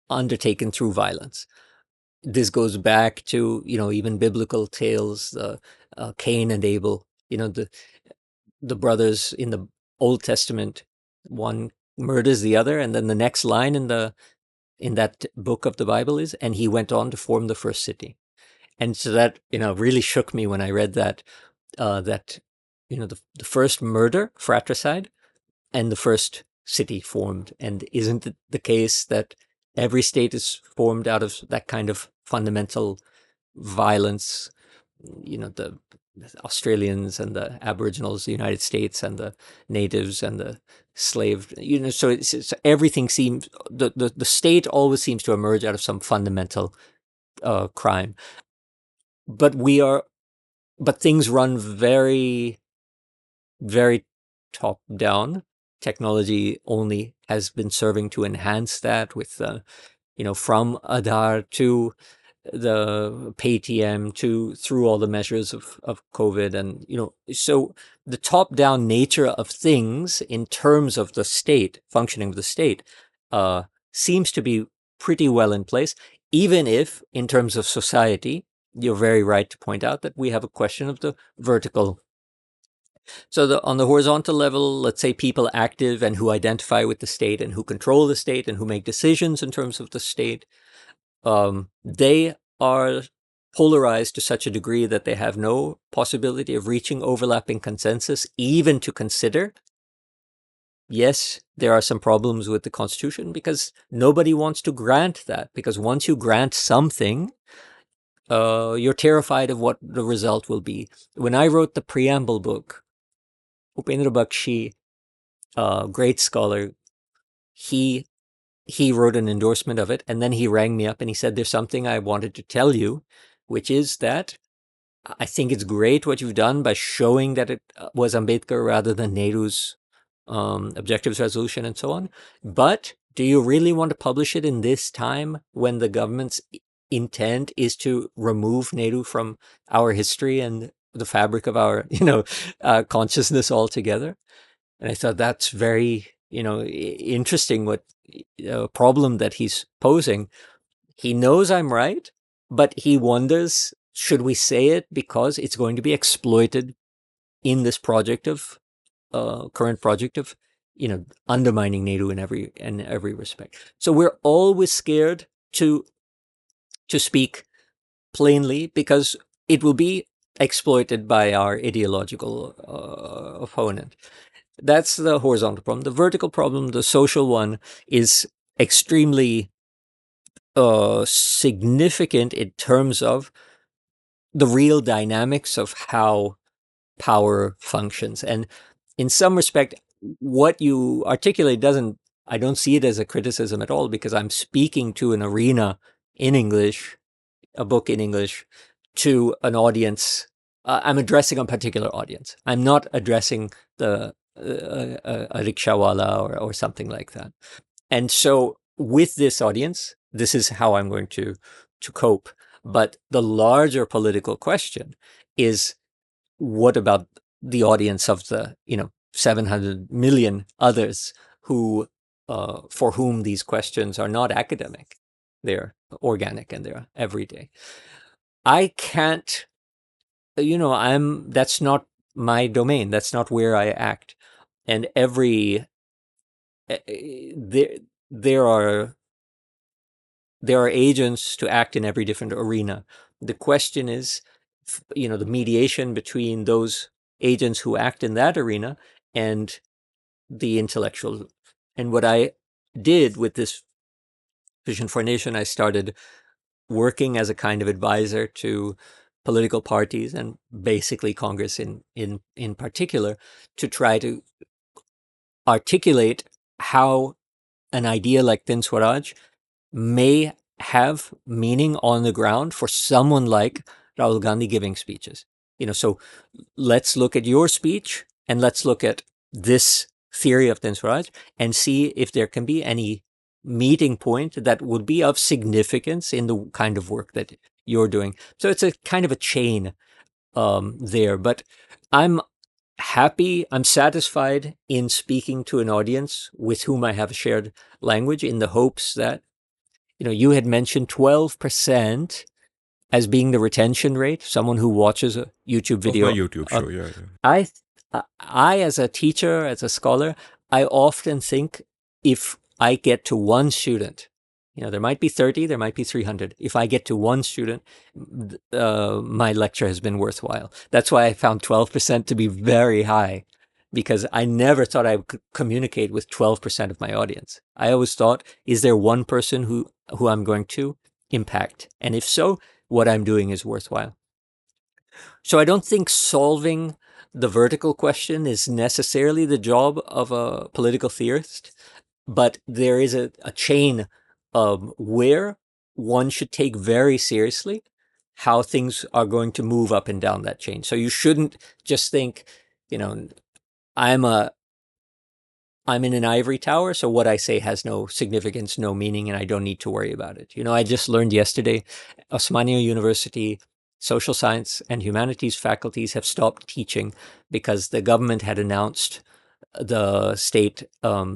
Speaker 3: undertaken through violence. This goes back to, even biblical tales, Cain and Abel, the brothers in the Old Testament, one murders the other, and then the next line in that book of the Bible is, and he went on to form the first city. And so that, really shook me when I read that, the first murder, fratricide, and the first city formed. And isn't it the case that every state is formed out of that kind of fundamental violence? The Australians and the Aboriginals, the United States and the natives and the slave, so it's everything seems, the state always seems to emerge out of some fundamental crime. But things run very, very top down. Technology only has been serving to enhance that with, from Aadhaar to the PayTM through all the measures of COVID. And, so the top-down nature of things in terms of the state, functioning of the state, seems to be pretty well in place, even if in terms of society, you're very right to point out that we have a question of the vertical. So on the horizontal level, let's say people active and who identify with the state and who control the state and who make decisions in terms of the state, they are polarized to such a degree that they have no possibility of reaching overlapping consensus, even to consider, yes, there are some problems with the Constitution, because nobody wants to grant that. Because once you grant something, you're terrified of what the result will be. When I wrote the preamble book, Upendra Bakshi, great scholar, he wrote an endorsement of it, and then he rang me up and he said, there's something I wanted to tell you, which is that I think it's great what you've done by showing that it was Ambedkar rather than Nehru's objectives resolution and so on. But do you really want to publish it in this time when the government's intent is to remove Nehru from our history and the fabric of our, consciousness altogether? And I thought that's very, interesting what problem that he's posing. He knows I'm right, but he wonders, should we say it because it's going to be exploited in this project of current project of undermining Nehru in every respect. So we're always scared to speak plainly because it will be exploited by our ideological opponent. That's the horizontal problem. The vertical problem, the social one, is extremely significant in terms of the real dynamics of how power functions. And in some respect, what you articulate I don't see it as a criticism at all, because I'm speaking to an arena in English, a book in English, to an audience. I'm addressing a particular audience. I'm not addressing a rickshawala or something like that. And so with this audience, this is how I'm going to cope. But the larger political question is, what about the audience of the 700 million others who for whom these questions are not academic, they're organic and they're everyday? I can't, that's not my domain. That's not where I act. And there are agents to act in every different arena. The question is, the mediation between those agents who act in that arena and the intellectual. And what I did with this Vision for a Nation, I started working as a kind of advisor to political parties and basically Congress in particular, to try to articulate how an idea like Thin Swaraj may have meaning on the ground for someone like Rahul Gandhi giving speeches. So let's look at your speech and let's look at this theory of Thin Swaraj and see if there can be any meeting point that would be of significance in the kind of work that you're doing. So it's a kind of a chain there. But I'm happy, I'm satisfied in speaking to an audience with whom I have a shared language, in the hopes that, you had mentioned 12% as being the retention rate, someone who watches a YouTube video.
Speaker 1: Of my YouTube show, yeah.
Speaker 3: I, as a teacher, as a scholar, I often think, if I get to one student, there might be 30, there might be 300. If I get to one student, my lecture has been worthwhile. That's why I found 12% to be very high, because I never thought I could communicate with 12% of my audience. I always thought, is there one person who I'm going to impact? And if so, what I'm doing is worthwhile. So I don't think solving the vertical question is necessarily the job of a political theorist, but there is a chain where one should take very seriously how things are going to move up and down that chain. So you shouldn't just think, I'm a I'm in an ivory tower, so what I say has no significance, no meaning, and I don't need to worry about it. I just learned yesterday, Osmania University social science and humanities faculties have stopped teaching because the government had announced the state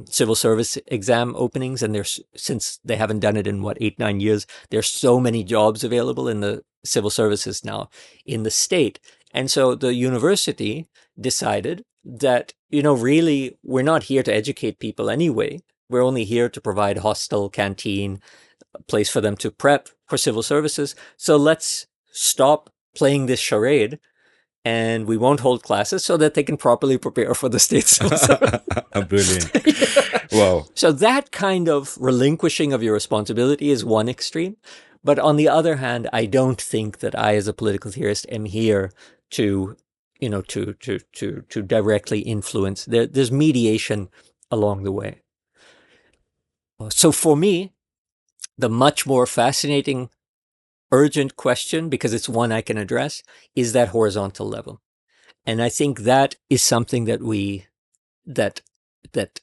Speaker 3: civil service exam openings, and since they haven't done it in 8-9 years, there's so many jobs available in the civil services now in the state. And so the university decided that, really, we're not here to educate people anyway. We're only here to provide hostel, canteen, a place for them to prep for civil services. So let's stop playing this charade, and we won't hold classes so that they can properly prepare for the state civil service.
Speaker 1: Brilliant.
Speaker 3: Yeah.
Speaker 1: Wow.
Speaker 3: So that kind of relinquishing of your responsibility is one extreme. But on the other hand, I don't think that I, as a political theorist, am here to, to directly influence. There's mediation along the way. So for me, the much more fascinating, urgent question, because it's one I can address, is that horizontal level. And I think that is something that that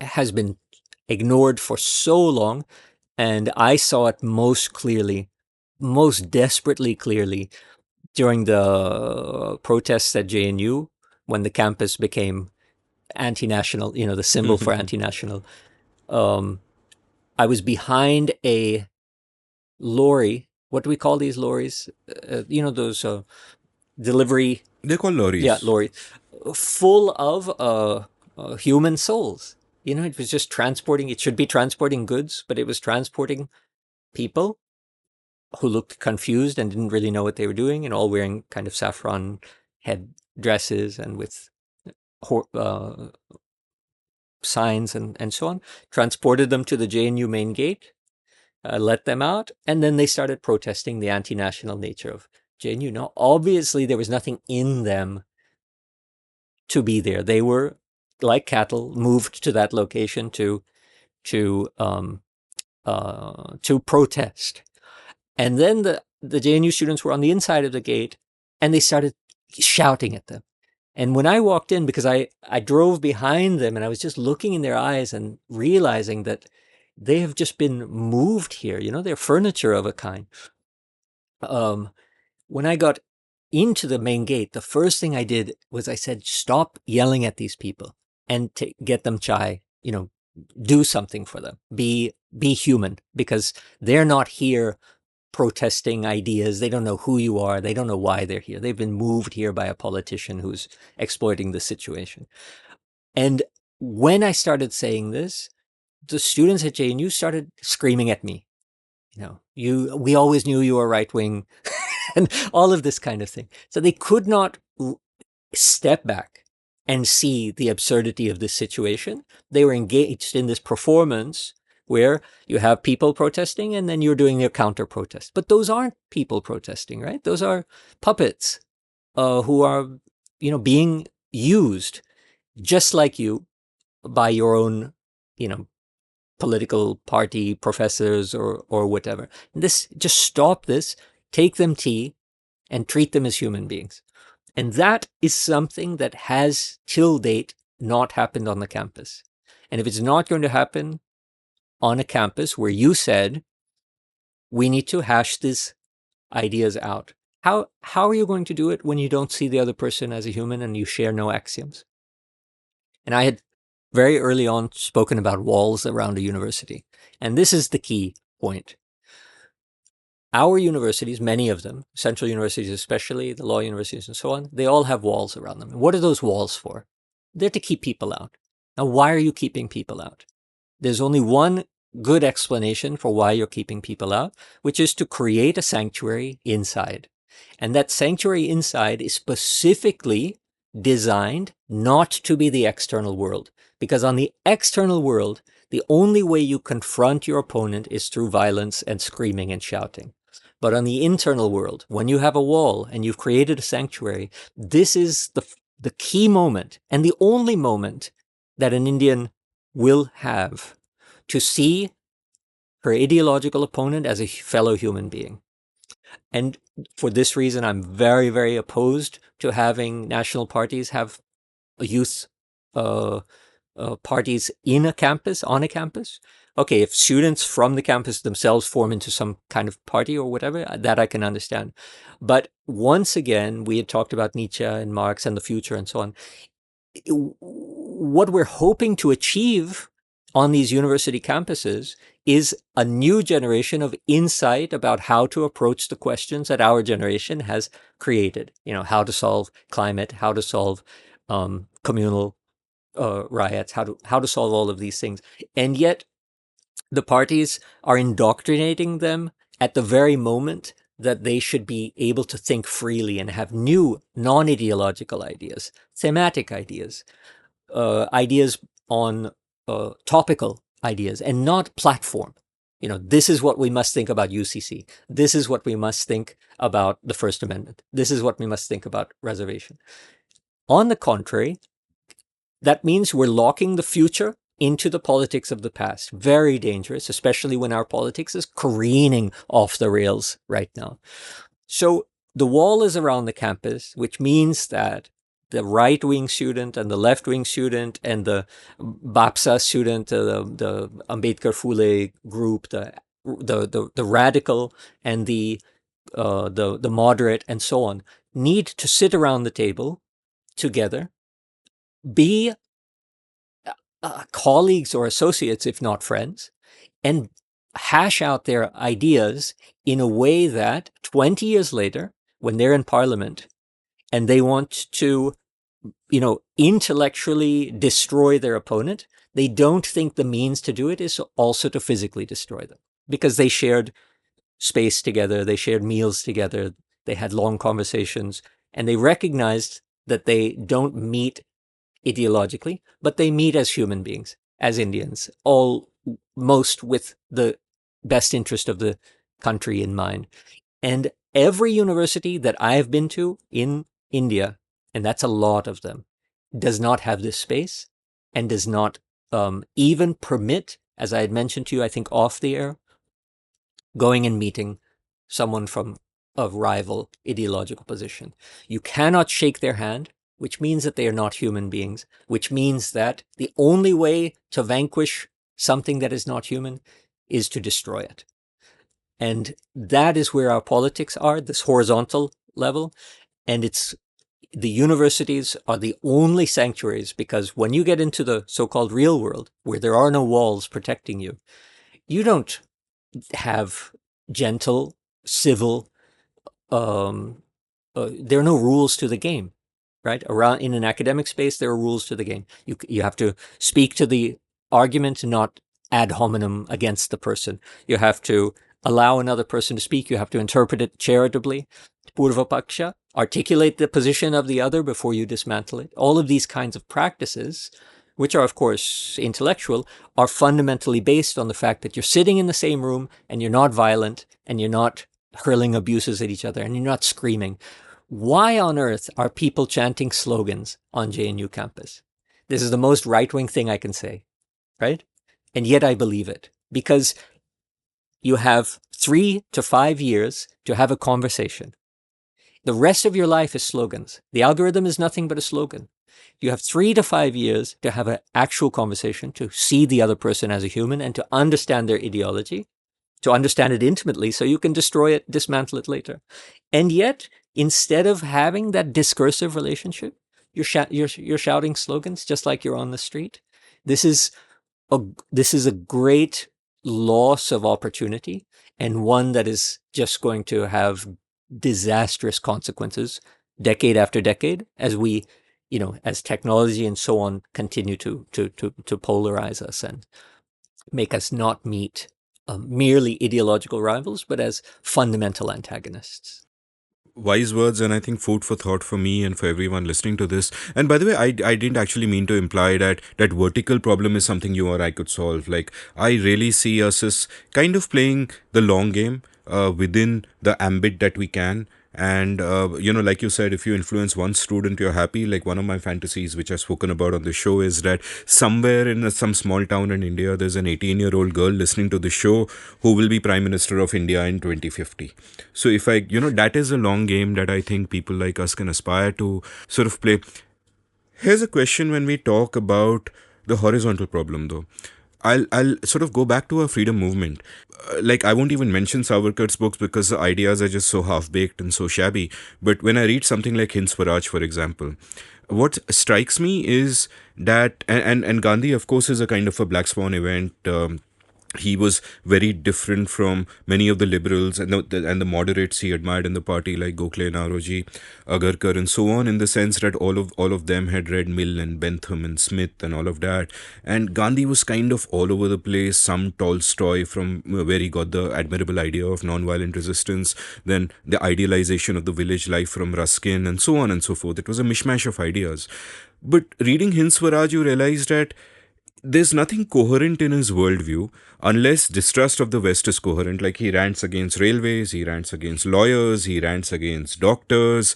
Speaker 3: has been ignored for so long. And I saw it most clearly, most desperately clearly, during the protests at JNU, when the campus became anti-national, the symbol for anti-national. I was behind a lorry. What do we call these lorries? Those delivery.
Speaker 1: They're called lorries.
Speaker 3: Yeah, lorries. Full of human souls. It was just transporting. It should be transporting goods, but it was transporting people who looked confused and didn't really know what they were doing, and all wearing kind of saffron head dresses and with signs and so on. Transported them to the JNU main gate, let them out, and then they started protesting the anti-national nature of JNU. Now, obviously, there was nothing in them to be there. They were, like cattle, moved to that location to protest. And then the JNU students were on the inside of the gate, and they started shouting at them. And when I walked in, because I drove behind them, and I was just looking in their eyes and realizing that they have just been moved here. They're furniture of a kind. When I got into the main gate, the first thing I did was I said, stop yelling at these people and get them chai, do something for them. Be human, because they're not here protesting ideas. They don't know who you are. They don't know why they're here. They've been moved here by a politician who's exploiting the situation. And when I started saying this, the students at JNU started screaming at me. We always knew you were right wing, and all of this kind of thing. So they could not step back and see the absurdity of this situation. They were engaged in this performance where you have people protesting and then you're doing their counter protest. But those aren't people protesting, right? Those are puppets who are, being used just like you by your own, political party professors or whatever. And just stop this, take them tea, and treat them as human beings. And that is something that has, till date, not happened on the campus. And if it's not going to happen on a campus where you said, we need to hash these ideas out, how are you going to do it when you don't see the other person as a human and you share no axioms? And I had very early on spoken about walls around a university. And this is the key point. Our universities, many of them, central universities especially, the law universities and so on, they all have walls around them. What are those walls for? They're to keep people out. Now, why are you keeping people out? There's only one good explanation for why you're keeping people out, which is to create a sanctuary inside. And that sanctuary inside is specifically designed not to be the external world. Because on the external world, the only way you confront your opponent is through violence and screaming and shouting. But on the internal world, when you have a wall and you've created a sanctuary, this is the key moment and the only moment that an Indian will have to see her ideological opponent as a fellow human being. And for this reason, I'm very, very opposed to having national parties have a youth parties in a campus, on a campus. Okay, if students from the campus themselves form into some kind of party or whatever, that I can understand. But once again, we had talked about Nietzsche and Marx and the future and so on. What we're hoping to achieve on these university campuses is a new generation of insight about how to approach the questions that our generation has created. How to solve climate, how to solve communal riots, how to solve all of these things. And yet the parties are indoctrinating them at the very moment that they should be able to think freely and have new non-ideological ideas, thematic ideas, ideas on topical ideas, and not platform. This is what we must think about UCC. This is what we must think about the First Amendment. This is what we must think about reservation. On the contrary, that means we're locking the future into the politics of the past. Very dangerous, especially when our politics is careening off the rails right now. So the wall is around the campus, which means that the right-wing student and the left-wing student and the Bapsa student, the Ambedkar Phule group, the radical and the moderate and so on, need to sit around the table together, be colleagues or associates, if not friends, and hash out their ideas in a way that 20 years later, when they're in parliament and they want to, intellectually destroy their opponent, they don't think the means to do it is also to physically destroy them, because they shared space together, they shared meals together, they had long conversations, and they recognized that they don't meet ideologically, but they meet as human beings, as Indians, most with the best interest of the country in mind. And every university that I have been to in India, and that's a lot of them, does not have this space and does not even permit, as I had mentioned to you, I think off the air, going and meeting someone from a rival ideological position. You cannot shake their hand, which means that they are not human beings, which means that the only way to vanquish something that is not human is to destroy it. And that is where our politics are, this horizontal level. And the universities are the only sanctuaries, because when you get into the so-called real world, where there are no walls protecting you, you don't have gentle, civil, there are no rules to the game. Right? Around in an academic space, there are rules to the game. You have to speak to the argument, not ad hominem against the person. You have to allow another person to speak. You have to interpret it charitably. Purva, paksha, articulate the position of the other before you dismantle it. All of these kinds of practices, which are, of course, intellectual, are fundamentally based on the fact that you're sitting in the same room and you're not violent and you're not hurling abuses at each other and you're not screaming. Why on earth are people chanting slogans on JNU campus? This is the most right-wing thing I can say, right? And yet I believe it, because you have 3 to 5 years to have a conversation. The rest of your life is slogans. The algorithm is nothing but a slogan. You have 3 to 5 years to have an actual conversation, to see the other person as a human and to understand their ideology, to understand it intimately so you can destroy it, dismantle it later. And yet, instead of having that discursive relationship, you're shouting slogans just like you're on the street. This is a great loss of opportunity, and one that is just going to have disastrous consequences decade after decade as we, as technology and so on continue to polarize us and make us not meet merely ideological rivals, but as fundamental antagonists.
Speaker 1: Wise words, and I think food for thought for me and for everyone listening to this. And by the way, I didn't actually mean to imply that vertical problem is something you or I could solve. Like, I really see us as kind of playing the long game within the ambit that we can. And, like you said, if you influence one student, you're happy. Like, one of my fantasies, which I've spoken about on the show, is that somewhere in some small town in India, there's an 18-year-old girl listening to the show who will be Prime Minister of India in 2050. So if that is a long game that I think people like us can aspire to sort of play. Here's a question: when we talk about the horizontal problem, though. I'll sort of go back to our freedom movement. Like, I won't even mention Savarkar's books because the ideas are just so half baked and so shabby. But when I read something like Hind Swaraj, for example, what strikes me is that, and Gandhi, of course, is a kind of a black swan event. He was very different from many of the liberals and the moderates he admired in the party, like Gokhale, Naroji, Agarkar, and so on, in the sense that all of them had read Mill and Bentham and Smith and all of that. And Gandhi was kind of all over the place. Some Tolstoy, from where he got the admirable idea of non-violent resistance, then the idealization of the village life from Ruskin, and so on and so forth. It was a mishmash of ideas. But reading Hind Swaraj, you realize that there's nothing coherent in his worldview unless distrust of the West is coherent. Like, he rants against railways, he rants against lawyers, he rants against doctors,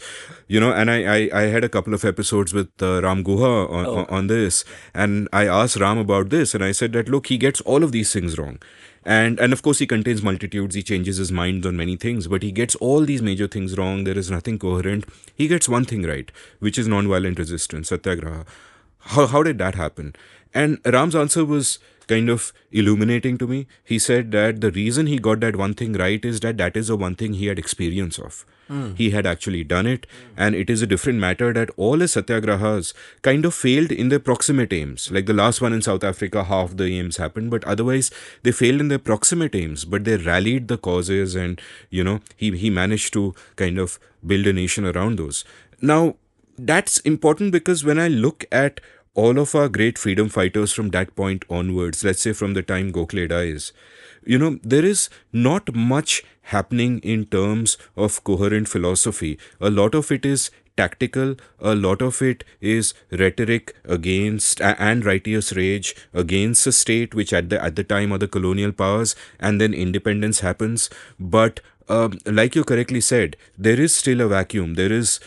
Speaker 1: and I had a couple of episodes with Ram Guha on this, and I asked Ram about this, and I said that, look, he gets all of these things wrong. And of course, he contains multitudes, he changes his mind on many things, but he gets all these major things wrong. There is nothing coherent. He gets one thing right, which is non-violent resistance, satyagraha. How did that happen? And Ram's answer was kind of illuminating to me. He said that the reason he got that one thing right is that is the one thing he had experience of. He had actually done it, and it is a different matter that all his satyagrahas kind of failed in their proximate aims. Like the last one in South Africa, half the aims happened, but otherwise they failed in their proximate aims. But they rallied the causes, and he managed to kind of build a nation around those. Now, that's important because when I look at all of our great freedom fighters from that point onwards, let's say from the time Gokhale dies, there is not much happening in terms of coherent philosophy. A lot of it is tactical, a lot of it is rhetoric against and righteous rage against the state, which at the time are the colonial powers, and then independence happens. But like you correctly said, there is still a vacuum. There is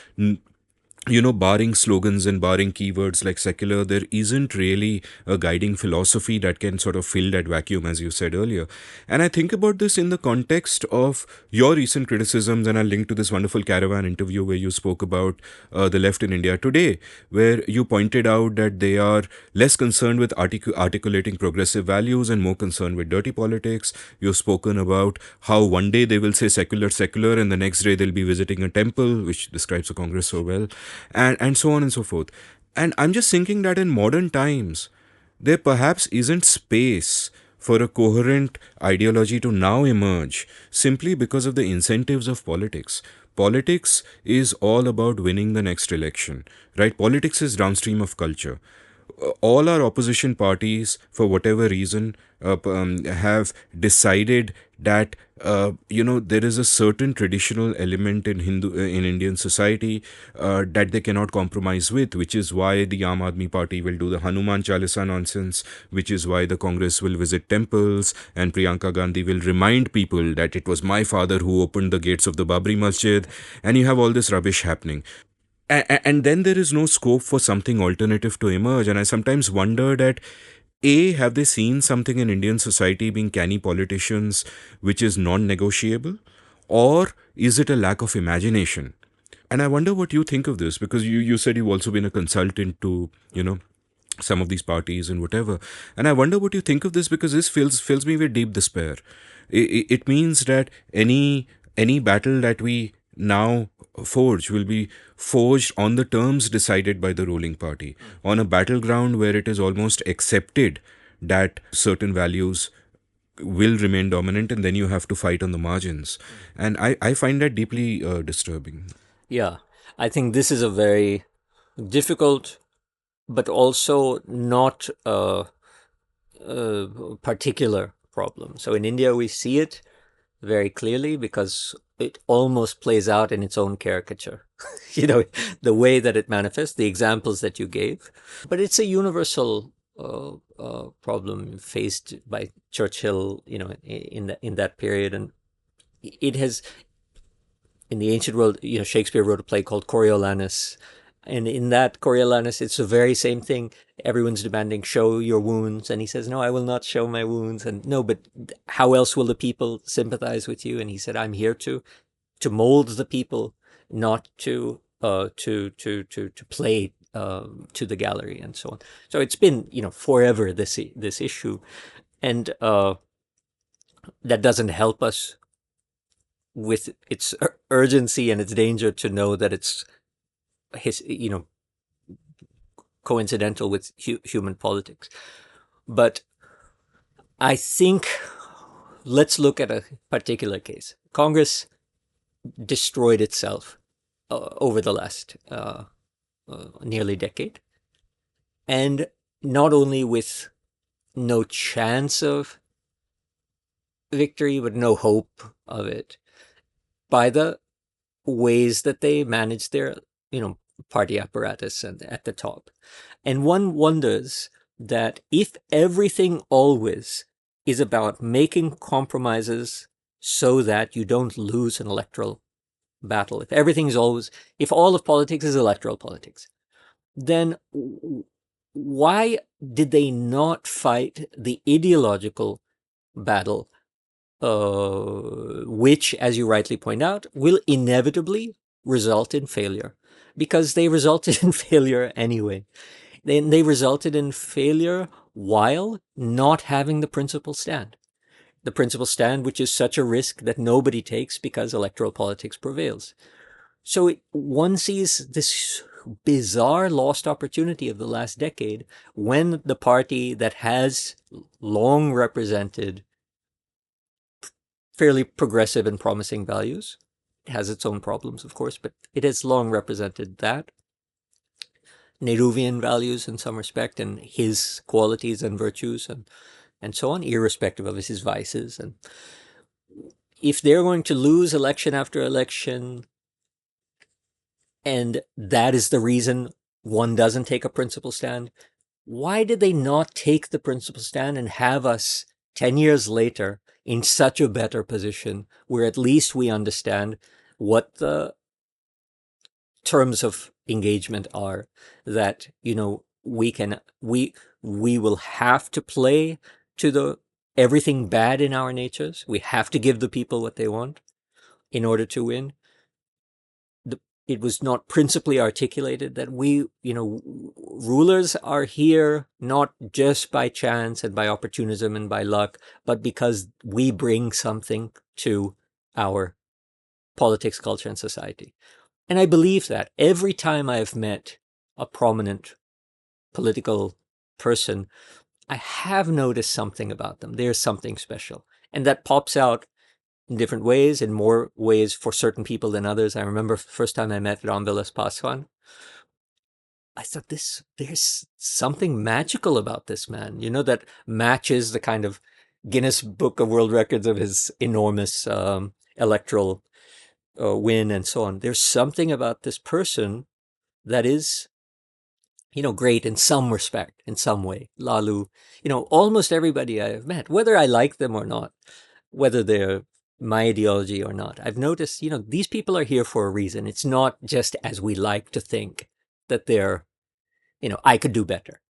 Speaker 1: barring slogans and barring keywords like secular, there isn't really a guiding philosophy that can sort of fill that vacuum, as you said earlier. And I think about this in the context of your recent criticisms, and I'll link to this wonderful Caravan interview where you spoke about the left in India today, where you pointed out that they are less concerned with articulating progressive values and more concerned with dirty politics. You've spoken about how one day they will say secular, secular, and the next day they'll be visiting a temple, which describes the Congress so well. And so on and so forth. And I'm just thinking that in modern times, there perhaps isn't space for a coherent ideology to now emerge simply because of the incentives of politics. Politics is all about winning the next election, right? Politics is downstream of culture. All our opposition parties, for whatever reason, have decided that there is a certain traditional element in Indian society that they cannot compromise with, which is why the Aam Aadmi Party will do the Hanuman Chalisa nonsense, which is why the Congress will visit temples, and Priyanka Gandhi will remind people that it was my father who opened the gates of the Babri Masjid, and you have all this rubbish happening. And then there is no scope for something alternative to emerge. And I sometimes wonder that, have they seen something in Indian society being canny politicians which is non-negotiable? Or is it a lack of imagination? And I wonder what you think of this, because you said you've also been a consultant to, some of these parties and whatever. And I wonder what you think of this, because this fills me with deep despair. It means that any battle that we now forge will be forged on the terms decided by the ruling party, on a battleground where it is almost accepted that certain values will remain dominant, and then you have to fight on the margins. And I find that deeply disturbing.
Speaker 3: Yeah, I think this is a very difficult, but also not a particular problem. So in India, we see it very clearly because it almost plays out in its own caricature, the way that it manifests, the examples that you gave. But it's a universal problem faced by Churchill, in that period. And it has, in the ancient world, Shakespeare wrote a play called Coriolanus. And in that Coriolanus, it's the very same thing. Everyone's demanding, show your wounds. And he says, no, I will not show my wounds. And no, but how else will the people sympathize with you? And he said, I'm here to mold the people, not to play to the gallery and so on. So it's been, forever this issue, and that doesn't help us with its urgency and its danger to know that it's coincidental with human politics. But I think let's look at a particular case. Congress destroyed itself over the last nearly decade, and not only with no chance of victory, but no hope of it, by the ways that they manage their, party apparatus and at the top. And one wonders that if everything always is about making compromises so that you don't lose an electoral battle, if all of politics is electoral politics, then why did they not fight the ideological battle, which, as you rightly point out, will inevitably result in failure? Because they resulted in failure anyway. Then they resulted in failure while not having the principal stand. The principal stand, which is such a risk that nobody takes because electoral politics prevails. So one sees this bizarre lost opportunity of the last decade when the party that has long represented fairly progressive and promising values, it has its own problems, of course, but it has long represented that. Nehruvian values in some respect, and his qualities and virtues and so on, irrespective of his vices. And if they're going to lose election after election, and that is the reason one doesn't take a principal stand, why did they not take the principal stand and have us 10 years later in such a better position where at least we understand what the terms of engagement are, that, we will have to play to the everything bad in our natures. We have to give the people what they want in order to win. It was not principally articulated that rulers are here not just by chance and by opportunism and by luck, but because we bring something to our politics, culture, and society. And I believe that every time I've met a prominent political person, I have noticed something about them. There's something special. And that pops out in different ways, in more ways for certain people than others. I remember the first time I met Ramvilas Paswan, I thought there's something magical about this man, that matches the kind of Guinness Book of World Records of his enormous electoral win and so on. There's something about this person that is, great in some respect, in some way. Lalu, almost everybody I have met, whether I like them or not, whether they're my ideology or not, I've noticed, these people are here for a reason. It's not just as we like to think that they're, I could do better.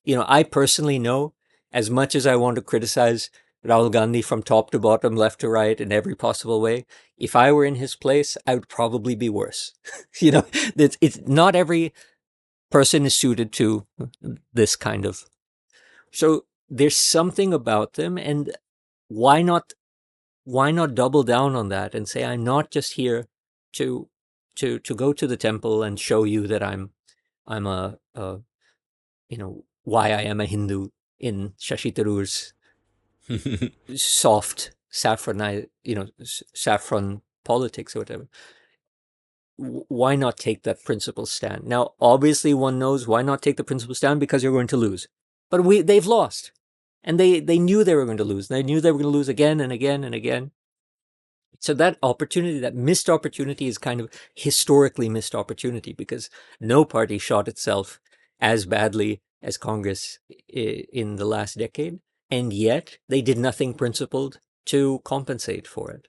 Speaker 3: I personally know, as much as I want to criticize Rahul Gandhi from top to bottom, left to right, in every possible way, if I were in his place, I would probably be worse. It's not every person is suited to this kind of. So there's something about them, and why not double down on that and say, I'm not just here to go to the temple and show you that I'm why I am a Hindu in Shashi Tharoor's soft saffron politics or whatever. Why not take that principle stand? Now, obviously, one knows why not take the principle stand, because you're going to lose. But they've lost, and they knew they were going to lose. They knew they were going to lose again and again and again. So that opportunity, that missed opportunity, is kind of historically missed opportunity, because no party shot itself as badly as Congress in the last decade, and yet they did nothing principled to compensate for it.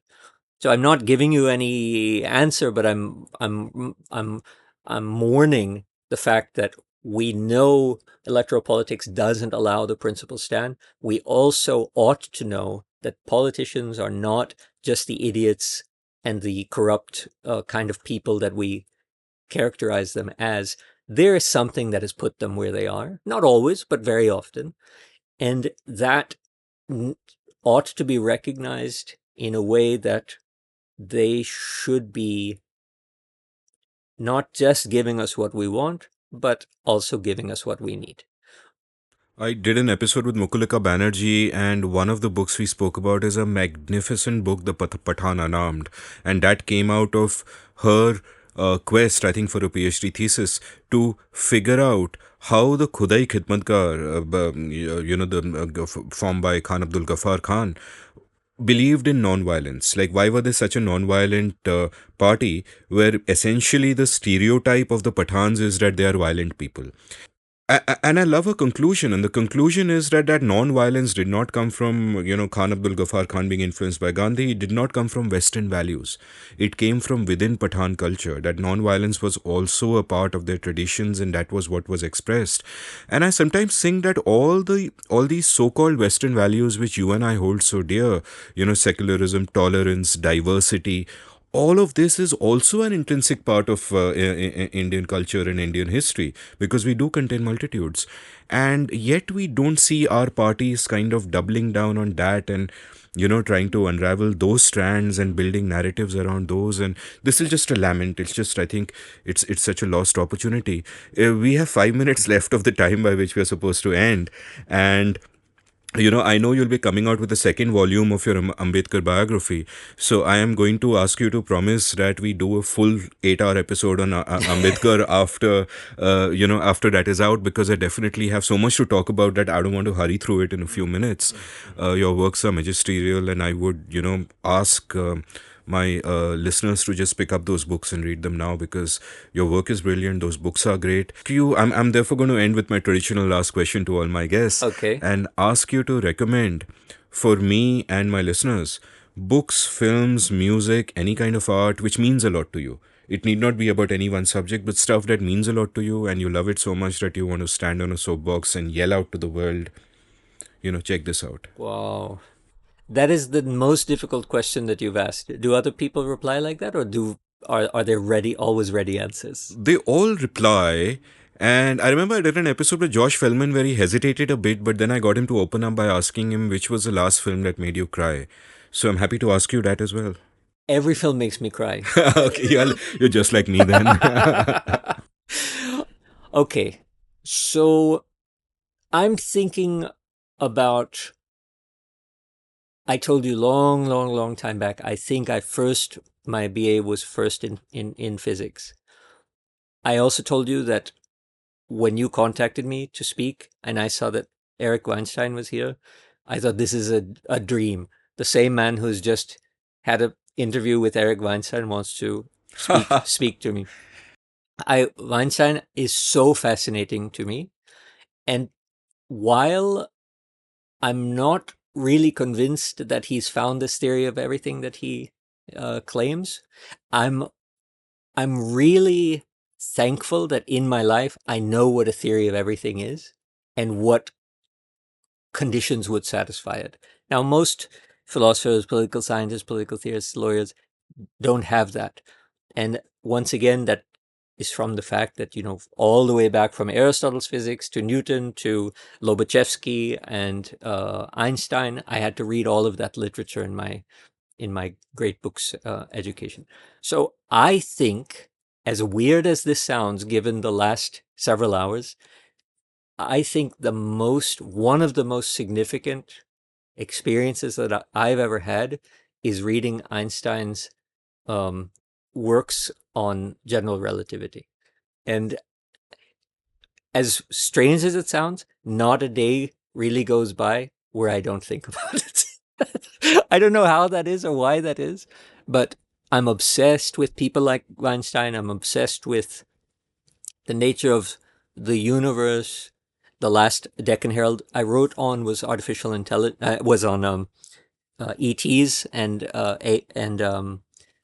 Speaker 3: So I'm not giving you any answer, but I'm mourning the fact that we know electoral politics doesn't allow the principal stand. We also ought to know that politicians are not just the idiots and the corrupt kind of people that we characterize them as. there is something that has put them where they are. Not always, but very often. And that ought to be recognized in a way that they should be not just giving us what we want, but also giving us what we need.
Speaker 1: I did an episode with Mukulika Banerjee, and one of the books we spoke about is a magnificent book, The Pathan Unarmed. And that came out of her quest, I think, for a PhD thesis to figure out how the Khudai Khidmatkar, formed by Khan Abdul Ghaffar Khan, believed in non-violence. Like, why were they such a non-violent party where essentially the stereotype of the Pathans is that they are violent people? And I love her conclusion, and the conclusion is that non-violence did not come from Khan Abdul Ghaffar Khan being influenced by Gandhi. It did not come from Western values. It came from within Pathan culture. That non-violence was also a part of their traditions, and that was what was expressed. And I sometimes think that all these so-called Western values which you and I hold so dear, secularism, tolerance, diversity, all of this is also an intrinsic part of Indian culture and Indian history, because we do contain multitudes. And yet we don't see our parties kind of doubling down on that and trying to unravel those strands and building narratives around those. And this is just a lament. It's just, I think it's such a lost opportunity. We have 5 minutes left of the time by which we are supposed to end. And I know you'll be coming out with the second volume of your Ambedkar biography. So I am going to ask you to promise that we do a full 8-hour episode on Ambedkar after that is out, because I definitely have so much to talk about that I don't want to hurry through it in a few minutes. Your works are magisterial, and I would, ask my listeners to just pick up those books and read them now, because your work is brilliant. Those books are great. I'm therefore going to end with my traditional last question to all my guests.
Speaker 3: Okay.
Speaker 1: And ask you to recommend for me and my listeners books, films, music, any kind of art which means a lot to you. It need not be about any one subject, but stuff that means a lot to you and you love it so much that you want to stand on a soapbox and yell out to the world, check this out.
Speaker 3: Wow. That is the most difficult question that you've asked. Do other people reply like that, or are there always ready answers?
Speaker 1: They all reply. And I remember I did an episode with Josh Feldman where he hesitated a bit, but then I got him to open up by asking him which was the last film that made you cry. So I'm happy to ask you that as well.
Speaker 3: Every film makes me cry.
Speaker 1: Okay, you're just like me then.
Speaker 3: Okay, so I'm thinking about, I told you long time back, I think my BA was first in physics. I also told you that when you contacted me to speak and I saw that Eric Weinstein was here, I thought this is a dream. The same man who's just had an interview with Eric Weinstein wants to speak to me. Weinstein is so fascinating to me. And while I'm not really convinced that he's found this theory of everything that he claims, I'm really thankful that in my life I know what a theory of everything is and what conditions would satisfy it. Now, most philosophers, political scientists, political theorists, lawyers don't have that. And once again, that is from the fact that, all the way back from Aristotle's physics to Newton to Lobachevsky and Einstein, I had to read all of that literature in my great books education. So I think, as weird as this sounds, given the last several hours, I think one of the most significant experiences that I've ever had is reading Einstein's works on general relativity. And as strange as it sounds, not a day really goes by where I don't think about it. I don't know how that is or why that is, but I'm obsessed with people like Weinstein. I'm obsessed with the nature of the universe. The last Deccan Herald I wrote on was artificial intelligence. Was on ETs and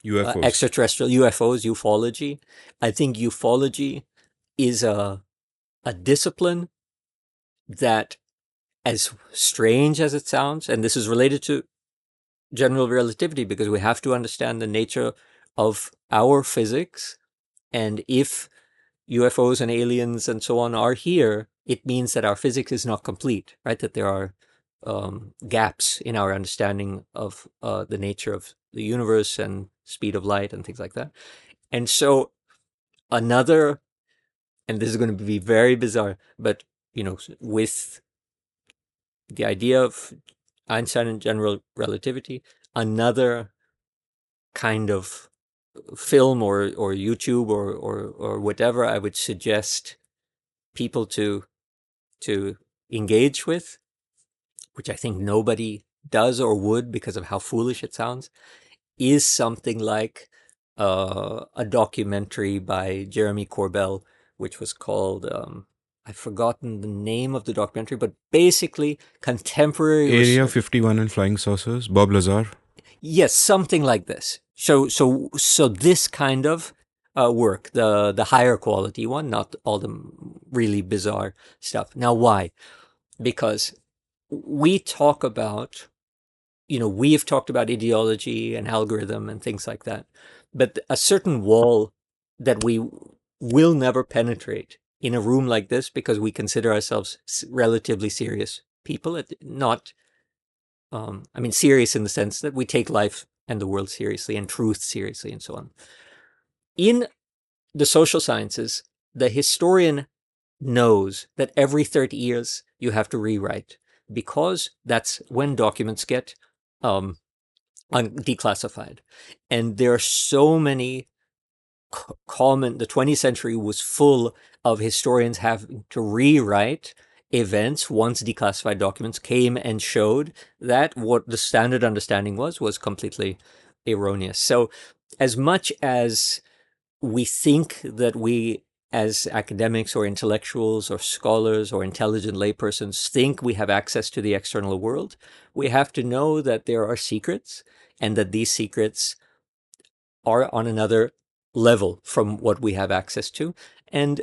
Speaker 1: UFOs.
Speaker 3: Extraterrestrial UFOs, ufology. I think ufology is a discipline that, as strange as it sounds, and this is related to general relativity because we have to understand the nature of our physics, and if UFOs and aliens and so on are here, it means that our physics is not complete, right? That there are gaps in our understanding of the nature of the universe and speed of light and things like that. And so another, and this is going to be very bizarre, but with the idea of Einstein and general relativity, another kind of film or YouTube or whatever I would suggest people to engage with, which I think nobody does or would because of how foolish it sounds, is something like a documentary by Jeremy Corbell, which was called, I've forgotten the name of the documentary, but basically contemporary
Speaker 1: Area 51 and Flying Saucers, Bob Lazar.
Speaker 3: Yes, something like this. So this kind of work, the higher quality one, not all the really bizarre stuff. Now, why? Because we talk about, we've talked about ideology and algorithm and things like that, but a certain wall that we will never penetrate in a room like this, because we consider ourselves relatively serious people, not serious in the sense that we take life and the world seriously and truth seriously and so on. In the social sciences, the historian knows that every 30 years you have to rewrite, because that's when documents get declassified. And there are so many common, the 20th century was full of historians having to rewrite events once declassified documents came and showed that what the standard understanding was completely erroneous. So as much as we think that we as academics or intellectuals or scholars or intelligent laypersons think we have access to the external world, we have to know that there are secrets, and that these secrets are on another level from what we have access to. And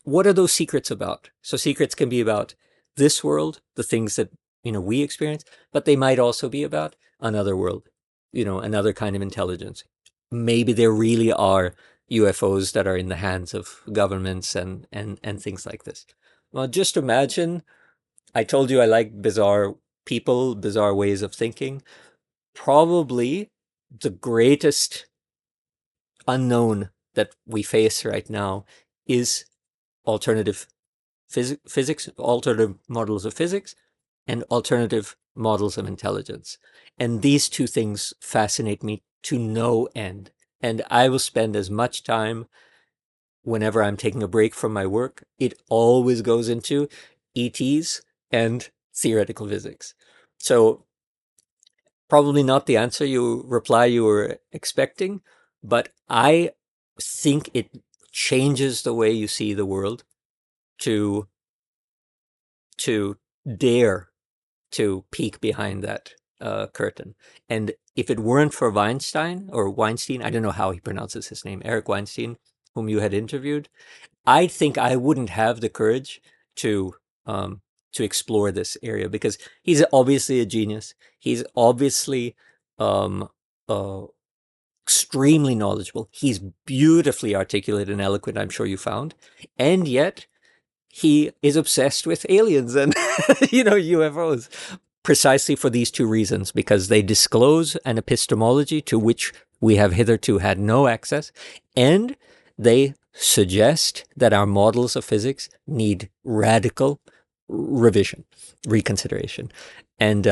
Speaker 3: what are those secrets about? So secrets can be about this world, the things that, we experience, but they might also be about another world, another kind of intelligence. Maybe there really are UFOs that are in the hands of governments and things like this. Well, just imagine, I told you I like bizarre people, bizarre ways of thinking. Probably the greatest unknown that we face right now is alternative physics, alternative models of physics, and alternative models of intelligence. And these two things fascinate me to no end. And I will spend as much time, whenever I'm taking a break from my work, it always goes into ETs and theoretical physics. So probably not the reply you were expecting, but I think it changes the way you see the world to dare to peek behind that curtain. And if it weren't for Weinstein, I don't know how he pronounces his name, Eric Weinstein, whom you had interviewed, I think I wouldn't have the courage to explore this area, because he's obviously a genius. He's obviously extremely knowledgeable. He's beautifully articulate and eloquent, I'm sure you found. And yet he is obsessed with aliens and, UFOs, precisely for these two reasons, because they disclose an epistemology to which we have hitherto had no access, and they suggest that our models of physics need radical revision, reconsideration. And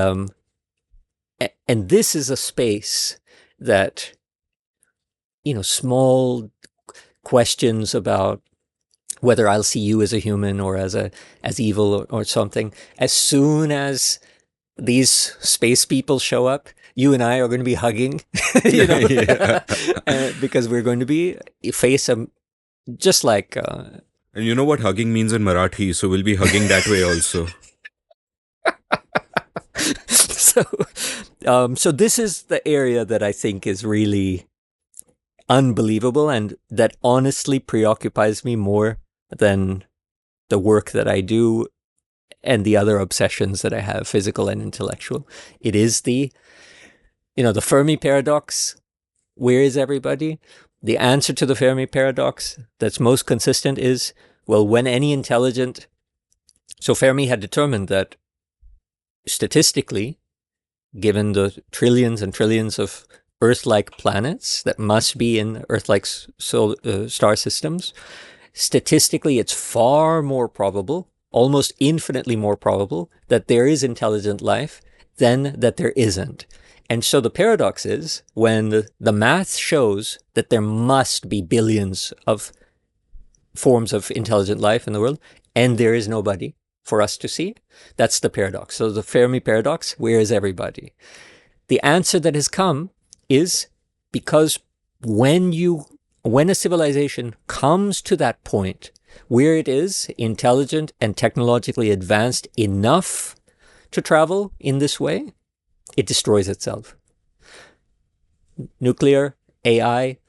Speaker 3: this is a space that, small questions about whether I'll see you as a human or as evil or something, as soon as these space people show up, you and I are going to be hugging, because we're going to face them just like.
Speaker 1: And you know what hugging means in Marathi, so we'll be hugging that way also.
Speaker 3: So this is the area that I think is really unbelievable, and that honestly preoccupies me more than the work that I do and the other obsessions that I have, physical and intellectual. It is the Fermi paradox, where is everybody? The answer to the Fermi paradox that's most consistent is, well, when any intelligent... So Fermi had determined that statistically, given the trillions and trillions of Earth-like planets that must be in Earth-like star systems, statistically it's far more probable, almost infinitely more probable, that there is intelligent life than that there isn't. And so the paradox is, when the math shows that there must be billions of forms of intelligent life in the world, and there is nobody for us to see, that's the paradox. So the Fermi paradox, where is everybody? The answer that has come is because when a civilization comes to that point where it is intelligent and technologically advanced enough to travel in this way, it destroys itself. Nuclear, AI,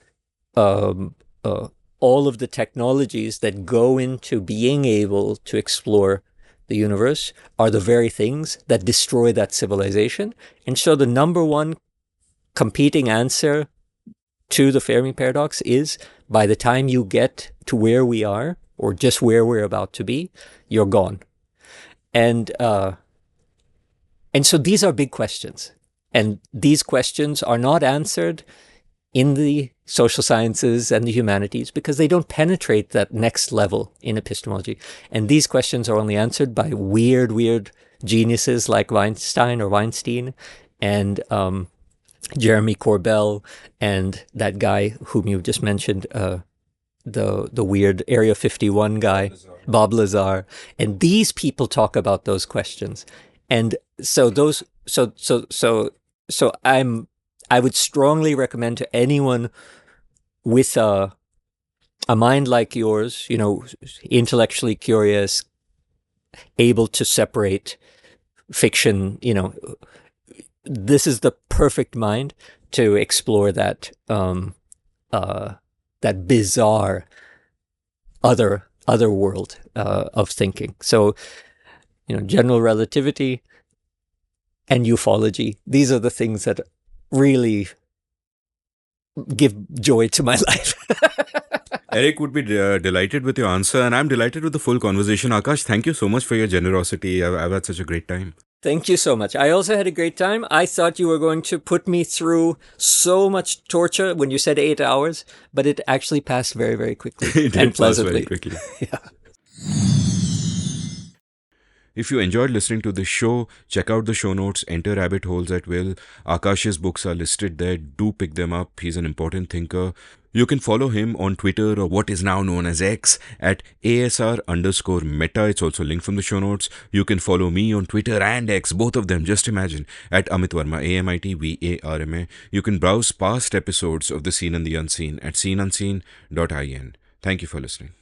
Speaker 3: all of the technologies that go into being able to explore the universe are the very things that destroy that civilization. And so the number one competing answer to the Fermi paradox is, by the time you get to where we are, or just where we're about to be, you're gone. And so these are big questions. And these questions are not answered in the social sciences and the humanities because they don't penetrate that next level in epistemology. And these questions are only answered by weird geniuses like Weinstein and Jeremy Corbell and that guy whom you just mentioned, the weird Area 51 guy, Bob Lazar. And these people talk about those questions. And so I would strongly recommend to anyone with a mind like yours, intellectually curious, able to separate fiction, this is the perfect mind to explore that that bizarre other world of thinking. So, general relativity and ufology, these are the things that really give joy to my life.
Speaker 1: Eric would be delighted with your answer, and I'm delighted with the full conversation. Akash, thank you so much for your generosity. I've had such a great time.
Speaker 3: Thank you so much. I also had a great time. I thought you were going to put me through so much torture when you said 8 hours, but it actually passed very, very quickly and pleasantly.
Speaker 1: Very quickly.
Speaker 3: Yeah.
Speaker 1: If you enjoyed listening to this show, check out the show notes, enter rabbit holes at will. Akash's books are listed there. Do pick them up. He's an important thinker. You can follow him on Twitter, or what is now known as X, at ASR_Meta. It's also linked from the show notes. You can follow me on Twitter and X, both of them, just imagine, at Amit Varma, AmitVarma. You can browse past episodes of The Seen and the Unseen at seenunseen.in. Thank you for listening.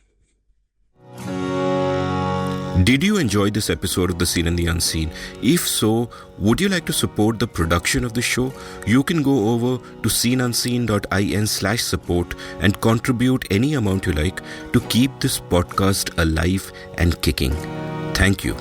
Speaker 1: Did you enjoy this episode of The Seen and the Unseen? If so, would you like to support the production of the show? You can go over to seenunseen.in/support and contribute any amount you like to keep this podcast alive and kicking. Thank you.